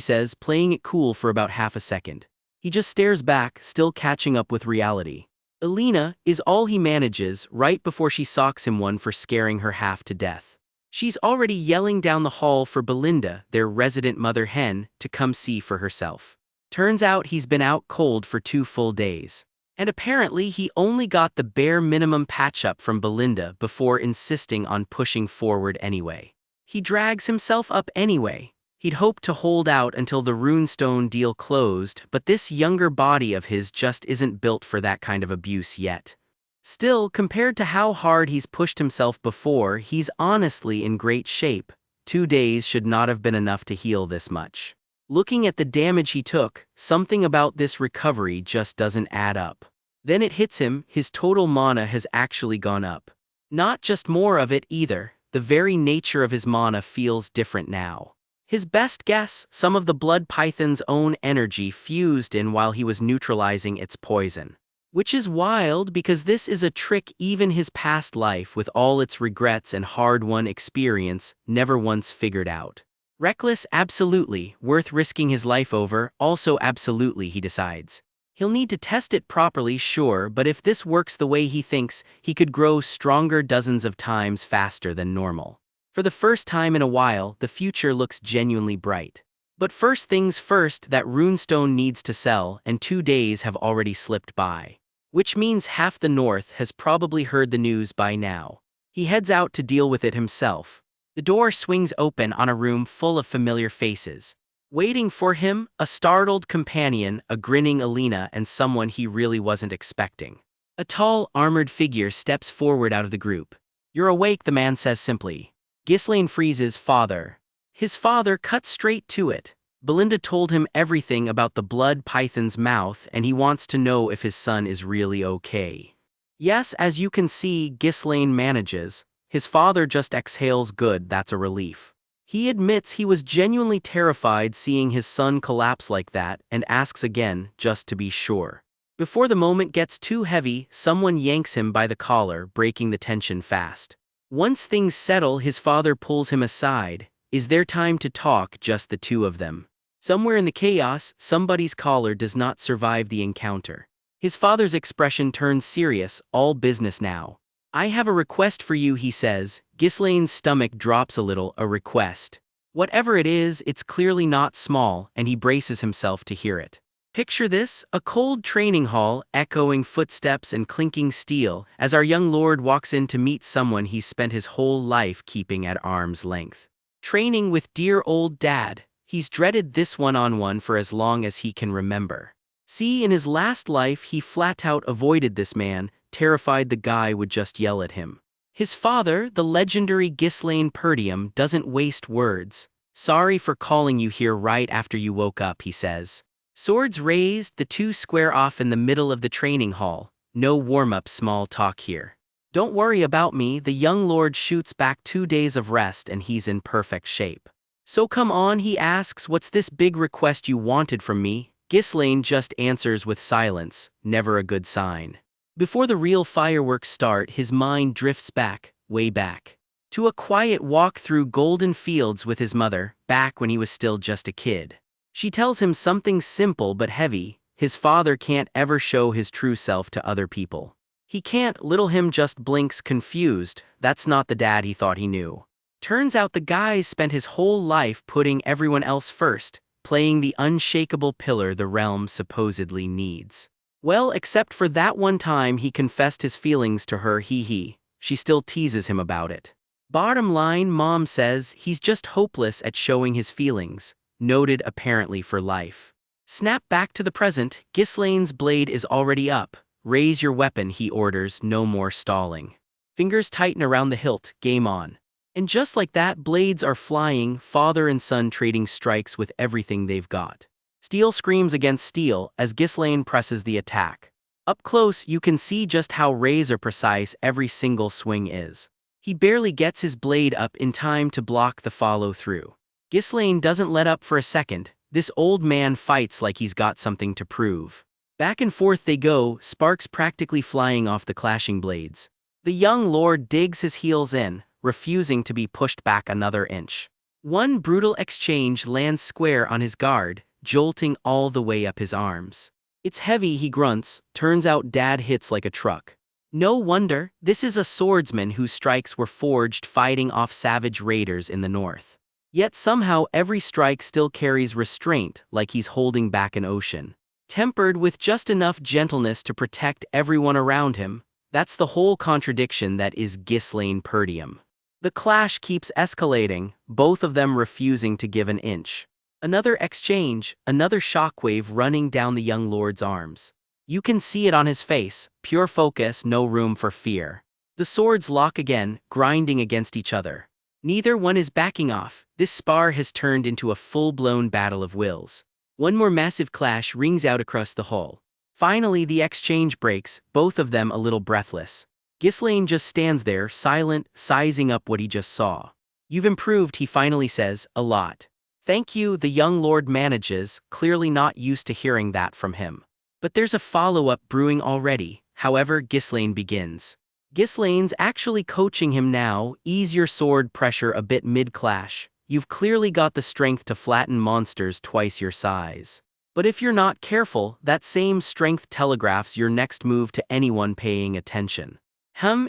says, playing it cool for about half a second. He just stares back, still catching up with reality. Alina is all he manages, right before she socks him one for scaring her half to death. She's already yelling down the hall for Belinda, their resident mother hen, to come see for herself. Turns out he's been out cold for 2 full days. And apparently he only got the bare minimum patch-up from Belinda before insisting on pushing forward anyway. He drags himself up anyway. He'd hoped to hold out until the runestone deal closed, but this younger body of his just isn't built for that kind of abuse yet. Still, compared to how hard he's pushed himself before, he's honestly in great shape. 2 days should not have been enough to heal this much. Looking at the damage he took, something about this recovery just doesn't add up. Then it hits him, his total mana has actually gone up. Not just more of it either, the very nature of his mana feels different now. His best guess, some of the blood python's own energy fused in while he was neutralizing its poison. Which is wild because this is a trick even his past life, with all its regrets and hard-won experience, never once figured out. Reckless, absolutely, worth risking his life over, also absolutely, he decides. He'll need to test it properly, sure, but if this works the way he thinks, he could grow stronger dozens of times faster than normal. For the first time in a while, the future looks genuinely bright. But first things first, that runestone needs to sell, and 2 days have already slipped by. Which means half the North has probably heard the news by now. He heads out to deal with it himself. The door swings open on a room full of familiar faces. Waiting for him, a startled companion, a grinning Alina, and someone he really wasn't expecting. A tall, armored figure steps forward out of the group. "You're awake," the man says simply. Ghislaine freezes. "Father." His father cuts straight to it. Belinda told him everything about the blood python's mouth, and he wants to know if his son is really okay. "Yes, as you can see," Ghislaine manages. His father just exhales. "Good, that's a relief." He admits he was genuinely terrified seeing his son collapse like that, and asks again, just to be sure. Before the moment gets too heavy, someone yanks him by the collar, breaking the tension fast. Once things settle, his father pulls him aside. Is there time to talk, just the two of them? Somewhere in the chaos, somebody's collar does not survive the encounter. His father's expression turns serious, all business now. "I have a request for you," he says. Ghislaine's stomach drops a little. A request. Whatever it is, it's clearly not small, and he braces himself to hear it. Picture this, a cold training hall, echoing footsteps and clinking steel, as our young lord walks in to meet someone he's spent his whole life keeping at arm's length. Training with dear old dad. He's dreaded this one-on-one for as long as he can remember. See, in his last life he flat out avoided this man, terrified the guy would just yell at him. His father, the legendary Ghislaine Perdium, doesn't waste words. "Sorry for calling you here right after you woke up," he says. Swords raised, the two square off in the middle of the training hall. No warm-up small talk here. "Don't worry about me," the young lord shoots back. 2 days of rest and he's in perfect shape. "So come on," he asks, "what's this big request you wanted from me?" Ghislaine just answers with silence, never a good sign. Before the real fireworks start, his mind drifts back, way back. To a quiet walk through golden fields with his mother, back when he was still just a kid. She tells him something simple but heavy: his father can't ever show his true self to other people. He can't. Little him just blinks, confused. That's not the dad he thought he knew. Turns out the guy's spent his whole life putting everyone else first, playing the unshakable pillar the realm supposedly needs. Well, except for that one time he confessed his feelings to her, she still teases him about it. Bottom line, Mom says, he's just hopeless at showing his feelings, noted apparently for life. Snap back to the present, Ghislaine's blade is already up. "Raise your weapon," he orders, no more stalling. Fingers tighten around the hilt, game on. And just like that, blades are flying, father and son trading strikes with everything they've got. Steel screams against steel as Ghislaine presses the attack. Up close, you can see just how razor precise every single swing is. He barely gets his blade up in time to block the follow-through. Ghislaine doesn't let up for a second. This old man fights like he's got something to prove. Back and forth they go, sparks practically flying off the clashing blades. The young lord digs his heels in, refusing to be pushed back another inch. One brutal exchange lands square on his guard, jolting all the way up his arms. It's heavy, he grunts. Turns out Dad hits like a truck. No wonder, this is a swordsman whose strikes were forged fighting off savage raiders in the north. Yet somehow every strike still carries restraint, like he's holding back an ocean. Tempered with just enough gentleness to protect everyone around him. That's the whole contradiction that is Ghislaine Perdium. The clash keeps escalating, both of them refusing to give an inch. Another exchange, another shockwave running down the young lord's arms. You can see it on his face, pure focus, no room for fear. The swords lock again, grinding against each other. Neither one is backing off. This spar has turned into a full-blown battle of wills. One more massive clash rings out across the hall. Finally the exchange breaks, both of them a little breathless. Ghislaine just stands there, silent, sizing up what he just saw. You've improved, he finally says, a lot. Thank you, the young lord manages, clearly not used to hearing that from him. But there's a follow-up brewing already. However, Ghislaine begins. Ghislaine's actually coaching him now. Ease your sword pressure a bit mid-clash. You've clearly got the strength to flatten monsters twice your size. But if you're not careful, that same strength telegraphs your next move to anyone paying attention.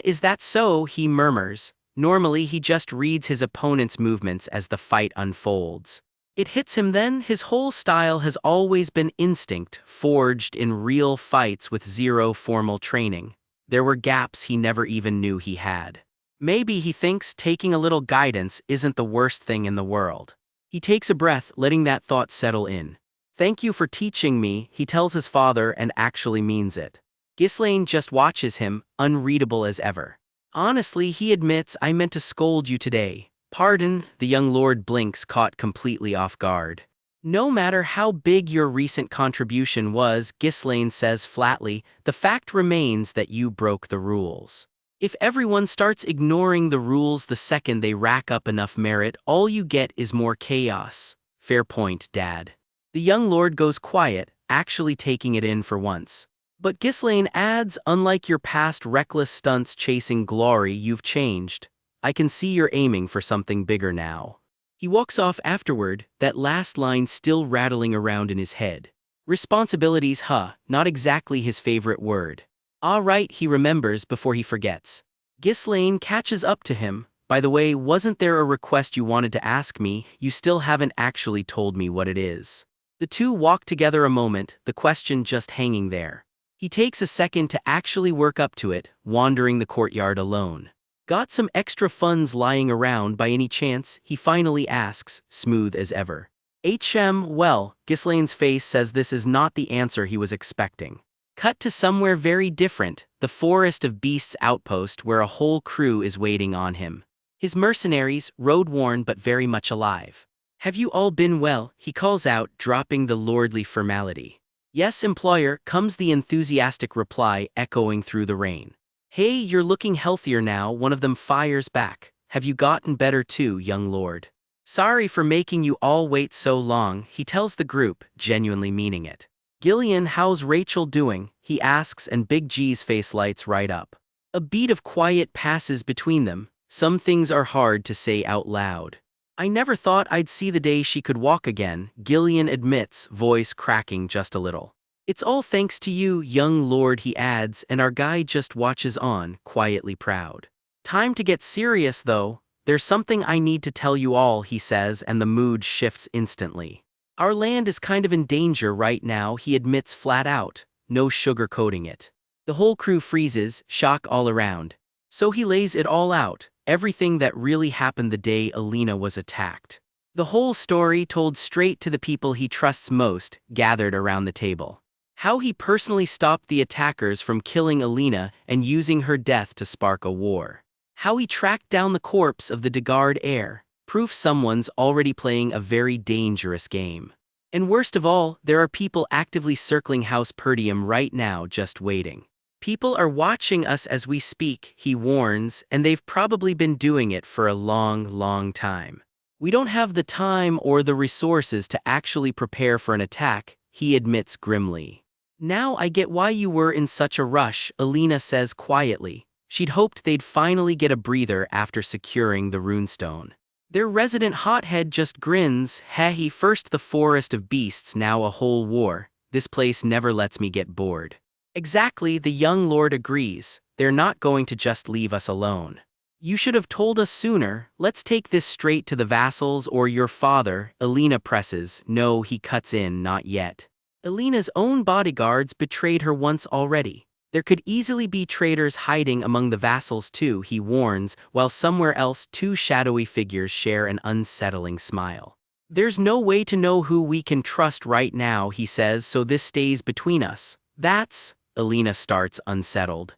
Is that so? He murmurs. Normally he just reads his opponent's movements as the fight unfolds. It hits him then. His whole style has always been instinct, forged in real fights with zero formal training. There were gaps he never even knew he had. Maybe, he thinks, taking a little guidance isn't the worst thing in the world. He takes a breath, letting that thought settle in. Thank you for teaching me, he tells his father, and actually means it. Ghislaine just watches him, unreadable as ever. Honestly, he admits, I meant to scold you today. Pardon, the young lord blinks, caught completely off guard. No matter how big your recent contribution was, Ghislaine says flatly, the fact remains that you broke the rules. If everyone starts ignoring the rules the second they rack up enough merit, all you get is more chaos. Fair point, Dad. The young lord goes quiet, actually taking it in for once. But Ghislaine adds, unlike your past reckless stunts chasing glory, you've changed. I can see you're aiming for something bigger now. He walks off afterward, that last line still rattling around in his head. Responsibilities, not exactly his favorite word. Right, he remembers before he forgets. Ghislaine catches up to him. By the way, wasn't there a request you wanted to ask me? You still haven't actually told me what it is. The two walk together a moment, the question just hanging there. He takes a second to actually work up to it, wandering the courtyard alone. Got some extra funds lying around by any chance? He finally asks, smooth as ever. Well, Ghislaine's face says this is not the answer he was expecting. Cut to somewhere very different, the Forest of Beasts outpost where a whole crew is waiting on him. His mercenaries, road-worn but very much alive. Have you all been well? He calls out, dropping the lordly formality. Yes, employer, comes the enthusiastic reply, echoing through the rain. Hey, you're looking healthier now, one of them fires back. Have you gotten better too, young lord? Sorry for making you all wait so long, he tells the group, genuinely meaning it. Gillian, how's Rachel doing? He asks, and Big G's face lights right up. A beat of quiet passes between them. Some things are hard to say out loud. I never thought I'd see the day she could walk again, Gillian admits, voice cracking just a little. It's all thanks to you, young lord, he adds, and our guy just watches on, quietly proud. Time to get serious though. There's something I need to tell you all, he says, and the mood shifts instantly. Our land is kind of in danger right now, he admits flat out, no sugarcoating it. The whole crew freezes, shock all around. So he lays it all out, everything that really happened the day Alina was attacked. The whole story told straight to the people he trusts most, gathered around the table. How he personally stopped the attackers from killing Alina and using her death to spark a war. How he tracked down the corpse of the Degard heir. Proof someone's already playing a very dangerous game. And worst of all, there are people actively circling House Perdium right now just waiting. People are watching us as we speak, he warns, and they've probably been doing it for a long time. We don't have the time or the resources to actually prepare for an attack, he admits grimly. Now I get why you were in such a rush, Alina says quietly. She'd hoped they'd finally get a breather after securing the runestone. Their resident hothead just grins, he first the forest of beasts, now a whole war. This place never lets me get bored. Exactly, the young lord agrees. They're not going to just leave us alone. You should have told us sooner. Let's take this straight to the vassals or your father, Alina presses. No, he cuts in, not yet. Alina's own bodyguards betrayed her once already. There could easily be traitors hiding among the vassals too, he warns, while somewhere else two shadowy figures share an unsettling smile. There's no way to know who we can trust right now, he says, so this stays between us. That's... Alina starts, unsettled.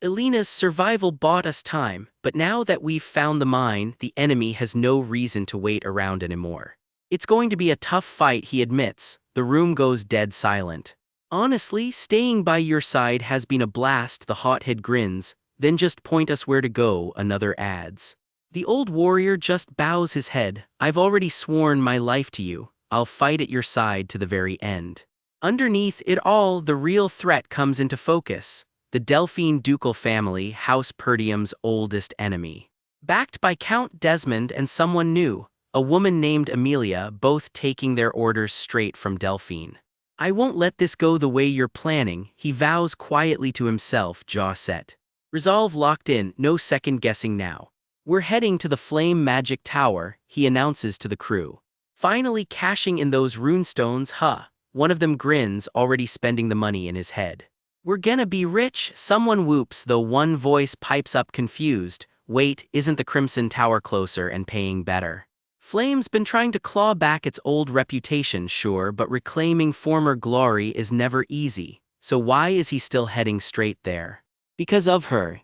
Alina's survival bought us time, but now that we've found the mine, the enemy has no reason to wait around anymore. It's going to be a tough fight, he admits. The room goes dead silent. Honestly, staying by your side has been a blast, the hothead grins. Then just point us where to go, another adds. The old warrior just bows his head. I've already sworn my life to you. I'll fight at your side to the very end. Underneath it all, the real threat comes into focus. The Delphine ducal family, House Perdium's oldest enemy. Backed by Count Desmond and someone new, a woman named Amelia, both taking their orders straight from Delphine. I won't let this go the way you're planning, he vows quietly to himself, jaw set. Resolve locked in, no second guessing now. We're heading to the Flame Magic Tower, he announces to the crew. Finally cashing in those runestones, One of them grins, already spending the money in his head. We're gonna be rich, someone whoops, though one voice pipes up confused. Wait, isn't the Crimson Tower closer and paying better? Flame's been trying to claw back its old reputation, sure, but reclaiming former glory is never easy. So why is he still heading straight there? Because of her.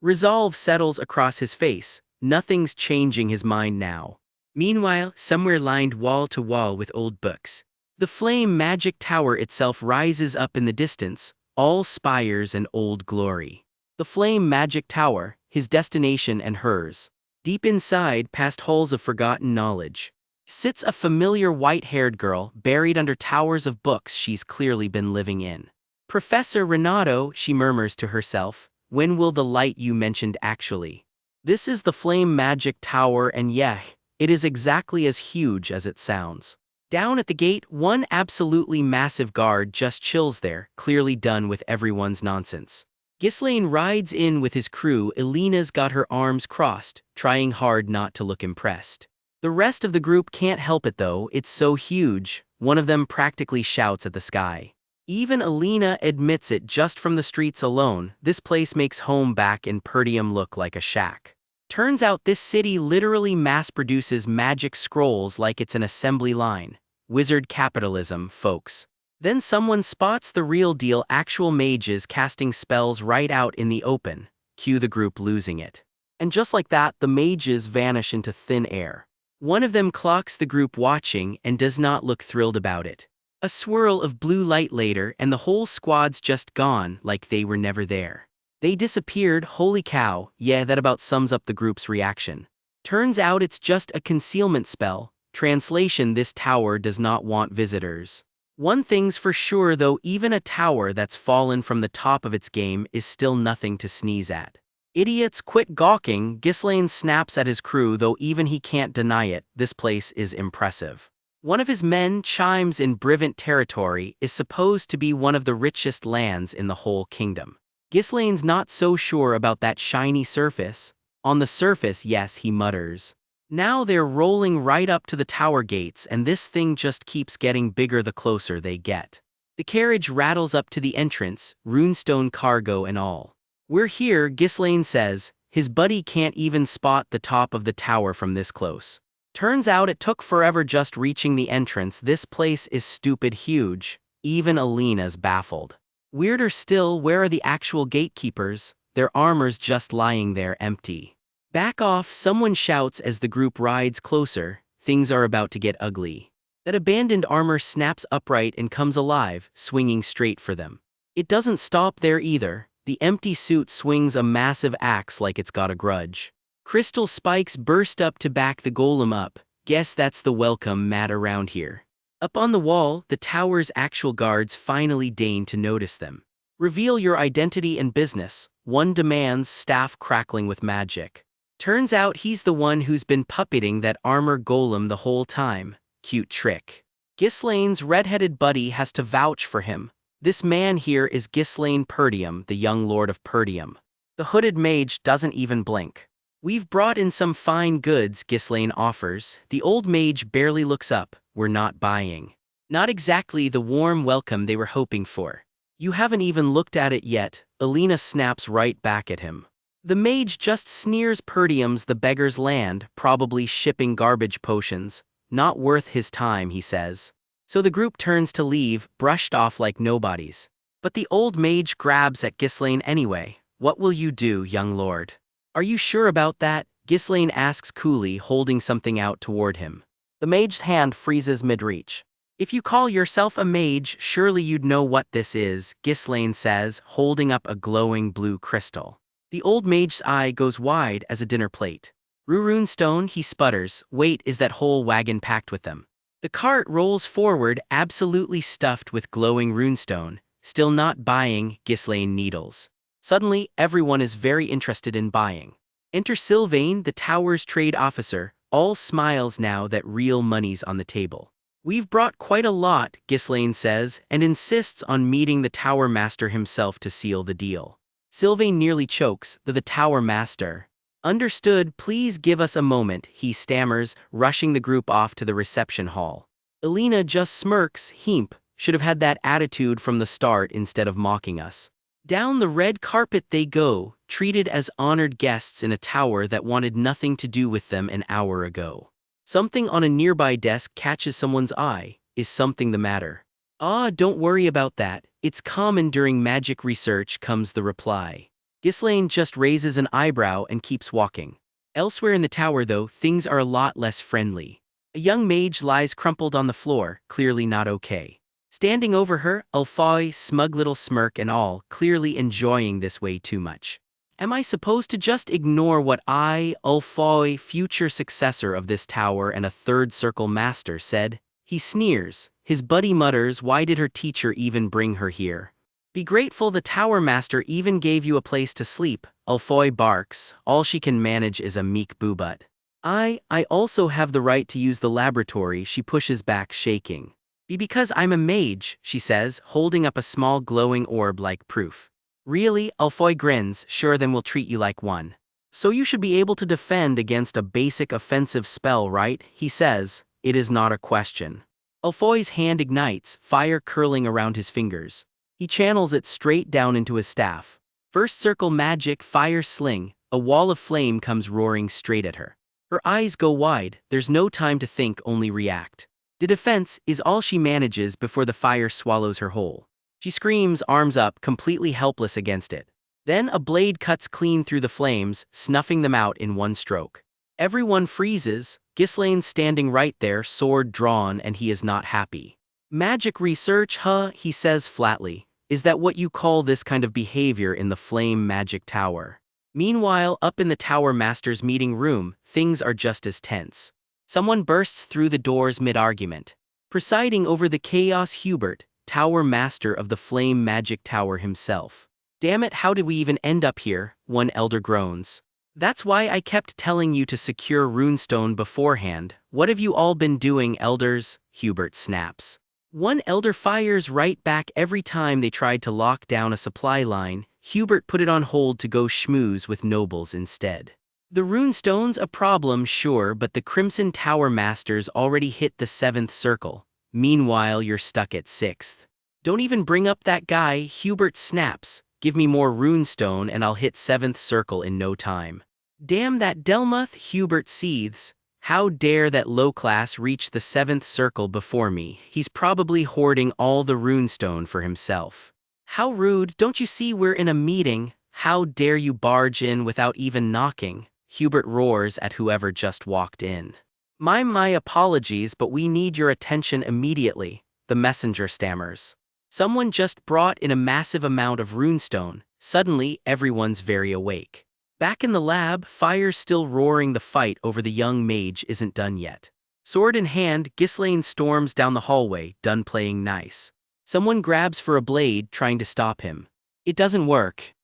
Resolve settles across his face. Nothing's changing his mind now. Meanwhile, somewhere lined wall to wall with old books, the Flame Magic Tower itself rises up in the distance, all spires and old glory. The Flame Magic Tower, his destination and hers. Deep inside, past halls of forgotten knowledge, sits a familiar white-haired girl buried under towers of books she's clearly been living in. Professor Renato, she murmurs to herself, when will the light you mentioned actually? This is the Flame Magic Tower, and it is exactly as huge as it sounds. Down at the gate, one absolutely massive guard just chills there, clearly done with everyone's nonsense. Ghislaine rides in with his crew. Alina's got her arms crossed, trying hard not to look impressed. The rest of the group can't help it though, it's so huge, one of them practically shouts at the sky. Even Alina admits it just from the streets alone, this place makes home back in Perdium look like a shack. Turns out this city literally mass-produces magic scrolls like it's an assembly line. Wizard capitalism, folks. Then someone spots the real deal, actual mages casting spells right out in the open. Cue the group losing it. And just like that, the mages vanish into thin air. One of them clocks the group watching and does not look thrilled about it. A swirl of blue light later and the whole squad's just gone, like they were never there. They disappeared, holy cow, that about sums up the group's reaction. Turns out it's just a concealment spell. Translation: this tower does not want visitors. One thing's for sure though, even a tower that's fallen from the top of its game is still nothing to sneeze at. Idiots, quit gawking, Ghislaine snaps at his crew, though even he can't deny it, this place is impressive. One of his men chimes in. Brivant territory is supposed to be one of the richest lands in the whole kingdom. Ghislaine's not so sure about that shiny surface. On the surface, yes, he mutters. Now they're rolling right up to the tower gates, and this thing just keeps getting bigger the closer they get. The carriage rattles up to the entrance, runestone cargo and all. We're here, Ghislaine says. His buddy can't even spot the top of the tower from this close. Turns out it took forever just reaching the entrance. This place is stupid huge. Even Alina's baffled. Weirder still, where are the actual gatekeepers? their armors just lying there empty. Back off, someone shouts as the group rides closer. Things are about to get ugly. That abandoned armor snaps upright and comes alive, swinging straight for them. It doesn't stop there either. The empty suit swings a massive axe like it's got a grudge. Crystal spikes burst up to back the golem up. Guess that's the welcome mat around here. Up on the wall, the tower's actual guards finally deign to notice them. Reveal your identity and business, one demands, staff crackling with magic. Turns out he's the one who's been puppeting that armor golem the whole time. Cute trick. Ghislaine's red-headed buddy has to vouch for him. This man here is Ghislaine Perdium, the young lord of Perdium. The hooded mage doesn't even blink. We've brought in some fine goods, Ghislaine offers. The old mage barely looks up. We're not buying. Not exactly the warm welcome they were hoping for. You haven't even looked at it yet, Alina snaps right back at him. The mage just sneers. Perdium's the beggar's land, probably shipping garbage potions. Not worth his time, he says. So the group turns to leave, brushed off like nobodies. But the old mage grabs at Ghislaine anyway. What will you do, young lord? Are you sure about that? Ghislaine asks coolly, holding something out toward him. The mage's hand freezes mid-reach. If you call yourself a mage, surely you'd know what this is, Ghislaine says, holding up a glowing blue crystal. The old mage's eye goes wide as a dinner plate. Runestone, he sputters. Wait, is that whole wagon packed with them? The cart rolls forward, absolutely stuffed with glowing runestone. Still not buying, Ghislaine needles. Suddenly, everyone is very interested in buying. Enter Sylvain, the tower's trade officer, all smiles now that real money's on the table. We've brought quite a lot, Ghislaine says, and insists on meeting the tower master himself to seal the deal. Sylvain nearly chokes, the tower master. Understood, please give us a moment, he stammers, rushing the group off to the reception hall. Alina just smirks. Heemp, should have had that attitude from the start instead of mocking us. Down the red carpet they go, treated as honored guests in a tower that wanted nothing to do with them an hour ago. Something on a nearby desk catches someone's eye. Is something the matter? Ah, don't worry about that. It's common during magic research, comes the reply. Ghislaine just raises an eyebrow and keeps walking. Elsewhere in the tower, though, things are a lot less friendly. A young mage lies crumpled on the floor, clearly not okay. Standing over her, Ulfoy, smug little smirk and all, clearly enjoying this way too much. Am I supposed to just ignore what I, Ulfoy, future successor of this tower and a third circle master, said? He sneers. His buddy mutters, why did her teacher even bring her here? Be grateful the tower master even gave you a place to sleep, Ulfoy barks. All she can manage is a meek boobut. I also have the right to use the laboratory, she pushes back, shaking. Because I'm a mage, she says, holding up a small glowing orb like proof. Really? Ulfoy grins. Sure, then we'll treat you like one. So you should be able to defend against a basic offensive spell, right? He says. It is not a question. Ulfoy's hand ignites, fire curling around his fingers. He channels it straight down into his staff. First circle magic, fire sling, a wall of flame comes roaring straight at her. Her eyes go wide, there's no time to think, only react. The defense is all she manages before the fire swallows her whole. She screams, arms up, completely helpless against it. Then a blade cuts clean through the flames, snuffing them out in one stroke. Everyone freezes. Ghislaine's standing right there, sword drawn, and he is not happy. Magic research, huh? He says flatly. Is that what you call this kind of behavior in the Flame Magic Tower? Meanwhile, up in the Tower Master's meeting room, things are just as tense. Someone bursts through the doors mid-argument. Presiding over the chaos, Hubert, Tower Master of the Flame Magic Tower himself. Damn it, how did we even end up here? One elder groans. That's why I kept telling you to secure runestone beforehand. What have you all been doing, elders? Hubert snaps. One elder fires right back. Every time they tried to lock down a supply line, Hubert put it on hold to go schmooze with nobles instead. The runestone's a problem, sure, but the Crimson Tower Masters already hit the 7th circle. Meanwhile, you're stuck at 6th. Don't even bring up that guy, Hubert snaps. Give me more runestone and I'll hit 7th circle in no time. Damn that Delmuth, Hubert seethes. How dare that low class reach the 7th circle before me? He's probably hoarding all the runestone for himself. How rude, don't you see we're in a meeting? How dare you barge in without even knocking? Hubert roars at whoever just walked in. My apologies, but we need your attention immediately, the messenger stammers. Someone just brought in a massive amount of runestone. Suddenly, everyone's very awake. Back in the lab, fire's still roaring. The fight over the young mage isn't done yet. Sword in hand, Ghislaine storms down the hallway, done playing nice. Someone grabs for a blade, trying to stop him. It doesn't work.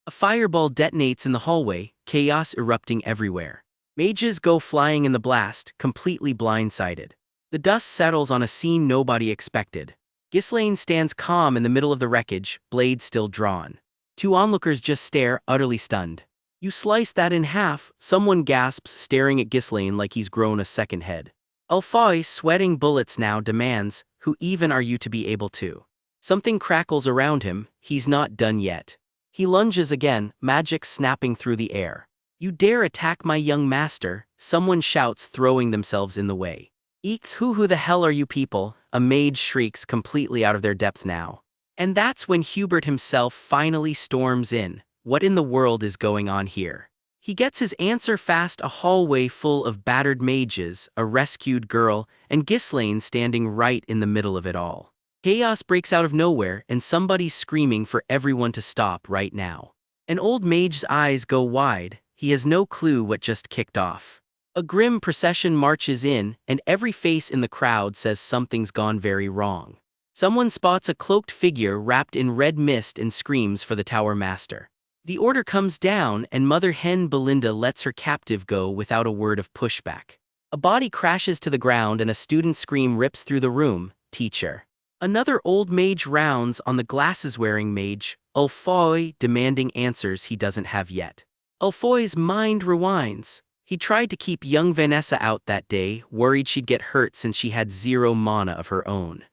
A fireball detonates in the hallway, chaos erupting everywhere. Mages go flying in the blast, completely blindsided. The dust settles on a scene nobody expected. Ghislaine stands calm in the middle of the wreckage, blade still drawn. Two onlookers just stare, utterly stunned. You slice that in half, someone gasps, staring at Ghislaine like he's grown a second head. Alfoy, sweating bullets now, demands, who even are you to be able to? Something crackles around him, he's not done yet. He lunges again, magic snapping through the air. You dare attack my young master, someone shouts, throwing themselves in the way. Eeks, who the hell are you people? A mage shrieks, completely out of their depth now. And that's when Hubert himself finally storms in. What in the world is going on here? He gets his answer fast, a hallway full of battered mages, a rescued girl, and Ghislaine standing right in the middle of it all. Chaos breaks out of nowhere, and somebody's screaming for everyone to stop right now. An old mage's eyes go wide, he has no clue what just kicked off. A grim procession marches in, and every face in the crowd says something's gone very wrong. Someone spots a cloaked figure wrapped in red mist and screams for the tower master. The order comes down, and Mother Hen Belinda lets her captive go without a word of pushback. A body crashes to the ground and a student's scream rips through the room, teacher. Another old mage rounds on the glasses-wearing mage, Ulfoy, demanding answers he doesn't have yet. Ulfoy's mind rewinds. He tried to keep young Vanessa out that day, worried she'd get hurt since she had 0 mana of her own.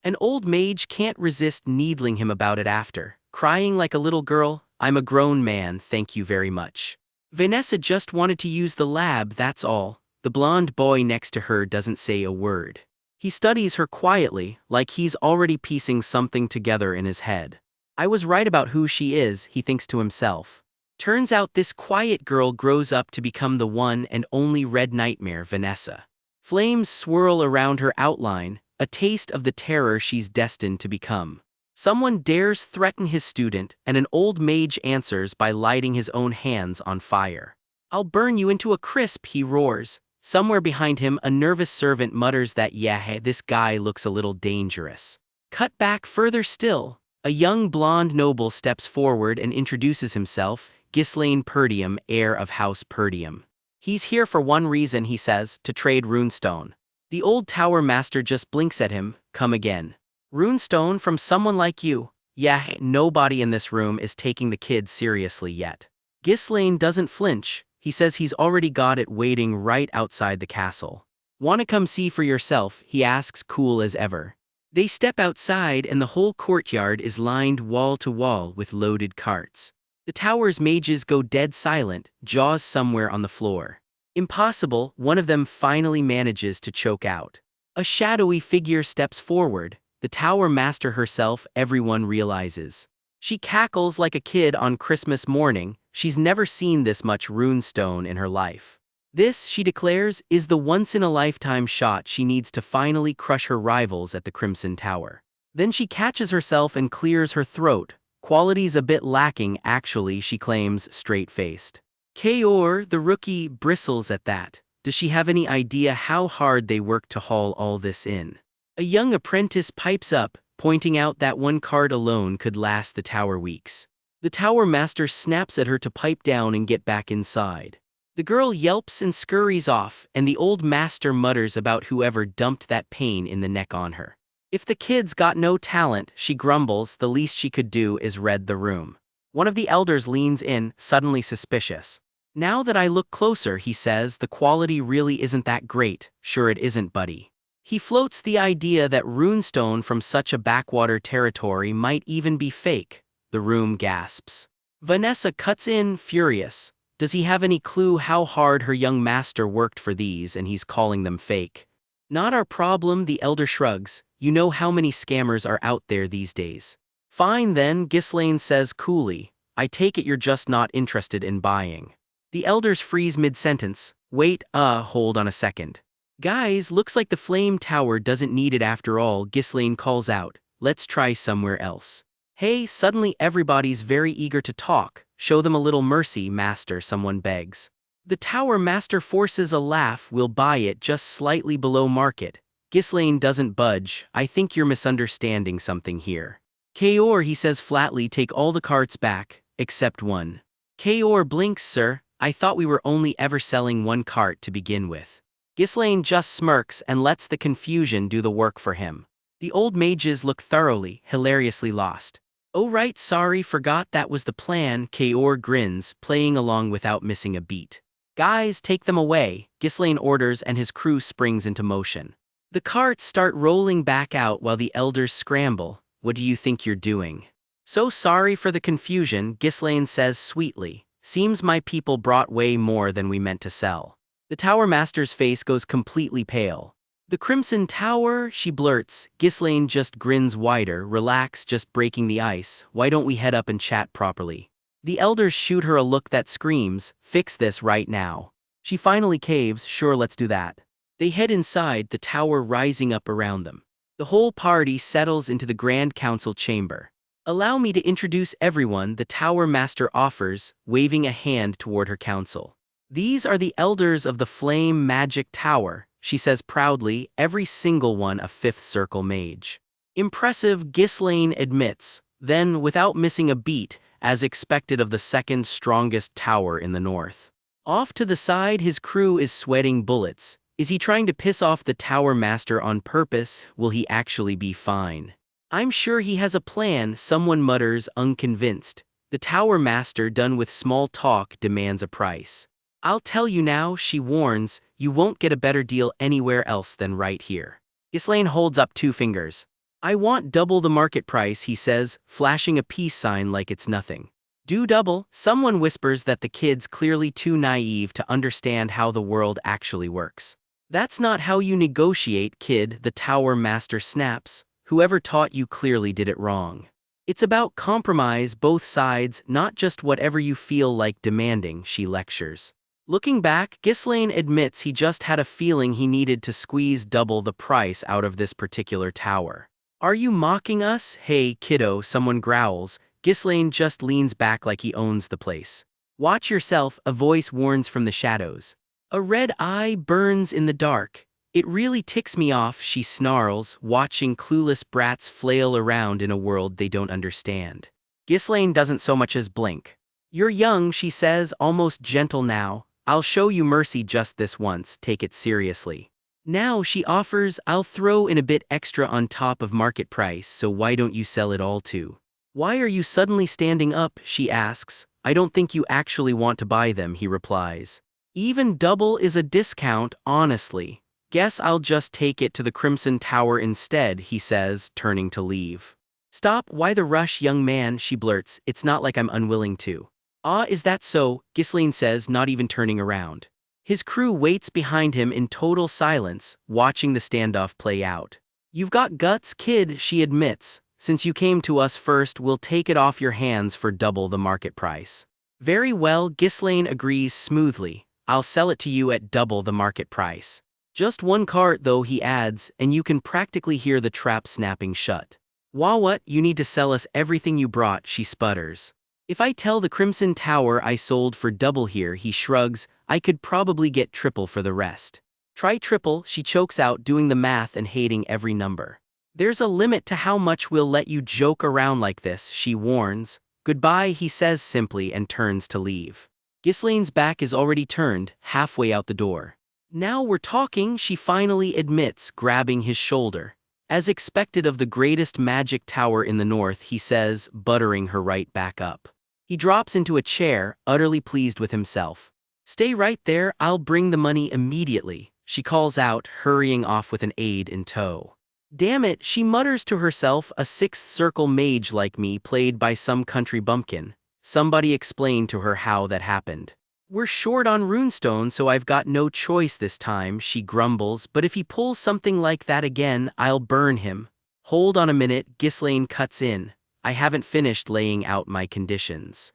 An old mage can't resist needling him about it after, crying like a little girl, I'm a grown man, thank you very much. Vanessa just wanted to use the lab, that's all. The blonde boy next to her doesn't say a word. He studies her quietly, like he's already piecing something together in his head. I was right about who she is, he thinks to himself. Turns out this quiet girl grows up to become the one and only red nightmare, Vanessa. Flames swirl around her outline, a taste of the terror she's destined to become. Someone dares threaten his student, and an old mage answers by lighting his own hands on fire. I'll burn you into a crisp, he roars. Somewhere behind him, a nervous servant mutters that this guy looks a little dangerous. Cut back further still. A young blonde noble steps forward and introduces himself, Ghislaine Perdium, heir of House Perdium. He's here for one reason, he says, to trade runestone. The old tower master just blinks at him, come again. Runestone from someone like you? Nobody in this room is taking the kid seriously yet. Ghislaine doesn't flinch. He says he's already got it waiting right outside the castle. Wanna come see for yourself? He asks, cool as ever. They step outside and the whole courtyard is lined wall to wall with loaded carts. The tower's mages go dead silent, jaws somewhere on the floor. Impossible, one of them finally manages to choke out. A shadowy figure steps forward, the tower master herself, everyone realizes. She cackles like a kid on Christmas morning, she's never seen this much runestone in her life. This, she declares, is the once-in-a-lifetime shot she needs to finally crush her rivals at the Crimson Tower. Then she catches herself and clears her throat, qualities a bit lacking actually, she claims, straight-faced. Kaor, the rookie, bristles at that. Does she have any idea how hard they worked to haul all this in? A young apprentice pipes up, pointing out that one card alone could last the tower weeks. The tower master snaps at her to pipe down and get back inside. The girl yelps and scurries off, and the old master mutters about whoever dumped that pain in the neck on her. If the kid's got no talent, she grumbles, the least she could do is read the room. One of the elders leans in, suddenly suspicious. Now that I look closer, he says, the quality really isn't that great. Sure it isn't, buddy. He floats the idea that runestone from such a backwater territory might even be fake. The room gasps. Vanessa cuts in, furious. Does he have any clue how hard her young master worked for these and he's calling them fake? Not our problem, the elder shrugs. You know how many scammers are out there these days. Fine then, Ghislaine says coolly. I take it you're just not interested in buying. The elders freeze mid-sentence. Wait, hold on a second. Guys, looks like the flame tower doesn't need it after all, Ghislaine calls out. Let's try somewhere else. Hey, suddenly everybody's very eager to talk. Show them a little mercy, master, someone begs. The tower master forces a laugh. We'll buy it just slightly below market. Ghislaine doesn't budge. I think you're misunderstanding something here. Kaor, he says flatly, take all the carts back, except one. Kaor blinks, sir. I thought we were only ever selling one cart to begin with. Ghislaine just smirks and lets the confusion do the work for him. The old mages look thoroughly, hilariously lost. Oh right, sorry, forgot that was the plan, Kaor grins, playing along without missing a beat. Guys, take them away, Ghislaine orders and his crew springs into motion. The carts start rolling back out while the elders scramble. What do you think you're doing? So sorry for the confusion, Ghislaine says sweetly. Seems my people brought way more than we meant to sell. The tower master's face goes completely pale. The Crimson Tower, she blurts. Ghislaine just grins wider. Relax, just breaking the ice. Why don't we head up and chat properly? The elders shoot her a look that screams, fix this right now. She finally caves, sure, let's do that. They head inside, the tower rising up around them. The whole party settles into the Grand Council chamber. Allow me to introduce everyone, the tower master offers, waving a hand toward her council. These are the elders of the Flame Magic Tower, she says proudly, every single one a fifth circle mage. Impressive, Ghislaine admits, then without missing a beat, as expected of the second strongest tower in the north. Off to the side, his crew is sweating bullets. Is he trying to piss off the tower master on purpose? Will he actually be fine? I'm sure he has a plan, someone mutters, unconvinced. The tower master, done with small talk, demands a price. I'll tell you now, she warns, you won't get a better deal anywhere else than right here. Ghislaine holds up 2 fingers. I want double the market price, he says, flashing a peace sign like it's nothing. Do double? Someone whispers that the kid's clearly too naive to understand how the world actually works. That's not how you negotiate, kid, the tower master snaps. Whoever taught you clearly did it wrong. It's about compromise, both sides, not just whatever you feel like demanding, she lectures. Looking back, Ghislaine admits he just had a feeling he needed to squeeze double the price out of this particular tower. Are you mocking us? Hey, kiddo, someone growls. Ghislaine just leans back like he owns the place. Watch yourself, a voice warns from the shadows. A red eye burns in the dark. It really ticks me off, she snarls, watching clueless brats flail around in a world they don't understand. Ghislaine doesn't so much as blink. You're young, she says, almost gentle now. I'll show you mercy just this once, take it seriously. Now, she offers, I'll throw in a bit extra on top of market price, so why don't you sell it all too? Why are you suddenly standing up, she asks. I don't think you actually want to buy them, he replies. Even double is a discount, honestly. Guess I'll just take it to the Crimson Tower instead, he says, turning to leave. Stop, why the rush, young man, she blurts, it's not like I'm unwilling to. Ah, is that so? Ghislaine says, not even turning around. His crew waits behind him in total silence, watching the standoff play out. You've got guts, kid, she admits. Since you came to us first, we'll take it off your hands for double the market price. Very well, Ghislaine agrees smoothly. I'll sell it to you at double the market price. Just one cart though, he adds, and you can practically hear the trap snapping shut. Wah, what? You need to sell us everything you brought, she sputters. If I tell the Crimson Tower I sold for double here, he shrugs, I could probably get triple for the rest. Try triple, she chokes out, doing the math and hating every number. There's a limit to how much we'll let you joke around like this, she warns. Goodbye, he says simply and turns to leave. Ghislaine's back is already turned, halfway out the door. Now we're talking, she finally admits, grabbing his shoulder. As expected of the greatest magic tower in the north, he says, buttering her right back up. He drops into a chair, utterly pleased with himself. Stay right there, I'll bring the money immediately, she calls out, hurrying off with an aide in tow. Damn it, she mutters to herself, a sixth circle mage like me played by some country bumpkin. Somebody explain to her how that happened. We're short on runestone, so I've got no choice this time, she grumbles, but if he pulls something like that again, I'll burn him. Hold on a minute, Ghislaine cuts in. I haven't finished laying out my conditions.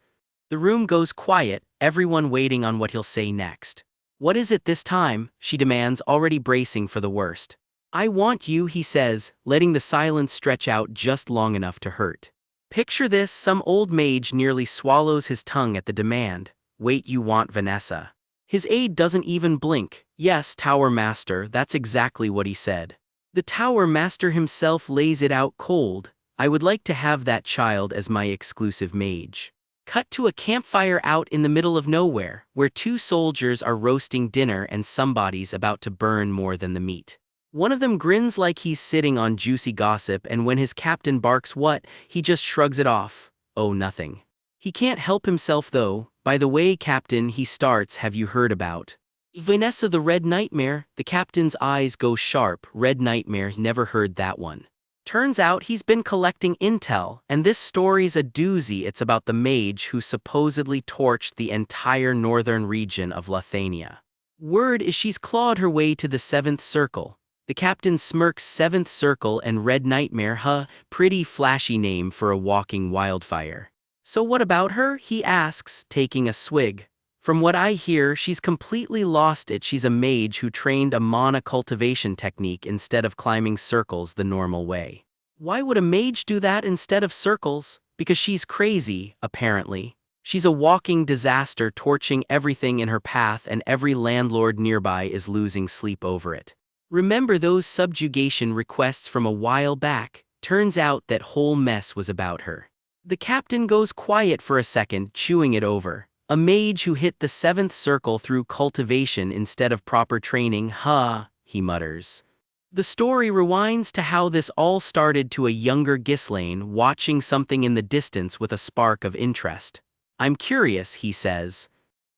The room goes quiet, everyone waiting on what he'll say next. What is it this time? She demands, already bracing for the worst. I want you, he says, letting the silence stretch out just long enough to hurt. Picture this, some old mage nearly swallows his tongue at the demand. Wait, you want Vanessa? His aide doesn't even blink. Yes, Tower Master, that's exactly what he said. The Tower Master himself lays it out cold. I would like to have that child as my exclusive mage. Cut to a campfire out in the middle of nowhere, where two soldiers are roasting dinner and somebody's about to burn more than the meat. One of them grins like he's sitting on juicy gossip, and when his captain barks what, he just shrugs it off. Oh, nothing. He can't help himself though. By the way, Captain, he starts, have you heard about Vanessa the Red Nightmare? The captain's eyes go sharp. Red Nightmare, never heard that one. Turns out he's been collecting intel, and this story's a doozy. It's about the mage who supposedly torched the entire northern region of Lathania. Word is she's clawed her way to the 7th circle. The captain smirks. 7th circle and Red Nightmare, huh? Pretty flashy name for a walking wildfire. So what about her? He asks, taking a swig. From what I hear, she's completely lost it. She's a mage who trained a mana cultivation technique instead of climbing circles the normal way. Why would a mage do that instead of circles? Because she's crazy, apparently. She's a walking disaster, torching everything in her path, and every landlord nearby is losing sleep over it. Remember those subjugation requests from a while back? Turns out that whole mess was about her. The captain goes quiet for a second, chewing it over. A mage who hit the 7th circle through cultivation instead of proper training, huh, he mutters. The story rewinds to how this all started, to a younger Ghislaine watching something in the distance with a spark of interest. I'm curious, he says.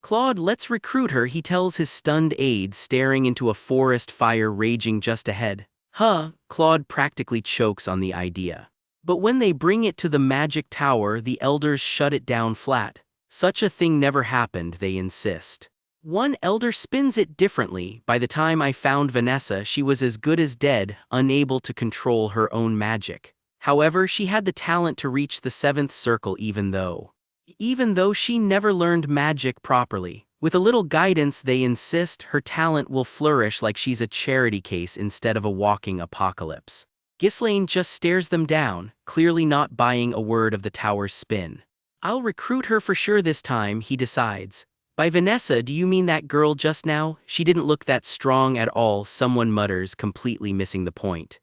Claude, let's recruit her, he tells his stunned aide, staring into a forest fire raging just ahead. Huh, Claude practically chokes on the idea. But when they bring it to the magic tower, the elders shut it down flat. Such a thing never happened, they insist. One elder spins it differently. By the time I found Vanessa, she was as good as dead, unable to control her own magic. However, she had the talent to reach the 7th circle even though she never learned magic properly. With a little guidance, they insist, her talent will flourish like she's a charity case instead of a walking apocalypse. Ghislaine just stares them down, clearly not buying a word of the tower's spin. I'll recruit her for sure this time, he decides. By Vanessa, do you mean that girl just now? She didn't look that strong at all, someone mutters, completely missing the point.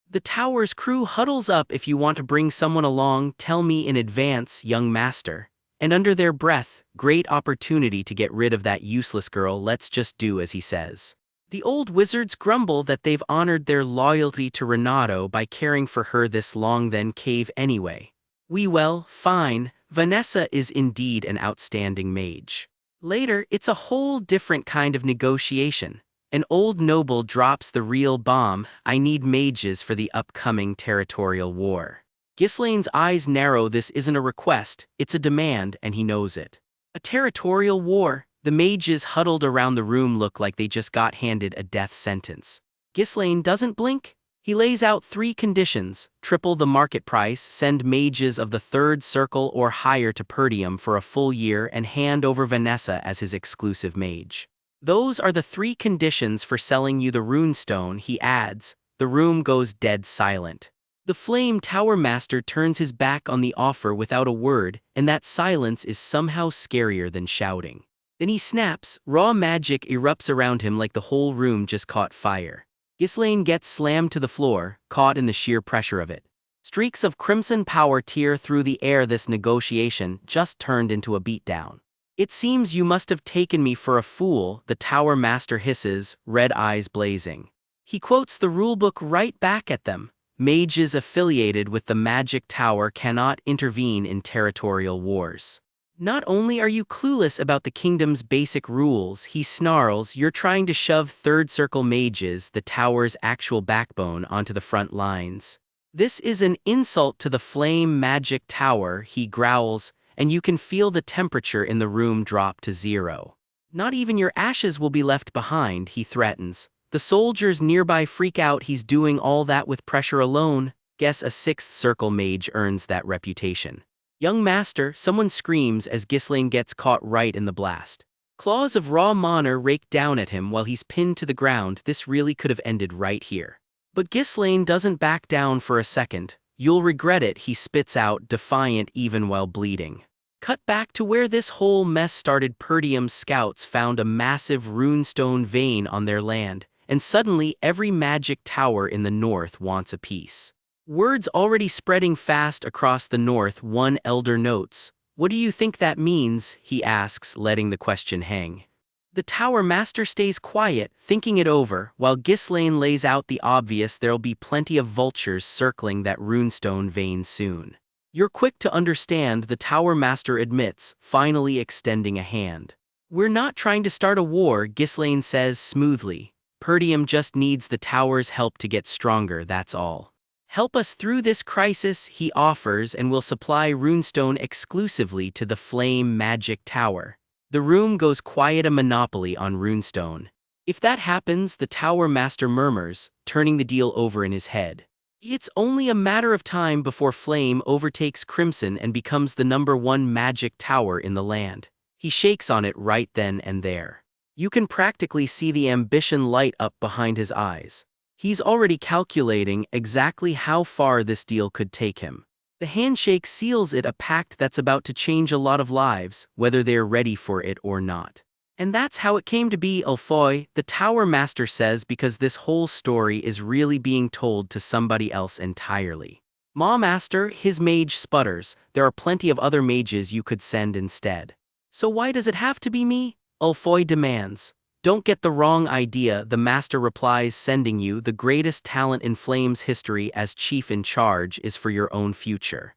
The tower's crew huddles up. If you want to bring someone along, tell me in advance, young master. And under their breath, great opportunity to get rid of that useless girl, let's just do as he says. The old wizards grumble that they've honored their loyalty to Renato by caring for her this long, then cave anyway. Well, fine. Vanessa is indeed an outstanding mage. Later, it's a whole different kind of negotiation. An old noble drops the real bomb. I need mages for the upcoming territorial war. Ghislaine's eyes narrow. This isn't a request, it's a demand, and he knows it. A territorial war? The mages huddled around the room look like they just got handed a death sentence. Ghislaine doesn't blink. He lays out 3 conditions: triple the market price, send mages of the 3rd circle or higher to Perdium for a full year, and hand over Vanessa as his exclusive mage. Those are the 3 conditions for selling you the runestone, he adds. The room goes dead silent. The Flame Tower Master turns his back on the offer without a word, and that silence is somehow scarier than shouting. Then he snaps. Raw magic erupts around him like the whole room just caught fire. Ghislaine gets slammed to the floor, caught in the sheer pressure of it. Streaks of crimson power tear through the air. This negotiation just turned into a beatdown. It seems you must have taken me for a fool, the Tower Master hisses, red eyes blazing. He quotes the rulebook right back at them. Mages affiliated with the Magic Tower cannot intervene in territorial wars. Not only are you clueless about the kingdom's basic rules, he snarls, you're trying to shove 3rd circle mages, the tower's actual backbone, onto the front lines. This is an insult to the Flame Magic Tower, he growls, and you can feel the temperature in the room drop to 0. Not even your ashes will be left behind, he threatens. The soldiers nearby freak out. He's doing all that with pressure alone. Guess a 6th circle mage earns that reputation. Young master, someone screams as Ghislaine gets caught right in the blast. Claws of raw mana rake down at him while he's pinned to the ground. This really could have ended right here. But Ghislaine doesn't back down for a second. You'll regret it, he spits out, defiant even while bleeding. Cut back to where this whole mess started. Perdium's scouts found a massive runestone vein on their land, and suddenly every magic tower in the north wants a piece. Words already spreading fast across the north. One elder notes, "What do you think that means?" he asks, letting the question hang. The tower master stays quiet, thinking it over, while Ghislaine lays out the obvious: there'll be plenty of vultures circling that runestone vein soon. You're quick to understand, the tower master admits, finally extending a hand. We're not trying to start a war, Ghislaine says smoothly. Perdium just needs the tower's help to get stronger, that's all. Help us through this crisis, he offers, and will supply runestone exclusively to the flame magic tower. The room goes quiet, a monopoly on runestone. If that happens, the tower master murmurs, turning the deal over in his head. It's only a matter of time before flame overtakes crimson and becomes the #1 magic tower in the land. He shakes on it right then and there. You can practically see the ambition light up behind his eyes. He's already calculating exactly how far this deal could take him. The handshake seals it, a pact that's about to change a lot of lives, whether they're ready for it or not. And that's how it came to be, Ulfoy, the tower master says, because this whole story is really being told to somebody else entirely. Ma master, his mage sputters, there are plenty of other mages you could send instead. So why does it have to be me? Ulfoy demands. Don't get the wrong idea, the master replies, sending you, the greatest talent in Flame's history as chief in charge, is for your own future.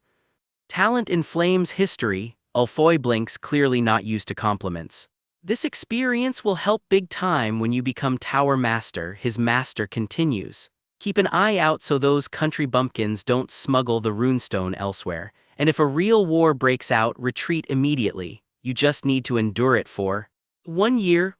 Talent in Flame's history? Ulfoy blinks, clearly not used to compliments. This experience will help big time when you become tower master, his master continues. Keep an eye out so those country bumpkins don't smuggle the runestone elsewhere, and if a real war breaks out, retreat immediately. You just need to endure it for 1 year,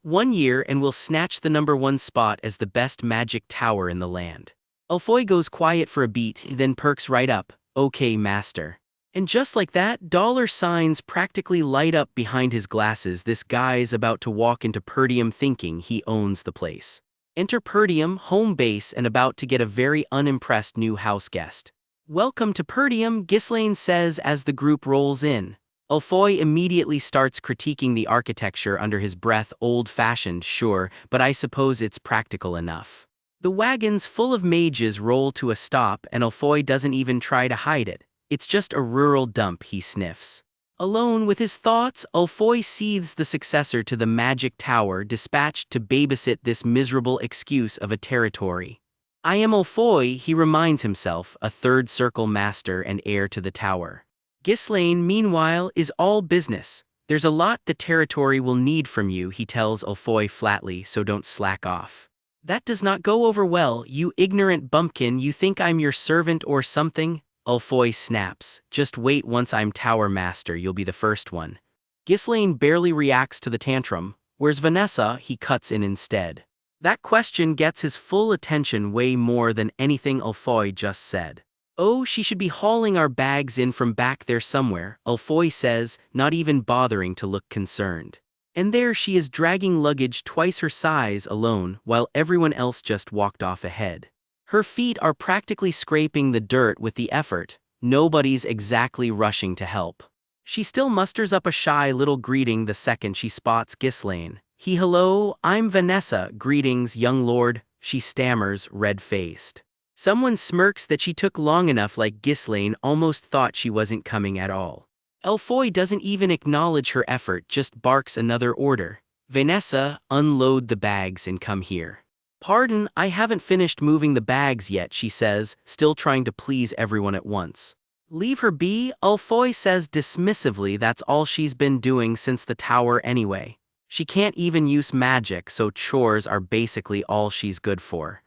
and we'll snatch the #1 spot as the best magic tower in the land. Ulfoy goes quiet for a beat, then perks right up. Okay, master. And just like that, dollar signs practically light up behind his glasses. This guy's about to walk into Perdium thinking he owns the place. Enter Perdium, home base, and about to get a very unimpressed new house guest. Welcome to Perdium, Ghislaine says as the group rolls in. Ulfoy immediately starts critiquing the architecture under his breath. Old-fashioned, sure, but I suppose it's practical enough. The wagons full of mages roll to a stop, and Ulfoy doesn't even try to hide it. It's just a rural dump, he sniffs. Alone with his thoughts, Ulfoy seethes the successor to the magic tower dispatched to babysit this miserable excuse of a territory. I am Ulfoy, he reminds himself, a third circle master and heir to the tower. Ghislaine, meanwhile, is all business. There's a lot the territory will need from you, he tells Ulfoy flatly, so don't slack off. That does not go over well, you ignorant bumpkin. You think I'm your servant or something? Ulfoy snaps. Just wait, once I'm tower master you'll be the first one. Ghislaine barely reacts to the tantrum. Where's Vanessa? He cuts in instead. That question gets his full attention way more than anything Ulfoy just said. Oh, she should be hauling our bags in from back there somewhere, Ulfoy says, not even bothering to look concerned. And there she is, dragging luggage twice her size alone, while everyone else just walked off ahead. Her feet are practically scraping the dirt with the effort. Nobody's exactly rushing to help. She still musters up a shy little greeting the second she spots Ghislaine. Hello, I'm Vanessa. Greetings, young lord, she stammers, red-faced. Someone smirks that she took long enough, like Ghislaine almost thought she wasn't coming at all. Ulfoy doesn't even acknowledge her effort, just barks another order. Vanessa, unload the bags and come here. Pardon, I haven't finished moving the bags yet, she says, still trying to please everyone at once. Leave her be, Ulfoy says dismissively. That's all she's been doing since the tower anyway. She can't even use magic, so chores are basically all she's good for.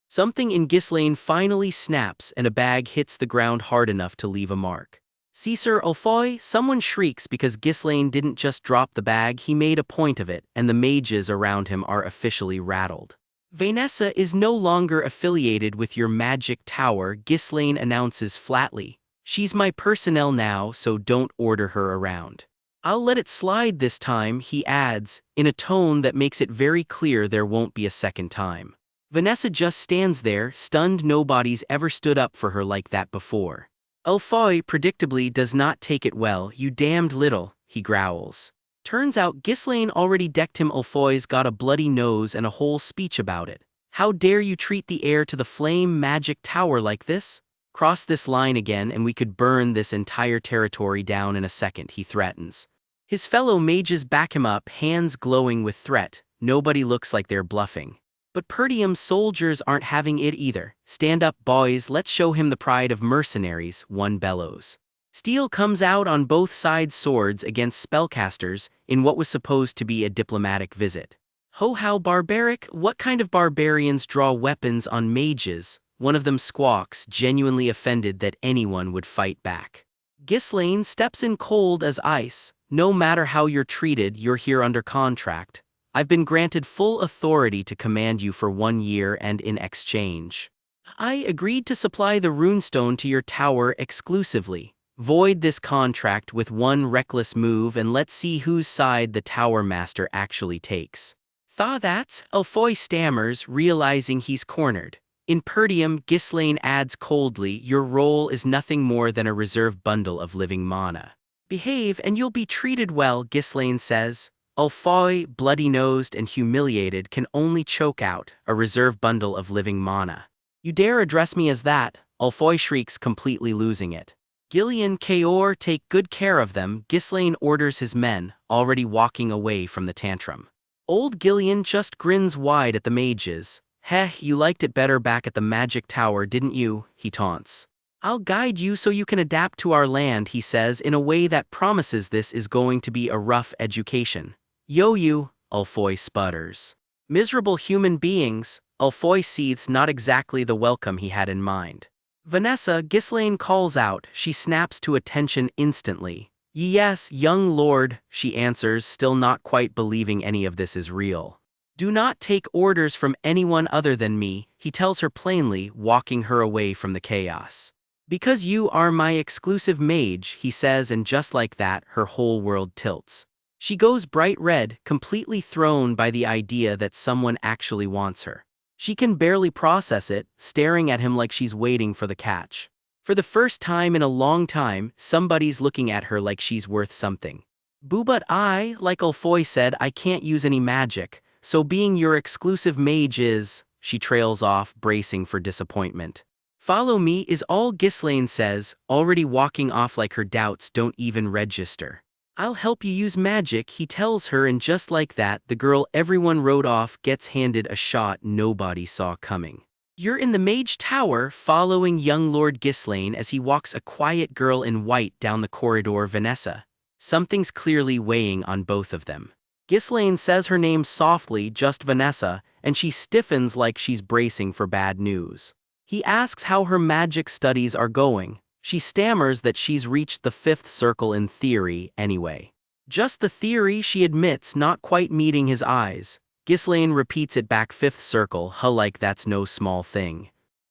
Something in Ghislaine finally snaps and a bag hits the ground hard enough to leave a mark. See, Sir Ulfoy, someone shrieks because Ghislaine didn't just drop the bag, he made a point of it, and the mages around him are officially rattled. Vanessa is no longer affiliated with your magic tower, Ghislaine announces flatly. She's my personnel now, so don't order her around. I'll let it slide this time, he adds, in a tone that makes it very clear there won't be a second time. Vanessa just stands there, stunned. Nobody's ever stood up for her like that before. Ulfoy predictably does not take it well. You damned little, he growls. Turns out Ghislaine already decked him. Ulfoy's got a bloody nose and a whole speech about it. How dare you treat the heir to the flame magic tower like this? Cross this line again and we could burn this entire territory down in a second, he threatens. His fellow mages back him up, hands glowing with threat. Nobody looks like they're bluffing. But Perdium's soldiers aren't having it either. Stand up, boys, let's show him the pride of mercenaries, one bellows. Steel comes out on both sides, swords against spellcasters, in what was supposed to be a diplomatic visit. Ho, how barbaric! What kind of barbarians draw weapons on mages? One of them squawks, genuinely offended that anyone would fight back. Ghislaine steps in cold as ice. No matter how you're treated, you're here under contract. I've been granted full authority to command you for 1 year, and in exchange, I agreed to supply the runestone to your tower exclusively. Void this contract with one reckless move and let's see whose side the tower master actually takes. Thaw that's, Ulfoy stammers, realizing he's cornered. In Perdium, Ghislaine adds coldly, your role is nothing more than a reserve bundle of living mana. Behave and you'll be treated well, Ghislaine says. Ulfoy, bloody-nosed and humiliated, can only choke out, a reserve bundle of living mana. You dare address me as that? Ulfoy shrieks, completely losing it. Gillian, Kaor, take good care of them, Ghislaine orders his men, already walking away from the tantrum. Old Gillian just grins wide at the mages. Heh, you liked it better back at the magic tower, didn't you? He taunts. I'll guide you so you can adapt to our land, he says in a way that promises this is going to be a rough education. Yo you, Ulfoy sputters. Miserable human beings, Ulfoy seethes, not exactly the welcome he had in mind. Vanessa, Ghislaine calls out, she snaps to attention instantly. Yes, young lord, she answers, still not quite believing any of this is real. Do not take orders from anyone other than me, he tells her plainly, walking her away from the chaos. Because you are my exclusive mage, he says, and just like that, her whole world tilts. She goes bright red, completely thrown by the idea that someone actually wants her. She can barely process it, staring at him like she's waiting for the catch. For the first time in a long time, somebody's looking at her like she's worth something. Boo, but like Ulfoy said, I can't use any magic, so being your exclusive mage is, she trails off, bracing for disappointment. Follow me is all Ghislaine says, already walking off like her doubts don't even register. I'll help you use magic, he tells her, and just like that, the girl everyone wrote off gets handed a shot nobody saw coming. You're in the mage tower, following young Lord Ghislaine as he walks a quiet girl in white down the corridor. Vanessa. Something's clearly weighing on both of them. Ghislaine says her name softly, just Vanessa, and she stiffens like she's bracing for bad news. He asks how her magic studies are going. She stammers that she's reached the 5th circle in theory, anyway. Just the theory, she admits, not quite meeting his eyes. Ghislaine repeats it back, 5th circle, like that's no small thing.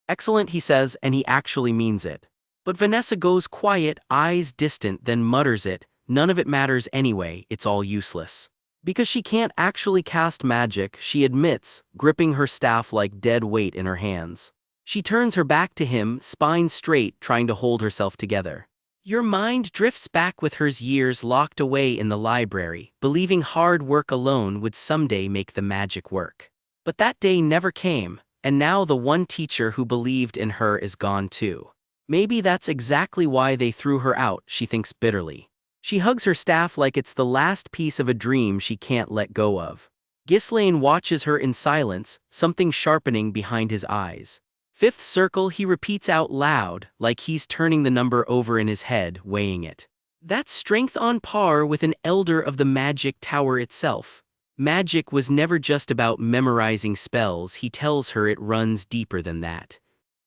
Excellent, he says, and he actually means it. But Vanessa goes quiet, eyes distant, then mutters it, none of it matters anyway, it's all useless. Because she can't actually cast magic, she admits, gripping her staff like dead weight in her hands. She turns her back to him, spine straight, trying to hold herself together. Your mind drifts back with hers, years locked away in the library, believing hard work alone would someday make the magic work. But that day never came, and now the one teacher who believed in her is gone too. Maybe that's exactly why they threw her out, she thinks bitterly. She hugs her staff like it's the last piece of a dream she can't let go of. Ghislaine watches her in silence, something sharpening behind his eyes. 5th circle, he repeats out loud, like he's turning the number over in his head, weighing it. That's strength on par with an elder of the magic tower itself. Magic was never just about memorizing spells, he tells her, it runs deeper than that.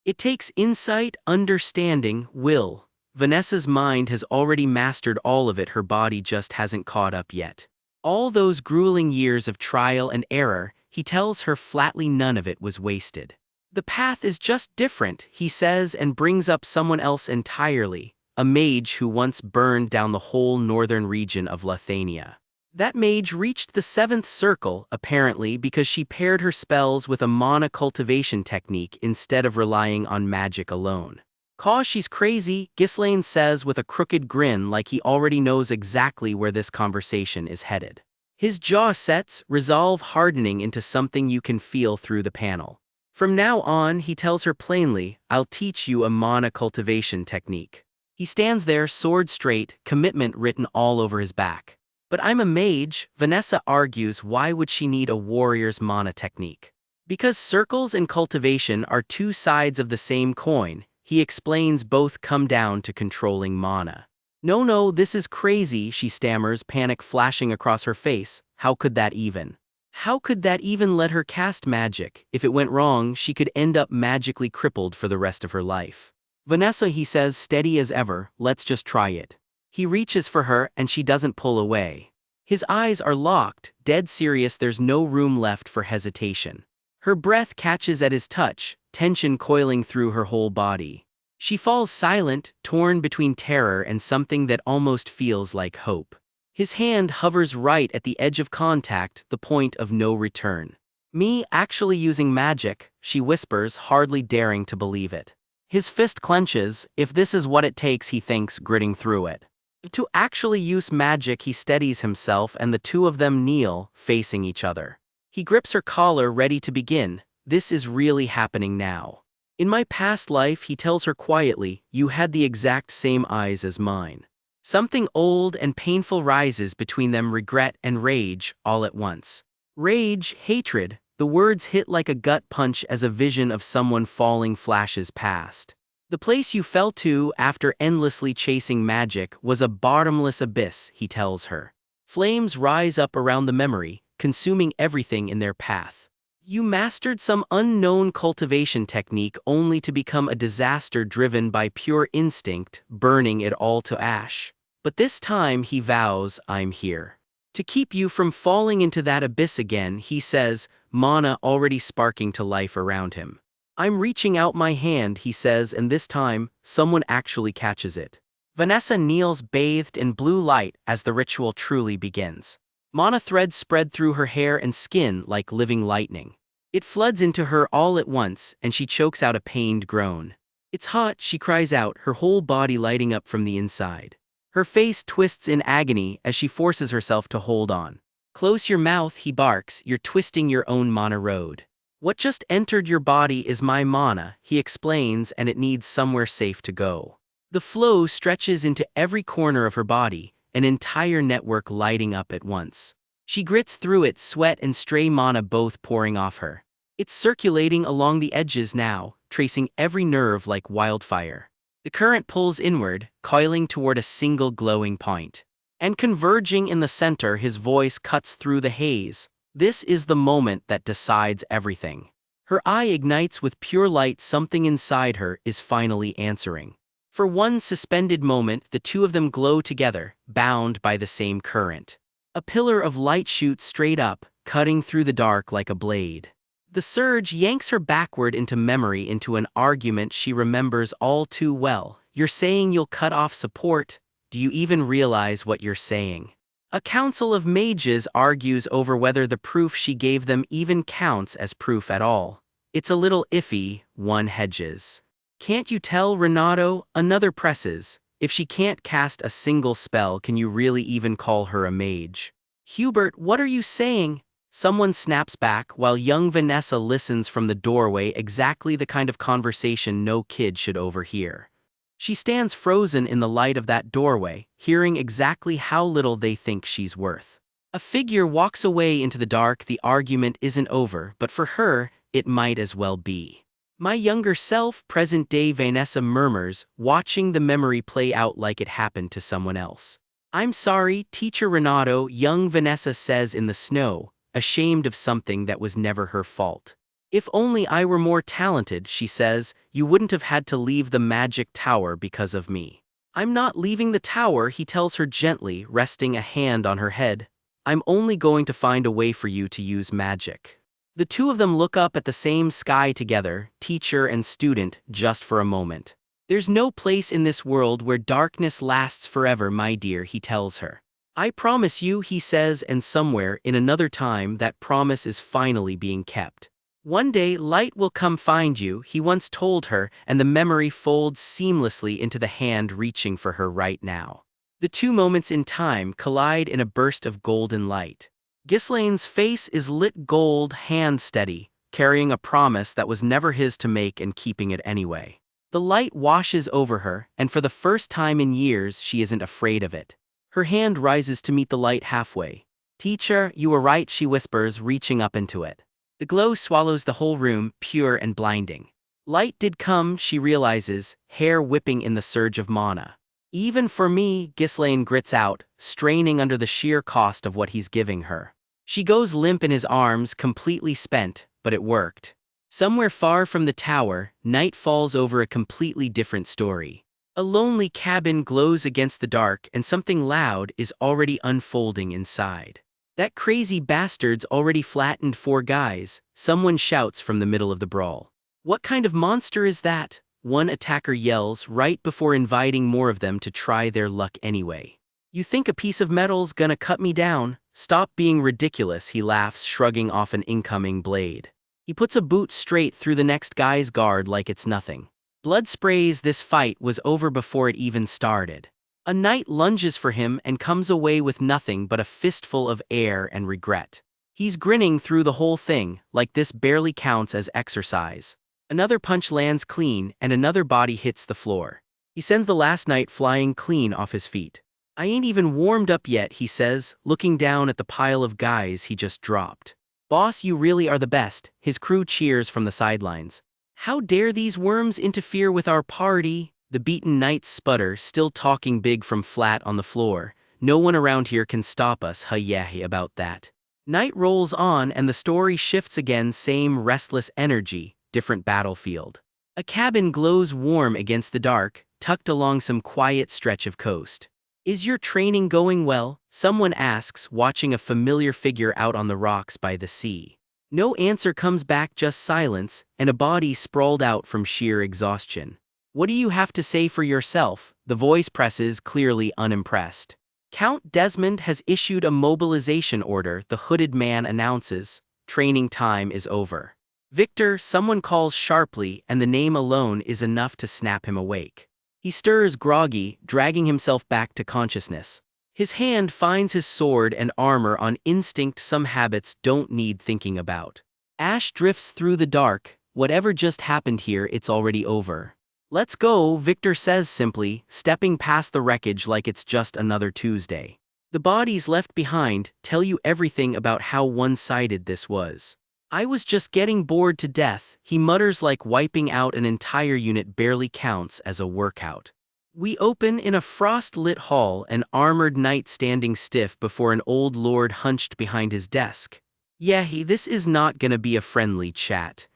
It takes insight, understanding, will. Vanessa's mind has already mastered all of it, her body just hasn't caught up yet. All those grueling years of trial and error, he tells her flatly, none of it was wasted. The path is just different, he says, and brings up someone else entirely. a mage who once burned down the whole northern region of Lithania. That mage reached the 7th circle, apparently because she paired her spells with a mana cultivation technique instead of relying on magic alone. "'Cause she's crazy," Ghislaine says with a crooked grin like he already knows exactly where this conversation is headed. His jaw sets, resolve hardening into something you can feel through the panel. From now on, he tells her plainly, "I'll teach you a mana cultivation technique." He stands there, sword straight, commitment written all over his back. "But I'm a mage," Vanessa argues. Why would she need a warrior's mana technique? Because circles and cultivation are two sides of the same coin, he explains. Both come down to controlling mana. No, this is crazy," she stammers, panic flashing across her face. How could that even let her cast magic? If it went wrong, she could end up magically crippled for the rest of her life. "Vanessa," he says, steady as ever, "let's just try it." He reaches for her and she doesn't pull away. His eyes are locked, dead serious. There's no room left for hesitation. Her breath catches at his touch, tension coiling through her whole body. She falls silent, torn between terror and something that almost feels like hope. His hand hovers right at the edge of contact, the point of no return. "Me actually using magic," she whispers, hardly daring to believe it. His fist clenches. If this is what it takes, he thinks, gritting through it. To actually use magic. He steadies himself and the two of them kneel, facing each other. He grips her collar, ready to begin. "This is really happening now. In my past life," he tells her quietly, "you had the exact same eyes as mine." Something old and painful rises between them, regret and rage, all at once. Rage, hatred, the words hit like a gut punch as a vision of someone falling flashes past. "The place you fell to after endlessly chasing magic was a bottomless abyss," he tells her. Flames rise up around the memory, consuming everything in their path. "You mastered some unknown cultivation technique only to become a disaster driven by pure instinct, burning it all to ash. But this time," he vows, "I'm here to keep you from falling into that abyss again," he says, mana already sparking to life around him. "I'm reaching out my hand," he says, and this time, someone actually catches it. Vanessa kneels, bathed in blue light, as the ritual truly begins. Mana threads spread through her hair and skin like living lightning. It floods into her all at once, and she chokes out a pained groan. "It's hot," she cries out, her whole body lighting up from the inside. Her face twists in agony as she forces herself to hold on. "Close your mouth," he barks, "you're twisting your own mana road. What just entered your body is my mana," he explains, "and it needs somewhere safe to go." The flow stretches into every corner of her body, an entire network lighting up at once. She grits through it, sweat and stray mana both pouring off her. It's circulating along the edges now, tracing every nerve like wildfire. The current pulls inward, coiling toward a single glowing point. And converging in the center, his voice cuts through the haze. This is the moment that decides everything. Her eye ignites with pure light. Something inside her is finally answering. For one suspended moment, the two of them glow together, bound by the same current. A pillar of light shoots straight up, cutting through the dark like a blade. The surge yanks her backward into memory, into an argument she remembers all too well. "You're saying you'll cut off support? Do you even realize what you're saying?" A council of mages argues over whether the proof she gave them even counts as proof at all. "It's a little iffy," one hedges. "Can't you tell, Renato?" another presses. "If she can't cast a single spell, can you really even call her a mage?" "Hubert, what are you saying?" someone snaps back, while young Vanessa listens from the doorway, exactly the kind of conversation no kid should overhear. She stands frozen in the light of that doorway, hearing exactly how little they think she's worth. A figure walks away into the dark. The argument isn't over, but for her, it might as well be. "My younger self," present-day Vanessa murmurs, watching the memory play out like it happened to someone else. "I'm sorry, Teacher Renato," young Vanessa says in the snow, ashamed of something that was never her fault. "If only I were more talented," she says, "you wouldn't have had to leave the magic tower because of me." "I'm not leaving the tower," he tells her gently, resting a hand on her head. "I'm only going to find a way for you to use magic." The two of them look up at the same sky together, teacher and student, just for a moment. There's no place in this world where darkness lasts forever, my dear, he tells her. I promise you, he says, and somewhere in another time that promise is finally being kept. One day light will come find you, he once told her, and the memory folds seamlessly into the hand reaching for her right now. The two moments in time collide in a burst of golden light. Ghislaine's face is lit gold, hand steady, carrying a promise that was never his to make and keeping it anyway. The light washes over her, and for the first time in years she isn't afraid of it. Her hand rises to meet the light halfway. Teacher, you were right, she whispers, reaching up into it. The glow swallows the whole room, pure and blinding. Light did come, she realizes, hair whipping in the surge of mana. Even for me, Ghislaine grits out, straining under the sheer cost of what he's giving her. She goes limp in his arms, completely spent, but it worked. Somewhere far from the tower, night falls over a completely different story. A lonely cabin glows against the dark and something loud is already unfolding inside. That crazy bastard's already flattened 4 guys, someone shouts from the middle of the brawl. What kind of monster is that? One attacker yells right before inviting more of them to try their luck anyway. You think a piece of metal's gonna cut me down? Stop being ridiculous, he laughs, shrugging off an incoming blade. He puts a boot straight through the next guy's guard like it's nothing. Blood sprays. This fight was over before it even started. A knight lunges for him and comes away with nothing but a fistful of air and regret. He's grinning through the whole thing, like this barely counts as exercise. Another punch lands clean and another body hits the floor. He sends the last knight flying clean off his feet. I ain't even warmed up yet, he says, looking down at the pile of guys he just dropped. Boss, you really are the best, his crew cheers from the sidelines. How dare these worms interfere with our party? The beaten knights sputter, still talking big from flat on the floor. No one around here can stop us, yeah, about that. Night rolls on and the story shifts again, same restless energy, different battlefield. A cabin glows warm against the dark, tucked along some quiet stretch of coast. Is your training going well? Someone asks, watching a familiar figure out on the rocks by the sea. No answer comes back, just silence, and a body sprawled out from sheer exhaustion. What do you have to say for yourself? The voice presses, clearly unimpressed. Count Desmond has issued a mobilization order, the hooded man announces. Training time is over. Victor, someone calls sharply, and the name alone is enough to snap him awake. He stirs groggy, dragging himself back to consciousness. His hand finds his sword and armor on instinct. Some habits don't need thinking about. Ash drifts through the dark. Whatever just happened here, it's already over. Let's go, Victor says simply, stepping past the wreckage like it's just another Tuesday. The bodies left behind tell you everything about how one-sided this was. I was just getting bored to death, he mutters, like wiping out an entire unit barely counts as a workout. We open in a frost-lit hall, an armored knight standing stiff before an old lord hunched behind his desk. Yeah, this is not gonna be a friendly chat.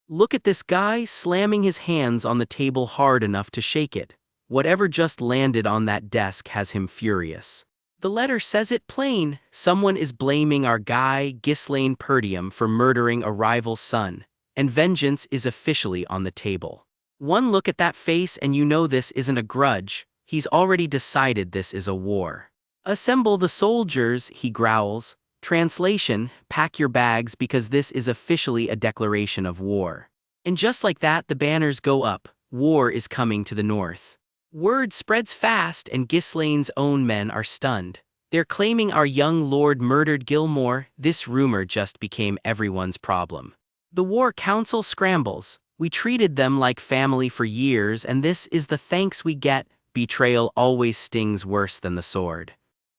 Look at this guy, slamming his hands on the table hard enough to shake it. Whatever just landed on that desk has him furious. The letter says it plain. Someone is blaming our guy, Ghislaine Perdium, for murdering a rival's son, and vengeance is officially on the table. One look at that face and you know this isn't a grudge, he's already decided this is a war. Assemble the soldiers, he growls. Translation, pack your bags because this is officially a declaration of war. And just like that, the banners go up. War is coming to the north. Word spreads fast and Ghislaine's own men are stunned. They're claiming our young lord murdered Gilmore. This rumor just became everyone's problem. The war council scrambles. We treated them like family for years and this is the thanks we get. Betrayal always stings worse than the sword.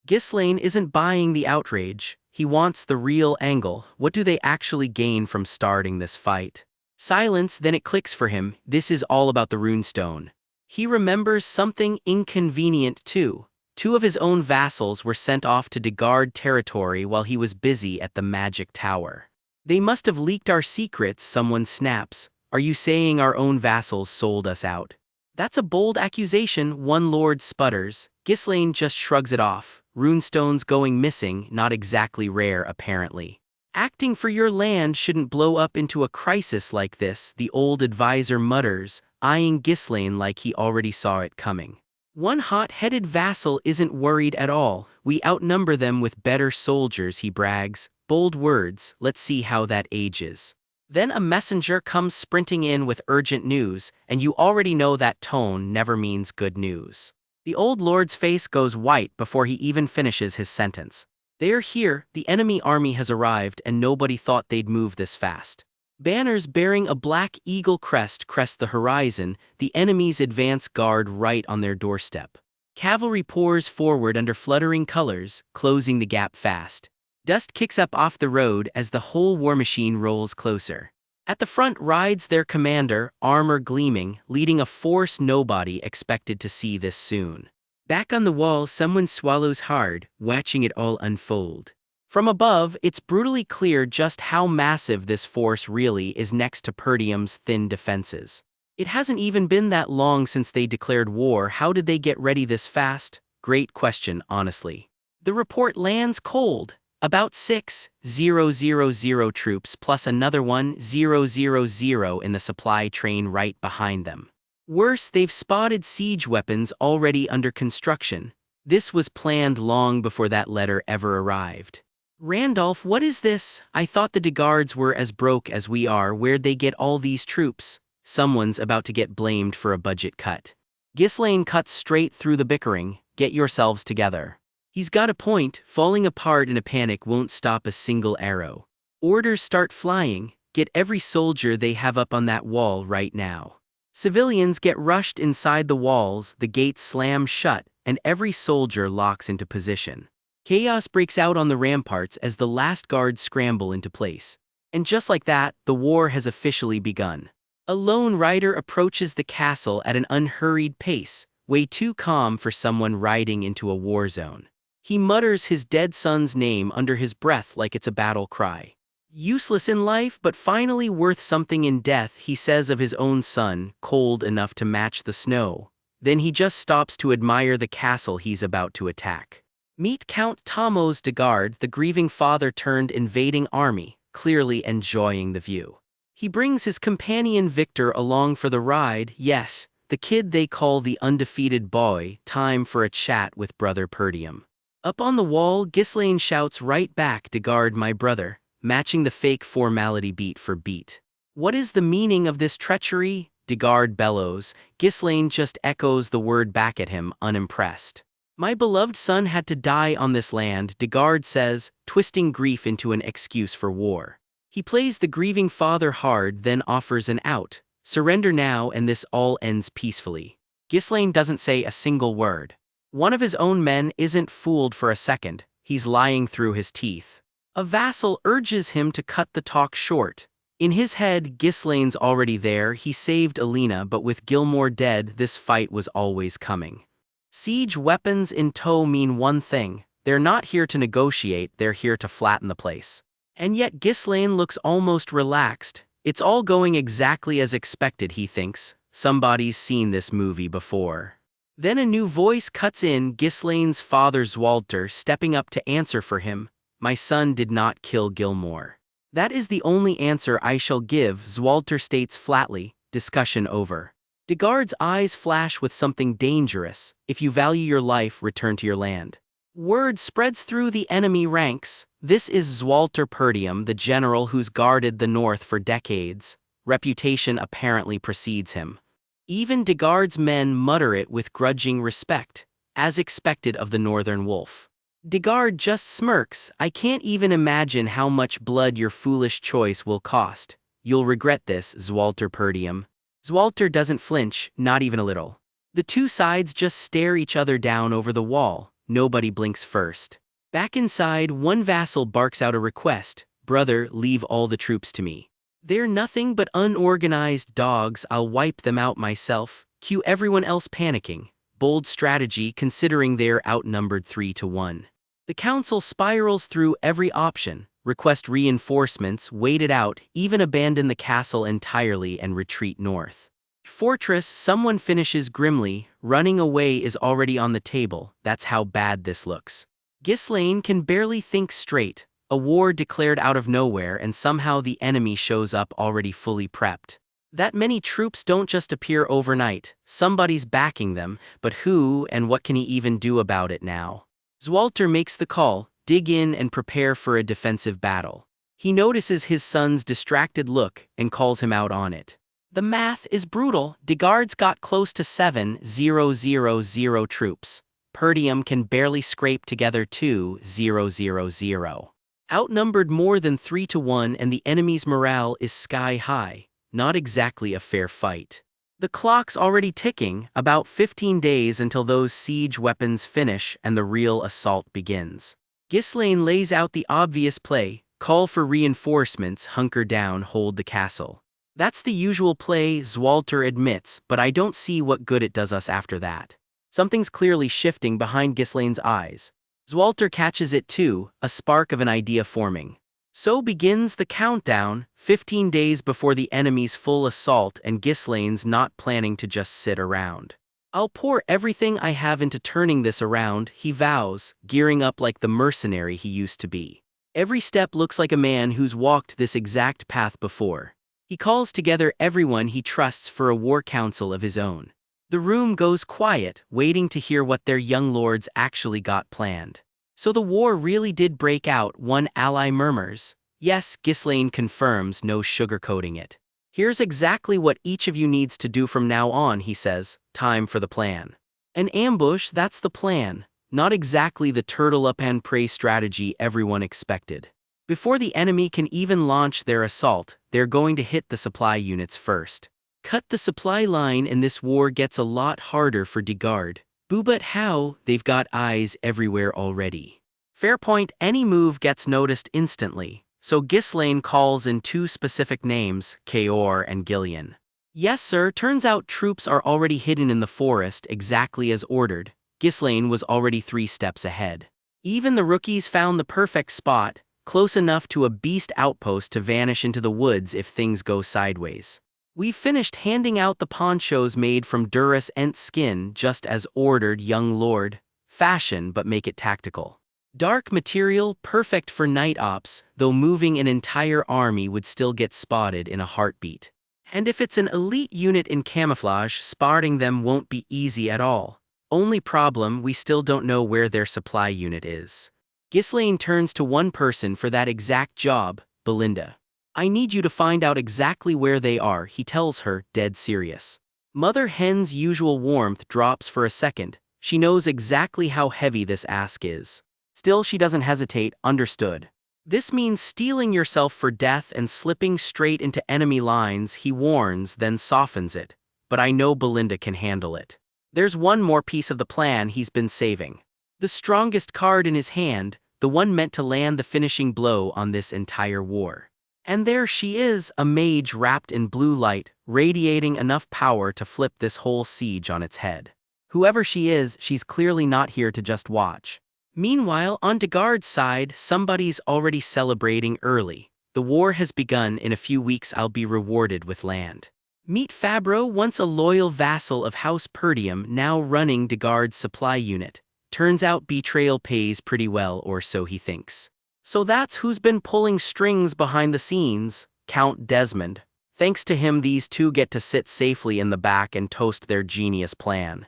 Ghislaine isn't buying the outrage. He wants the real angle. What do they actually gain from starting this fight? Silence, then it clicks for him. This is all about the runestone. He remembers something inconvenient too. 2 of his own vassals were sent off to guard territory while he was busy at the magic tower. They must have leaked our secrets, someone snaps. Are you saying our own vassals sold us out? That's a bold accusation, one lord sputters. Ghislaine just shrugs it off. Runestones going missing, not exactly rare apparently. Acting for your land shouldn't blow up into a crisis like this, the old advisor mutters, eyeing Ghislaine like he already saw it coming. One hot-headed vassal isn't worried at all. We outnumber them with better soldiers, he brags. Bold words, let's see how that ages. Then a messenger comes sprinting in with urgent news, and you already know that tone never means good news. The old lord's face goes white before he even finishes his sentence. They're here, the enemy army has arrived, and nobody thought they'd move this fast. Banners bearing a black eagle crest the horizon, the enemy's advance guard right on their doorstep. Cavalry pours forward under fluttering colors, closing the gap fast. Dust kicks up off the road as the whole war machine rolls closer. At the front rides their commander, armor gleaming, leading a force nobody expected to see this soon. Back on the wall, someone swallows hard, watching it all unfold. From above, it's brutally clear just how massive this force really is next to Perdium's thin defenses. It hasn't even been that long since they declared war. How did they get ready this fast? Great question, honestly. The report lands cold. About 6,000 troops plus another 1,000 in the supply train right behind them. Worse, they've spotted siege weapons already under construction. This was planned long before that letter ever arrived. Randolph, what is this? I thought the DeGardes were as broke as we are. Where'd they get all these troops? Someone's about to get blamed for a budget cut. Ghislaine cuts straight through the bickering. Get yourselves together. He's got a point. Falling apart in a panic won't stop a single arrow. Orders start flying. Get every soldier they have up on that wall right now. Civilians get rushed inside the walls, the gates slam shut, and every soldier locks into position. Chaos breaks out on the ramparts as the last guards scramble into place. And just like that, the war has officially begun. A lone rider approaches the castle at an unhurried pace, way too calm for someone riding into a war zone. He mutters his dead son's name under his breath like it's a battle cry. Useless in life, but finally worth something in death, he says of his own son, cold enough to match the snow. Then he just stops to admire the castle he's about to attack. Meet Count Tamos de Garde, the grieving father-turned-invading army, clearly enjoying the view. He brings his companion Victor along for the ride, yes, the kid they call the undefeated boy. Time for a chat with Brother Perdium. Up on the wall, Ghislaine shouts right back, de Garde, my brother, matching the fake formality beat for beat. What is the meaning of this treachery? De Garde bellows. Ghislaine just echoes the word back at him, unimpressed. My beloved son had to die on this land, de Garde says, twisting grief into an excuse for war. He plays the grieving father hard, then offers an out. Surrender now and this all ends peacefully. Ghislaine doesn't say a single word. One of his own men isn't fooled for a second. He's lying through his teeth. A vassal urges him to cut the talk short. In his head, Ghislaine's already there. He saved Alina, but with Gilmore dead, this fight was always coming. Siege weapons in tow mean one thing. They're not here to negotiate, they're here to flatten the place. And yet Ghislaine looks almost relaxed. It's all going exactly as expected, he thinks. Somebody's seen this movie before. Then a new voice cuts in, Ghislaine's father Zwalter stepping up to answer for him. My son did not kill Gilmore. That is the only answer I shall give, Zwalter states flatly. Discussion over. De Garde's eyes flash with something dangerous. If you value your life, return to your land. Word spreads through the enemy ranks. This is Zwalter Perdium, the general who's guarded the north for decades. Reputation apparently precedes him. Even de Garde's men mutter it with grudging respect, as expected of the northern wolf. De Garde just smirks. I can't even imagine how much blood your foolish choice will cost. You'll regret this, Zwalter Perdium. Zwalter doesn't flinch, not even a little. The two sides just stare each other down over the wall. Nobody blinks first. Back inside, one vassal barks out a request. Brother, leave all the troops to me. They're nothing but unorganized dogs. I'll wipe them out myself. Cue everyone else panicking. Bold strategy considering they're outnumbered 3-1. The council spirals through every option, request reinforcements, wait it out, even abandon the castle entirely and retreat north. Fortress, someone finishes grimly, running away is already on the table, that's how bad this looks. Ghislaine can barely think straight. A war declared out of nowhere, and somehow the enemy shows up already fully prepped. That many troops don't just appear overnight, somebody's backing them, but who and what can he even do about it now? Zwalter makes the call, dig in and prepare for a defensive battle. He notices his son's distracted look and calls him out on it. The math is brutal. Degard's got close to 7,000 troops. Perdium can barely scrape together 2,000. Outnumbered more than 3 to 1, and the enemy's morale is sky high. Not exactly a fair fight. The clock's already ticking, about 15 days until those siege weapons finish and the real assault begins. Ghislaine lays out the obvious play: call for reinforcements, hunker down, hold the castle. That's the usual play, Zwalter admits, but I don't see what good it does us after that. Something's clearly shifting behind Ghislaine's eyes. Zwalter catches it too, a spark of an idea forming. So begins the countdown, 15 days before the enemy's full assault, and Ghislaine's not planning to just sit around. I'll pour everything I have into turning this around, he vows, gearing up like the mercenary he used to be. Every step looks like a man who's walked this exact path before. He calls together everyone he trusts for a war council of his own. The room goes quiet, waiting to hear what their young lords actually got planned. So the war really did break out, one ally murmurs. Yes, Ghislaine confirms, no sugarcoating it. Here's exactly what each of you needs to do from now on, he says. Time for the plan. An ambush, that's the plan. Not exactly the turtle up and pray strategy everyone expected. Before the enemy can even launch their assault, they're going to hit the supply units first. Cut the supply line, and this war gets a lot harder for Degard. But how? They've got eyes everywhere already. Fair point, any move gets noticed instantly, so Ghislaine calls in 2 specific names, Kaor and Gillian. Yes sir, turns out troops are already hidden in the forest exactly as ordered. Ghislaine was already 3 steps ahead. Even the rookies found the perfect spot, close enough to a beast outpost to vanish into the woods if things go sideways. We've finished handing out the ponchos made from Duras Ent skin just as ordered, young lord. Fashion, but make it tactical. Dark material, perfect for night ops, though moving an entire army would still get spotted in a heartbeat. And if it's an elite unit in camouflage, spotting them won't be easy at all. Only problem, we still don't know where their supply unit is. Ghislaine turns to one person for that exact job, Belinda. I need you to find out exactly where they are, he tells her, dead serious. Mother Hen's usual warmth drops for a second. She knows exactly how heavy this ask is. Still, she doesn't hesitate. Understood. This means steeling yourself for death and slipping straight into enemy lines, he warns, then softens it. But I know Belinda can handle it. There's one more piece of the plan he's been saving. The strongest card in his hand, the one meant to land the finishing blow on this entire war. And there she is, a mage wrapped in blue light, radiating enough power to flip this whole siege on its head. Whoever she is, she's clearly not here to just watch. Meanwhile, on Degard's side, somebody's already celebrating early. The war has begun. In a few weeks I'll be rewarded with land. Meet Fabro, once a loyal vassal of House Perdium, now running Degard's supply unit. Turns out betrayal pays pretty well, or so he thinks. So that's who's been pulling strings behind the scenes, Count Desmond. Thanks to him, these two get to sit safely in the back and toast their genius plan.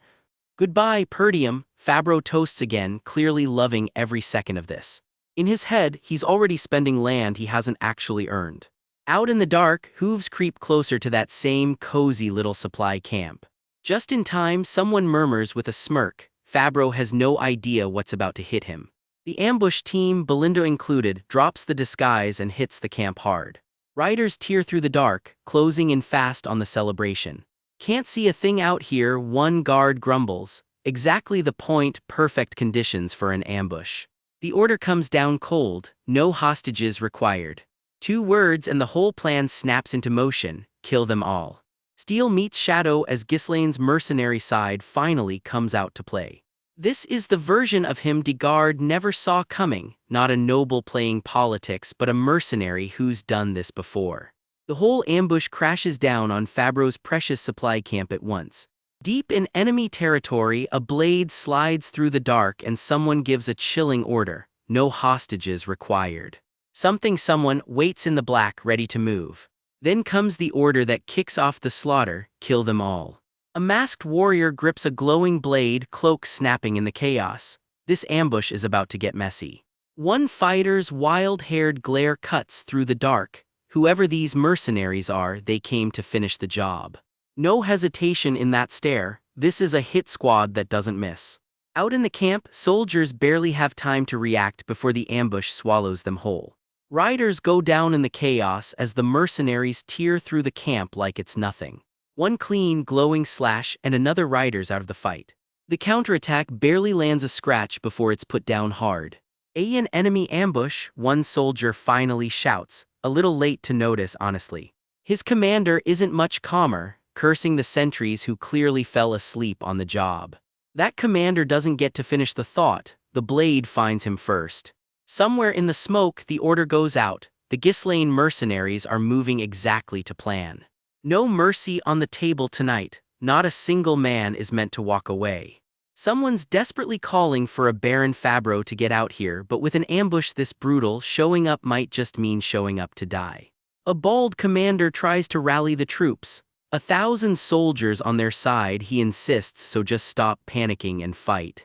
Goodbye, Perdium, Fabro toasts again, clearly loving every second of this. In his head, he's already spending land he hasn't actually earned. Out in the dark, hooves creep closer to that same cozy little supply camp. Just in time, someone murmurs with a smirk. Fabro has no idea what's about to hit him. The ambush team, Belinda included, drops the disguise and hits the camp hard. Riders tear through the dark, closing in fast on the celebration. Can't see a thing out here, one guard grumbles. Exactly the point, perfect conditions for an ambush. The order comes down cold, no hostages required. 2 words and the whole plan snaps into motion, kill them all. Steel meets shadow as Ghislaine's mercenary side finally comes out to play. This is the version of him Degard never saw coming, not a noble playing politics but a mercenary who's done this before. The whole ambush crashes down on Fabro's precious supply camp at once. Deep in enemy territory, a blade slides through the dark and someone gives a chilling order: no hostages required. Someone waits in the black ready to move. Then comes the order that kicks off the slaughter, kill them all. A masked warrior grips a glowing blade, cloak snapping in the chaos. This ambush is about to get messy. One fighter's wild-haired glare cuts through the dark. Whoever these mercenaries are, they came to finish the job. No hesitation in that stare. This is a hit squad that doesn't miss. Out in the camp, soldiers barely have time to react before the ambush swallows them whole. Riders go down in the chaos as the mercenaries tear through the camp like it's nothing. One clean, glowing slash and another rider's out of the fight. The counterattack barely lands a scratch before it's put down hard. An enemy ambush, one soldier finally shouts, a little late to notice honestly. His commander isn't much calmer, cursing the sentries who clearly fell asleep on the job. That commander doesn't get to finish the thought, the blade finds him first. Somewhere in the smoke, the order goes out. The Ghislaine mercenaries are moving exactly to plan. No mercy on the table tonight. Not a single man is meant to walk away. Someone's desperately calling for a Baron Fabro to get out here, but with an ambush this brutal, showing up might just mean showing up to die. A bald commander tries to rally the troops. 1,000 soldiers on their side, he insists, so just stop panicking and fight.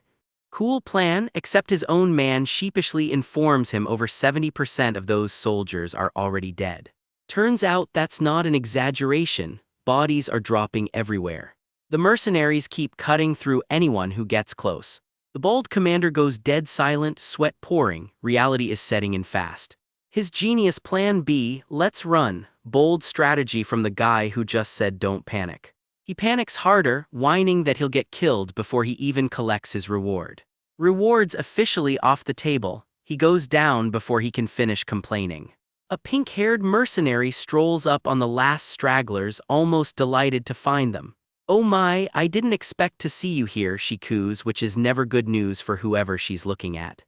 Cool plan, except his own man sheepishly informs him over 70% of those soldiers are already dead. Turns out that's not an exaggeration, bodies are dropping everywhere. The mercenaries keep cutting through anyone who gets close. The bald commander goes dead silent, sweat pouring, reality is setting in fast. His genius plan B, let's run, bold strategy from the guy who just said don't panic. He panics harder, whining that he'll get killed before he even collects his reward. Rewards officially off the table, he goes down before he can finish complaining. A pink-haired mercenary strolls up on the last stragglers, almost delighted to find them. "Oh my, I didn't expect to see you here," she coos, which is never good news for whoever she's looking at.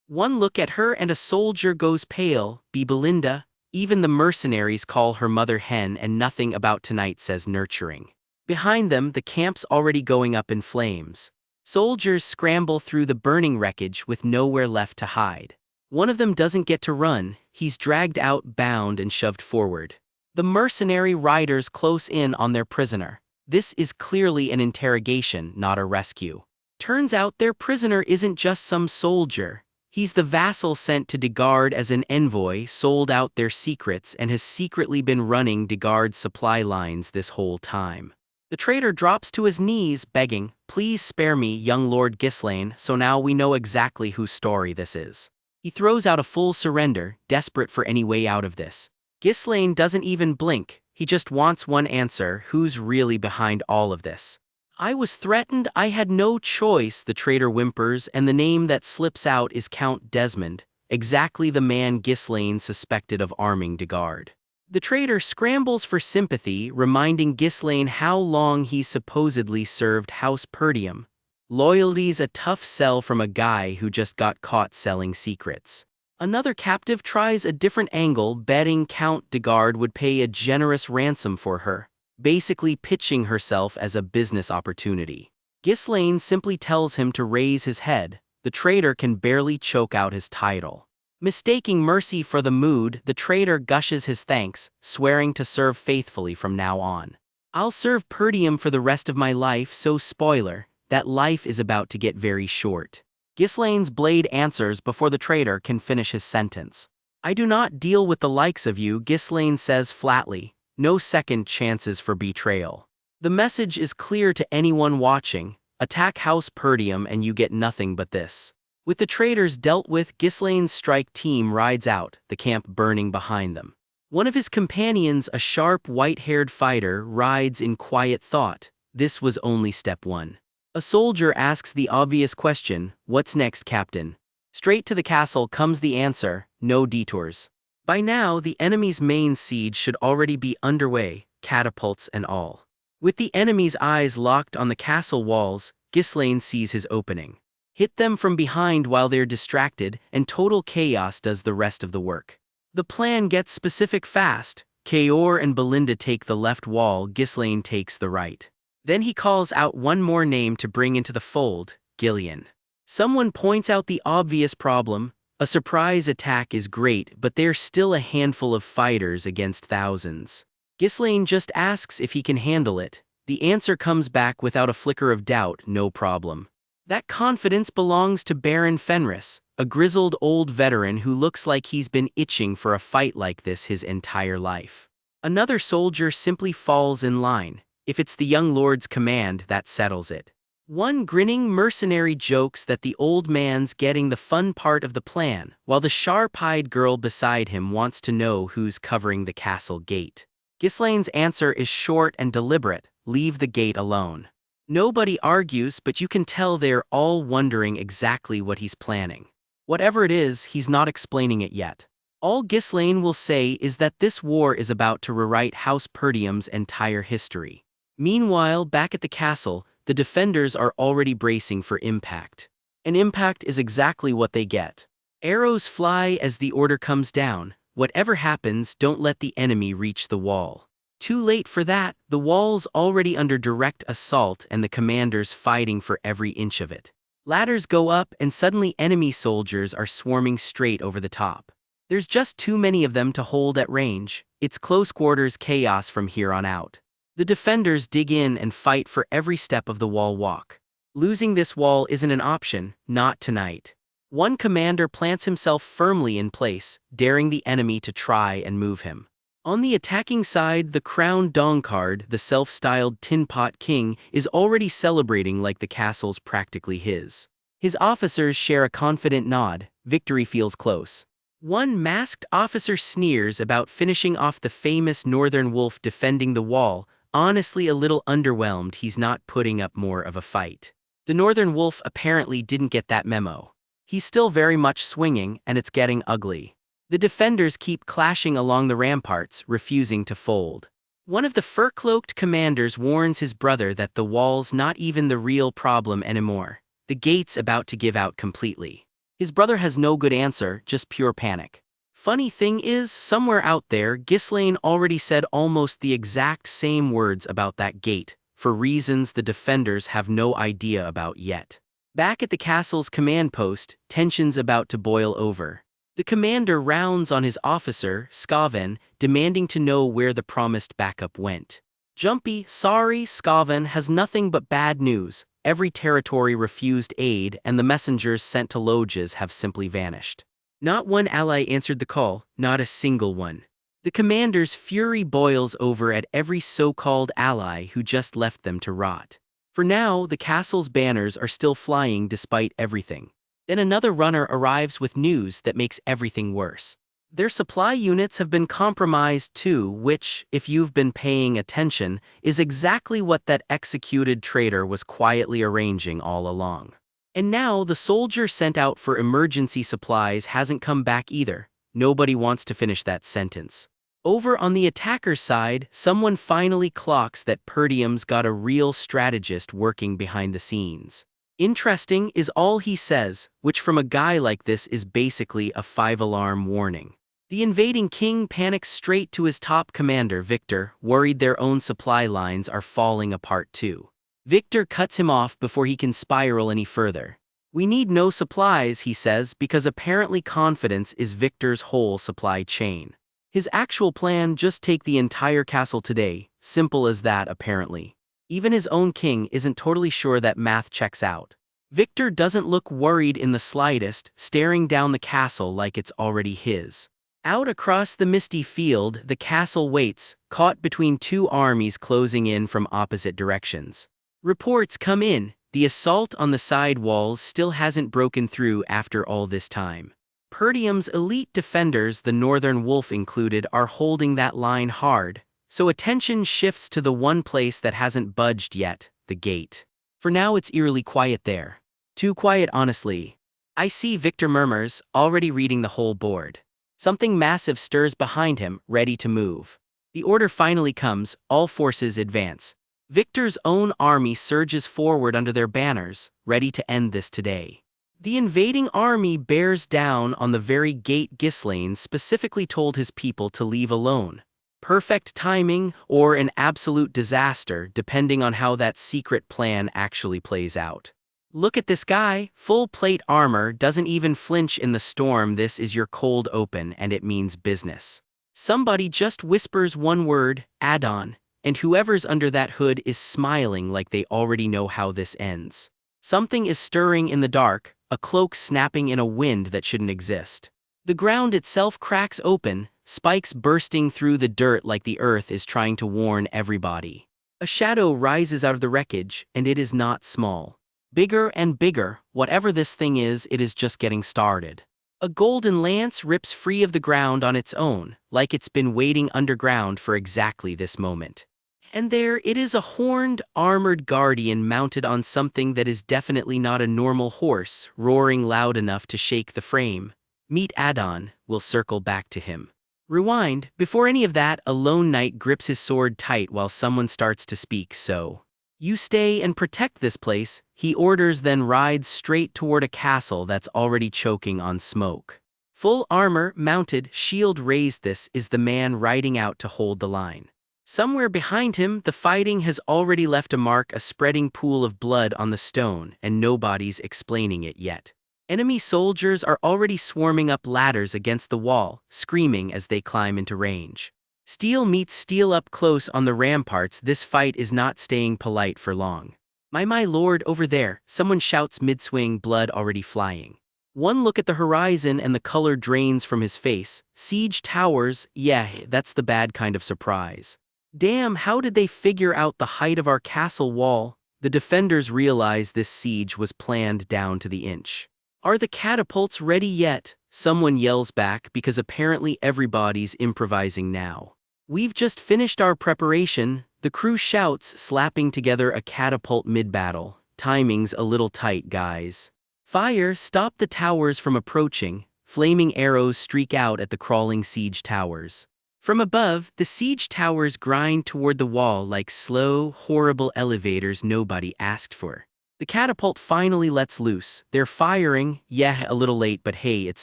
One look at her and a soldier goes pale, be Belinda. Even the mercenaries call her mother hen and nothing about tonight says nurturing. Behind them, the camp's already going up in flames. Soldiers scramble through the burning wreckage with nowhere left to hide. One of them doesn't get to run, he's dragged out, bound and shoved forward. The mercenary riders close in on their prisoner. This is clearly an interrogation, not a rescue. Turns out their prisoner isn't just some soldier. He's the vassal sent to Degard as an envoy, sold out their secrets and has secretly been running Degard's supply lines this whole time. The traitor drops to his knees, begging, "Please spare me, young Lord Ghislaine," so now we know exactly whose story this is. He throws out a full surrender, desperate for any way out of this. Ghislaine doesn't even blink, he just wants one answer: who's really behind all of this? "I was threatened, I had no choice," the traitor whimpers, and the name that slips out is Count Desmond, exactly the man Ghislaine suspected of arming Degard. The traitor scrambles for sympathy, reminding Ghislaine how long he supposedly served House Perdium. Loyalty's a tough sell from a guy who just got caught selling secrets. Another captive tries a different angle, betting Count Degard would pay a generous ransom for her, basically pitching herself as a business opportunity. Ghislaine simply tells him to raise his head. The traitor can barely choke out his title. Mistaking mercy for the mood, the traitor gushes his thanks, swearing to serve faithfully from now on. "I'll serve Perdium for the rest of my life, so spoiler, that life is about to get very short." Ghislaine's blade answers before the traitor can finish his sentence. "I do not deal with the likes of you," Ghislaine says flatly. No second chances for betrayal. The message is clear to anyone watching: attack House Perdium and you get nothing but this. With the traitors dealt with, Ghislaine's strike team rides out, the camp burning behind them. One of his companions, a sharp, white-haired fighter, rides in quiet thought. This was only step one. A soldier asks the obvious question, "What's next, Captain?" Straight to the castle comes the answer, no detours. By now, the enemy's main siege should already be underway, catapults and all. With the enemy's eyes locked on the castle walls, Ghislaine sees his opening. Hit them from behind while they're distracted, and total chaos does the rest of the work. The plan gets specific fast. Kaor and Belinda take the left wall, Ghislaine takes the right. Then he calls out one more name to bring into the fold, Gillian. Someone points out the obvious problem: A surprise attack is great, but they're still a handful of fighters against thousands. Ghislaine just asks if he can handle it. The answer comes back without a flicker of doubt, no problem. That confidence belongs to Baron Fenris, a grizzled old veteran who looks like he's been itching for a fight like this his entire life. Another soldier simply falls in line. If it's the young lord's command, that settles it. One grinning mercenary jokes that the old man's getting the fun part of the plan, while the sharp-eyed girl beside him wants to know who's covering the castle gate. Ghislaine's answer is short and deliberate: leave the gate alone. Nobody argues, but you can tell they're all wondering exactly what he's planning. Whatever it is, he's not explaining it yet. All Ghislaine will say is that this war is about to rewrite House Perdium's entire history. Meanwhile, back at the castle, the defenders are already bracing for impact. An impact is exactly what they get. Arrows fly as the order comes down. Whatever happens, don't let the enemy reach the wall. Too late for that, the wall's already under direct assault and the commanders fighting for every inch of it. Ladders go up and suddenly enemy soldiers are swarming straight over the top. There's just too many of them to hold at range. It's close quarters chaos from here on out. The defenders dig in and fight for every step of the wall walk. Losing this wall isn't an option, not tonight. One commander plants himself firmly in place, daring the enemy to try and move him. On the attacking side, the crowned Dongcard, the self-styled Tin Pot King, is already celebrating like the castle's practically his. His officers share a confident nod. Victory feels close. One masked officer sneers about finishing off the famous Northern Wolf defending the wall, honestly a little underwhelmed he's not putting up more of a fight. The Northern Wolf apparently didn't get that memo. He's still very much swinging, and it's getting ugly. The defenders keep clashing along the ramparts, refusing to fold. One of the fur-cloaked commanders warns his brother that the wall's not even the real problem anymore. The gate's about to give out completely. His brother has no good answer, just pure panic. Funny thing is, somewhere out there, Ghislaine already said almost the exact same words about that gate, for reasons the defenders have no idea about yet. Back at the castle's command post, tension's about to boil over. The commander rounds on his officer, Skaven, demanding to know where the promised backup went. Jumpy, sorry, Skaven has nothing but bad news. Every territory refused aid and the messengers sent to lodges have simply vanished. Not one ally answered the call, not a single one. The commander's fury boils over at every so-called ally who just left them to rot. For now, the castle's banners are still flying despite everything. Then another runner arrives with news that makes everything worse. Their supply units have been compromised too, which, if you've been paying attention, is exactly what that executed traitor was quietly arranging all along. And now the soldier sent out for emergency supplies hasn't come back either. Nobody wants to finish that sentence. Over on the attacker's side, someone finally clocks that Perdium's got a real strategist working behind the scenes. Interesting is all he says, which from a guy like this is basically a 5-alarm warning. The invading king panics straight to his top commander, Victor, worried their own supply lines are falling apart too. Victor cuts him off before he can spiral any further. We need no supplies, he says, because apparently confidence is Victor's whole supply chain. His actual plan: just take the entire castle today, simple as that apparently. Even his own king isn't totally sure that math checks out. Victor doesn't look worried in the slightest, staring down the castle like it's already his. Out across the misty field, the castle waits, caught between two armies closing in from opposite directions. Reports come in. The assault on the side walls still hasn't broken through after all this time. Perdium's elite defenders, the Northern Wolf included, are holding that line hard, so attention shifts to the one place that hasn't budged yet, the gate. For now it's eerily quiet there. Too quiet, honestly. I see, Victor murmurs, already reading the whole board. Something massive stirs behind him, ready to move. The order finally comes: all forces advance. Victor's own army surges forward under their banners, ready to end this today. The invading army bears down on the very gate Ghislaine specifically told his people to leave alone. Perfect timing, or an absolute disaster, depending on how that secret plan actually plays out. Look at this guy, full plate armor, doesn't even flinch in the storm. This is your cold open and it means business. Somebody just whispers one word, add-on, and whoever's under that hood is smiling like they already know how this ends. Something is stirring in the dark, a cloak snapping in a wind that shouldn't exist. The ground itself cracks open, spikes bursting through the dirt like the earth is trying to warn everybody. A shadow rises out of the wreckage, and it is not small. Bigger and bigger, whatever this thing is, it is just getting started. A golden lance rips free of the ground on its own, like it's been waiting underground for exactly this moment. And there it is, a horned, armored guardian mounted on something that is definitely not a normal horse, roaring loud enough to shake the frame. Meet Adon, we'll circle back to him. Rewind, before any of that, a lone knight grips his sword tight while someone starts to speak. So, you stay and protect this place, he orders, then rides straight toward a castle that's already choking on smoke. Full armor, mounted, shield raised, this is the man riding out to hold the line. Somewhere behind him, the fighting has already left a mark, a spreading pool of blood on the stone, and nobody's explaining it yet. Enemy soldiers are already swarming up ladders against the wall, screaming as they climb into range. Steel meets steel up close on the ramparts. This fight is not staying polite for long. My lord, over there, someone shouts mid-swing, blood already flying. One look at the horizon and the color drains from his face. Siege towers, yeah, that's the bad kind of surprise. Damn, how did they figure out the height of our castle wall? The defenders realize this siege was planned down to the inch. Are the catapults ready yet? Someone yells back, because apparently everybody's improvising now. We've just finished our preparation, the crew shouts, slapping together a catapult mid-battle. Timing's a little tight, guys. Fire, stop the towers from approaching. Flaming arrows streak out at the crawling siege towers. From above, the siege towers grind toward the wall like slow, horrible elevators nobody asked for. The catapult finally lets loose. They're firing, yeah, a little late, but hey, it's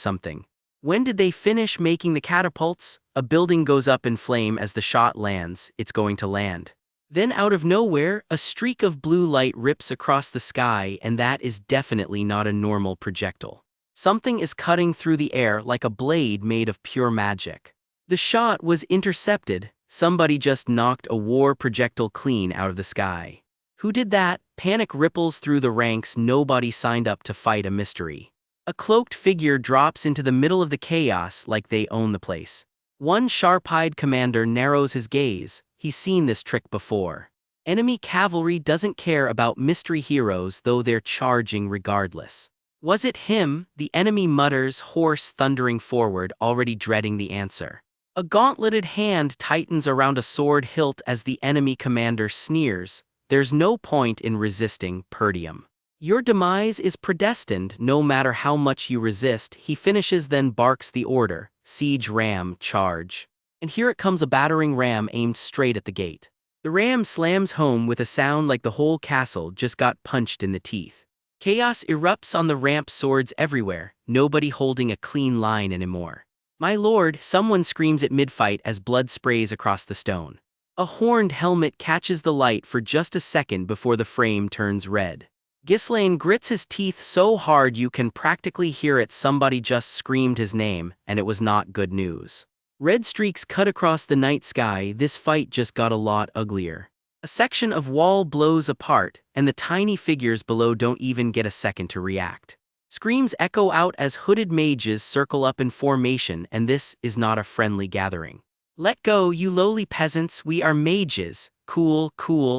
something. When did they finish making the catapults? A building goes up in flame as the shot lands. It's going to land. Then out of nowhere, a streak of blue light rips across the sky, and that is definitely not a normal projectile. Something is cutting through the air like a blade made of pure magic. The shot was intercepted. Somebody just knocked a war projectile clean out of the sky. Who did that? Panic ripples through the ranks. Nobody signed up to fight a mystery. A cloaked figure drops into the middle of the chaos like they own the place. One sharp-eyed commander narrows his gaze. He's seen this trick before. Enemy cavalry doesn't care about mystery heroes, though they're charging regardless. Was it him? The enemy mutters, hoarse, thundering forward, already dreading the answer. A gauntleted hand tightens around a sword hilt as the enemy commander sneers. There's no point in resisting, Perdium. Your demise is predestined, no matter how much you resist. He finishes, then barks the order, siege ram, charge. And here it comes, a battering ram aimed straight at the gate. The ram slams home with a sound like the whole castle just got punched in the teeth. Chaos erupts on the ramp, swords everywhere, nobody holding a clean line anymore. My lord, someone screams at mid-fight as blood sprays across the stone. A horned helmet catches the light for just a second before the frame turns red. Ghislaine grits his teeth so hard you can practically hear it. Somebody just screamed his name, and it was not good news. Red streaks cut across the night sky. This fight just got a lot uglier. A section of wall blows apart, and the tiny figures below don't even get a second to react. Screams echo out as hooded mages circle up in formation, and this is not a friendly gathering. Let go, you lowly peasants, we are mages. Cool,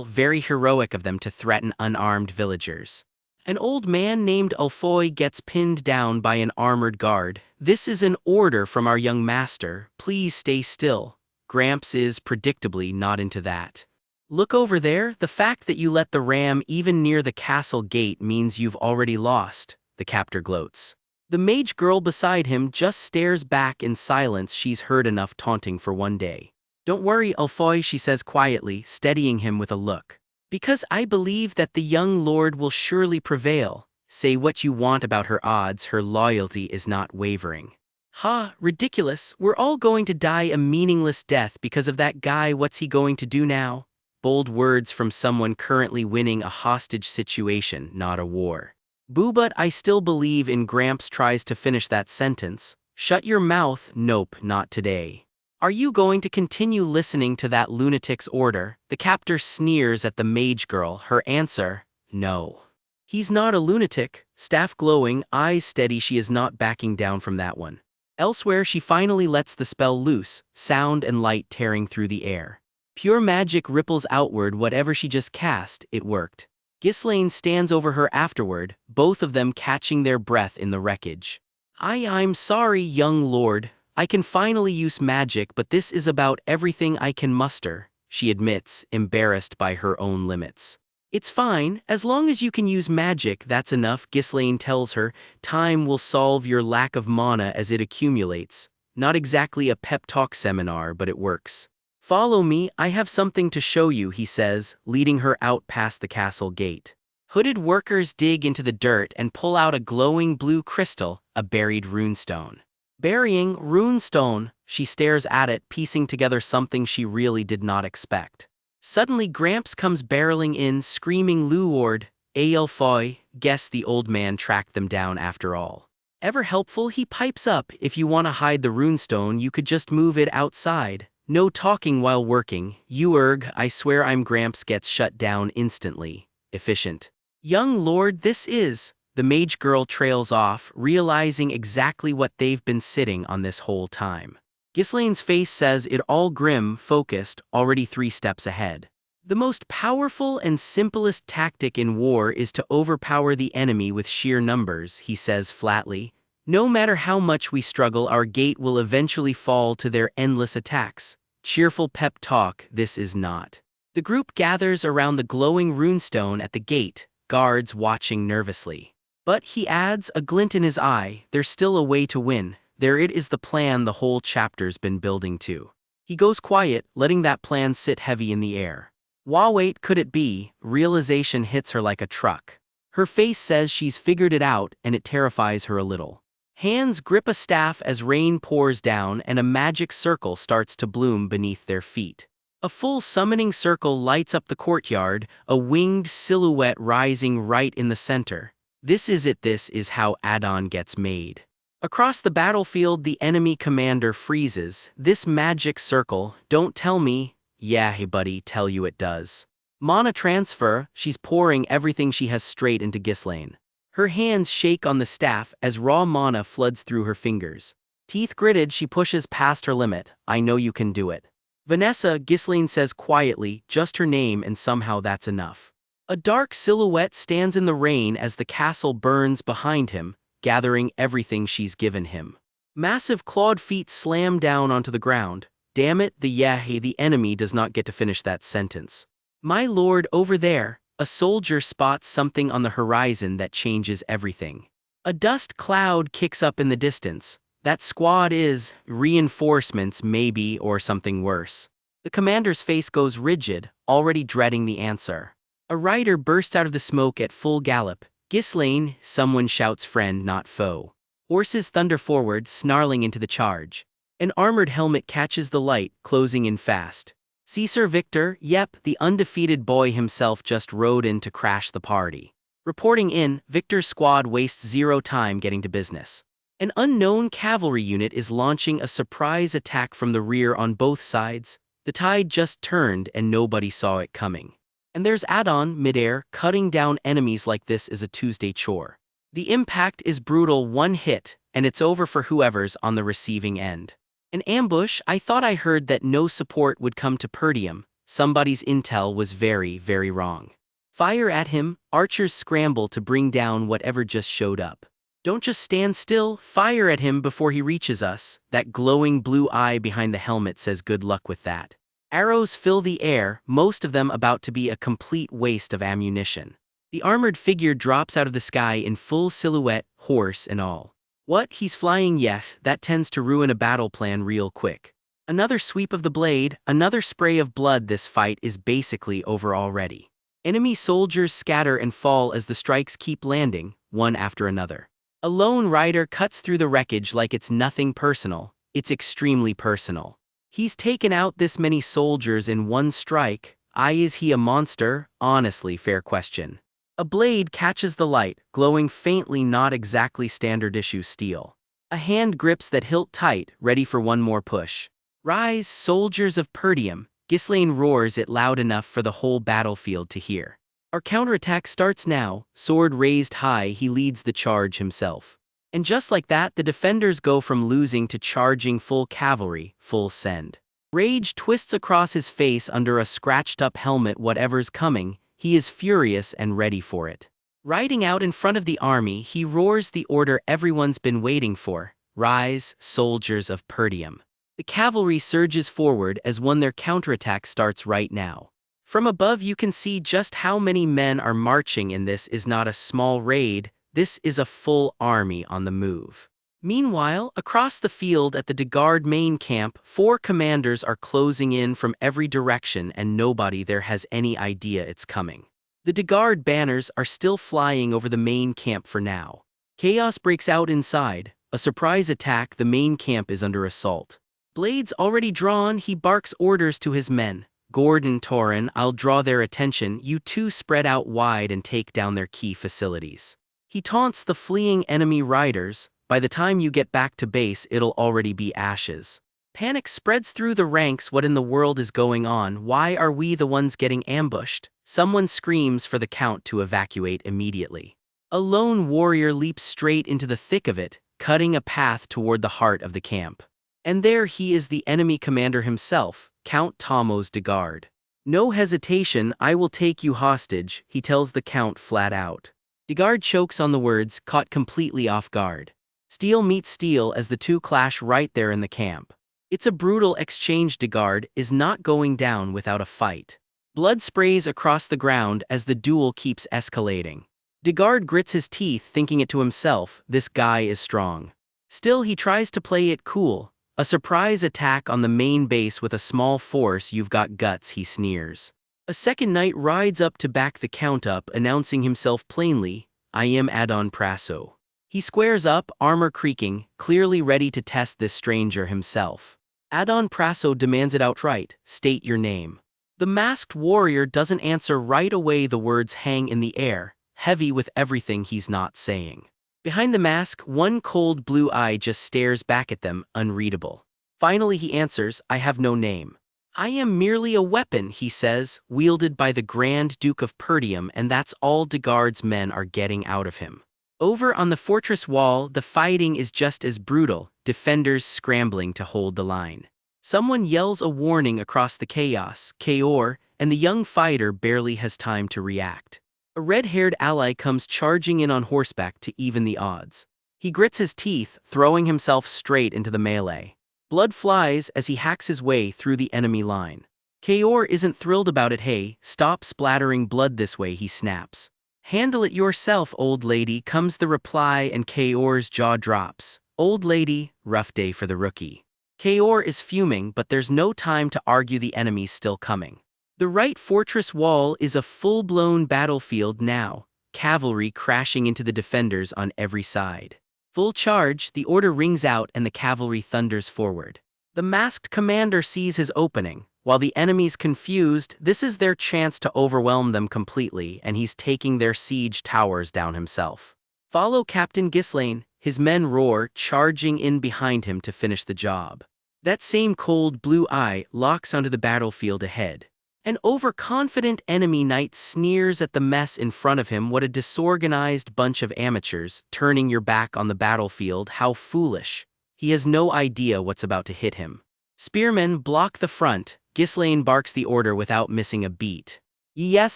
very heroic of them to threaten unarmed villagers. An old man named Ulfoy gets pinned down by an armored guard. This is an order from our young master, please stay still. Gramps is predictably not into that. Look over there, the fact that you let the ram even near the castle gate means you've already lost, the captor gloats. The mage girl beside him just stares back in silence. She's heard enough taunting for one day. Don't worry, Ulfoy, she says quietly, steadying him with a look. Because I believe that the young lord will surely prevail. Say what you want about her odds, her loyalty is not wavering. Ha, ridiculous, we're all going to die a meaningless death because of that guy. What's he going to do now? Bold words from someone currently winning a hostage situation, not a war. Boo, but I still believe in. Gramps tries to finish that sentence. Shut your mouth. Nope, not today. Are you going to continue listening to that lunatic's order? The captor sneers at the mage girl. Her answer, no. He's not a lunatic. Staff glowing, eyes steady. She is not backing down from that one. Elsewhere, she finally lets the spell loose, sound and light tearing through the air. Pure magic ripples outward. Whatever she just cast, it worked. Ghislaine stands over her afterward, both of them catching their breath in the wreckage. I'm sorry, young lord. I can finally use magic, but this is about everything I can muster, she admits, embarrassed by her own limits. It's fine, as long as you can use magic, that's enough, Ghislaine tells her. Time will solve your lack of mana as it accumulates. Not exactly a pep talk seminar, but it works. Follow me, I have something to show you, he says, leading her out past the castle gate. Hooded workers dig into the dirt and pull out a glowing blue crystal, a buried runestone. Burying runestone, she stares at it, piecing together something she really did not expect. Suddenly Gramps comes barreling in, screaming, Lord, Aelfoy. Guess the old man tracked them down after all. Ever helpful, he pipes up. If you want to hide the runestone, you could just move it outside. No talking while working. I swear I'm. Gramps gets shut down instantly. Efficient. Young lord, this is. The mage girl trails off, realizing exactly what they've been sitting on this whole time. Ghislaine's face says it all, grim, focused, already 3 steps ahead. The most powerful and simplest tactic in war is to overpower the enemy with sheer numbers, he says flatly. No matter how much we struggle, our gate will eventually fall to their endless attacks. Cheerful pep talk, this is not. The group gathers around the glowing runestone at the gate, guards watching nervously. But he adds, a glint in his eye, there's still a way to win. There it is, the plan the whole chapter's been building to. He goes quiet, letting that plan sit heavy in the air. Wait, could it be? Realization hits her like a truck. Her face says she's figured it out, and it terrifies her a little. Hands grip a staff as rain pours down and a magic circle starts to bloom beneath their feet. A full summoning circle lights up the courtyard, a winged silhouette rising right in the center. This is it, this is how Adon gets made. Across the battlefield, the enemy commander freezes. This magic circle, don't tell me. Yeah, hey buddy, tell you it does. Mana transfer, she's pouring everything she has straight into Ghislaine. Her hands shake on the staff as raw mana floods through her fingers. Teeth gritted, she pushes past her limit. I know you can do it. Vanessa, Ghislaine says quietly, just her name, and somehow that's enough. A dark silhouette stands in the rain as the castle burns behind him, gathering everything she's given him. Massive clawed feet slam down onto the ground. Damn it, the enemy does not get to finish that sentence. My lord, over there, a soldier spots something on the horizon that changes everything. A dust cloud kicks up in the distance. That squad is reinforcements, maybe, or something worse. The commander's face goes rigid, already dreading the answer. A rider bursts out of the smoke at full gallop. Ghislaine, someone shouts, friend not foe. Horses thunder forward, snarling into the charge. An armored helmet catches the light, closing in fast. Sir Victor, yep, the undefeated boy himself just rode in to crash the party. Reporting in, Victor's squad wastes 0 time getting to business. An unknown cavalry unit is launching a surprise attack from the rear on both sides. The tide just turned and nobody saw it coming. And there's Adon, midair, cutting down enemies like this is a Tuesday chore. The impact is brutal, 1 hit, and it's over for whoever's on the receiving end. An ambush, I thought I heard that no support would come to Perdium. Somebody's intel was very, very wrong. Fire at him, archers scramble to bring down whatever just showed up. Don't just stand still, fire at him before he reaches us. That glowing blue eye behind the helmet says good luck with that. Arrows fill the air, most of them about to be a complete waste of ammunition. The armored figure drops out of the sky in full silhouette, horse and all. What, he's flying? Yes, that tends to ruin a battle plan real quick. Another sweep of the blade, another spray of blood. This fight is basically over already. Enemy soldiers scatter and fall as the strikes keep landing, one after another. A lone rider cuts through the wreckage like it's nothing personal. It's extremely personal. He's taken out this many soldiers in 1 strike. Is he a monster? Honestly, fair question. A blade catches the light, glowing faintly, not exactly standard issue steel. A hand grips that hilt tight, ready for one more push. Rise, soldiers of Perdium! Ghislaine roars it loud enough for the whole battlefield to hear. Our counterattack starts now, sword raised high, he leads the charge himself. And just like that, the defenders go from losing to charging full cavalry, full send. Rage twists across his face under a scratched-up helmet. Whatever's coming, he is furious and ready for it. Riding out in front of the army, he roars the order everyone's been waiting for. Rise, soldiers of Perdium! The cavalry surges forward as one their counterattack starts right now. From above you can see just how many men are marching, and this is not a small raid, this is a full army on the move. Meanwhile, across the field at the Degard main camp, 4 commanders are closing in from every direction and nobody there has any idea it's coming. The Degard banners are still flying over the main camp for now. Chaos breaks out inside, a surprise attack. The main camp is under assault. Blades already drawn, he barks orders to his men. Gordon, Torin, I'll draw their attention, you two spread out wide and take down their key facilities. He taunts the fleeing enemy riders, by the time you get back to base it'll already be ashes. Panic spreads through the ranks. What in the world is going on? Why are we the ones getting ambushed? Someone screams for the count to evacuate immediately. A lone warrior leaps straight into the thick of it, cutting a path toward the heart of the camp. And there he is, the enemy commander himself, Count Tomos Degard. No hesitation, I will take you hostage, he tells the count flat out. Degard chokes on the words, caught completely off guard. Steel meets steel as the two clash right there in the camp. It's a brutal exchange. Degard is not going down without a fight. Blood sprays across the ground as the duel keeps escalating. Degard grits his teeth, thinking it to himself, this guy is strong. Still he tries to play it cool. A surprise attack on the main base with a small force, you've got guts, he sneers. A second knight rides up to back the count up, announcing himself plainly, I am Adon Praso. He squares up, armor creaking, clearly ready to test this stranger himself. Adon Praso demands it outright, state your name. The masked warrior doesn't answer right away. The words hang in the air, heavy with everything he's not saying. Behind the mask, one cold blue eye just stares back at them, unreadable. Finally he answers, I have no name. I am merely a weapon, he says, wielded by the Grand Duke of Perdium, and that's all Degard's men are getting out of him. Over on the fortress wall, the fighting is just as brutal, defenders scrambling to hold the line. Someone yells a warning across the chaos, Kaor, and the young fighter barely has time to react. A red-haired ally comes charging in on horseback to even the odds. He grits his teeth, throwing himself straight into the melee. Blood flies as he hacks his way through the enemy line. Kaor isn't thrilled about it. Hey, stop splattering blood this way, he snaps. Handle it yourself, old lady, comes the reply, and Kaor's jaw drops. Old lady, rough day for the rookie. Kaor is fuming, but there's no time to argue, the enemy's still coming. The right fortress wall is a full-blown battlefield now, cavalry crashing into the defenders on every side. Full charge, the order rings out and the cavalry thunders forward. The masked commander sees his opening. While the enemy's confused, this is their chance to overwhelm them completely, and he's taking their siege towers down himself. Follow Captain Ghislaine, his men roar, charging in behind him to finish the job. That same cold blue eye locks onto the battlefield ahead. An overconfident enemy knight sneers at the mess in front of him. What a disorganized bunch of amateurs, turning your back on the battlefield, how foolish. He has no idea what's about to hit him. Spearmen block the front. Ghislaine barks the order without missing a beat. Yes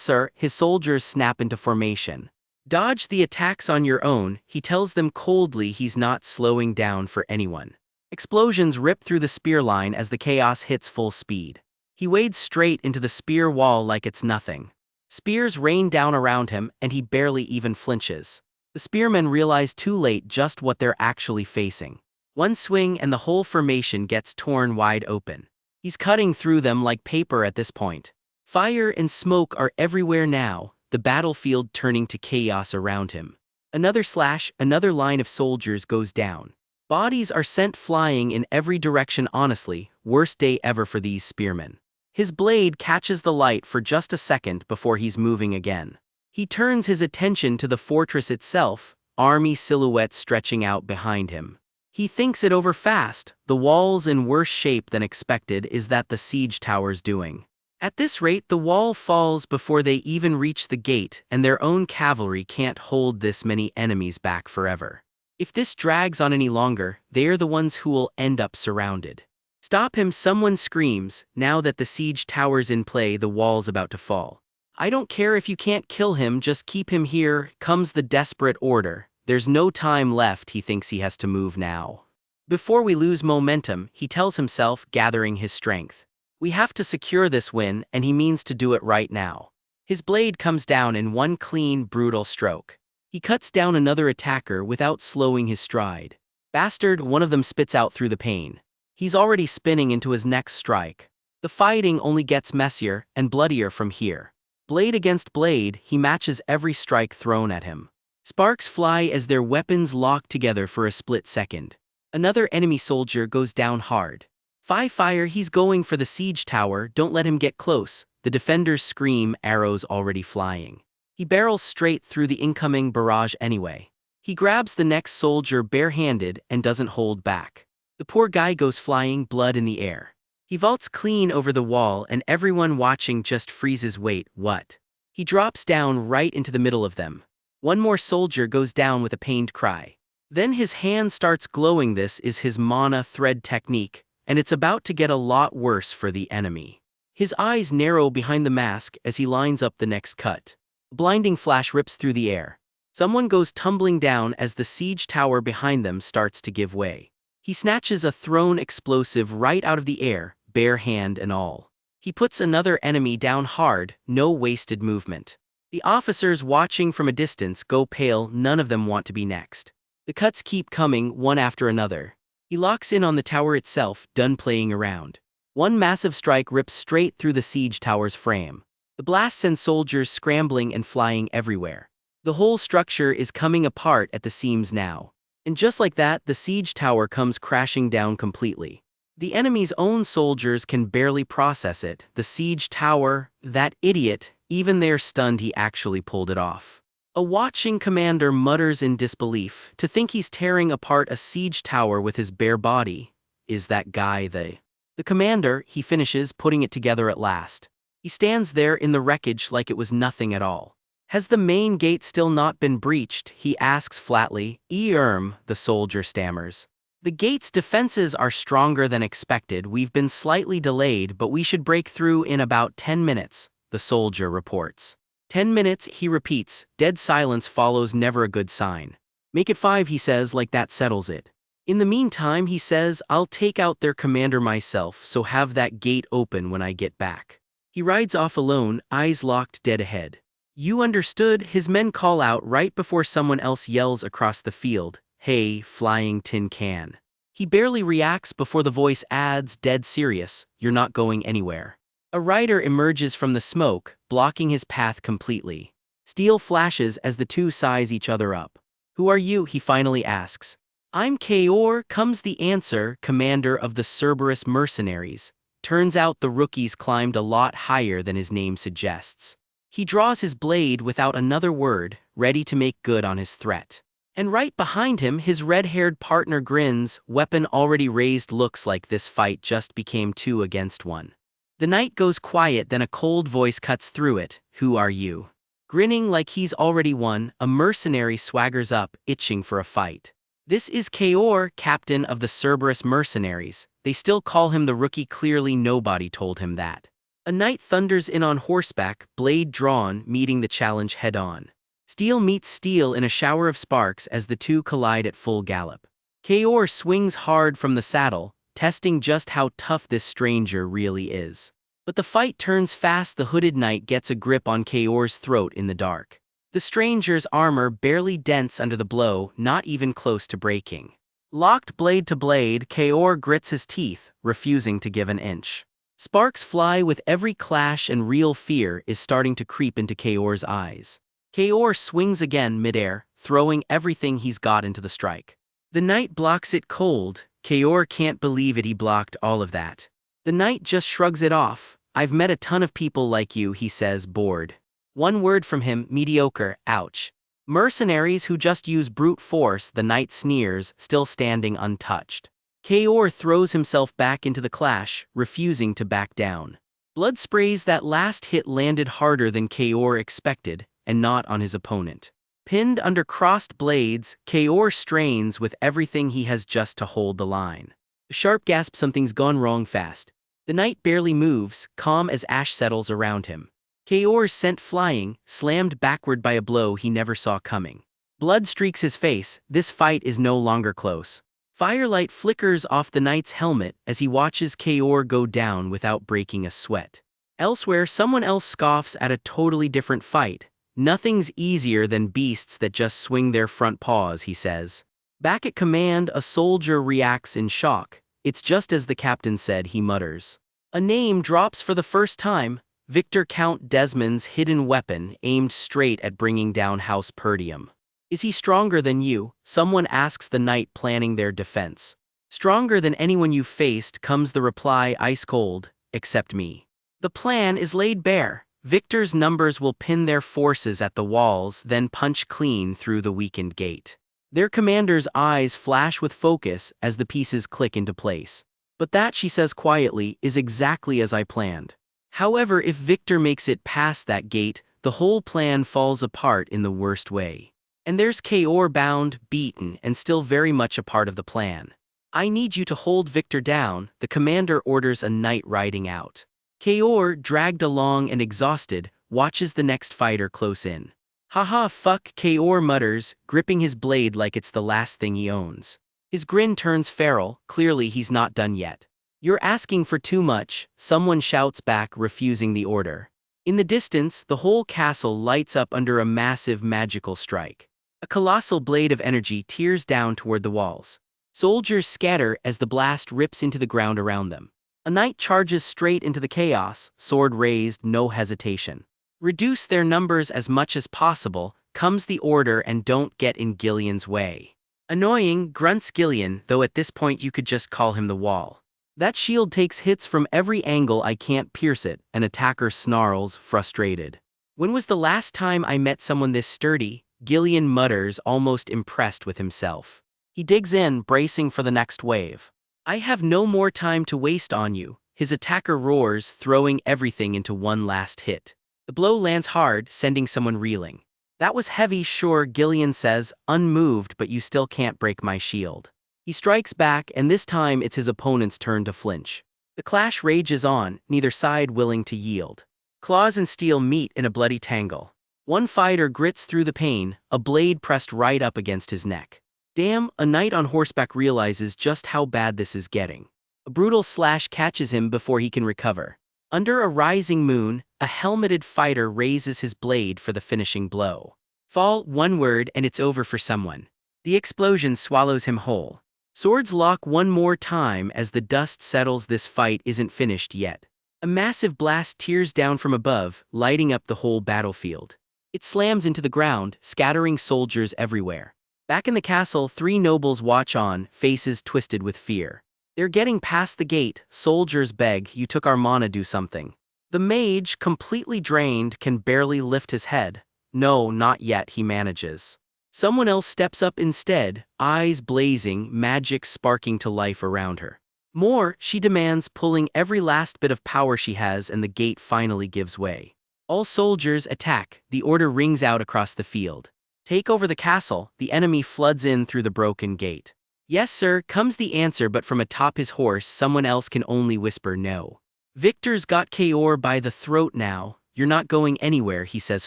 sir, his soldiers snap into formation. Dodge the attacks on your own, he tells them coldly. He's not slowing down for anyone. Explosions rip through the spear line as the chaos hits full speed. He wades straight into the spear wall like it's nothing. Spears rain down around him, and he barely even flinches. The spearmen realize too late just what they're actually facing. One swing and the whole formation gets torn wide open. He's cutting through them like paper at this point. Fire and smoke are everywhere now, the battlefield turning to chaos around him. Another slash, another line of soldiers goes down. Bodies are sent flying in every direction. Honestly, worst day ever for these spearmen. His blade catches the light for just a second before he's moving again. He turns his attention to the fortress itself, army silhouettes stretching out behind him. He thinks it over fast, the walls in worse shape than expected. Is that the siege tower's doing? At this rate, the wall falls before they even reach the gate, and their own cavalry can't hold this many enemies back forever. If this drags on any longer, they're the ones who will end up surrounded. Stop him, someone screams. Now that the siege tower's in play, the wall's about to fall. I don't care if you can't kill him, just keep him here, comes the desperate order. There's no time left. He thinks he has to move now. Before we lose momentum, he tells himself, gathering his strength. We have to secure this win, and he means to do it right now. His blade comes down in one clean, brutal stroke. He cuts down another attacker without slowing his stride. Bastard, one of them spits out through the pain. He's already spinning into his next strike. The fighting only gets messier and bloodier from here. Blade against blade, he matches every strike thrown at him. Sparks fly as their weapons lock together for a split second. Another enemy soldier goes down hard. Fire, he's going for the siege tower, don't let him get close. The defenders scream, arrows already flying. He barrels straight through the incoming barrage anyway. He grabs the next soldier barehanded and doesn't hold back. The poor guy goes flying, blood in the air. He vaults clean over the wall and everyone watching just freezes. Wait, what? He drops down right into the middle of them. One more soldier goes down with a pained cry. Then his hand starts glowing. This is his mana thread technique, and it's about to get a lot worse for the enemy. His eyes narrow behind the mask as he lines up the next cut. A blinding flash rips through the air. Someone goes tumbling down as the siege tower behind them starts to give way. He snatches a thrown explosive right out of the air, bare hand and all. He puts another enemy down hard, no wasted movement. The officers watching from a distance go pale, none of them want to be next. The cuts keep coming, one after another. He locks in on the tower itself, done playing around. One massive strike rips straight through the siege tower's frame. The blast sends soldiers scrambling and flying everywhere. The whole structure is coming apart at the seams now. And just like that, the siege tower comes crashing down completely. The enemy's own soldiers can barely process it. The siege tower, that idiot, even they're stunned he actually pulled it off. A watching commander mutters in disbelief. To think he's tearing apart a siege tower with his bare body. Is that guy the commander? He finishes, putting it together at last. He stands there in the wreckage like it was nothing at all. Has the main gate still not been breached? He asks flatly. The soldier stammers. The gate's defenses are stronger than expected. We've been slightly delayed, but we should break through in about 10 minutes, the soldier reports. 10 minutes, he repeats. Dead silence follows, never a good sign. Make it 5, he says, like that settles it. In the meantime, he says, I'll take out their commander myself, so have that gate open when I get back. He rides off alone, eyes locked dead ahead. You understood? His men call out right before someone else yells across the field, hey, flying tin can. He barely reacts before the voice adds, dead serious, you're not going anywhere. A rider emerges from the smoke, blocking his path completely. Steel flashes as the two size each other up. Who are you? He finally asks. I'm Kaor, comes the answer, commander of the Cerberus mercenaries. Turns out the rookie's climbed a lot higher than his name suggests. He draws his blade without another word, ready to make good on his threat. And right behind him, his red-haired partner grins, weapon already raised. Looks like this fight just became 2 against 1. The night goes quiet, then a cold voice cuts through it. Who are you? Grinning like he's already won, a mercenary swaggers up, itching for a fight. This is Kaor, captain of the Cerberus mercenaries. They still call him the rookie. Clearly nobody told him that. A knight thunders in on horseback, blade drawn, meeting the challenge head-on. Steel meets steel in a shower of sparks as the two collide at full gallop. Kaor swings hard from the saddle, testing just how tough this stranger really is. But the fight turns fast. The hooded knight gets a grip on Kaor's throat in the dark. The stranger's armor barely dents under the blow, not even close to breaking. Locked blade to blade, Kaor grits his teeth, refusing to give an inch. Sparks fly with every clash and real fear is starting to creep into Kaor's eyes. Kaor swings again midair, throwing everything he's got into the strike. The knight blocks it cold. Kaor can't believe it, he blocked all of that. The knight just shrugs it off. I've met a ton of people like you, he says, bored. One word from him, mediocre, ouch. Mercenaries who just use brute force, the knight sneers, still standing untouched. Kaor throws himself back into the clash, refusing to back down. Blood sprays. That last hit landed harder than Kaor expected, and not on his opponent. Pinned under crossed blades, Kaor strains with everything he has just to hold the line. A sharp gasp, something's gone wrong fast. The knight barely moves, calm as ash settles around him. Kaor sent flying, slammed backward by a blow he never saw coming. Blood streaks his face. This fight is no longer close. Firelight flickers off the knight's helmet as he watches Kaor go down without breaking a sweat. Elsewhere, someone else scoffs at a totally different fight. Nothing's easier than beasts that just swing their front paws, he says. Back at command, a soldier reacts in shock. It's just as the captain said, he mutters. A name drops for the first time. Victor Count Desmond's hidden weapon aimed straight at bringing down House Perdium. Is he stronger than you? Someone asks the knight planning their defense. Stronger than anyone you've faced, comes the reply, ice cold, except me. The plan is laid bare. Victor's numbers will pin their forces at the walls, then punch clean through the weakened gate. Their commander's eyes flash with focus as the pieces click into place. But that, she says quietly, is exactly as I planned. However, if Victor makes it past that gate, the whole plan falls apart in the worst way. And there's Kaor, bound, beaten, and still very much a part of the plan. I need you to hold Victor down, the commander orders a knight riding out. Kaor, dragged along and exhausted, watches the next fighter close in. Haha, fuck, Kaor mutters, gripping his blade like it's the last thing he owns. His grin turns feral, clearly he's not done yet. You're asking for too much, someone shouts back, refusing the order. In the distance, the whole castle lights up under a massive magical strike. A colossal blade of energy tears down toward the walls. Soldiers scatter as the blast rips into the ground around them. A knight charges straight into the chaos, sword raised, no hesitation. Reduce their numbers as much as possible, comes the order, and don't get in Gillian's way. Annoying, grunts Gillian, though at this point you could just call him the wall. That shield takes hits from every angle, I can't pierce it, an attacker snarls, frustrated. When was the last time I met someone this sturdy? Gillian mutters, almost impressed with himself. He digs in, bracing for the next wave. I have no more time to waste on you, his attacker roars, throwing everything into one last hit. The blow lands hard, sending someone reeling. That was heavy, sure, Gillian says, unmoved, but you still can't break my shield. He strikes back, and this time it's his opponent's turn to flinch. The clash rages on, neither side willing to yield. Claws and steel meet in a bloody tangle. One fighter grits through the pain, a blade pressed right up against his neck. Damn, a knight on horseback realizes just how bad this is getting. A brutal slash catches him before he can recover. Under a rising moon, a helmeted fighter raises his blade for the finishing blow. Fall, one word, and it's over for someone. The explosion swallows him whole. Swords lock one more time as the dust settles. This fight isn't finished yet. A massive blast tears down from above, lighting up the whole battlefield. It slams into the ground, scattering soldiers everywhere. Back in the castle, three nobles watch on, faces twisted with fear. They're getting past the gate. Soldiers beg, you took our mana, do something. The mage, completely drained, can barely lift his head. No, not yet, he manages. Someone else steps up instead, eyes blazing, magic sparking to life around her. More, she demands, pulling every last bit of power she has, and the gate finally gives way. All soldiers attack, the order rings out across the field. Take over the castle, the enemy floods in through the broken gate. Yes sir, comes the answer, but from atop his horse someone else can only whisper no. Victor's got Kaor by the throat now, you're not going anywhere, he says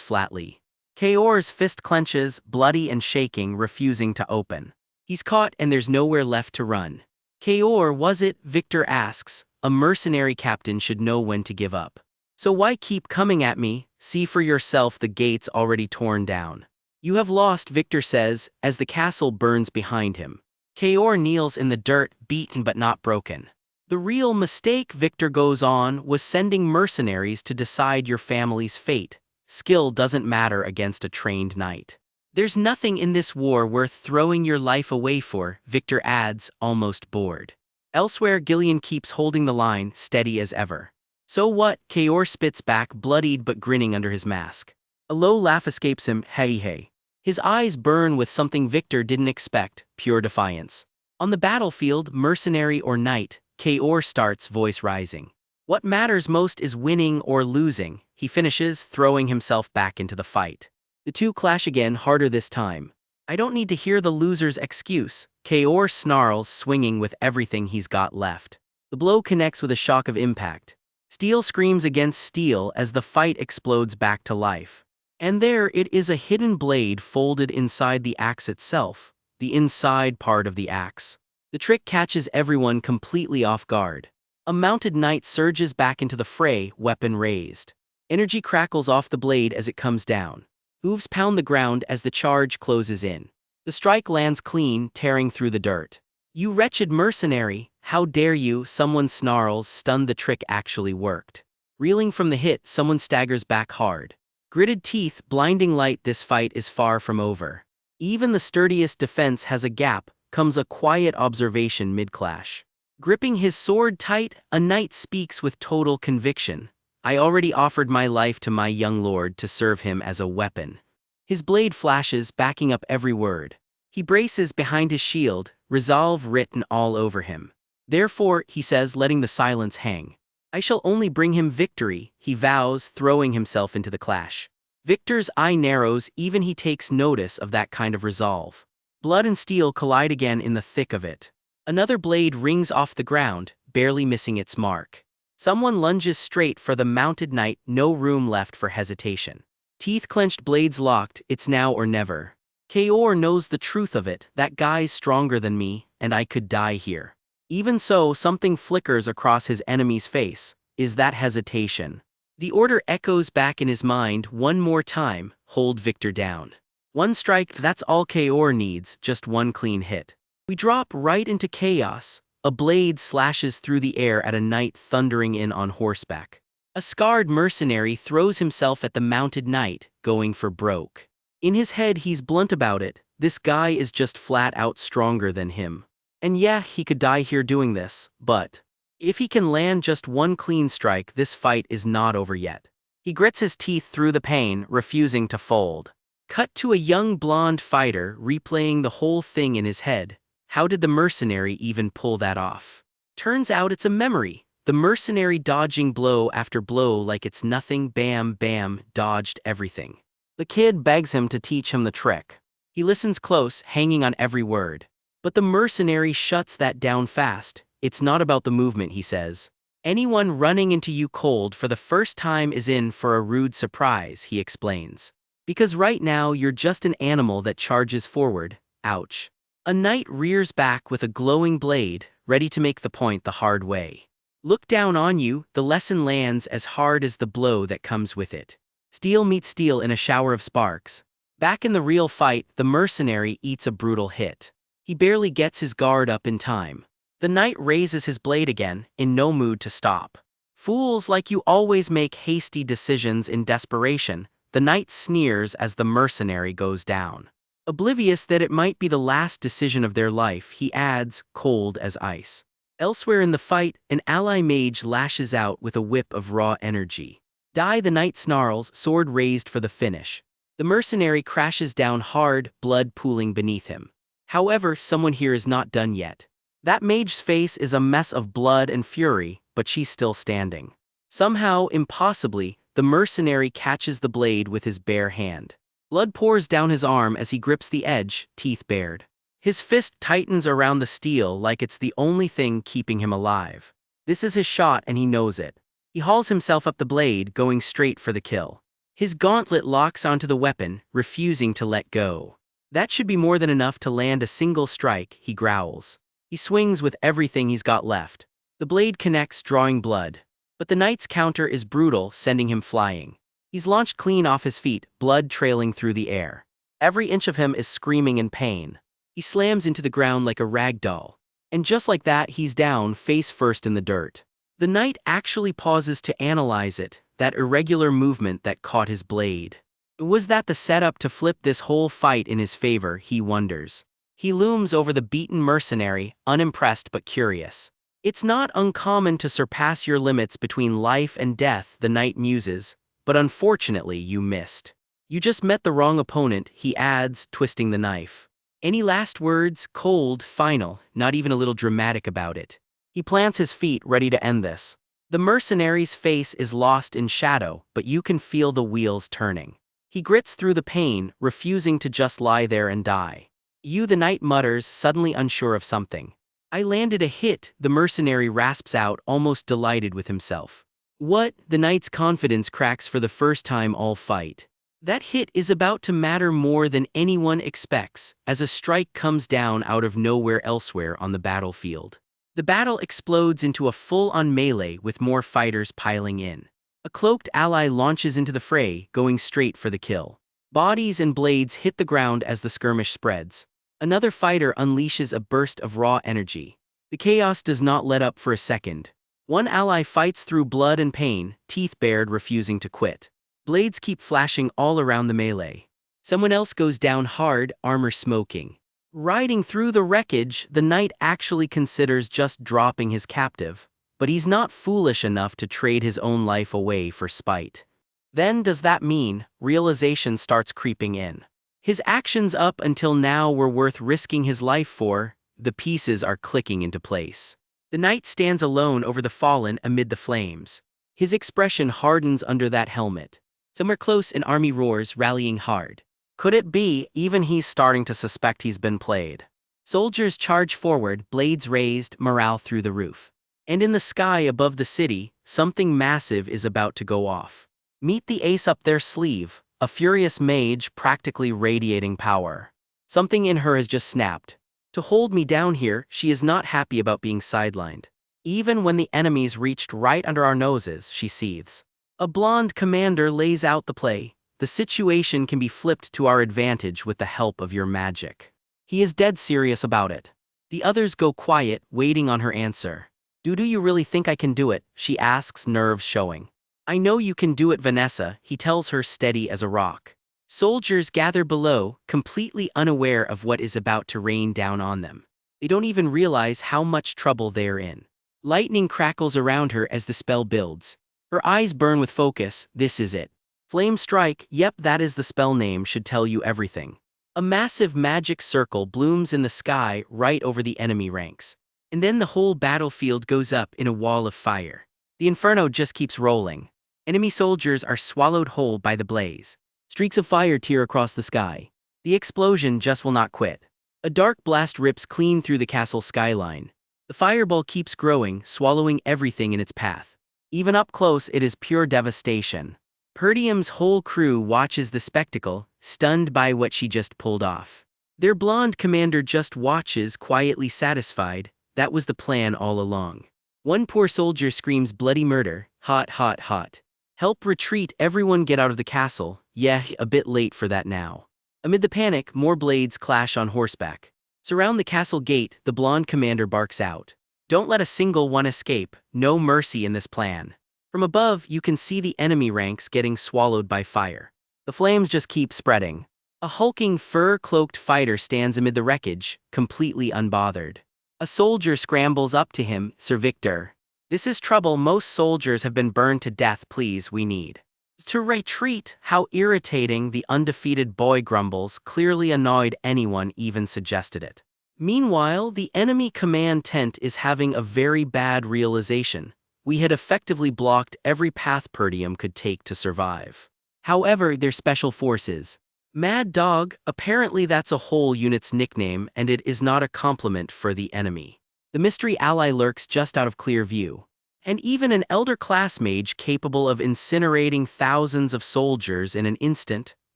flatly. Kaor's fist clenches, bloody and shaking, refusing to open. He's caught and there's nowhere left to run. Kaor, was it? Victor asks. A mercenary captain should know when to give up. So why keep coming at me? See for yourself, the gate's already torn down. You have lost, Victor says, as the castle burns behind him. Kaor kneels in the dirt, beaten but not broken. The real mistake, Victor goes on, was sending mercenaries to decide your family's fate. Skill doesn't matter against a trained knight. There's nothing in this war worth throwing your life away for, Victor adds, almost bored. Elsewhere, Gillian keeps holding the line, steady as ever. So what? Kaor spits back, bloodied but grinning under his mask. A low laugh escapes him, hey hey. His eyes burn with something Victor didn't expect, pure defiance. On the battlefield, mercenary or knight, Kaor starts, voice rising. What matters most is winning or losing, he finishes, throwing himself back into the fight. The two clash again, harder this time. I don't need to hear the loser's excuse, Kaor snarls, swinging with everything he's got left. The blow connects with a shock of impact. Steel screams against steel as the fight explodes back to life. And there it is, a hidden blade folded inside the axe itself, the inside part of the axe. The trick catches everyone completely off guard. A mounted knight surges back into the fray, weapon raised. Energy crackles off the blade as it comes down. Hooves pound the ground as the charge closes in. The strike lands clean, tearing through the dirt. You wretched mercenary, how dare you, someone snarls, stunned. The trick actually worked. Reeling from the hit, someone staggers back hard. Gritted teeth, blinding light, this fight is far from over. Even the sturdiest defense has a gap, comes a quiet observation mid-clash. Gripping his sword tight, a knight speaks with total conviction. I already offered my life to my young lord to serve him as a weapon. His blade flashes, backing up every word. He braces behind his shield, resolve written all over him. Therefore, he says, letting the silence hang, I shall only bring him victory, he vows, throwing himself into the clash. Victor's eye narrows, even he takes notice of that kind of resolve. Blood and steel collide again in the thick of it. Another blade rings off the ground, barely missing its mark. Someone lunges straight for the mounted knight, no room left for hesitation. Teeth clenched, blades locked, it's now or never. Kaor knows the truth of it, that guy's stronger than me, and I could die here. Even so, something flickers across his enemy's face, is that hesitation. The order echoes back in his mind one more time, hold Victor down. One strike, that's all Kaor needs, just one clean hit. We drop right into chaos. A blade slashes through the air at a knight thundering in on horseback. A scarred mercenary throws himself at the mounted knight, going for broke. In his head he's blunt about it, this guy is just flat out stronger than him. And yeah, he could die here doing this, but if he can land just one clean strike, this fight is not over yet. He grits his teeth through the pain, refusing to fold. Cut to a young blonde fighter replaying the whole thing in his head. How did the mercenary even pull that off? Turns out it's a memory. The mercenary dodging blow after blow like it's nothing, bam, bam, dodged everything. The kid begs him to teach him the trick. He listens close, hanging on every word. But the mercenary shuts that down fast. It's not about the movement, he says. Anyone running into you cold for the first time is in for a rude surprise, he explains. Because right now you're just an animal that charges forward. Ouch. A knight rears back with a glowing blade, ready to make the point the hard way. Look down on you, the lesson lands as hard as the blow that comes with it. Steel meets steel in a shower of sparks. Back in the real fight, the mercenary eats a brutal hit. He barely gets his guard up in time. The knight raises his blade again, in no mood to stop. Fools like you always make hasty decisions in desperation, the knight sneers as the mercenary goes down. Oblivious that it might be the last decision of their life, he adds, cold as ice. Elsewhere in the fight, an ally mage lashes out with a whip of raw energy. Die, the knight snarls, sword raised for the finish. The mercenary crashes down hard, blood pooling beneath him. However, someone here is not done yet. That mage's face is a mess of blood and fury, but she's still standing. Somehow, impossibly, the mercenary catches the blade with his bare hand. Blood pours down his arm as he grips the edge, teeth bared. His fist tightens around the steel like it's the only thing keeping him alive. This is his shot and he knows it. He hauls himself up the blade, going straight for the kill. His gauntlet locks onto the weapon, refusing to let go. That should be more than enough to land a single strike, he growls. He swings with everything he's got left. The blade connects, drawing blood. But the knight's counter is brutal, sending him flying. He's launched clean off his feet, blood trailing through the air. Every inch of him is screaming in pain. He slams into the ground like a rag doll. And just like that, he's down, face first in the dirt. The knight actually pauses to analyze it, that irregular movement that caught his blade. Was that the setup to flip this whole fight in his favor, he wonders. He looms over the beaten mercenary, unimpressed but curious. It's not uncommon to surpass your limits between life and death, the knight muses, but unfortunately you missed. You just met the wrong opponent, he adds, twisting the knife. Any last words? Cold, final, not even a little dramatic about it. He plants his feet, ready to end this. The mercenary's face is lost in shadow, but you can feel the wheels turning. He grits through the pain, refusing to just lie there and die. You, the knight mutters, suddenly unsure of something. I landed a hit, the mercenary rasps out, almost delighted with himself. What? The knight's confidence cracks for the first time all fight. That hit is about to matter more than anyone expects, as a strike comes down out of nowhere elsewhere on the battlefield. The battle explodes into a full-on melee with more fighters piling in. A cloaked ally launches into the fray, going straight for the kill. Bodies and blades hit the ground as the skirmish spreads. Another fighter unleashes a burst of raw energy. The chaos does not let up for a second. One ally fights through blood and pain, teeth bared, refusing to quit. Blades keep flashing all around the melee. Someone else goes down hard, armor smoking. Riding through the wreckage, the knight actually considers just dropping his captive, but he's not foolish enough to trade his own life away for spite. Then does that mean realization starts creeping in? His actions up until now were worth risking his life for. The pieces are clicking into place. The knight stands alone over the fallen amid the flames. His expression hardens under that helmet. Somewhere close an army roars, rallying hard. Could it be, even he's starting to suspect he's been played? Soldiers charge forward, blades raised, morale through the roof. And in the sky above the city, something massive is about to go off. Meet the ace up their sleeve, a furious mage practically radiating power. Something in her has just snapped. To hold me down here, she is not happy about being sidelined. Even when the enemies reached right under our noses, she seethes. A blonde commander lays out the play. The situation can be flipped to our advantage with the help of your magic. He is dead serious about it. The others go quiet, waiting on her answer. Do you really think I can do it? She asks, nerves showing. I know you can do it, Vanessa, he tells her, steady as a rock. Soldiers gather below, completely unaware of what is about to rain down on them. They don't even realize how much trouble they are in. Lightning crackles around her as the spell builds. Her eyes burn with focus. This is it. Flame strike, yep, that is the spell name, should tell you everything. A massive magic circle blooms in the sky right over the enemy ranks. And then the whole battlefield goes up in a wall of fire. The inferno just keeps rolling. Enemy soldiers are swallowed whole by the blaze. Streaks of fire tear across the sky. The explosion just will not quit. A dark blast rips clean through the castle skyline. The fireball keeps growing, swallowing everything in its path. Even up close, it is pure devastation. Perdium's whole crew watches the spectacle, stunned by what she just pulled off. Their blonde commander just watches, quietly satisfied. That was the plan all along. One poor soldier screams bloody murder. Hot, hot, hot. Help, retreat, everyone get out of the castle. Yeah, a bit late for that now. Amid the panic, more blades clash on horseback. Surround the castle gate, the blonde commander barks out. Don't let a single one escape, no mercy in this plan. From above, you can see the enemy ranks getting swallowed by fire. The flames just keep spreading. A hulking, fur-cloaked fighter stands amid the wreckage, completely unbothered. A soldier scrambles up to him, Sir Victor. This is trouble, most soldiers have been burned to death, please, we need to retreat. How irritating, the undefeated boy grumbles, clearly annoyed anyone even suggested it. Meanwhile, the enemy command tent is having a very bad realization. We had effectively blocked every path Perdium could take to survive. However, their special forces. Mad Dog, apparently that's a whole unit's nickname, and it is not a compliment for the enemy. The mystery ally lurks just out of clear view. And even an elder class mage capable of incinerating thousands of soldiers in an instant,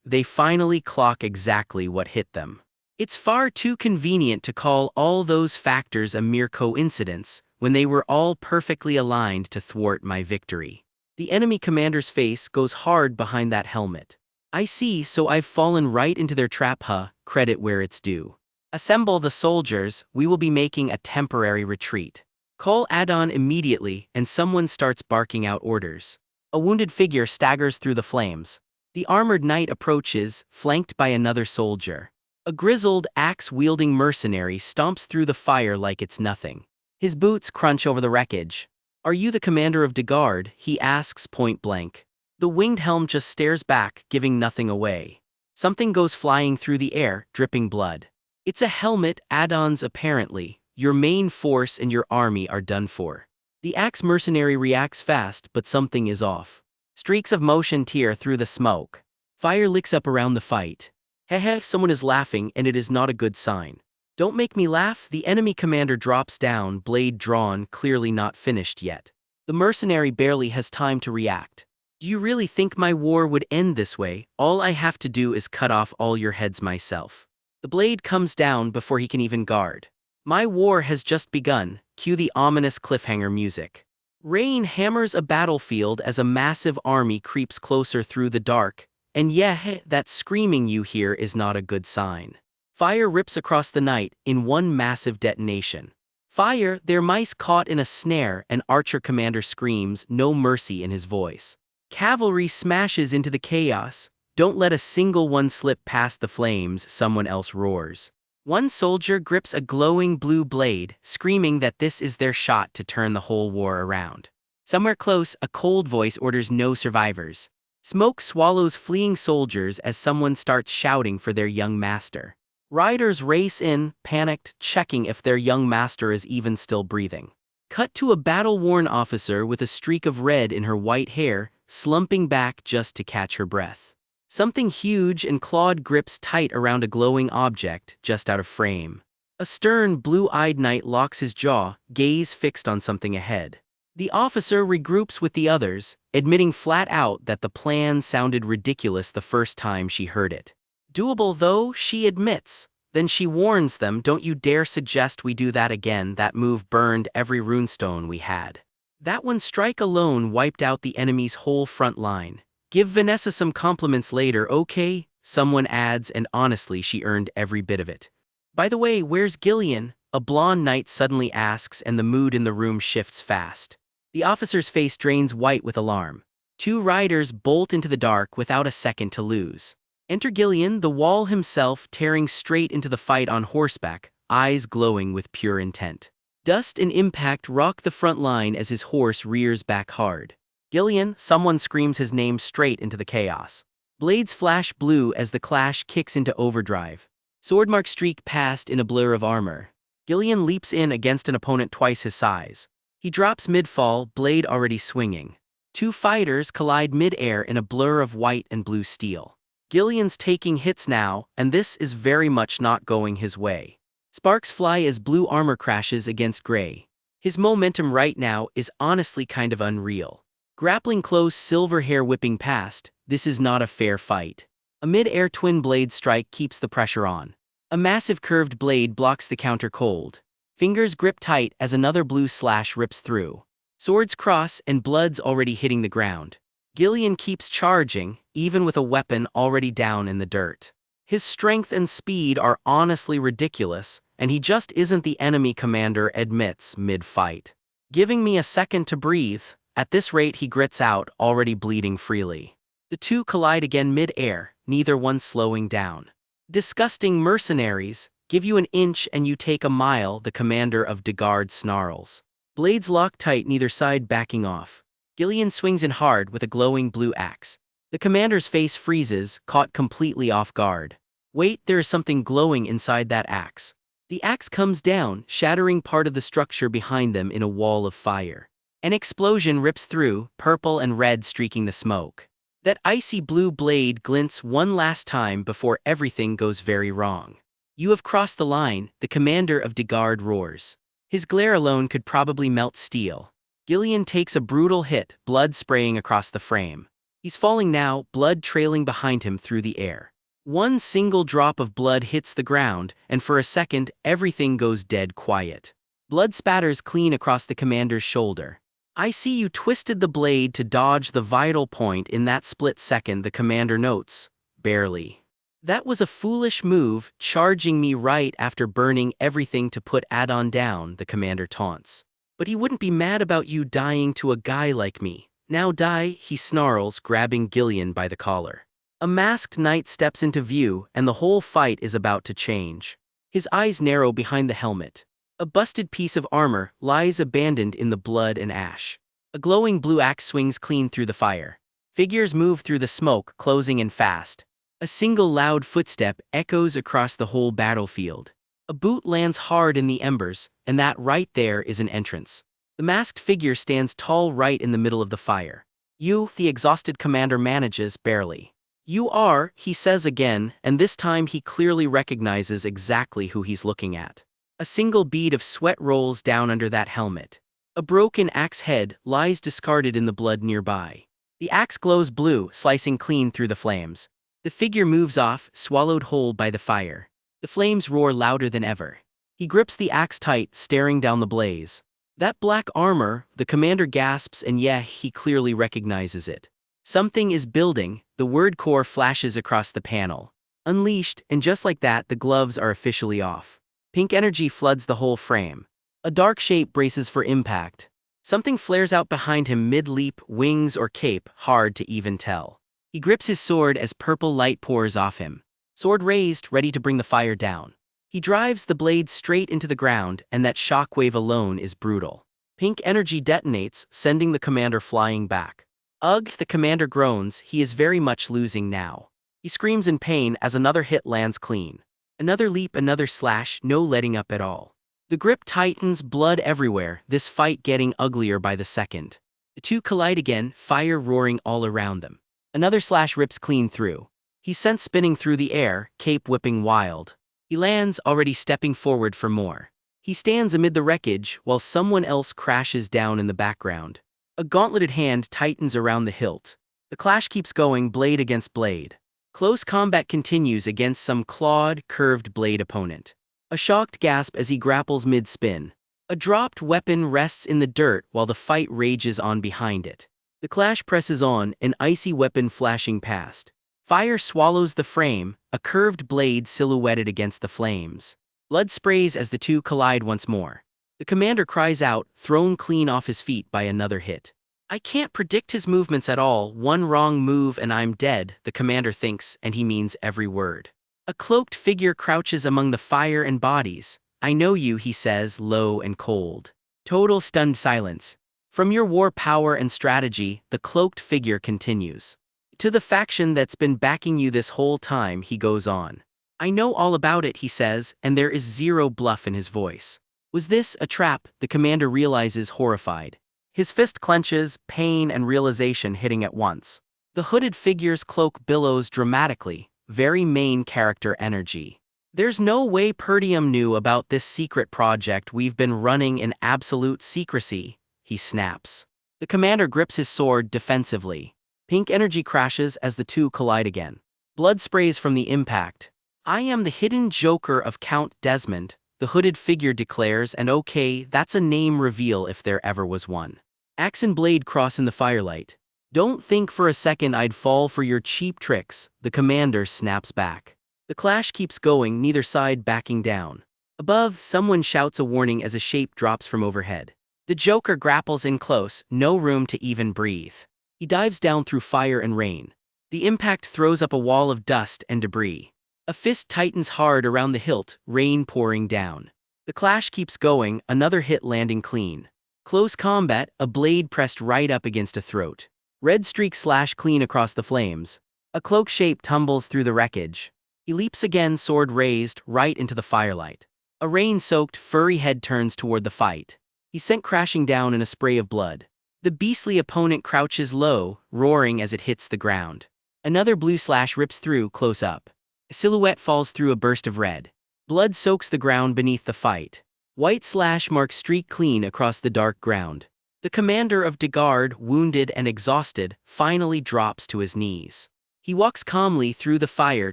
they finally clock exactly what hit them. It's far too convenient to call all those factors a mere coincidence, when they were all perfectly aligned to thwart my victory. The enemy commander's face goes hard behind that helmet. I see, so I've fallen right into their trap, credit where it's due. Assemble the soldiers, we will be making a temporary retreat. Call Adon immediately, and someone starts barking out orders. A wounded figure staggers through the flames. The armored knight approaches, flanked by another soldier. A grizzled, axe-wielding mercenary stomps through the fire like it's nothing. His boots crunch over the wreckage. Are you the commander of the guard? He asks point blank. The winged helm just stares back, giving nothing away. Something goes flying through the air, dripping blood. It's a helmet, add-ons apparently. Your main force and your army are done for. The axe mercenary reacts fast, but something is off. Streaks of motion tear through the smoke. Fire licks up around the fight. Hehe, someone is laughing and it is not a good sign. Don't make me laugh. The enemy commander drops down, blade drawn, clearly not finished yet. The mercenary barely has time to react. Do you really think my war would end this way? All I have to do is cut off all your heads myself. The blade comes down before he can even guard. My war has just begun. Cue the ominous cliffhanger music. Rain hammers a battlefield as a massive army creeps closer through the dark, and yeah, that screaming you hear is not a good sign. Fire rips across the night in one massive detonation. Fire, they're mice caught in a snare, and Archer Commander screams, no mercy in his voice. Cavalry smashes into the chaos. Don't let a single one slip past the flames, someone else roars. One soldier grips a glowing blue blade, screaming that this is their shot to turn the whole war around. Somewhere close, a cold voice orders no survivors. Smoke swallows fleeing soldiers as someone starts shouting for their young master. Riders race in, panicked, checking if their young master is even still breathing. Cut to a battle-worn officer with a streak of red in her white hair, slumping back just to catch her breath. Something huge and clawed grips tight around a glowing object, just out of frame. A stern, blue-eyed knight locks his jaw, gaze fixed on something ahead. The officer regroups with the others, admitting flat out that the plan sounded ridiculous the first time she heard it. Doable though, she admits. Then she warns them, don't you dare suggest we do that again. That move burned every runestone we had. That one strike alone wiped out the enemy's whole front line. Give Vanessa some compliments later, okay? Someone adds, and honestly she earned every bit of it. By the way, where's Gillian? A blonde knight suddenly asks, and the mood in the room shifts fast. The officer's face drains white with alarm. Two riders bolt into the dark without a second to lose. Enter Gillian, the wall himself, tearing straight into the fight on horseback, eyes glowing with pure intent. Dust and impact rock the front line as his horse rears back hard. Gillian, someone screams his name straight into the chaos. Blades flash blue as the clash kicks into overdrive. Swordmarks streak past in a blur of armor. Gillian leaps in against an opponent twice his size. He drops mid-fall, blade already swinging. Two fighters collide mid-air in a blur of white and blue steel. Gillian's taking hits now, and this is very much not going his way. Sparks fly as blue armor crashes against gray. His momentum right now is honestly kind of unreal. Grappling close, silver hair whipping past, this is not a fair fight. A mid-air twin blade strike keeps the pressure on. A massive curved blade blocks the counter cold. Fingers grip tight as another blue slash rips through. Swords cross and blood's already hitting the ground. Gillian keeps charging, even with a weapon already down in the dirt. His strength and speed are honestly ridiculous, and he just isn't the enemy commander admits mid-fight. Giving me a second to breathe. At this rate he grits out, already bleeding freely. The two collide again mid-air, neither one slowing down. Disgusting mercenaries, give you an inch and you take a mile, the commander of Degard snarls. Blades lock tight, neither side backing off. Gillian swings in hard with a glowing blue axe. The commander's face freezes, caught completely off guard. Wait, there is something glowing inside that axe. The axe comes down, shattering part of the structure behind them in a wall of fire. An explosion rips through, purple and red streaking the smoke. That icy blue blade glints one last time before everything goes very wrong. You have crossed the line, the commander of Degard roars. His glare alone could probably melt steel. Gillian takes a brutal hit, blood spraying across the frame. He's falling now, blood trailing behind him through the air. One single drop of blood hits the ground, and for a second, everything goes dead quiet. Blood spatters clean across the commander's shoulder. I see you twisted the blade to dodge the vital point in that split second, the commander notes. Barely. That was a foolish move, charging me right after burning everything to put add-on down, the commander taunts. But he wouldn't be mad about you dying to a guy like me. Now die, he snarls, grabbing Gillian by the collar. A masked knight steps into view, and the whole fight is about to change. His eyes narrow behind the helmet. A busted piece of armor lies abandoned in the blood and ash. A glowing blue axe swings clean through the fire. Figures move through the smoke, closing in fast. A single loud footstep echoes across the whole battlefield. A boot lands hard in the embers, and that right there is an entrance. The masked figure stands tall right in the middle of the fire. You, the exhausted commander, manages barely. You are, he says again, and this time he clearly recognizes exactly who he's looking at. A single bead of sweat rolls down under that helmet. A broken axe head lies discarded in the blood nearby. The axe glows blue, slicing clean through the flames. The figure moves off, swallowed whole by the fire. The flames roar louder than ever. He grips the axe tight, staring down the blaze. That black armor, the commander gasps, and yeah, he clearly recognizes it. Something is building, the word core flashes across the panel. Unleashed, and just like that, the gloves are officially off. Pink energy floods the whole frame. A dark shape braces for impact. Something flares out behind him mid-leap, wings or cape, hard to even tell. He grips his sword as purple light pours off him. Sword raised, ready to bring the fire down. He drives the blade straight into the ground, and that shockwave alone is brutal. Pink energy detonates, sending the commander flying back. Ugh, the commander groans, he is very much losing now. He screams in pain as another hit lands clean. Another leap, another slash, no letting up at all. The grip tightens, blood everywhere, this fight getting uglier by the second. The two collide again, fire roaring all around them. Another slash rips clean through. He's sent spinning through the air, cape whipping wild. He lands, already stepping forward for more. He stands amid the wreckage while someone else crashes down in the background. A gauntleted hand tightens around the hilt. The clash keeps going, blade against blade. Close combat continues against some clawed, curved blade opponent. A shocked gasp as he grapples mid-spin. A dropped weapon rests in the dirt while the fight rages on behind it. The clash presses on, an icy weapon flashing past. Fire swallows the frame, a curved blade silhouetted against the flames. Blood sprays as the two collide once more. The commander cries out, thrown clean off his feet by another hit. I can't predict his movements at all, one wrong move and I'm dead, the commander thinks, and he means every word. A cloaked figure crouches among the fire and bodies. I know you, he says, low and cold. Total stunned silence. From your war power and strategy, the cloaked figure continues. To the faction that's been backing you this whole time, he goes on. I know all about it, he says, and there is zero bluff in his voice. Was this a trap? The commander realizes, horrified. His fist clenches, pain and realization hitting at once. The hooded figure's cloak billows dramatically, very main character energy. There's no way Perdium knew about this secret project we've been running in absolute secrecy, he snaps. The commander grips his sword defensively. Pink energy crashes as the two collide again. Blood sprays from the impact. I am the hidden joker of Count Desmond, the hooded figure declares, and okay, that's a name reveal if there ever was one. Axe and blade cross in the firelight. Don't think for a second I'd fall for your cheap tricks, the commander snaps back. The clash keeps going, neither side backing down. Above, someone shouts a warning as a shape drops from overhead. The joker grapples in close, no room to even breathe. He dives down through fire and rain. The impact throws up a wall of dust and debris. A fist tightens hard around the hilt, rain pouring down. The clash keeps going, another hit landing clean. Close combat, a blade pressed right up against a throat. Red streaks slash clean across the flames. A cloak shape tumbles through the wreckage. He leaps again, sword raised, right into the firelight. A rain-soaked, furry head turns toward the fight. He's sent crashing down in a spray of blood. The beastly opponent crouches low, roaring as it hits the ground. Another blue slash rips through, close up. A silhouette falls through a burst of red. Blood soaks the ground beneath the fight. White slash marks streak clean across the dark ground. The commander of Degard, wounded and exhausted, finally drops to his knees. He walks calmly through the fire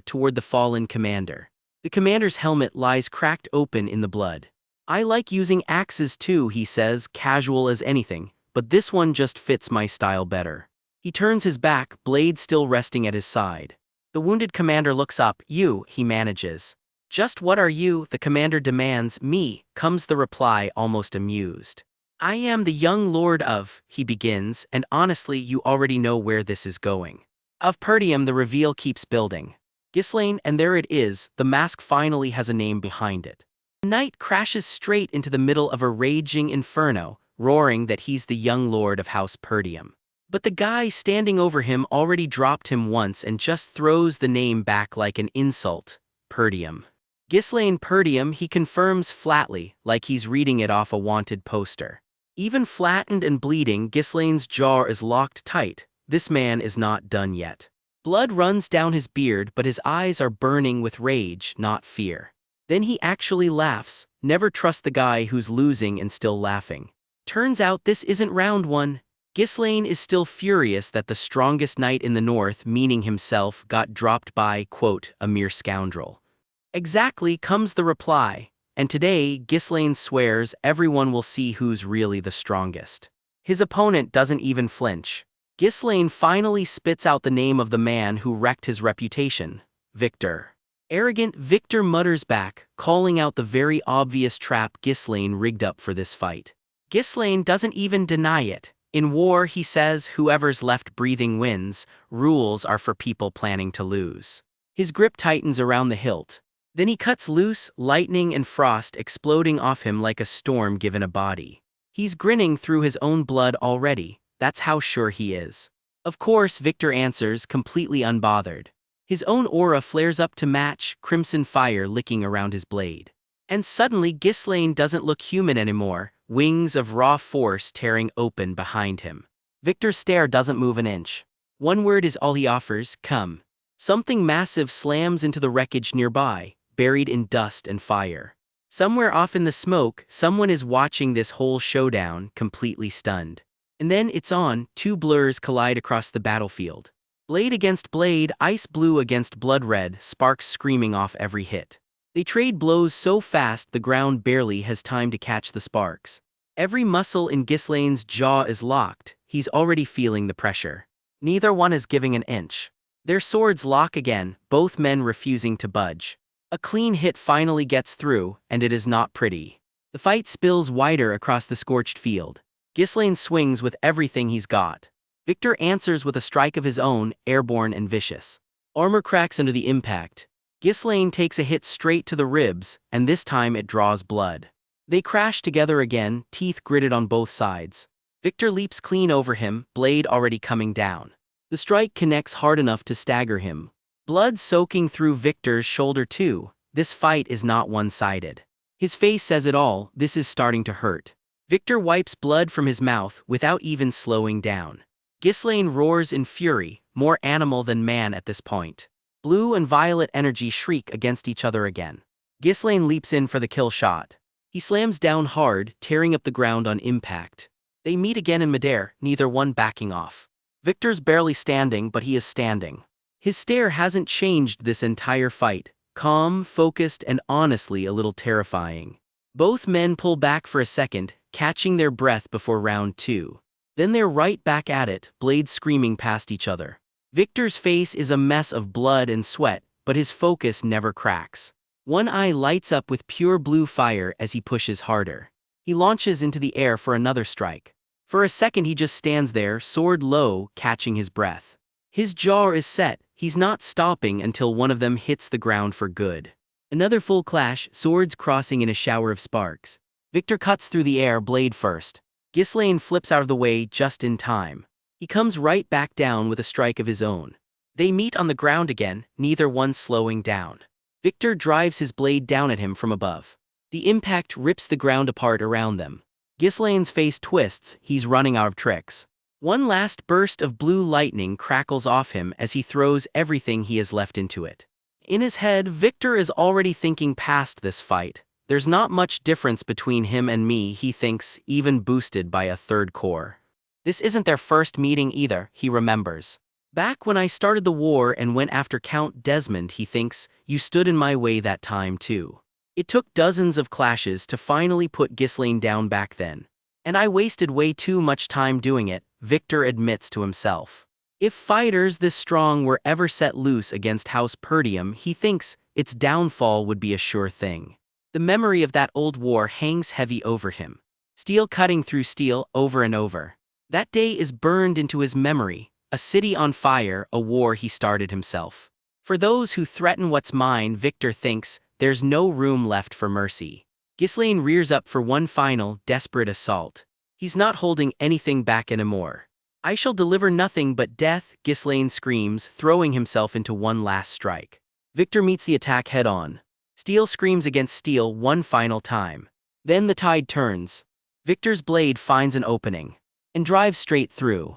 toward the fallen commander. The commander's helmet lies cracked open in the blood. I like using axes too, he says, casual as anything, but this one just fits my style better. He turns his back, blade still resting at his side. The wounded commander looks up. You, he manages. Just what are you? The commander demands. Me, comes the reply, almost amused. I am the young lord of, he begins, and honestly you already know where this is going. Of Perdium. The reveal keeps building. Ghislaine, and there it is, the mask finally has a name behind it. The knight crashes straight into the middle of a raging inferno, roaring that he's the young lord of House Perdium. But the guy standing over him already dropped him once and just throws the name back like an insult. Perdium. Ghislaine Perdium, he confirms flatly, like he's reading it off a wanted poster. Even flattened and bleeding, Ghislaine's jaw is locked tight. This man is not done yet. Blood runs down his beard, but his eyes are burning with rage, not fear. Then he actually laughs. Never trust the guy who's losing and still laughing. Turns out this isn't round one. Ghislaine is still furious that the strongest knight in the north, meaning himself, got dropped by, quote, a mere scoundrel. Exactly, comes the reply. And today, Ghislaine swears everyone will see who's really the strongest. His opponent doesn't even flinch. Ghislaine finally spits out the name of the man who wrecked his reputation. Victor. Arrogant Victor mutters back, calling out the very obvious trap Ghislaine rigged up for this fight. Ghislaine doesn't even deny it. In war, he says, whoever's left breathing wins. Rules are for people planning to lose. His grip tightens around the hilt. Then he cuts loose, lightning and frost exploding off him like a storm given a body. He's grinning through his own blood already. That's how sure he is. Of course, Victor answers, completely unbothered. His own aura flares up to match, crimson fire licking around his blade. And suddenly Ghislaine doesn't look human anymore, wings of raw force tearing open behind him. Victor's stare doesn't move an inch. One word is all he offers, come. Something massive slams into the wreckage nearby, buried in dust and fire. Somewhere off in the smoke, someone is watching this whole showdown, completely stunned. And then it's on, two blurs collide across the battlefield. Blade against blade, ice blue against blood red, sparks screaming off every hit. They trade blows so fast the ground barely has time to catch the sparks. Every muscle in Ghislaine's jaw is locked, he's already feeling the pressure. Neither one is giving an inch. Their swords lock again, both men refusing to budge. A clean hit finally gets through, and it is not pretty. The fight spills wider across the scorched field. Ghislaine swings with everything he's got. Victor answers with a strike of his own, airborne and vicious. Armor cracks under the impact. Ghislaine takes a hit straight to the ribs, and this time it draws blood. They crash together again, teeth gritted on both sides. Victor leaps clean over him, blade already coming down. The strike connects hard enough to stagger him. Blood soaking through Victor's shoulder too. This fight is not one-sided. His face says it all, this is starting to hurt. Victor wipes blood from his mouth without even slowing down. Ghislaine roars in fury, more animal than man at this point. Blue and violet energy shriek against each other again. Ghislaine leaps in for the kill shot. He slams down hard, tearing up the ground on impact. They meet again in midair, neither one backing off. Victor's barely standing, but he is standing. His stare hasn't changed this entire fight, calm, focused, and honestly a little terrifying. Both men pull back for a second, catching their breath before round two. Then they're right back at it, blades screaming past each other. Victor's face is a mess of blood and sweat, but his focus never cracks. One eye lights up with pure blue fire as he pushes harder. He launches into the air for another strike. For a second he just stands there, sword low, catching his breath. His jaw is set, he's not stopping until one of them hits the ground for good. Another full clash, swords crossing in a shower of sparks. Victor cuts through the air, blade first. Ghislaine flips out of the way just in time. He comes right back down with a strike of his own. They meet on the ground again, neither one slowing down. Victor drives his blade down at him from above. The impact rips the ground apart around them. Ghislaine's face twists, he's running out of tricks. One last burst of blue lightning crackles off him as he throws everything he has left into it. In his head, Victor is already thinking past this fight. There's not much difference between him and me, he thinks, even boosted by a third core. This isn't their first meeting either, he remembers. Back when I started the war and went after Count Desmond, he thinks, you stood in my way that time too. It took dozens of clashes to finally put Ghislaine down back then. And I wasted way too much time doing it, Victor admits to himself. If fighters this strong were ever set loose against House Perdium, he thinks, its downfall would be a sure thing. The memory of that old war hangs heavy over him. Steel cutting through steel over and over. That day is burned into his memory, a city on fire, a war he started himself. For those who threaten what's mine, Victor thinks, there's no room left for mercy. Ghislaine rears up for one final, desperate assault. He's not holding anything back anymore. I shall deliver nothing but death, Ghislaine screams, throwing himself into one last strike. Victor meets the attack head-on. Steel screams against steel one final time. Then the tide turns. Victor's blade finds an opening and drives straight through.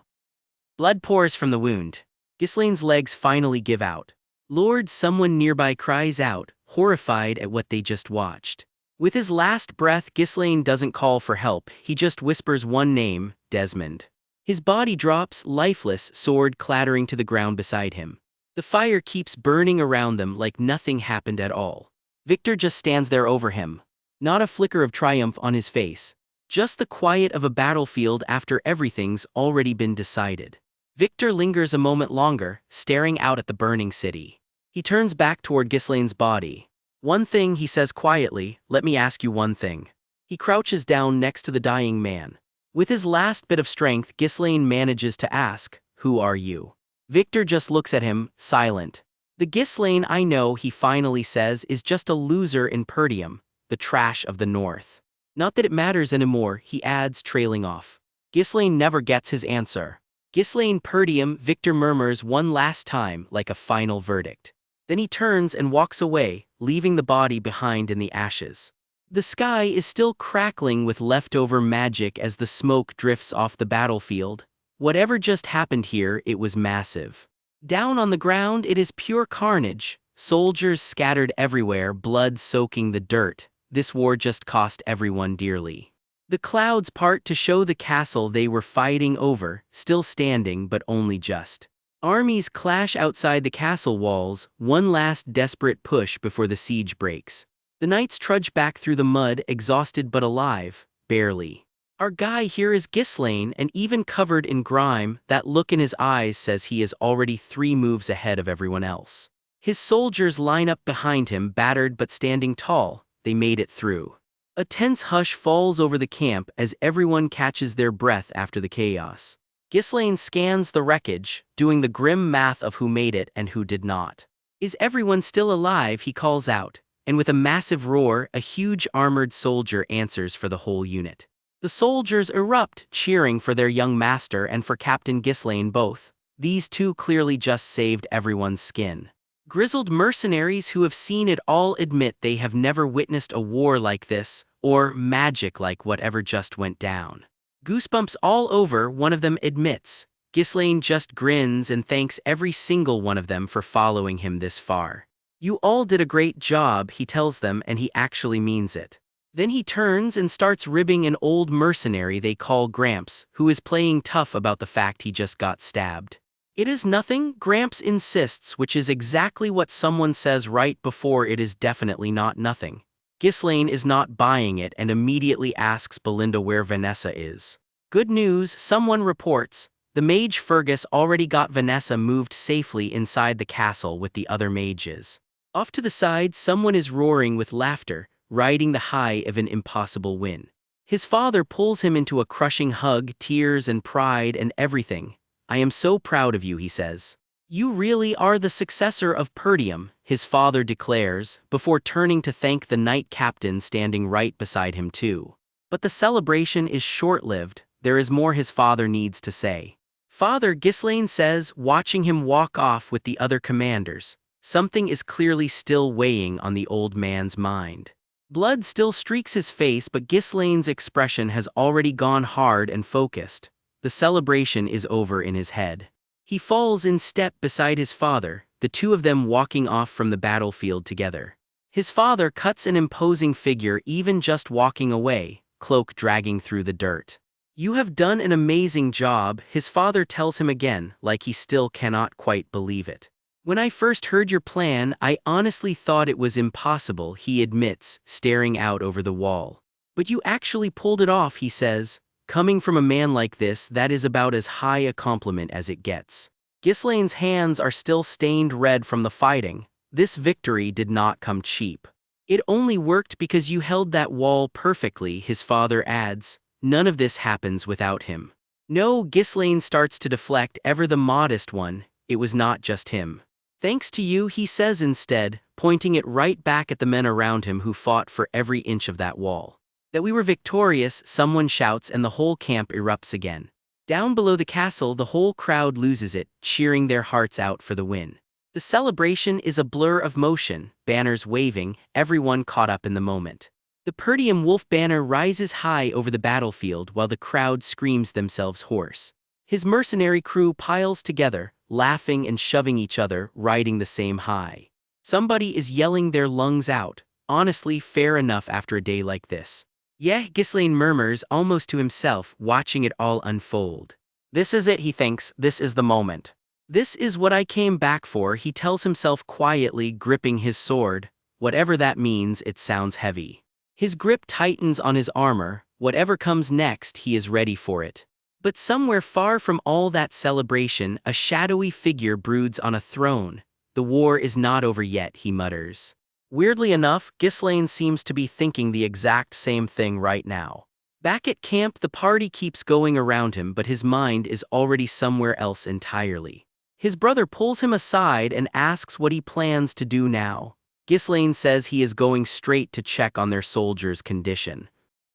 Blood pours from the wound. Ghislaine's legs finally give out. Lord, someone nearby cries out, horrified at what they just watched. With his last breath, Ghislaine doesn't call for help, he just whispers one name, Desmond. His body drops, lifeless, sword clattering to the ground beside him. The fire keeps burning around them like nothing happened at all. Victor just stands there over him. Not a flicker of triumph on his face. Just the quiet of a battlefield after everything's already been decided. Victor lingers a moment longer, staring out at the burning city. He turns back toward Ghislaine's body. One thing, he says quietly, let me ask you one thing. He crouches down next to the dying man. With his last bit of strength, Ghislaine manages to ask, who are you? Victor just looks at him, silent. The Ghislaine I know, he finally says, is just a loser in Perdium, the trash of the north. Not that it matters anymore, he adds, trailing off. Ghislaine never gets his answer. Ghislaine Perdium, Victor murmurs one last time, like a final verdict. Then he turns and walks away, leaving the body behind in the ashes. The sky is still crackling with leftover magic as the smoke drifts off the battlefield. Whatever just happened here, it was massive. Down on the ground, it is pure carnage. Soldiers scattered everywhere, blood soaking the dirt. This war just cost everyone dearly. The clouds part to show the castle they were fighting over, still standing but only just. Armies clash outside the castle walls, one last desperate push before the siege breaks. The knights trudge back through the mud, exhausted but alive, barely. Our guy here is Ghislaine, and even covered in grime, that look in his eyes says he is already 3 moves ahead of everyone else. His soldiers line up behind him, battered but standing tall. They made it through. A tense hush falls over the camp as everyone catches their breath after the chaos. Ghislaine scans the wreckage, doing the grim math of who made it and who did not. Is everyone still alive? He calls out. And with a massive roar, a huge armored soldier answers for the whole unit. The soldiers erupt, cheering for their young master and for Captain Ghislaine both. These two clearly just saved everyone's skin. Grizzled mercenaries who have seen it all admit they have never witnessed a war like this, or magic like whatever just went down. Goosebumps all over, one of them admits. Ghislaine just grins and thanks every single one of them for following him this far. You all did a great job, he tells them, and he actually means it. Then he turns and starts ribbing an old mercenary they call Gramps, who is playing tough about the fact he just got stabbed. It is nothing, Gramps insists, which is exactly what someone says right before it is definitely not nothing. Ghislaine is not buying it and immediately asks Belinda where Vanessa is. Good news, someone reports. The mage Fergus already got Vanessa moved safely inside the castle with the other mages. Off to the side, someone is roaring with laughter, riding the high of an impossible win. His father pulls him into a crushing hug, tears and pride and everything. I am so proud of you, he says. You really are the successor of Perdium, his father declares, before turning to thank the knight captain standing right beside him too. But the celebration is short-lived, there is more his father needs to say. Father, Ghislaine says, watching him walk off with the other commanders. Something is clearly still weighing on the old man's mind. Blood still streaks his face, but Ghislaine's expression has already gone hard and focused. The celebration is over in his head. He falls in step beside his father, the two of them walking off from the battlefield together. His father cuts an imposing figure even just walking away, cloak dragging through the dirt. You have done an amazing job, his father tells him again, like he still cannot quite believe it. When I first heard your plan, I honestly thought it was impossible, he admits, staring out over the wall. But you actually pulled it off, he says. Coming from a man like this, that is about as high a compliment as it gets. Ghislaine's hands are still stained red from the fighting. This victory did not come cheap. It only worked because you held that wall perfectly, his father adds. None of this happens without him. No, Ghislaine starts to deflect, ever the modest one. It was not just him. Thanks to you, he says instead, pointing it right back at the men around him who fought for every inch of that wall. That we were victorious, someone shouts, and the whole camp erupts again. Down below the castle, the whole crowd loses it, cheering their hearts out for the win. The celebration is a blur of motion, banners waving, everyone caught up in the moment. The Perdium wolf banner rises high over the battlefield while the crowd screams themselves hoarse. His mercenary crew piles together, laughing and shoving each other, riding the same high. Somebody is yelling their lungs out. Honestly, fair enough after a day like this. Yeah, Ghislaine murmurs almost to himself, watching it all unfold. This is it, he thinks, this is the moment. This is what I came back for, he tells himself quietly, gripping his sword. Whatever that means, it sounds heavy. His grip tightens on his armor, whatever comes next, he is ready for it. But somewhere far from all that celebration, a shadowy figure broods on a throne. The war is not over yet, he mutters. Weirdly enough, Ghislaine seems to be thinking the exact same thing right now. Back at camp, the party keeps going around him, but his mind is already somewhere else entirely. His brother pulls him aside and asks what he plans to do now. Ghislaine says he is going straight to check on their soldiers' condition.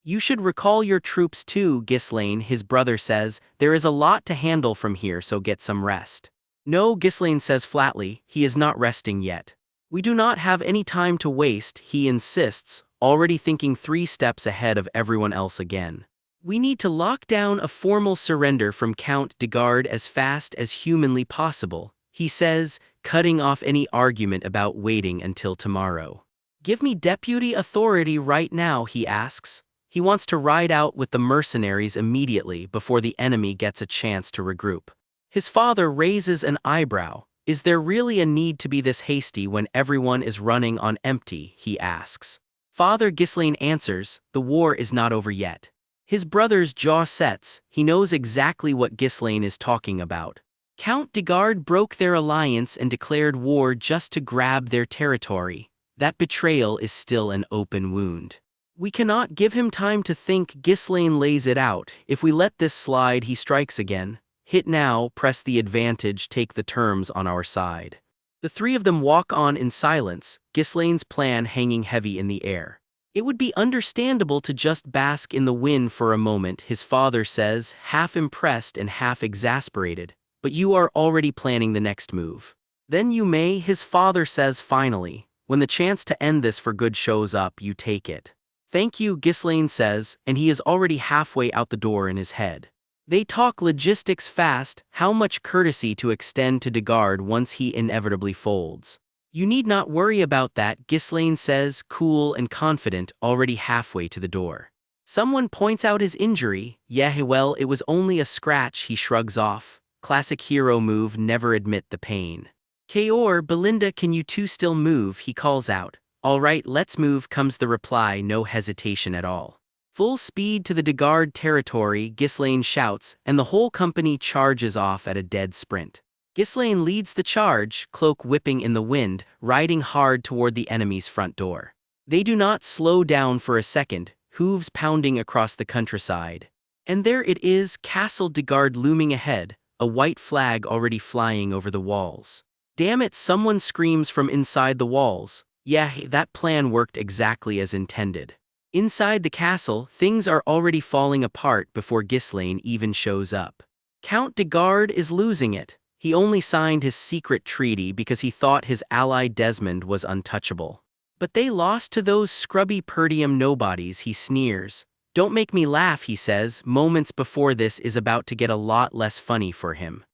You should recall your troops too, Ghislaine, his brother says. There is a lot to handle from here, so get some rest. No, Ghislaine says flatly, he is not resting yet. We do not have any time to waste, he insists, already thinking 3 steps ahead of everyone else again. We need to lock down a formal surrender from Count de Garde as fast as humanly possible, he says, cutting off any argument about waiting until tomorrow. Give me deputy authority right now, he asks. He wants to ride out with the mercenaries immediately before the enemy gets a chance to regroup. His father raises an eyebrow. Is there really a need to be this hasty when everyone is running on empty, he asks. Father, Ghislaine answers, the war is not over yet. His brother's jaw sets, he knows exactly what Ghislaine is talking about. Count de Garde broke their alliance and declared war just to grab their territory. That betrayal is still an open wound. We cannot give him time to think, Ghislaine lays it out. If we let this slide, he strikes again. Hit now, press the advantage, take the terms on our side. The 3 of them walk on in silence, Ghislaine's plan hanging heavy in the air. It would be understandable to just bask in the win for a moment, his father says, half impressed and half exasperated. But you are already planning the next move. Then you may, his father says finally. When the chance to end this for good shows up, you take it. Thank you, Ghislaine says, and he is already halfway out the door in his head. They talk logistics fast, how much courtesy to extend to de Garde once he inevitably folds. You need not worry about that, Ghislaine says, cool and confident, already halfway to the door. Someone points out his injury. Yeah, well, it was only a scratch, he shrugs off. Classic hero move, never admit the pain. Kaor, Belinda, can you two still move, he calls out. All right, let's move, comes the reply, no hesitation at all. Full speed to the de Garde territory, Ghislaine shouts, and the whole company charges off at a dead sprint. Ghislaine leads the charge, cloak whipping in the wind, riding hard toward the enemy's front door. They do not slow down for a second, hooves pounding across the countryside. And there it is, Castle de Garde looming ahead, a white flag already flying over the walls. Damn it, someone screams from inside the walls. Yeah, that plan worked exactly as intended. Inside the castle, things are already falling apart before Ghislaine even shows up. Count de Garde is losing it. He only signed his secret treaty because he thought his ally Desmond was untouchable. But they lost to those scrubby Perdium nobodies, he sneers. Don't make me laugh, he says, moments before this is about to get a lot less funny for him.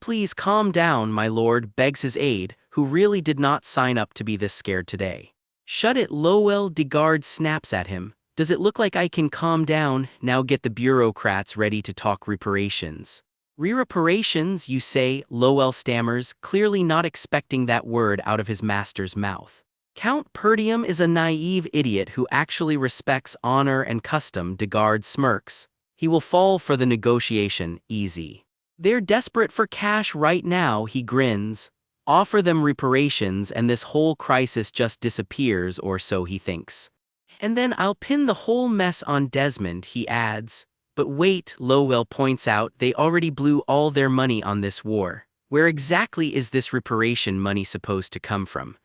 Please calm down, my lord, begs his aide, who really did not sign up to be this scared today. Shut it, Lowell, de Garde snaps at him. Does it look like I can calm down? Now get the bureaucrats ready to talk reparations. Reparations, you say, Lowell stammers, clearly not expecting that word out of his master's mouth. Count Perdium is a naive idiot who actually respects honor and custom, de Garde smirks. He will fall for the negotiation, easy. They're desperate for cash right now, he grins. Offer them reparations and this whole crisis just disappears, or so he thinks. And then I'll pin the whole mess on Desmond, he adds. But wait, Lowell points out, they already blew all their money on this war. Where exactly is this reparation money supposed to come from?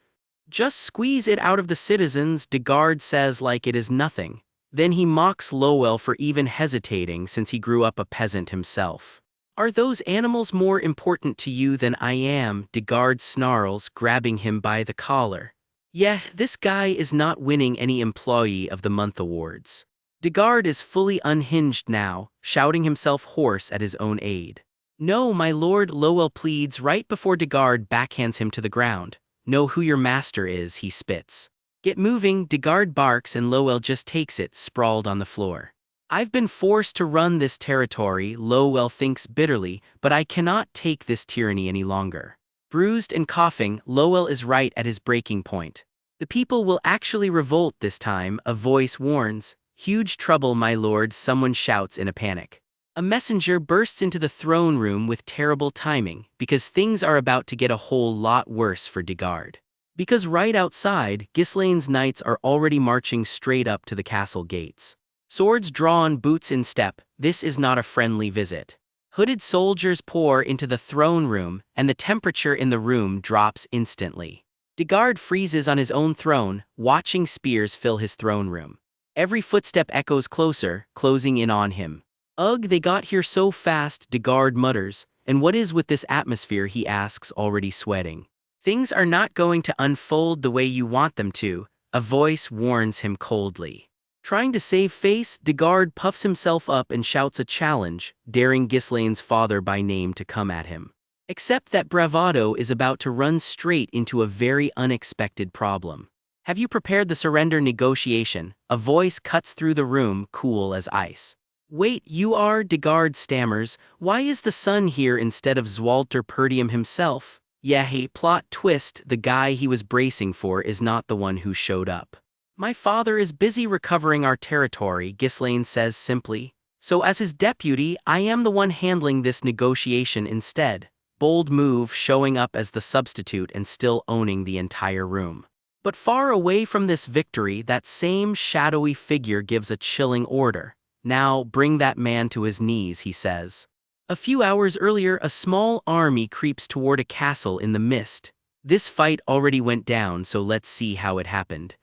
Just squeeze it out of the citizens, de Garde says like it is nothing. Then he mocks Lowell for even hesitating since he grew up a peasant himself. Are those animals more important to you than I am? Degard snarls, grabbing him by the collar. Yeah, this guy is not winning any Employee of the Month awards. Degard is fully unhinged now, shouting himself hoarse at his own aid. No, my lord, Lowell pleads right before Degard backhands him to the ground. Know who your master is, he spits. Get moving, Degard barks and Lowell just takes it, sprawled on the floor. I've been forced to run this territory, Lowell thinks bitterly, but I cannot take this tyranny any longer. Bruised and coughing, Lowell is right at his breaking point. The people will actually revolt this time, a voice warns. Huge trouble, my lord, someone shouts in a panic. A messenger bursts into the throne room with terrible timing, because things are about to get a whole lot worse for Degard. Because right outside, Ghislaine's knights are already marching straight up to the castle gates. Swords drawn, boots in step, this is not a friendly visit. Hooded soldiers pour into the throne room, and the temperature in the room drops instantly. Degard freezes on his own throne, watching spears fill his throne room. Every footstep echoes closer, closing in on him. Ugh, they got here so fast, Degard mutters. And what is with this atmosphere, he asks, already sweating. Things are not going to unfold the way you want them to, a voice warns him coldly. Trying to save face, Degard puffs himself up and shouts a challenge, daring Ghislaine's father by name to come at him. Except that bravado is about to run straight into a very unexpected problem. Have you prepared the surrender negotiation? A voice cuts through the room, cool as ice. Wait, you are? Degard stammers. Why is the son here instead of Zwalter Perdium himself? Yeah, hey, plot twist, the guy he was bracing for is not the one who showed up. My father is busy recovering our territory, Ghislaine says simply. So as his deputy, I am the one handling this negotiation instead. Bold move, showing up as the substitute and still owning the entire room. But far away from this victory, that same shadowy figure gives a chilling order. Now, bring that man to his knees, he says. A few hours earlier, a small army creeps toward a castle in the mist. This fight already went down, so let's see how it happened.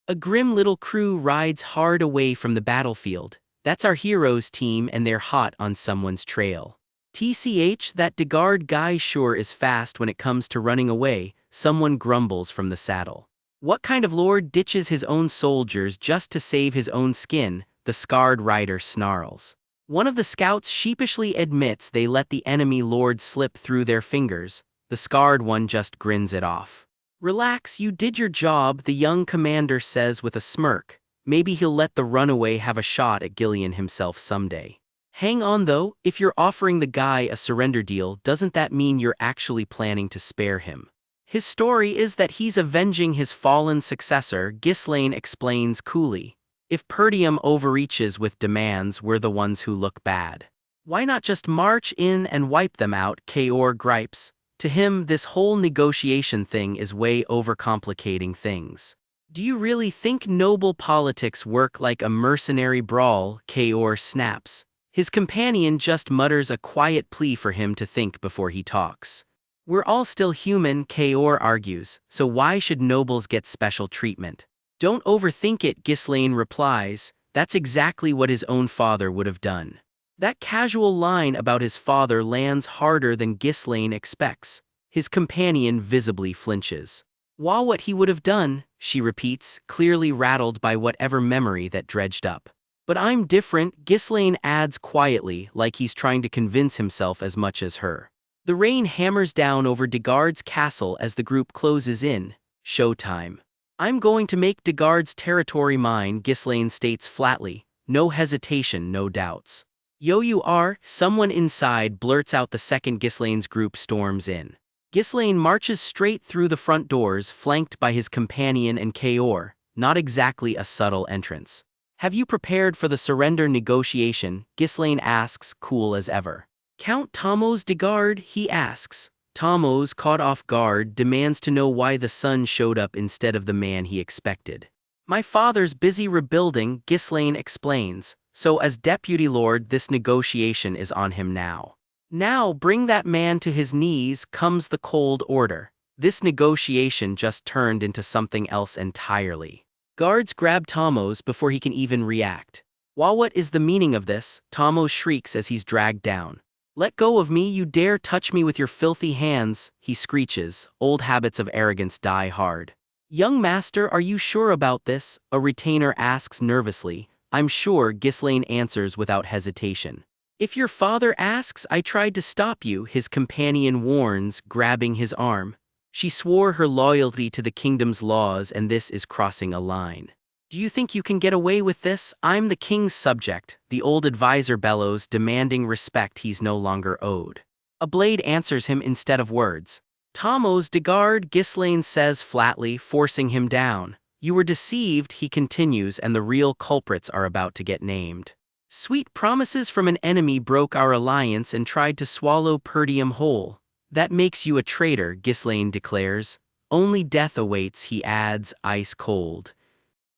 A grim little crew rides hard away from the battlefield. That's our heroes' team and they're hot on someone's trail. TCH, that Degard guy sure is fast when it comes to running away, someone grumbles from the saddle. What kind of lord ditches his own soldiers just to save his own skin? The scarred rider snarls. One of the scouts sheepishly admits they let the enemy lord slip through their fingers. The scarred one just grins it off. Relax, you did your job, the young commander says with a smirk. Maybe he'll let the runaway have a shot at Gillian himself someday. Hang on though, if you're offering the guy a surrender deal, doesn't that mean you're actually planning to spare him? His story is that he's avenging his fallen successor, Ghislaine explains coolly. If Perdium overreaches with demands, we're the ones who look bad. Why not just march in and wipe them out, Kaor gripes. To him, this whole negotiation thing is way overcomplicating things. Do you really think noble politics work like a mercenary brawl? Kaor snaps. His companion just mutters a quiet plea for him to think before he talks. We're all still human, Kaor argues, so why should nobles get special treatment? Don't overthink it, Ghislaine replies. That's exactly what his own father would have done. That casual line about his father lands harder than Ghislaine expects. His companion visibly flinches. What he would have done, she repeats, clearly rattled by whatever memory that dredged up. But I'm different, Ghislaine adds quietly, like he's trying to convince himself as much as her. The rain hammers down over Degard's castle as the group closes in. Showtime. I'm going to make Degard's territory mine, Ghislaine states flatly. No hesitation, no doubts. Yo, you are, someone inside blurts out the second Ghislaine's group storms in. Ghislaine marches straight through the front doors, flanked by his companion and Kaor, not exactly a subtle entrance. Have you prepared for the surrender negotiation? Ghislaine asks, cool as ever. Count Tomos Degard, he asks. Tomos, caught off guard, demands to know why the son showed up instead of the man he expected. My father's busy rebuilding, Ghislaine explains. So as deputy lord, this negotiation is on him now. Now bring that man to his knees, comes the cold order. This negotiation just turned into something else entirely. Guards grab Tamos before he can even react. What is the meaning of this? Tamos shrieks as he's dragged down. Let go of me, you dare touch me with your filthy hands, he screeches. Old habits of arrogance die hard. Young master, are you sure about this? A retainer asks nervously. I'm sure, Ghislaine answers without hesitation. If your father asks, I tried to stop you, his companion warns, grabbing his arm. She swore her loyalty to the kingdom's laws, and this is crossing a line. Do you think you can get away with this? I'm the king's subject, the old advisor bellows, demanding respect he's no longer owed. A blade answers him instead of words. Tamos de garde, Ghislaine says flatly, forcing him down. You were deceived, he continues, and the real culprits are about to get named. Sweet promises from an enemy broke our alliance and tried to swallow Perdium whole. That makes you a traitor, Ghislaine declares. Only death awaits, he adds, ice cold.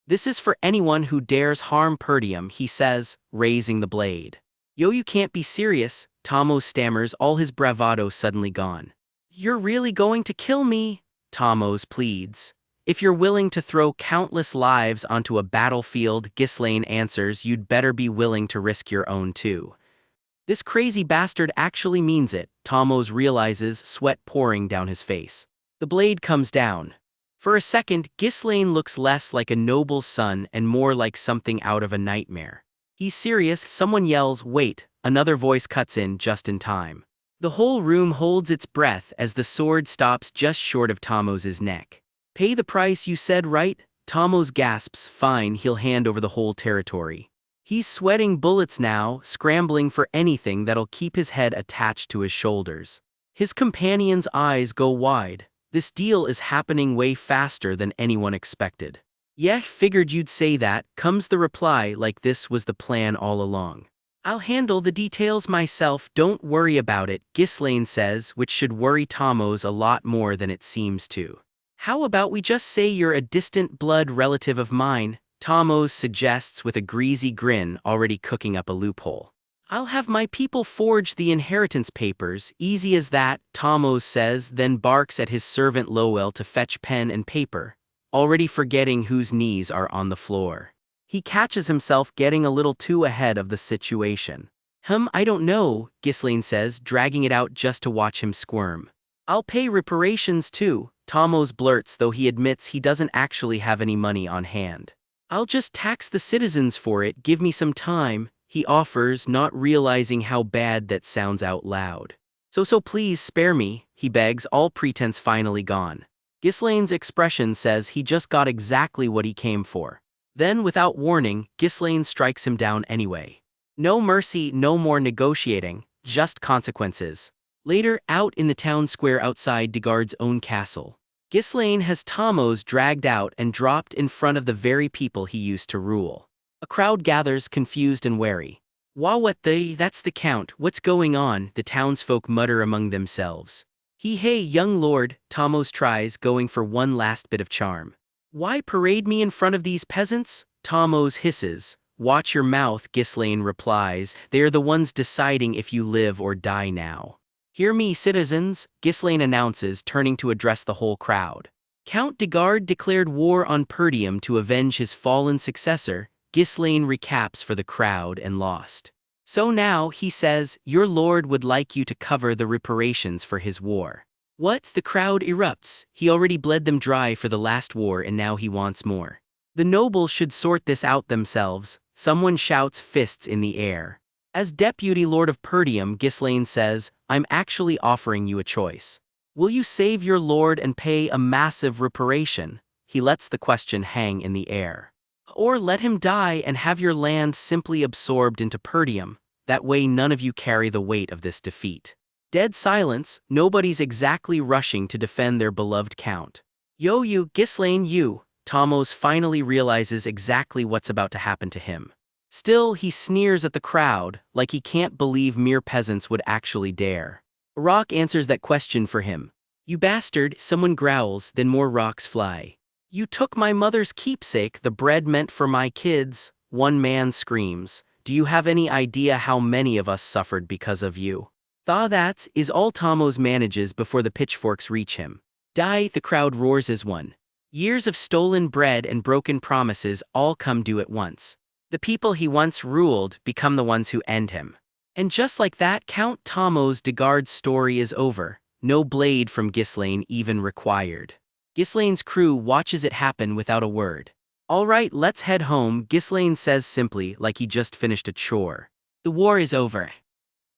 This is for anyone who dares harm Perdium, he says, raising the blade. Yo, you can't be serious, Tamos stammers, all his bravado suddenly gone. You're really going to kill me? Tamos pleads. If you're willing to throw countless lives onto a battlefield, Ghislaine answers, you'd better be willing to risk your own too. This crazy bastard actually means it, Tamos realizes, sweat pouring down his face. The blade comes down. For a second, Ghislaine looks less like a noble's son and more like something out of a nightmare. He's serious, someone yells, wait, another voice cuts in just in time. The whole room holds its breath as the sword stops just short of Tamos's neck. Pay the price, you said, right? Tamos gasps, fine, he'll hand over the whole territory. He's sweating bullets now, scrambling for anything that'll keep his head attached to his shoulders. His companion's eyes go wide. This deal is happening way faster than anyone expected. Yeah, figured you'd say that, comes the reply, like this was the plan all along. I'll handle the details myself, don't worry about it, Ghislaine says, which should worry Tamos a lot more than it seems to. How about we just say you're a distant blood relative of mine, Tamos suggests with a greasy grin, already cooking up a loophole. I'll have my people forge the inheritance papers, easy as that, Tamos says, then barks at his servant Lowell to fetch pen and paper, already forgetting whose knees are on the floor. He catches himself getting a little too ahead of the situation. I don't know, Ghislaine says, dragging it out just to watch him squirm. I'll pay reparations too, Tamos blurts, though he admits he doesn't actually have any money on hand. I'll just tax the citizens for it, give me some time, he offers, not realizing how bad that sounds out loud. So please spare me, he begs, all pretense finally gone. Ghislaine's expression says he just got exactly what he came for. Then, without warning, Ghislaine strikes him down anyway. No mercy, no more negotiating, just consequences. Later, out in the town square outside de Garde's own castle, Ghislaine has Tamos dragged out and dropped in front of the very people he used to rule. A crowd gathers, confused and wary. That's the count, what's going on, the townsfolk mutter among themselves. Hey, young lord, Tamos tries, going for one last bit of charm. Why parade me in front of these peasants? Tamos hisses. Watch your mouth, Ghislaine replies, they are the ones deciding if you live or die now. Hear me, citizens, Ghislaine announces, turning to address the whole crowd. Count de Garde declared war on Perdium to avenge his fallen successor, Ghislaine recaps for the crowd and lost. So now, he says, your lord would like you to cover the reparations for his war. What? The crowd erupts. He already bled them dry for the last war and now he wants more. The nobles should sort this out themselves, someone shouts, fists in the air. As Deputy Lord of Perdium, Ghislaine says, I'm actually offering you a choice. Will you save your lord and pay a massive reparation? He lets the question hang in the air. Or let him die and have your land simply absorbed into Perdium, that way none of you carry the weight of this defeat. Dead silence, nobody's exactly rushing to defend their beloved count. You, Ghislaine, you, Tamos finally realizes exactly what's about to happen to him. Still, he sneers at the crowd, like he can't believe mere peasants would actually dare. A rock answers that question for him. You bastard, someone growls, then more rocks fly. You took my mother's keepsake, the bread meant for my kids, one man screams. Do you have any idea how many of us suffered because of you? That is all Tamos manages before the pitchforks reach him. Die, the crowd roars as one. Years of stolen bread and broken promises all come due at once. The people he once ruled become the ones who end him. And just like that, Count Tomos de Gard's story is over, no blade from Ghislaine even required. Ghislaine's crew watches it happen without a word. "All right, let's head home," Ghislaine says simply, like he just finished a chore. "The war is over.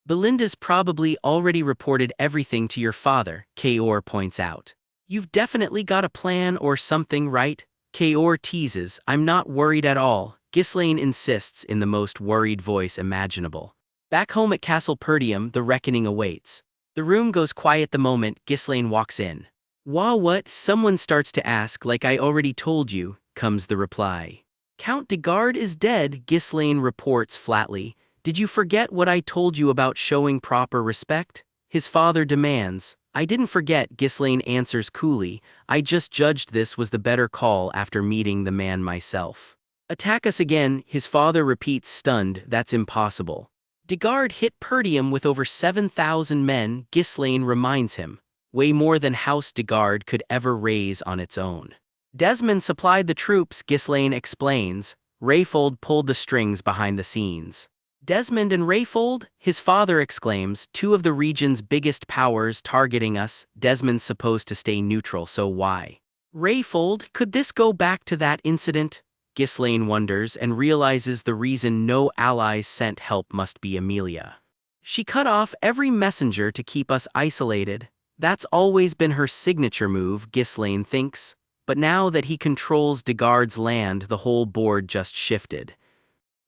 Belinda's probably already reported everything to your father," Kaor points out. "You've definitely got a plan or something, right?" Kaor teases. "I'm not worried at all," Ghislaine insists in the most worried voice imaginable. Back home at Castle Perdium, the reckoning awaits. The room goes quiet the moment Ghislaine walks in. "Wah, what?" someone starts to ask. "Like I already told you," comes the reply. "Count de Gard is dead," Ghislaine reports flatly. "Did you forget what I told you about showing proper respect?" His father demands. "I didn't forget," Ghislaine answers coolly. "I just judged this was the better call after meeting the man myself." "Attack us again," his father repeats, stunned. "That's impossible." De Gard hit Perdium with over 7,000 men, Ghislaine reminds him. Way more than House de Gard could ever raise on its own. "Desmond supplied the troops," Ghislaine explains. "Rayfold pulled the strings behind the scenes." "Desmond and Rayfold?" his father exclaims. "Two of the region's biggest powers targeting us. Desmond's supposed to stay neutral, so why? Rayfold, could this go back to that incident?" Ghislaine wonders and realizes the reason no allies sent help must be Amelia. She cut off every messenger to keep us isolated. That's always been her signature move, Ghislaine thinks. But now that he controls de Gard's land, the whole board just shifted.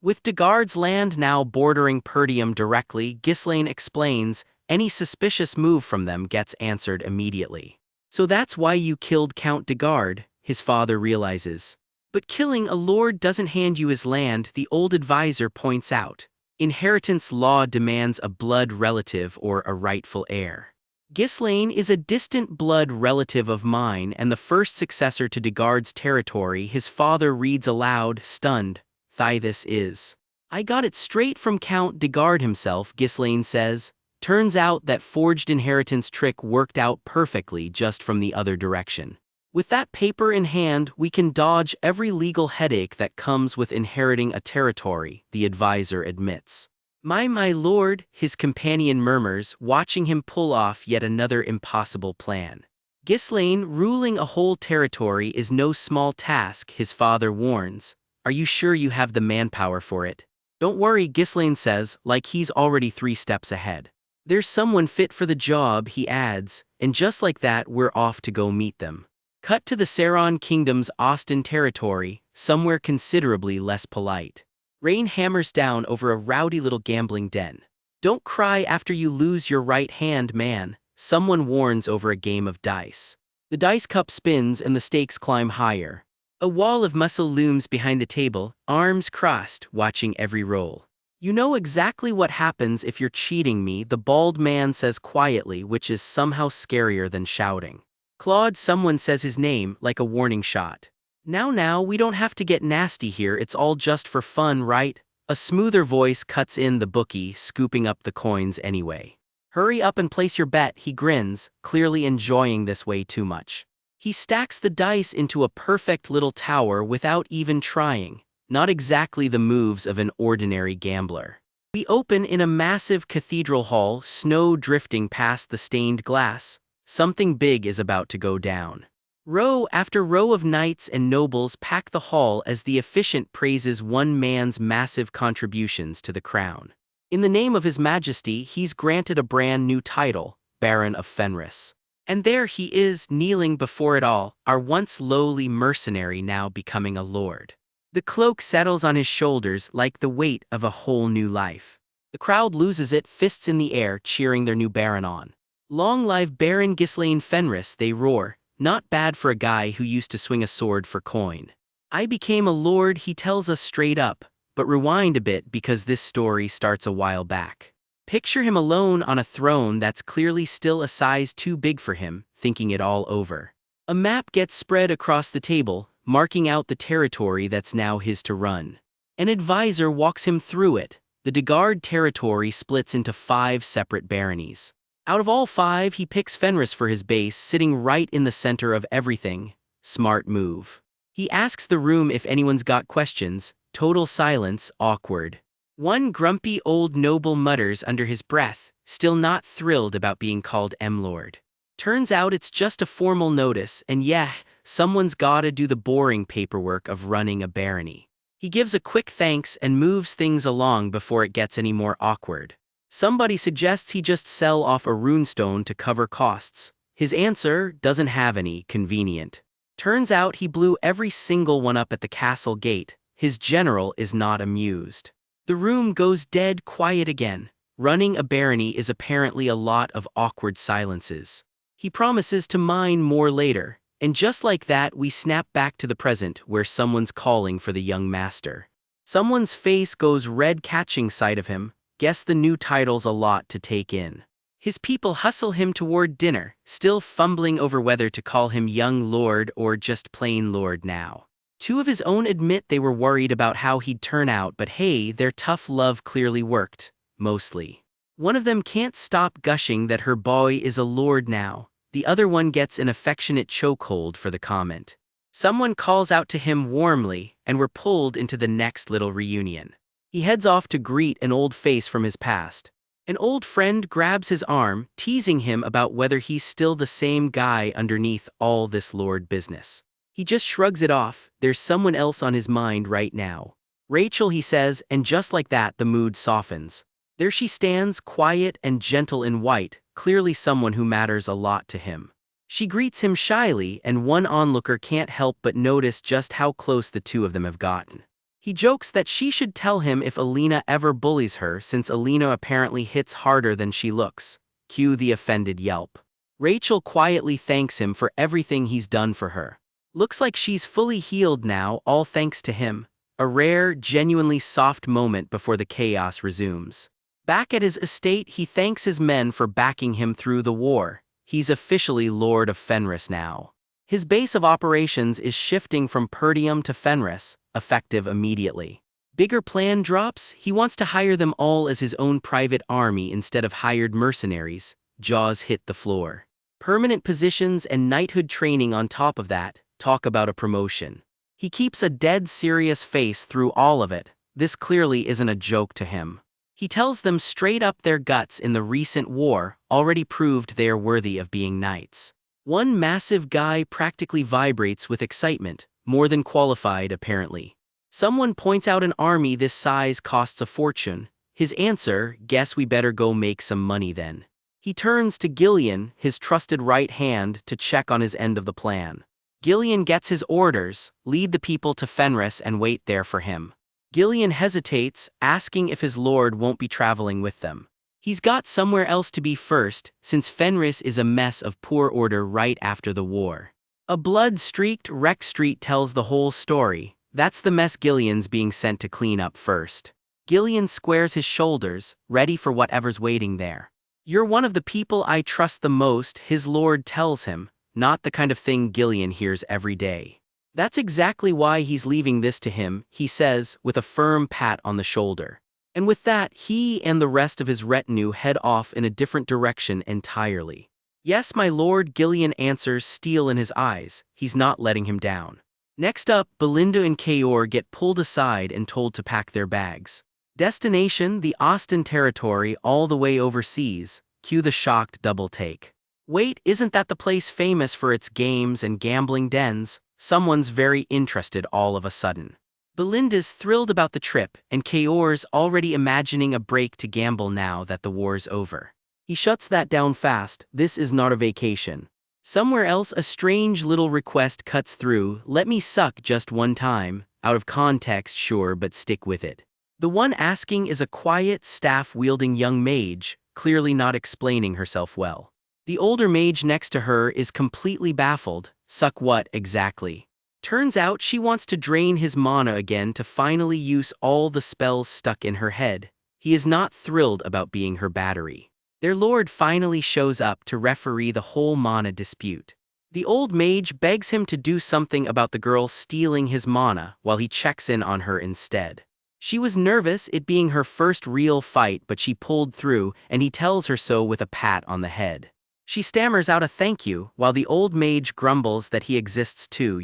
With de Gard's land now bordering Perdium directly, Ghislaine explains, any suspicious move from them gets answered immediately. "So that's why you killed Count de Gard," his father realizes. "But killing a lord doesn't hand you his land," the old advisor points out. "Inheritance law demands a blood relative or a rightful heir. Ghislaine is a distant blood relative of mine and the first successor to de Gard's territory," his father reads aloud, stunned. "This is. I got it straight from Count de Gard himself," Ghislaine says. "Turns out that forged inheritance trick worked out perfectly just from the other direction. With that paper in hand, we can dodge every legal headache that comes with inheriting a territory," the advisor admits. My lord," his companion murmurs, watching him pull off yet another impossible plan. "Ghislaine, ruling a whole territory is no small task," his father warns. "Are you sure you have the manpower for it?" "Don't worry," Ghislaine says, like he's already 3 steps ahead. "There's someone fit for the job," he adds, and just like that we're off to go meet them. Cut to the Saron Kingdom's Austin territory, somewhere considerably less polite. Rain hammers down over a rowdy little gambling den. "Don't cry after you lose your right hand, man," someone warns over a game of dice. The dice cup spins and the stakes climb higher. A wall of muscle looms behind the table, arms crossed, watching every roll. "You know exactly what happens if you're cheating me," the bald man says quietly, which is somehow scarier than shouting. "Claude," someone says his name, like a warning shot. Now, we don't have to get nasty here, it's all just for fun, right?" A smoother voice cuts in, the bookie, scooping up the coins anyway. "Hurry up and place your bet," he grins, clearly enjoying this way too much. He stacks the dice into a perfect little tower without even trying, not exactly the moves of an ordinary gambler. We open in a massive cathedral hall, snow drifting past the stained glass. Something big is about to go down. Row after row of knights and nobles pack the hall as the officiant praises one man's massive contributions to the crown. In the name of his majesty, he's granted a brand new title, Baron of Fenris. And there he is, kneeling before it all, our once lowly mercenary now becoming a lord. The cloak settles on his shoulders like the weight of a whole new life. The crowd loses it, fists in the air, cheering their new baron on. "Long live Baron Ghislaine Fenris," they roar. Not bad for a guy who used to swing a sword for coin. "I became a lord," he tells us straight up, but rewind a bit because this story starts a while back. Picture him alone on a throne that's clearly still a size too big for him, thinking it all over. A map gets spread across the table, marking out the territory that's now his to run. An advisor walks him through it. The de Gard territory splits into 5 separate baronies. Out of all 5, he picks Fenris for his base, sitting right in the center of everything. Smart move. He asks the room if anyone's got questions. Total silence, awkward. One grumpy old noble mutters under his breath, still not thrilled about being called M-Lord. Turns out it's just a formal notice, and yeah, someone's gotta do the boring paperwork of running a barony. He gives a quick thanks and moves things along before it gets any more awkward. Somebody suggests he just sell off a runestone to cover costs. His answer doesn't have any, convenient. Turns out he blew every single one up at the castle gate. His general is not amused. The room goes dead quiet again. Running a barony is apparently a lot of awkward silences. He promises to mine more later, and just like that we snap back to the present where someone's calling for the young master. Someone's face goes red catching sight of him. Guess the new title's a lot to take in. His people hustle him toward dinner, still fumbling over whether to call him young lord or just plain lord now. Two of his own admit they were worried about how he'd turn out, but hey, their tough love clearly worked. Mostly. One of them can't stop gushing that her boy is a lord now. The other one gets an affectionate chokehold for the comment. Someone calls out to him warmly, and we're pulled into the next little reunion. He heads off to greet an old face from his past. An old friend grabs his arm, teasing him about whether he's still the same guy underneath all this lord business. He just shrugs it off. There's someone else on his mind right now. Rachel, he says, and just like that the mood softens. There she stands, quiet and gentle in white, clearly someone who matters a lot to him. She greets him shyly, and one onlooker can't help but notice just how close the two of them have gotten. He jokes that she should tell him if Alina ever bullies her, since Alina apparently hits harder than she looks. Cue the offended yelp. Rachel quietly thanks him for everything he's done for her. Looks like she's fully healed now, all thanks to him. A rare, genuinely soft moment before the chaos resumes. Back at his estate, he thanks his men for backing him through the war. He's officially Lord of Fenris now. His base of operations is shifting from Perdium to Fenris, effective immediately. Bigger plan drops, he wants to hire them all as his own private army instead of hired mercenaries. Jaws hit the floor. Permanent positions and knighthood training on top of that, talk about a promotion. He keeps a dead serious face through all of it. This clearly isn't a joke to him. He tells them straight up their guts in the recent war already proved they are worthy of being knights. One massive guy practically vibrates with excitement, more than qualified apparently. Someone points out an army this size costs a fortune. His answer, guess we better go make some money then. He turns to Gillian, his trusted right hand, to check on his end of the plan. Gillian gets his orders, lead the people to Fenris and wait there for him. Gillian hesitates, asking if his lord won't be traveling with them. He's got somewhere else to be first, since Fenris is a mess of poor order right after the war. A blood-streaked wreck street tells the whole story. That's the mess Gillian's being sent to clean up first. Gillian squares his shoulders, ready for whatever's waiting there. You're one of the people I trust the most, his lord tells him, not the kind of thing Gillian hears every day. That's exactly why he's leaving this to him, he says, with a firm pat on the shoulder. And with that, he and the rest of his retinue head off in a different direction entirely. Yes, my lord, Gillian answers, steel in his eyes. He's not letting him down. Next up, Belinda and Kaor get pulled aside and told to pack their bags. Destination, the Austin territory all the way overseas. Cue the shocked double take. Wait, isn't that the place famous for its games and gambling dens? Someone's very interested all of a sudden. Belinda's thrilled about the trip, and Kaor's already imagining a break to gamble now that the war's over. He shuts that down fast. This is not a vacation. Somewhere else a strange little request cuts through, let me suck just one time, out of context sure but stick with it. The one asking is a quiet, staff-wielding young mage, clearly not explaining herself well. The older mage next to her is completely baffled, suck what exactly? Turns out she wants to drain his mana again to finally use all the spells stuck in her head. He is not thrilled about being her battery. Their lord finally shows up to referee the whole mana dispute. The old mage begs him to do something about the girl stealing his mana while he checks in on her instead. She was nervous, it being her first real fight, but she pulled through, and he tells her so with a pat on the head. She stammers out a thank you, while the old mage grumbles that he exists too,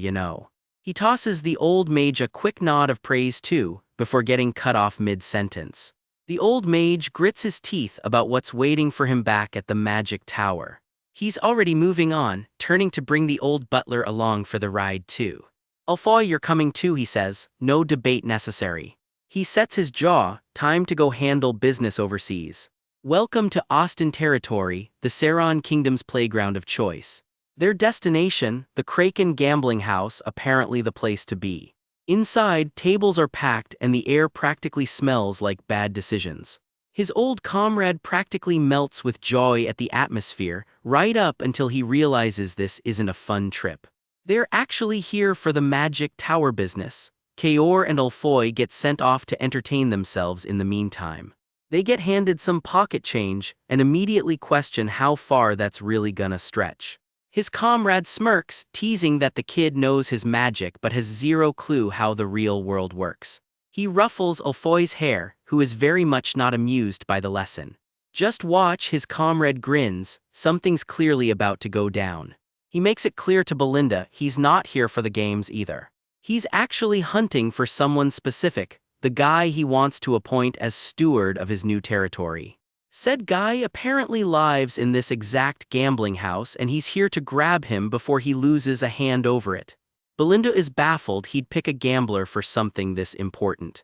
He tosses the old mage a quick nod of praise too, before getting cut off mid-sentence. The old mage grits his teeth about what's waiting for him back at the magic tower. He's already moving on, turning to bring the old butler along for the ride too. Alfoy, you're coming too, he says, no debate necessary. He sets his jaw, time to go handle business overseas. Welcome to Austin Territory, the Saron Kingdom's playground of choice. Their destination, the Kraken Gambling House, apparently the place to be. Inside, tables are packed and the air practically smells like bad decisions. His old comrade practically melts with joy at the atmosphere, right up until he realizes this isn't a fun trip. They're actually here for the magic tower business. Kaor and Ulfoy get sent off to entertain themselves in the meantime. They get handed some pocket change and immediately question how far that's really gonna stretch. His comrade smirks, teasing that the kid knows his magic but has zero clue how the real world works. He ruffles Ulfoy's hair, who is very much not amused by the lesson. Just watch, his comrade grins, something's clearly about to go down. He makes it clear to Belinda he's not here for the games either. He's actually hunting for someone specific, the guy he wants to appoint as steward of his new territory. Said guy apparently lives in this exact gambling house and he's here to grab him before he loses a hand over it. Belinda is baffled he'd pick a gambler for something this important.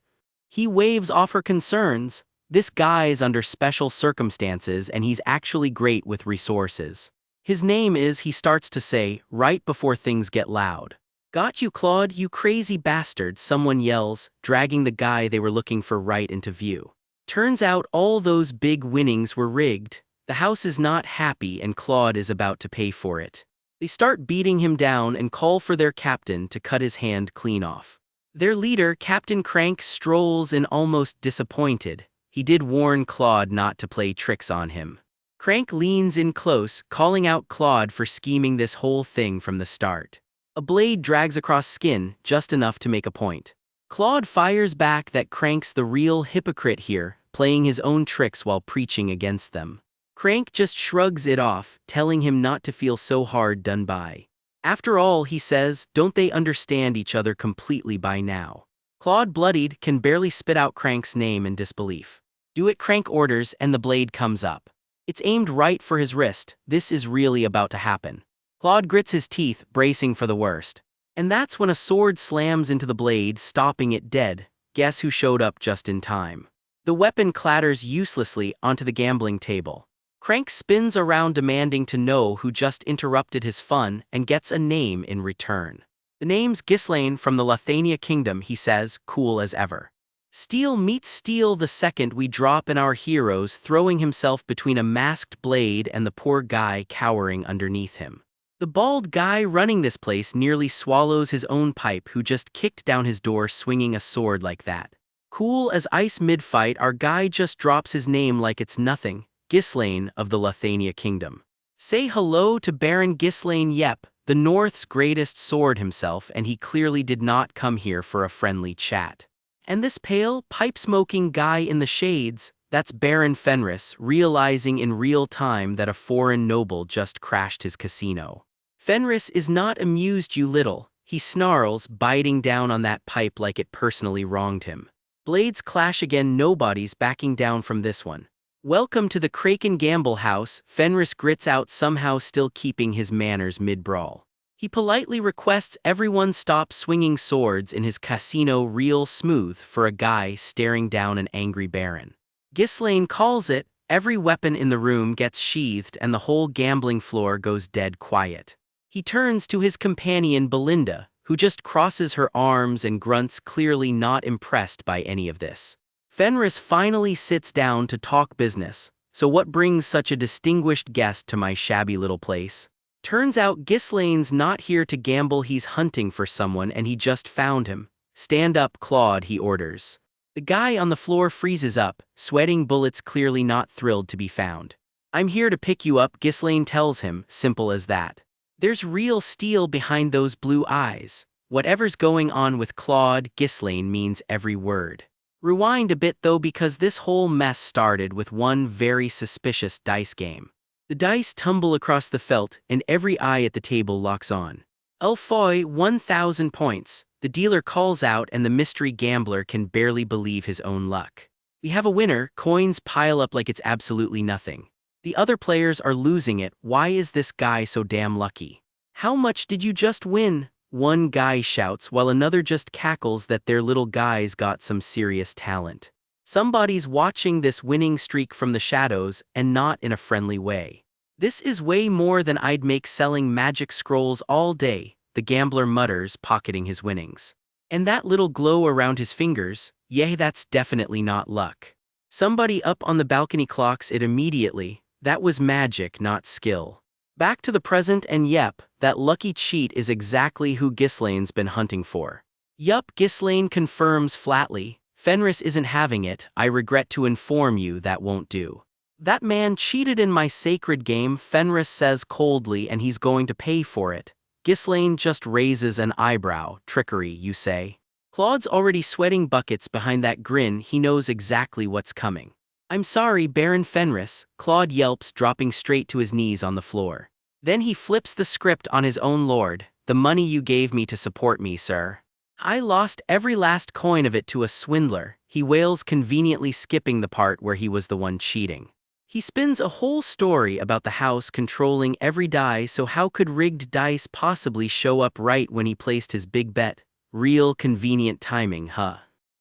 He waves off her concerns. This guy's under special circumstances and he's actually great with resources. His name is, he starts to say, right before things get loud. Got you, Claude, you crazy bastard, someone yells, dragging the guy they were looking for right into view. Turns out all those big winnings were rigged. The house is not happy and Claude is about to pay for it. They start beating him down and call for their captain to cut his hand clean off. Their leader, Captain Crank, strolls in almost disappointed. He did warn Claude not to play tricks on him. Crank leans in close, calling out Claude for scheming this whole thing from the start. A blade drags across skin, just enough to make a point. Claude fires back that Crank's the real hypocrite here, playing his own tricks while preaching against them. Crank just shrugs it off, telling him not to feel so hard done by. After all, he says, don't they understand each other completely by now? Claude, bloodied, can barely spit out Crank's name in disbelief. Do it, Crank orders, and the blade comes up. It's aimed right for his wrist. This is really about to happen. Claude grits his teeth, bracing for the worst. And that's when a sword slams into the blade, stopping it dead. Guess who showed up just in time? The weapon clatters uselessly onto the gambling table. Crank spins around demanding to know who just interrupted his fun and gets a name in return. The name's Ghislaine from the Lathania Kingdom, he says, cool as ever. Steel meets steel the second we drop in our heroes, throwing himself between a masked blade and the poor guy cowering underneath him. The bald guy running this place nearly swallows his own pipe, who just kicked down his door swinging a sword like that. Cool as ice mid-fight, our guy just drops his name like it's nothing, Ghislaine of the Lathania Kingdom. Say hello to Baron Ghislaine Yep, the North's greatest sword himself, and he clearly did not come here for a friendly chat. And this pale, pipe-smoking guy in the shades, that's Baron Fenris, realizing in real time that a foreign noble just crashed his casino. Fenris is not amused, you little, he snarls, biting down on that pipe like it personally wronged him. Blades clash again, nobody's backing down from this one. Welcome to the Kraken Gamble House, Fenris grits out, somehow still keeping his manners mid-brawl. He politely requests everyone stop swinging swords in his casino real smooth for a guy staring down an angry baron. Ghislaine calls it, every weapon in the room gets sheathed and the whole gambling floor goes dead quiet. He turns to his companion Belinda, who just crosses her arms and grunts, clearly not impressed by any of this. Fenris finally sits down to talk business. So what brings such a distinguished guest to my shabby little place? Turns out Ghislaine's not here to gamble, he's hunting for someone and he just found him. Stand up, Claude, he orders. The guy on the floor freezes up, sweating bullets, clearly not thrilled to be found. I'm here to pick you up, Ghislaine tells him, simple as that. There's real steel behind those blue eyes. Whatever's going on with Claude, Ghislaine means every word. Rewind a bit though, because this whole mess started with one very suspicious dice game. The dice tumble across the felt, and every eye at the table locks on. Elfoy, 1,000 points. The dealer calls out, and the mystery gambler can barely believe his own luck. We have a winner. Coins pile up like it's absolutely nothing. The other players are losing it. Why is this guy so damn lucky? How much did you just win? One guy shouts while another just cackles that their little guy's got some serious talent. Somebody's watching this winning streak from the shadows, and not in a friendly way. This is way more than I'd make selling magic scrolls all day, the gambler mutters, pocketing his winnings. And that little glow around his fingers, yeah, that's definitely not luck. Somebody up on the balcony clocks it immediately. That was magic, not skill. Back to the present, and yep, that lucky cheat is exactly who Ghislaine's been hunting for. Yup, Ghislaine confirms flatly. Fenris isn't having it. I regret to inform you that won't do. That man cheated in my sacred game, Fenris says coldly, and he's going to pay for it. Ghislaine just raises an eyebrow. Trickery, you say? Claude's already sweating buckets behind that grin. He knows exactly what's coming. I'm sorry, Baron Fenris, Claude yelps, dropping straight to his knees on the floor. Then he flips the script on his own lord. The money you gave me to support me, sir. I lost every last coin of it to a swindler, he wails, conveniently skipping the part where he was the one cheating. He spins a whole story about the house controlling every die, so how could rigged dice possibly show up right when he placed his big bet? Real convenient timing, huh?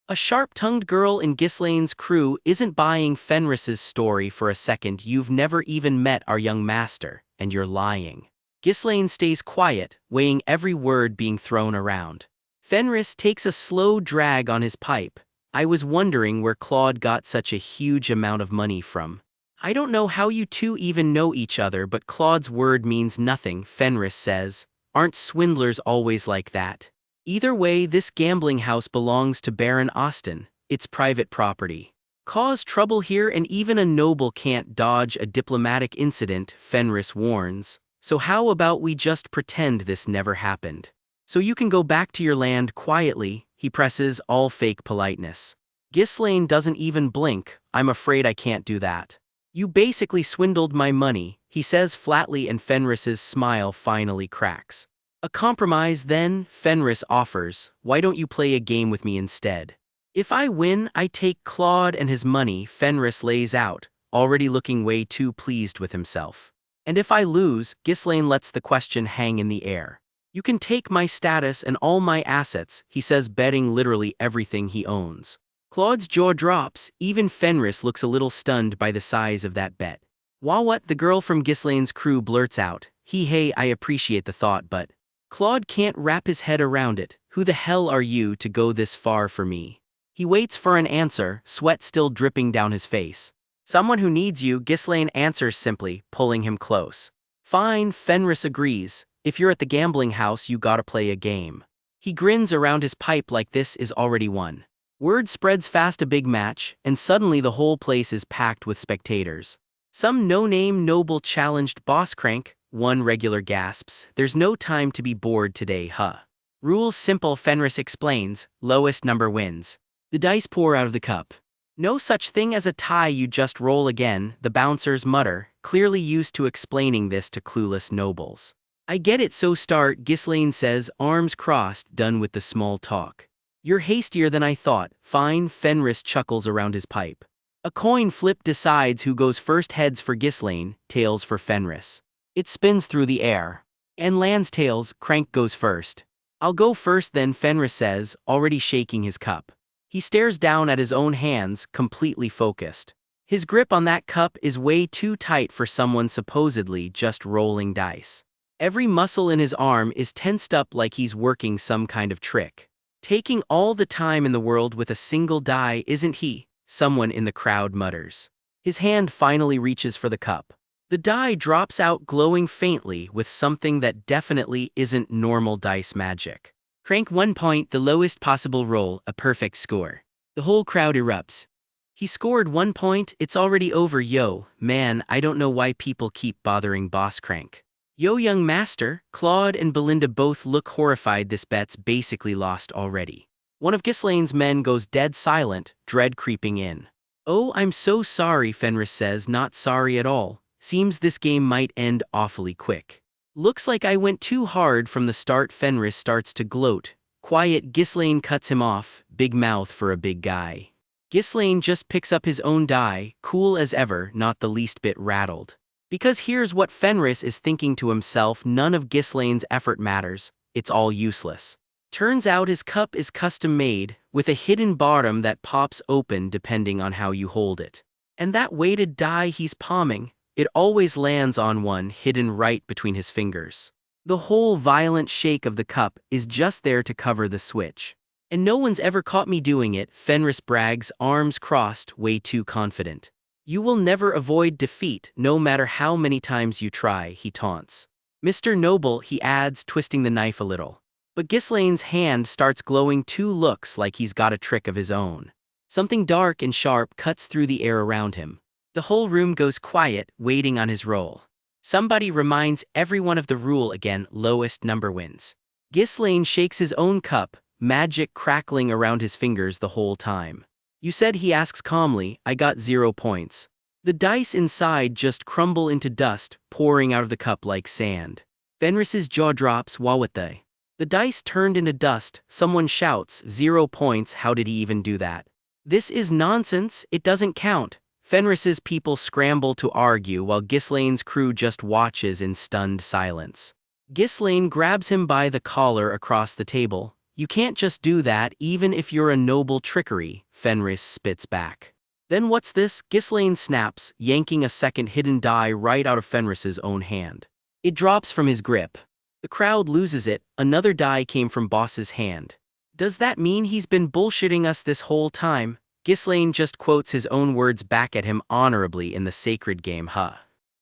A sharp-tongued girl in Ghislaine's crew isn't buying Fenris's story for a second. You've never even met our young master, and you're lying. Ghislaine stays quiet, weighing every word being thrown around. Fenris takes a slow drag on his pipe. I was wondering where Claude got such a huge amount of money from. I don't know how you two even know each other, but Claude's word means nothing, Fenris says. Aren't swindlers always like that? Either way, this gambling house belongs to Baron Austin. It's private property. Cause trouble here and even a noble can't dodge a diplomatic incident, Fenris warns. So how about we just pretend this never happened? So you can go back to your land quietly, he presses, all fake politeness. Ghislaine doesn't even blink. I'm afraid I can't do that. You basically swindled my money, he says flatly, and Fenris's smile finally cracks. A compromise then, Fenris offers. Why don't you play a game with me instead? If I win, I take Claude and his money, Fenris lays out, already looking way too pleased with himself. And if I lose, Ghislaine lets the question hang in the air. You can take my status and all my assets, he says, betting literally everything he owns. Claude's jaw drops. Even Fenris looks a little stunned by the size of that bet. What? The girl from Ghislaine's crew blurts out. Hey, I appreciate the thought, but... Claude can't wrap his head around it. Who the hell are you to go this far for me? He waits for an answer, sweat still dripping down his face. Someone who needs you, Ghislaine answers simply, pulling him close. Fine, Fenris agrees. If you're at the gambling house, you gotta play a game. He grins around his pipe like this is already won. Word spreads fast, a big match, and suddenly the whole place is packed with spectators. Some no-name noble challenged Boss Crank. One regular gasps. There's no time to be bored today, huh? Rules simple, Fenris explains. Lowest number wins. The dice pour out of the cup. No such thing as a tie, you just roll again, the bouncers mutter, clearly used to explaining this to clueless nobles. I get it, so start, Ghislaine says, arms crossed, done with the small talk. You're hastier than I thought. Fine, Fenris chuckles around his pipe. A coin flip decides who goes first. Heads for Ghislaine, tails for Fenris. It spins through the air. And lands tails. Crank goes first. I'll go first then, Fenris says, already shaking his cup. He stares down at his own hands, completely focused. His grip on that cup is way too tight for someone supposedly just rolling dice. Every muscle in his arm is tensed up like he's working some kind of trick. Taking all the time in the world with a single die, isn't he? Someone in the crowd mutters. His hand finally reaches for the cup. The die drops out, glowing faintly with something that definitely isn't normal dice magic. Crank 1 point, the lowest possible roll, a perfect score. The whole crowd erupts. He scored 1 point, it's already over. Yo, man, I don't know why people keep bothering Boss Crank. Yo, young master, Claude and Belinda both look horrified. This bet's basically lost already. One of Ghislaine's men goes dead silent, dread creeping in. Oh, I'm so sorry, Fenris says. Not sorry at all. Seems this game might end awfully quick. Looks like I went too hard from the start. Fenris starts to gloat. Quiet. Ghislaine cuts him off, big mouth for a big guy. Ghislaine just picks up his own die, cool as ever, not the least bit rattled. Because here's what Fenris is thinking to himself: none of Ghislaine's effort matters, it's all useless. Turns out his cup is custom made, with a hidden bottom that pops open depending on how you hold it. And that weighted die he's palming, it always lands on one hidden right between his fingers. The whole violent shake of the cup is just there to cover the switch. And no one's ever caught me doing it, Fenris brags, arms crossed, way too confident. You will never avoid defeat, no matter how many times you try, he taunts. Mr. Noble, he adds, twisting the knife a little. But Ghislaine's hand starts glowing too, looks like he's got a trick of his own. Something dark and sharp cuts through the air around him. The whole room goes quiet, waiting on his roll. Somebody reminds everyone of the rule again: lowest number wins. Ghislaine shakes his own cup, magic crackling around his fingers the whole time. You said, he asks calmly. I got 0 points. The dice inside just crumble into dust, pouring out of the cup like sand. Fenris's jaw drops. What the? The dice turned into dust. Someone shouts, 0 points, how did he even do that? This is nonsense, it doesn't count. Fenris's people scramble to argue while Ghislaine's crew just watches in stunned silence. Ghislaine grabs him by the collar across the table. You can't just do that, even if you're a noble. Trickery, Fenris spits back. Then what's this? Ghislaine snaps, yanking a second hidden die right out of Fenris's own hand. It drops from his grip. The crowd loses it. Another die came from Boss's hand. Does that mean he's been bullshitting us this whole time? Ghislaine just quotes his own words back at him honorably in the sacred game.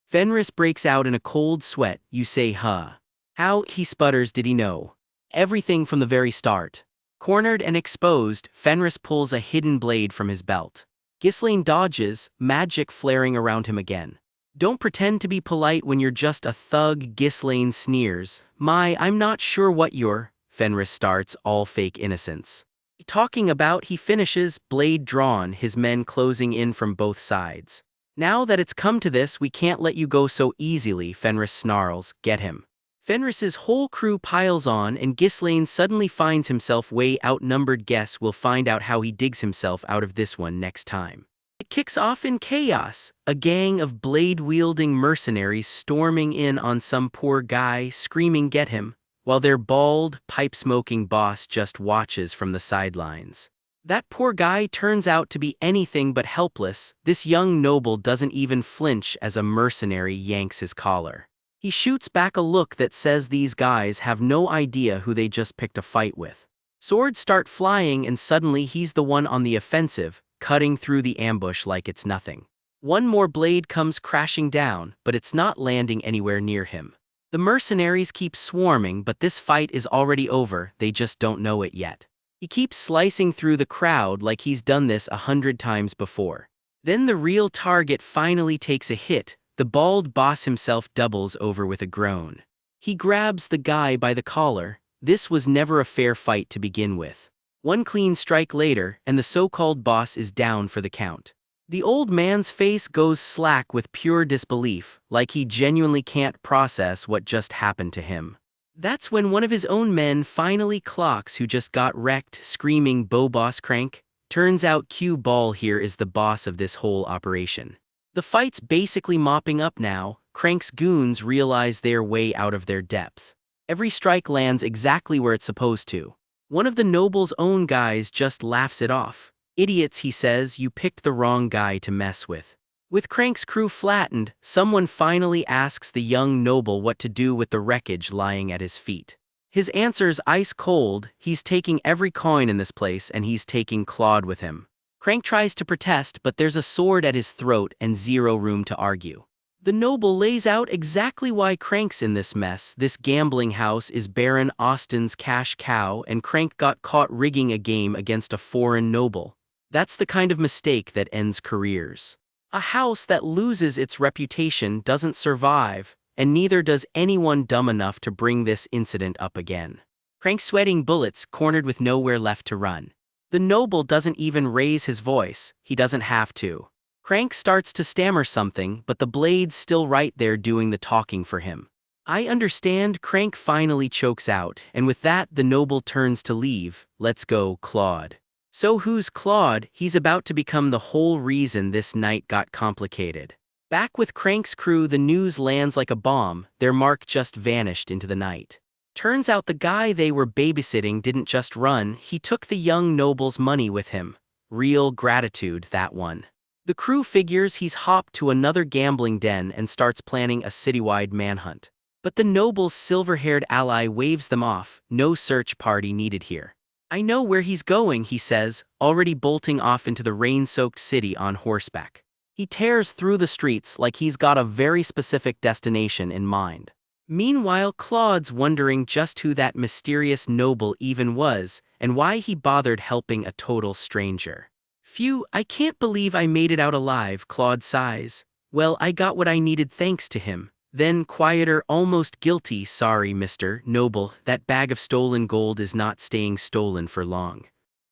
Fenris breaks out in a cold sweat. You say, How, he sputters, did he know? Everything from the very start. Cornered and exposed, Fenris pulls a hidden blade from his belt. Ghislaine dodges, magic flaring around him again. Don't pretend to be polite when you're just a thug, Ghislaine sneers. I'm not sure what you're. Fenris starts, all fake innocence. Talking about, he finishes, blade drawn, his men closing in from both sides. Now that it's come to this, we can't let you go so easily, Fenris snarls. Get him. Fenris's whole crew piles on, and Ghislaine suddenly finds himself way outnumbered. Guess we'll find out how he digs himself out of this one next time. It kicks off in chaos, a gang of blade-wielding mercenaries storming in on some poor guy, screaming get him, while their bald, pipe-smoking boss just watches from the sidelines. That poor guy turns out to be anything but helpless. This young noble doesn't even flinch as a mercenary yanks his collar. He shoots back a look that says these guys have no idea who they just picked a fight with. Swords start flying, and suddenly he's the one on the offensive, cutting through the ambush like it's nothing. One more blade comes crashing down, but it's not landing anywhere near him. The mercenaries keep swarming, but this fight is already over, they just don't know it yet. He keeps slicing through the crowd like he's done this 100 times before. Then the real target finally takes a hit. The bald boss himself doubles over with a groan. He grabs the guy by the collar. This was never a fair fight to begin with. One clean strike later, and the so-called boss is down for the count. The old man's face goes slack with pure disbelief, like he genuinely can't process what just happened to him. That's when one of his own men finally clocks who just got wrecked, screaming, "Bo boss crank." Turns out Cue Ball here is the boss of this whole operation. The fight's basically mopping up now. Crank's goons realize they're way out of their depth. Every strike lands exactly where it's supposed to. One of the noble's own guys just laughs it off. Idiots, he says, you picked the wrong guy to mess with. With Crank's crew flattened, someone finally asks the young noble what to do with the wreckage lying at his feet. His answer's ice cold. He's taking every coin in this place, and he's taking Claude with him. Crank tries to protest, but there's a sword at his throat and zero room to argue. The noble lays out exactly why Crank's in this mess. This gambling house is Baron Austin's cash cow, and Crank got caught rigging a game against a foreign noble. That's the kind of mistake that ends careers. A house that loses its reputation doesn't survive, and neither does anyone dumb enough to bring this incident up again. Crank's sweating bullets, cornered with nowhere left to run. The noble doesn't even raise his voice. He doesn't have to. Crank starts to stammer something, but the blade's still right there doing the talking for him. I understand. Crank finally chokes out, and with that the noble turns to leave. Let's go, Claude. So who's Claude? He's about to become the whole reason this night got complicated. Back with Crank's crew, the news lands like a bomb. Their mark just vanished into the night. Turns out the guy they were babysitting didn't just run, he took the young noble's money with him. Real gratitude, that one. The crew figures he's hopped to another gambling den and starts planning a citywide manhunt. But the noble's silver-haired ally waves them off. No search party needed here. I know where he's going, he says, already bolting off into the rain-soaked city on horseback. He tears through the streets like he's got a very specific destination in mind. Meanwhile, Claude's wondering just who that mysterious noble even was, and why he bothered helping a total stranger. Phew, I can't believe I made it out alive, Claude sighs. Well, I got what I needed thanks to him. Then, quieter, almost guilty, sorry, Mr. Noble, that bag of stolen gold is not staying stolen for long.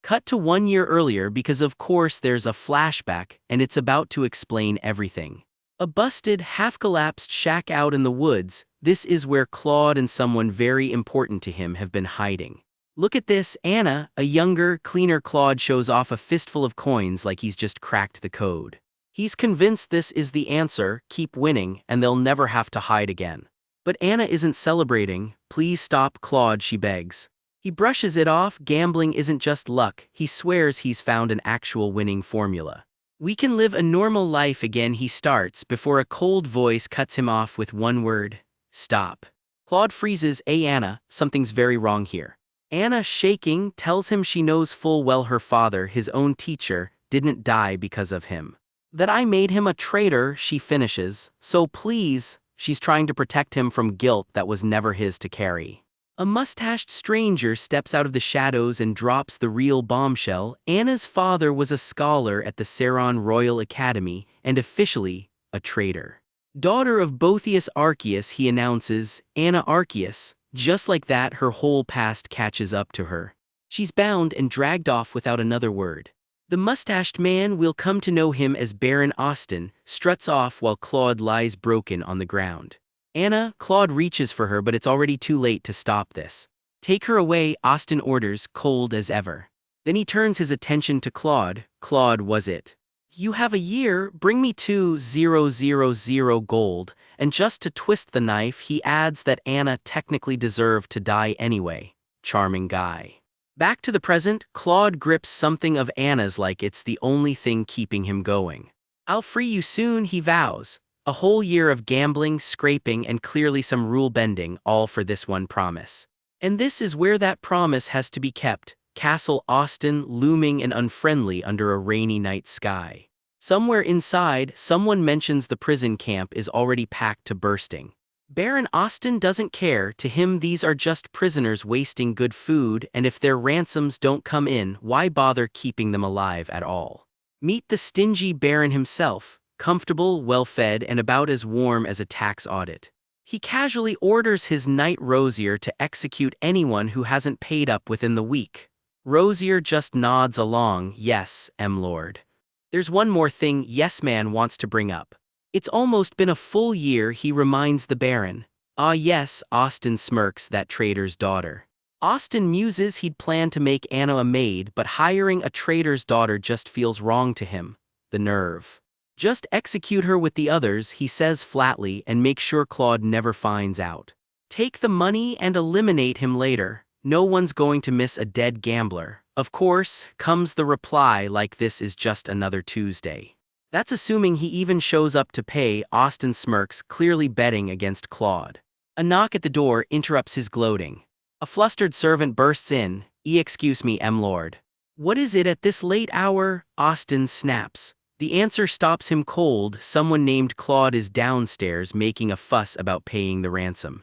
Cut to 1 year earlier because of course there's a flashback, and it's about to explain everything. A busted, half-collapsed shack out in the woods. This is where Claude and someone very important to him have been hiding. Look at this, Anna, a younger, cleaner Claude shows off a fistful of coins like he's just cracked the code. He's convinced this is the answer, keep winning, and they'll never have to hide again. But Anna isn't celebrating. Please stop, Claude, she begs. He brushes it off. Gambling isn't just luck. He swears he's found an actual winning formula. We can live a normal life again, he starts, before a cold voice cuts him off with one word. Stop. Claude freezes. Anna, something's very wrong here. Anna, shaking, tells him she knows full well her father, his own teacher, didn't die because of him. That I made him a traitor, she finishes. So please, she's trying to protect him from guilt that was never his to carry. A mustached stranger steps out of the shadows and drops the real bombshell. Anna's father was a scholar at the Saron Royal Academy, and officially, a traitor. Daughter of Boethius Arceus, he announces, Anna Arceus. Just like that, her whole past catches up to her. She's bound and dragged off without another word. The mustached man, we'll come to know him as Baron Austin, struts off while Claude lies broken on the ground. Anna, Claude reaches for her, but it's already too late to stop this. Take her away, Austin orders, cold as ever. Then he turns his attention to Claude. Claude, was it? You have a year, bring me 2,000 gold, and just to twist the knife, he adds that Anna technically deserved to die anyway. Charming guy. Back to the present, Claude grips something of Anna's like it's the only thing keeping him going. I'll free you soon, he vows. A whole year of gambling, scraping, and clearly some rule bending, all for this one promise. And this is where that promise has to be kept. Castle Austin, looming and unfriendly under a rainy night sky. Somewhere inside, someone mentions the prison camp is already packed to bursting. Baron Austin doesn't care. To him, these are just prisoners wasting good food, and if their ransoms don't come in, why bother keeping them alive at all? Meet the stingy Baron himself, comfortable, well-fed, and about as warm as a tax audit. He casually orders his knight Rosier to execute anyone who hasn't paid up within the week. Rosier just nods along. Yes, M-Lord. There's one more thing Yes Man wants to bring up. It's almost been a full year, he reminds the Baron. Ah yes, Austin smirks, that traitor's daughter. Austin muses he'd planned to make Anna a maid, but hiring a traitor's daughter just feels wrong to him. The nerve. Just execute her with the others, he says flatly, and make sure Claude never finds out. Take the money and eliminate him later. No one's going to miss a dead gambler. Of course, comes the reply, like this is just another Tuesday. That's assuming he even shows up to pay. Austin smirks, clearly betting against Claude. A knock at the door interrupts his gloating. A flustered servant bursts in. Excuse me, M-Lord. What is it at this late hour? Austin snaps. The answer stops him cold. Someone named Claude is downstairs making a fuss about paying the ransom.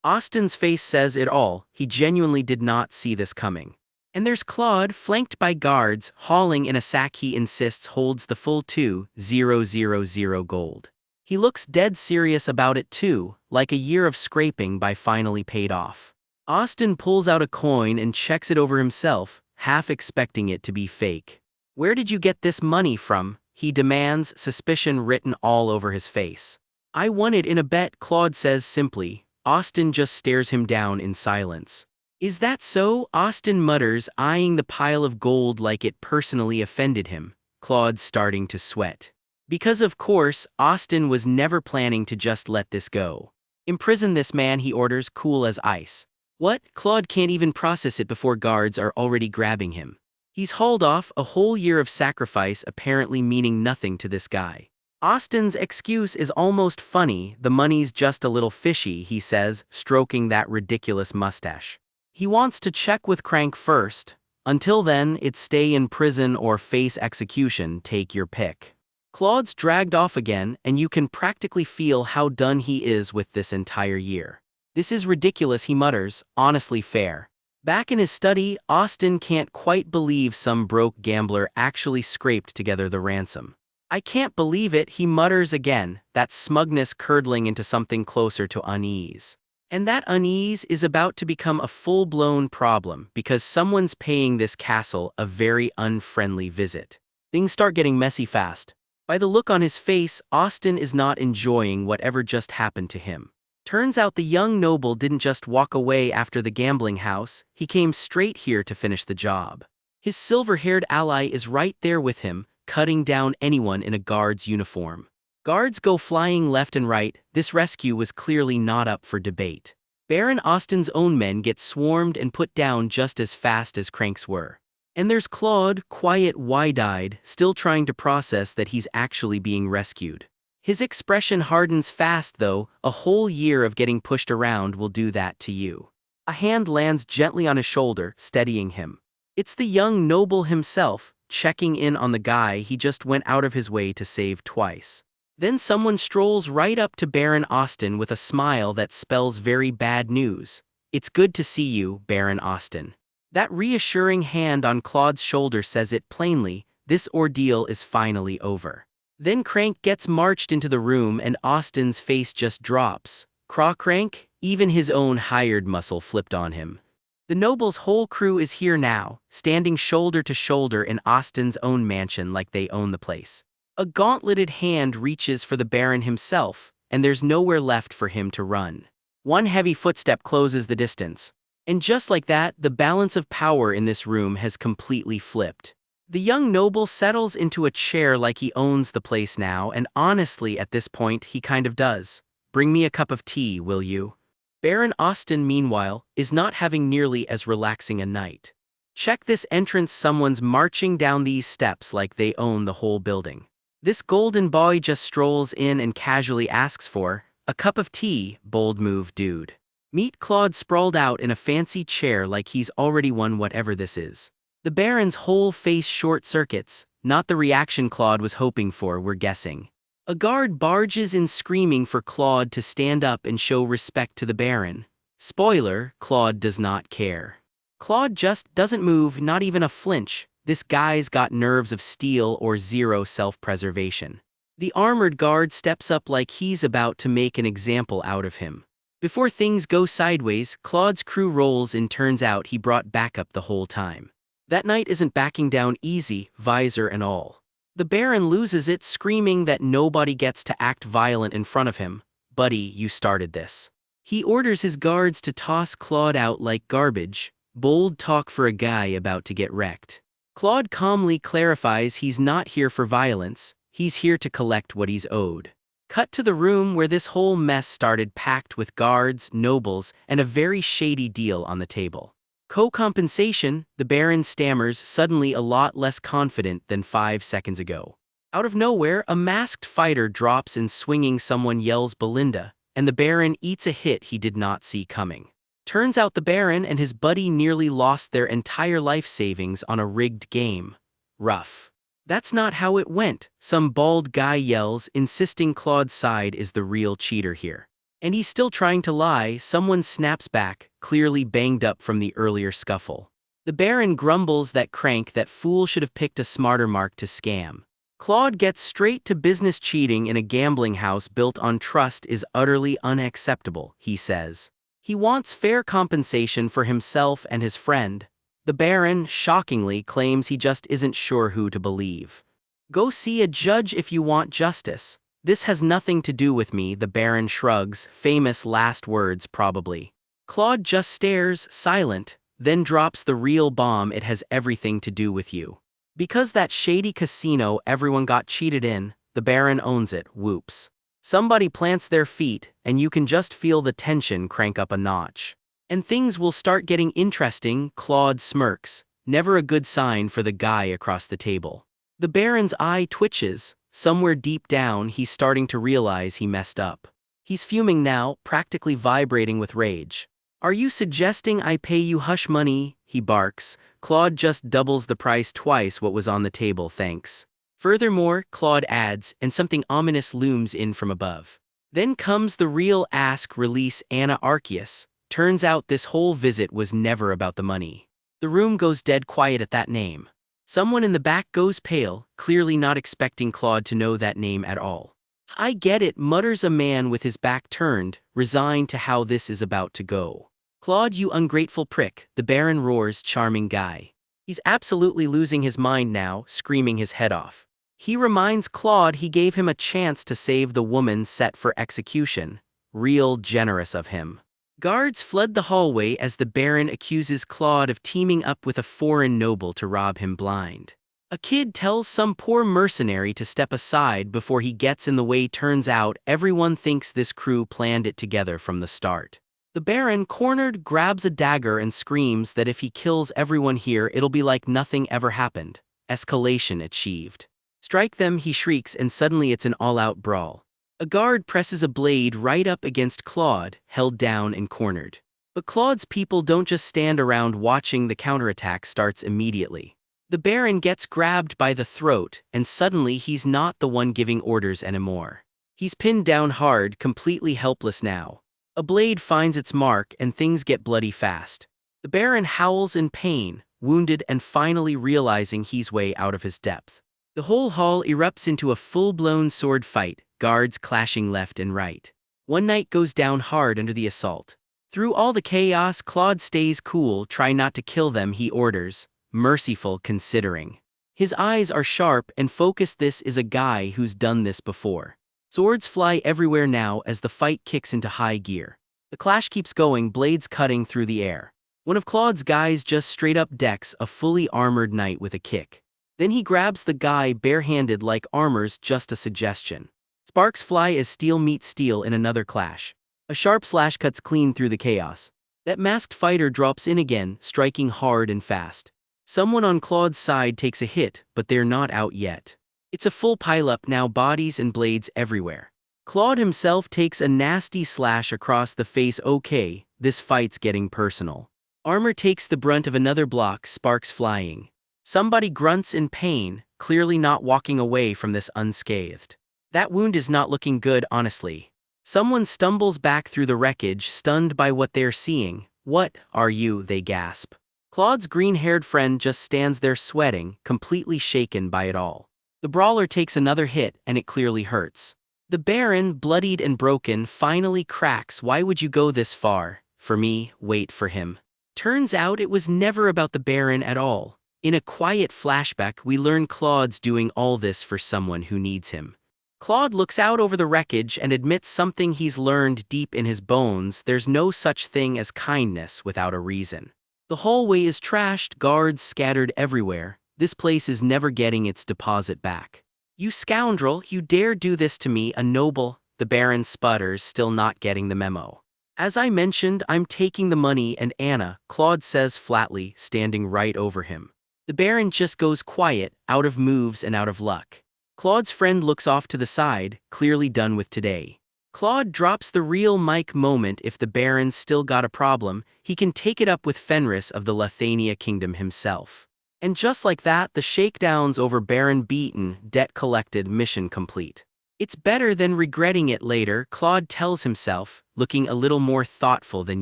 Austin's face says it all. He genuinely did not see this coming. And there's Claude, flanked by guards, hauling in a sack he insists holds the full 2,000 gold. He looks dead serious about it too, like a year of scraping by finally paid off. Austin pulls out a coin and checks it over himself, half expecting it to be fake. Where did you get this money from? he demands, suspicion written all over his face. I won it in a bet, Claude says simply. Austin just stares him down in silence. Is that so? Austin mutters, eyeing the pile of gold like it personally offended him. Claude's starting to sweat. Because of course, Austin was never planning to just let this go. Imprison this man, he orders, cool as ice. What? Claude can't even process it before guards are already grabbing him. He's hauled off, a whole year of sacrifice apparently meaning nothing to this guy. Austin's excuse is almost funny, the money's just a little fishy, he says, stroking that ridiculous mustache. He wants to check with Crank first. Until then, it's stay in prison or face execution, take your pick. Claude's dragged off again, and you can practically feel how done he is with this entire year. This is ridiculous, he mutters, honestly fair. Back in his study, Austin can't quite believe some broke gambler actually scraped together the ransom. I can't believe it, he mutters again, that smugness curdling into something closer to unease. And that unease is about to become a full-blown problem because someone's paying this castle a very unfriendly visit. Things start getting messy fast. By the look on his face, Austin is not enjoying whatever just happened to him. Turns out the young noble didn't just walk away after the gambling house, he came straight here to finish the job. His silver-haired ally is right there with him, cutting down anyone in a guard's uniform. Guards go flying left and right, this rescue was clearly not up for debate. Baron Austin's own men get swarmed and put down just as fast as Crank's were. And there's Claude, quiet, wide-eyed, still trying to process that he's actually being rescued. His expression hardens fast though, a whole year of getting pushed around will do that to you. A hand lands gently on his shoulder, steadying him. It's the young noble himself, checking in on the guy he just went out of his way to save twice. Then someone strolls right up to Baron Austin with a smile that spells very bad news. It's good to see you, Baron Austin. That reassuring hand on Claude's shoulder says it plainly, this ordeal is finally over. Then Crank gets marched into the room and Austin's face just drops. Crank? Even his own hired muscle flipped on him. The noble's whole crew is here now, standing shoulder to shoulder in Austin's own mansion like they own the place. A gauntleted hand reaches for the Baron himself, and there's nowhere left for him to run. One heavy footstep closes the distance. And just like that, the balance of power in this room has completely flipped. The young noble settles into a chair like he owns the place now, and honestly at this point he kind of does. Bring me a cup of tea, will you? Baron Austin, meanwhile, is not having nearly as relaxing a night. Check this entrance, someone's marching down these steps like they own the whole building. This golden boy just strolls in and casually asks for a cup of tea, bold move, dude. Meet Claude sprawled out in a fancy chair like he's already won whatever this is. The Baron's whole face short circuits, not the reaction Claude was hoping for, we're guessing. A guard barges in screaming for Claude to stand up and show respect to the Baron. Spoiler, Claude does not care. Claude just doesn't move, not even a flinch. This guy's got nerves of steel or zero self-preservation. The armored guard steps up like he's about to make an example out of him. Before things go sideways, Claude's crew rolls and turns out he brought backup the whole time. That knight isn't backing down easy, visor and all. The Baron loses it, screaming that nobody gets to act violent in front of him. Buddy, you started this. He orders his guards to toss Claude out like garbage, bold talk for a guy about to get wrecked. Claude calmly clarifies he's not here for violence, he's here to collect what he's owed. Cut to the room where this whole mess started, packed with guards, nobles, and a very shady deal on the table. Co-compensation, the Baron stammers, suddenly a lot less confident than 5 seconds ago. Out of nowhere, a masked fighter drops and swinging someone yells Belinda, and the Baron eats a hit he did not see coming. Turns out the Baron and his buddy nearly lost their entire life savings on a rigged game. Rough. That's not how it went, some bald guy yells, insisting Claude's side is the real cheater here. And he's still trying to lie. Someone snaps back, clearly banged up from the earlier scuffle. The Baron grumbles that Crank, that fool, should have picked a smarter mark to scam. Claude gets straight to business. Cheating in a gambling house built on trust is utterly unacceptable, he says. He wants fair compensation for himself and his friend. The Baron, shockingly, claims he just isn't sure who to believe. Go see a judge if you want justice. This has nothing to do with me, the Baron shrugs, famous last words probably. Claude just stares, silent, then drops the real bomb: it has everything to do with you. Because that shady casino everyone got cheated in, the Baron owns it, whoops. Somebody plants their feet, and you can just feel the tension crank up a notch. And things will start getting interesting, Claude smirks, never a good sign for the guy across the table. The Baron's eye twitches. Somewhere deep down he's starting to realize he messed up. He's fuming now, practically vibrating with rage. Are you suggesting I pay you hush money? He barks. Claude just doubles the price, twice what was on the table, thanks. Furthermore, Claude adds, and something ominous looms in from above. Then comes the real ask, release Anna Arceus. Turns out this whole visit was never about the money. The room goes dead quiet at that name. Someone in the back goes pale, clearly not expecting Claude to know that name at all. I get it, mutters a man with his back turned, resigned to how this is about to go. Claude, you ungrateful prick, the Baron roars, charming guy. He's absolutely losing his mind now, screaming his head off. He reminds Claude he gave him a chance to save the woman set for execution. Real generous of him. Guards flood the hallway as the Baron accuses Claude of teaming up with a foreign noble to rob him blind. A kid tells some poor mercenary to step aside before he gets in the way. Turns out everyone thinks this crew planned it together from the start. The Baron, cornered, grabs a dagger and screams that if he kills everyone here it'll be like nothing ever happened. Escalation achieved. Strike them, he shrieks, and suddenly it's an all-out brawl. A guard presses a blade right up against Claude, held down and cornered. But Claude's people don't just stand around watching. The counterattack starts immediately. The Baron gets grabbed by the throat, and suddenly he's not the one giving orders anymore. He's pinned down hard, completely helpless now. A blade finds its mark and things get bloody fast. The Baron howls in pain, wounded and finally realizing he's way out of his depth. The whole hall erupts into a full-blown sword fight, guards clashing left and right. One knight goes down hard under the assault. Through all the chaos, Claude stays cool. Try not to kill them, he orders, merciful considering. His eyes are sharp and focused. This is a guy who's done this before. Swords fly everywhere now as the fight kicks into high gear. The clash keeps going, blades cutting through the air. One of Claude's guys just straight up decks a fully armored knight with a kick. Then he grabs the guy barehanded like armor's just a suggestion. Sparks fly as steel meets steel in another clash. A sharp slash cuts clean through the chaos. That masked fighter drops in again, striking hard and fast. Someone on Claude's side takes a hit, but they're not out yet. It's a full pileup now, bodies and blades everywhere. Claude himself takes a nasty slash across the face. Okay, this fight's getting personal. Armor takes the brunt of another block, sparks flying. Somebody grunts in pain, clearly not walking away from this unscathed. That wound is not looking good, honestly. Someone stumbles back through the wreckage, stunned by what they're seeing. What are you? They gasp. Claude's green-haired friend just stands there sweating, completely shaken by it all. The brawler takes another hit, and it clearly hurts. The Baron, bloodied and broken, finally cracks. Why would you go this far? For me, wait for him. Turns out it was never about the Baron at all. In a quiet flashback, we learn Claude's doing all this for someone who needs him. Claude looks out over the wreckage and admits something he's learned deep in his bones: there's no such thing as kindness without a reason. The hallway is trashed, guards scattered everywhere. This place is never getting its deposit back. You scoundrel, you dare do this to me, a noble? The Baron sputters, still not getting the memo. As I mentioned, I'm taking the money and Anna, Claude says flatly, standing right over him. The Baron just goes quiet, out of moves and out of luck. Claude's friend looks off to the side, clearly done with today. Claude drops the real Mike moment: if the Baron's still got a problem, he can take it up with Fenris of the Lethania Kingdom himself. And just like that, the shakedown's over. Baron beaten, debt collected, mission complete. It's better than regretting it later, Claude tells himself, looking a little more thoughtful than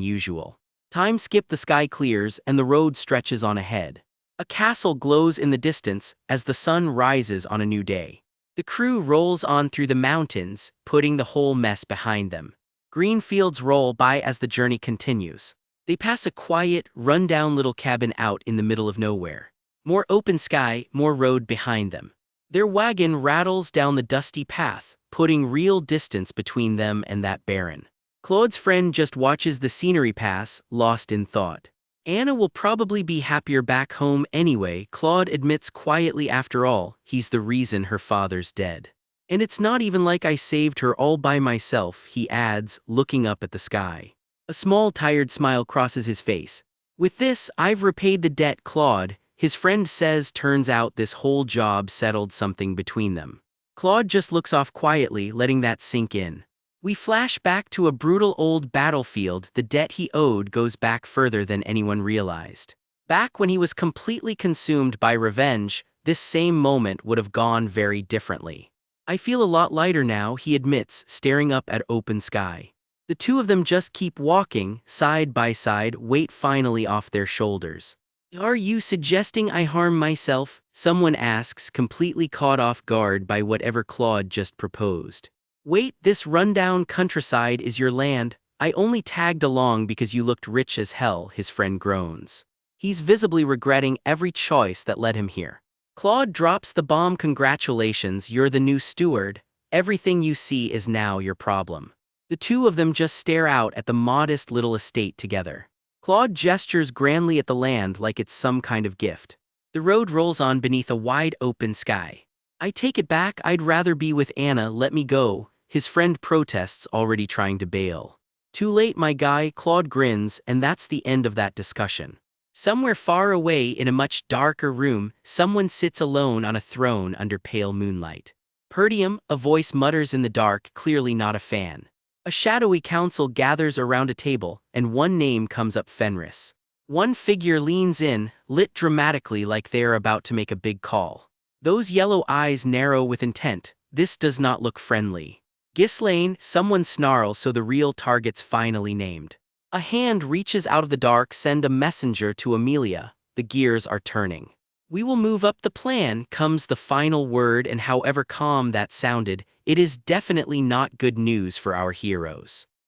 usual. Time skip, the sky clears and the road stretches on ahead. A castle glows in the distance as the sun rises on a new day. The crew rolls on through the mountains, putting the whole mess behind them. Green fields roll by as the journey continues. They pass a quiet, run-down little cabin out in the middle of nowhere. More open sky, more road behind them. Their wagon rattles down the dusty path, putting real distance between them and that baron. Claude's friend just watches the scenery pass, lost in thought. Anna will probably be happier back home anyway, Claude admits quietly. After all, he's the reason her father's dead. And it's not even like I saved her all by myself, he adds, looking up at the sky. A small tired smile crosses his face. With this, I've repaid the debt, Claude, his friend says. Turns out this whole job settled something between them. Claude just looks off quietly, letting that sink in. We flash back to a brutal old battlefield. The debt he owed goes back further than anyone realized. Back when he was completely consumed by revenge, this same moment would have gone very differently. I feel a lot lighter now, he admits, staring up at open sky. The two of them just keep walking, side by side, weight finally off their shoulders. Are you suggesting I harm myself? Someone asks, completely caught off guard by whatever Claude just proposed. Wait, this rundown countryside is your land? I only tagged along because you looked rich as hell, his friend groans. He's visibly regretting every choice that led him here. Claude drops the bomb. Congratulations, you're the new steward. Everything you see is now your problem. The two of them just stare out at the modest little estate together. Claude gestures grandly at the land like it's some kind of gift. The road rolls on beneath a wide open sky. I take it back, I'd rather be with Anna, let me go. His friend protests, already trying to bail. Too late, my guy, Claude grins, and that's the end of that discussion. Somewhere far away in a much darker room, someone sits alone on a throne under pale moonlight. Perdium, a voice mutters in the dark, clearly not a fan. A shadowy council gathers around a table, and one name comes up: Fenris. One figure leans in, lit dramatically like they are about to make a big call. Those yellow eyes narrow with intent. This does not look friendly. Ghislaine, someone snarls, so the real target's finally named. A hand reaches out of the dark, send a messenger to Amelia. The gears are turning. We will move up the plan, comes the final word, and however calm that sounded, it is definitely not good news for our heroes.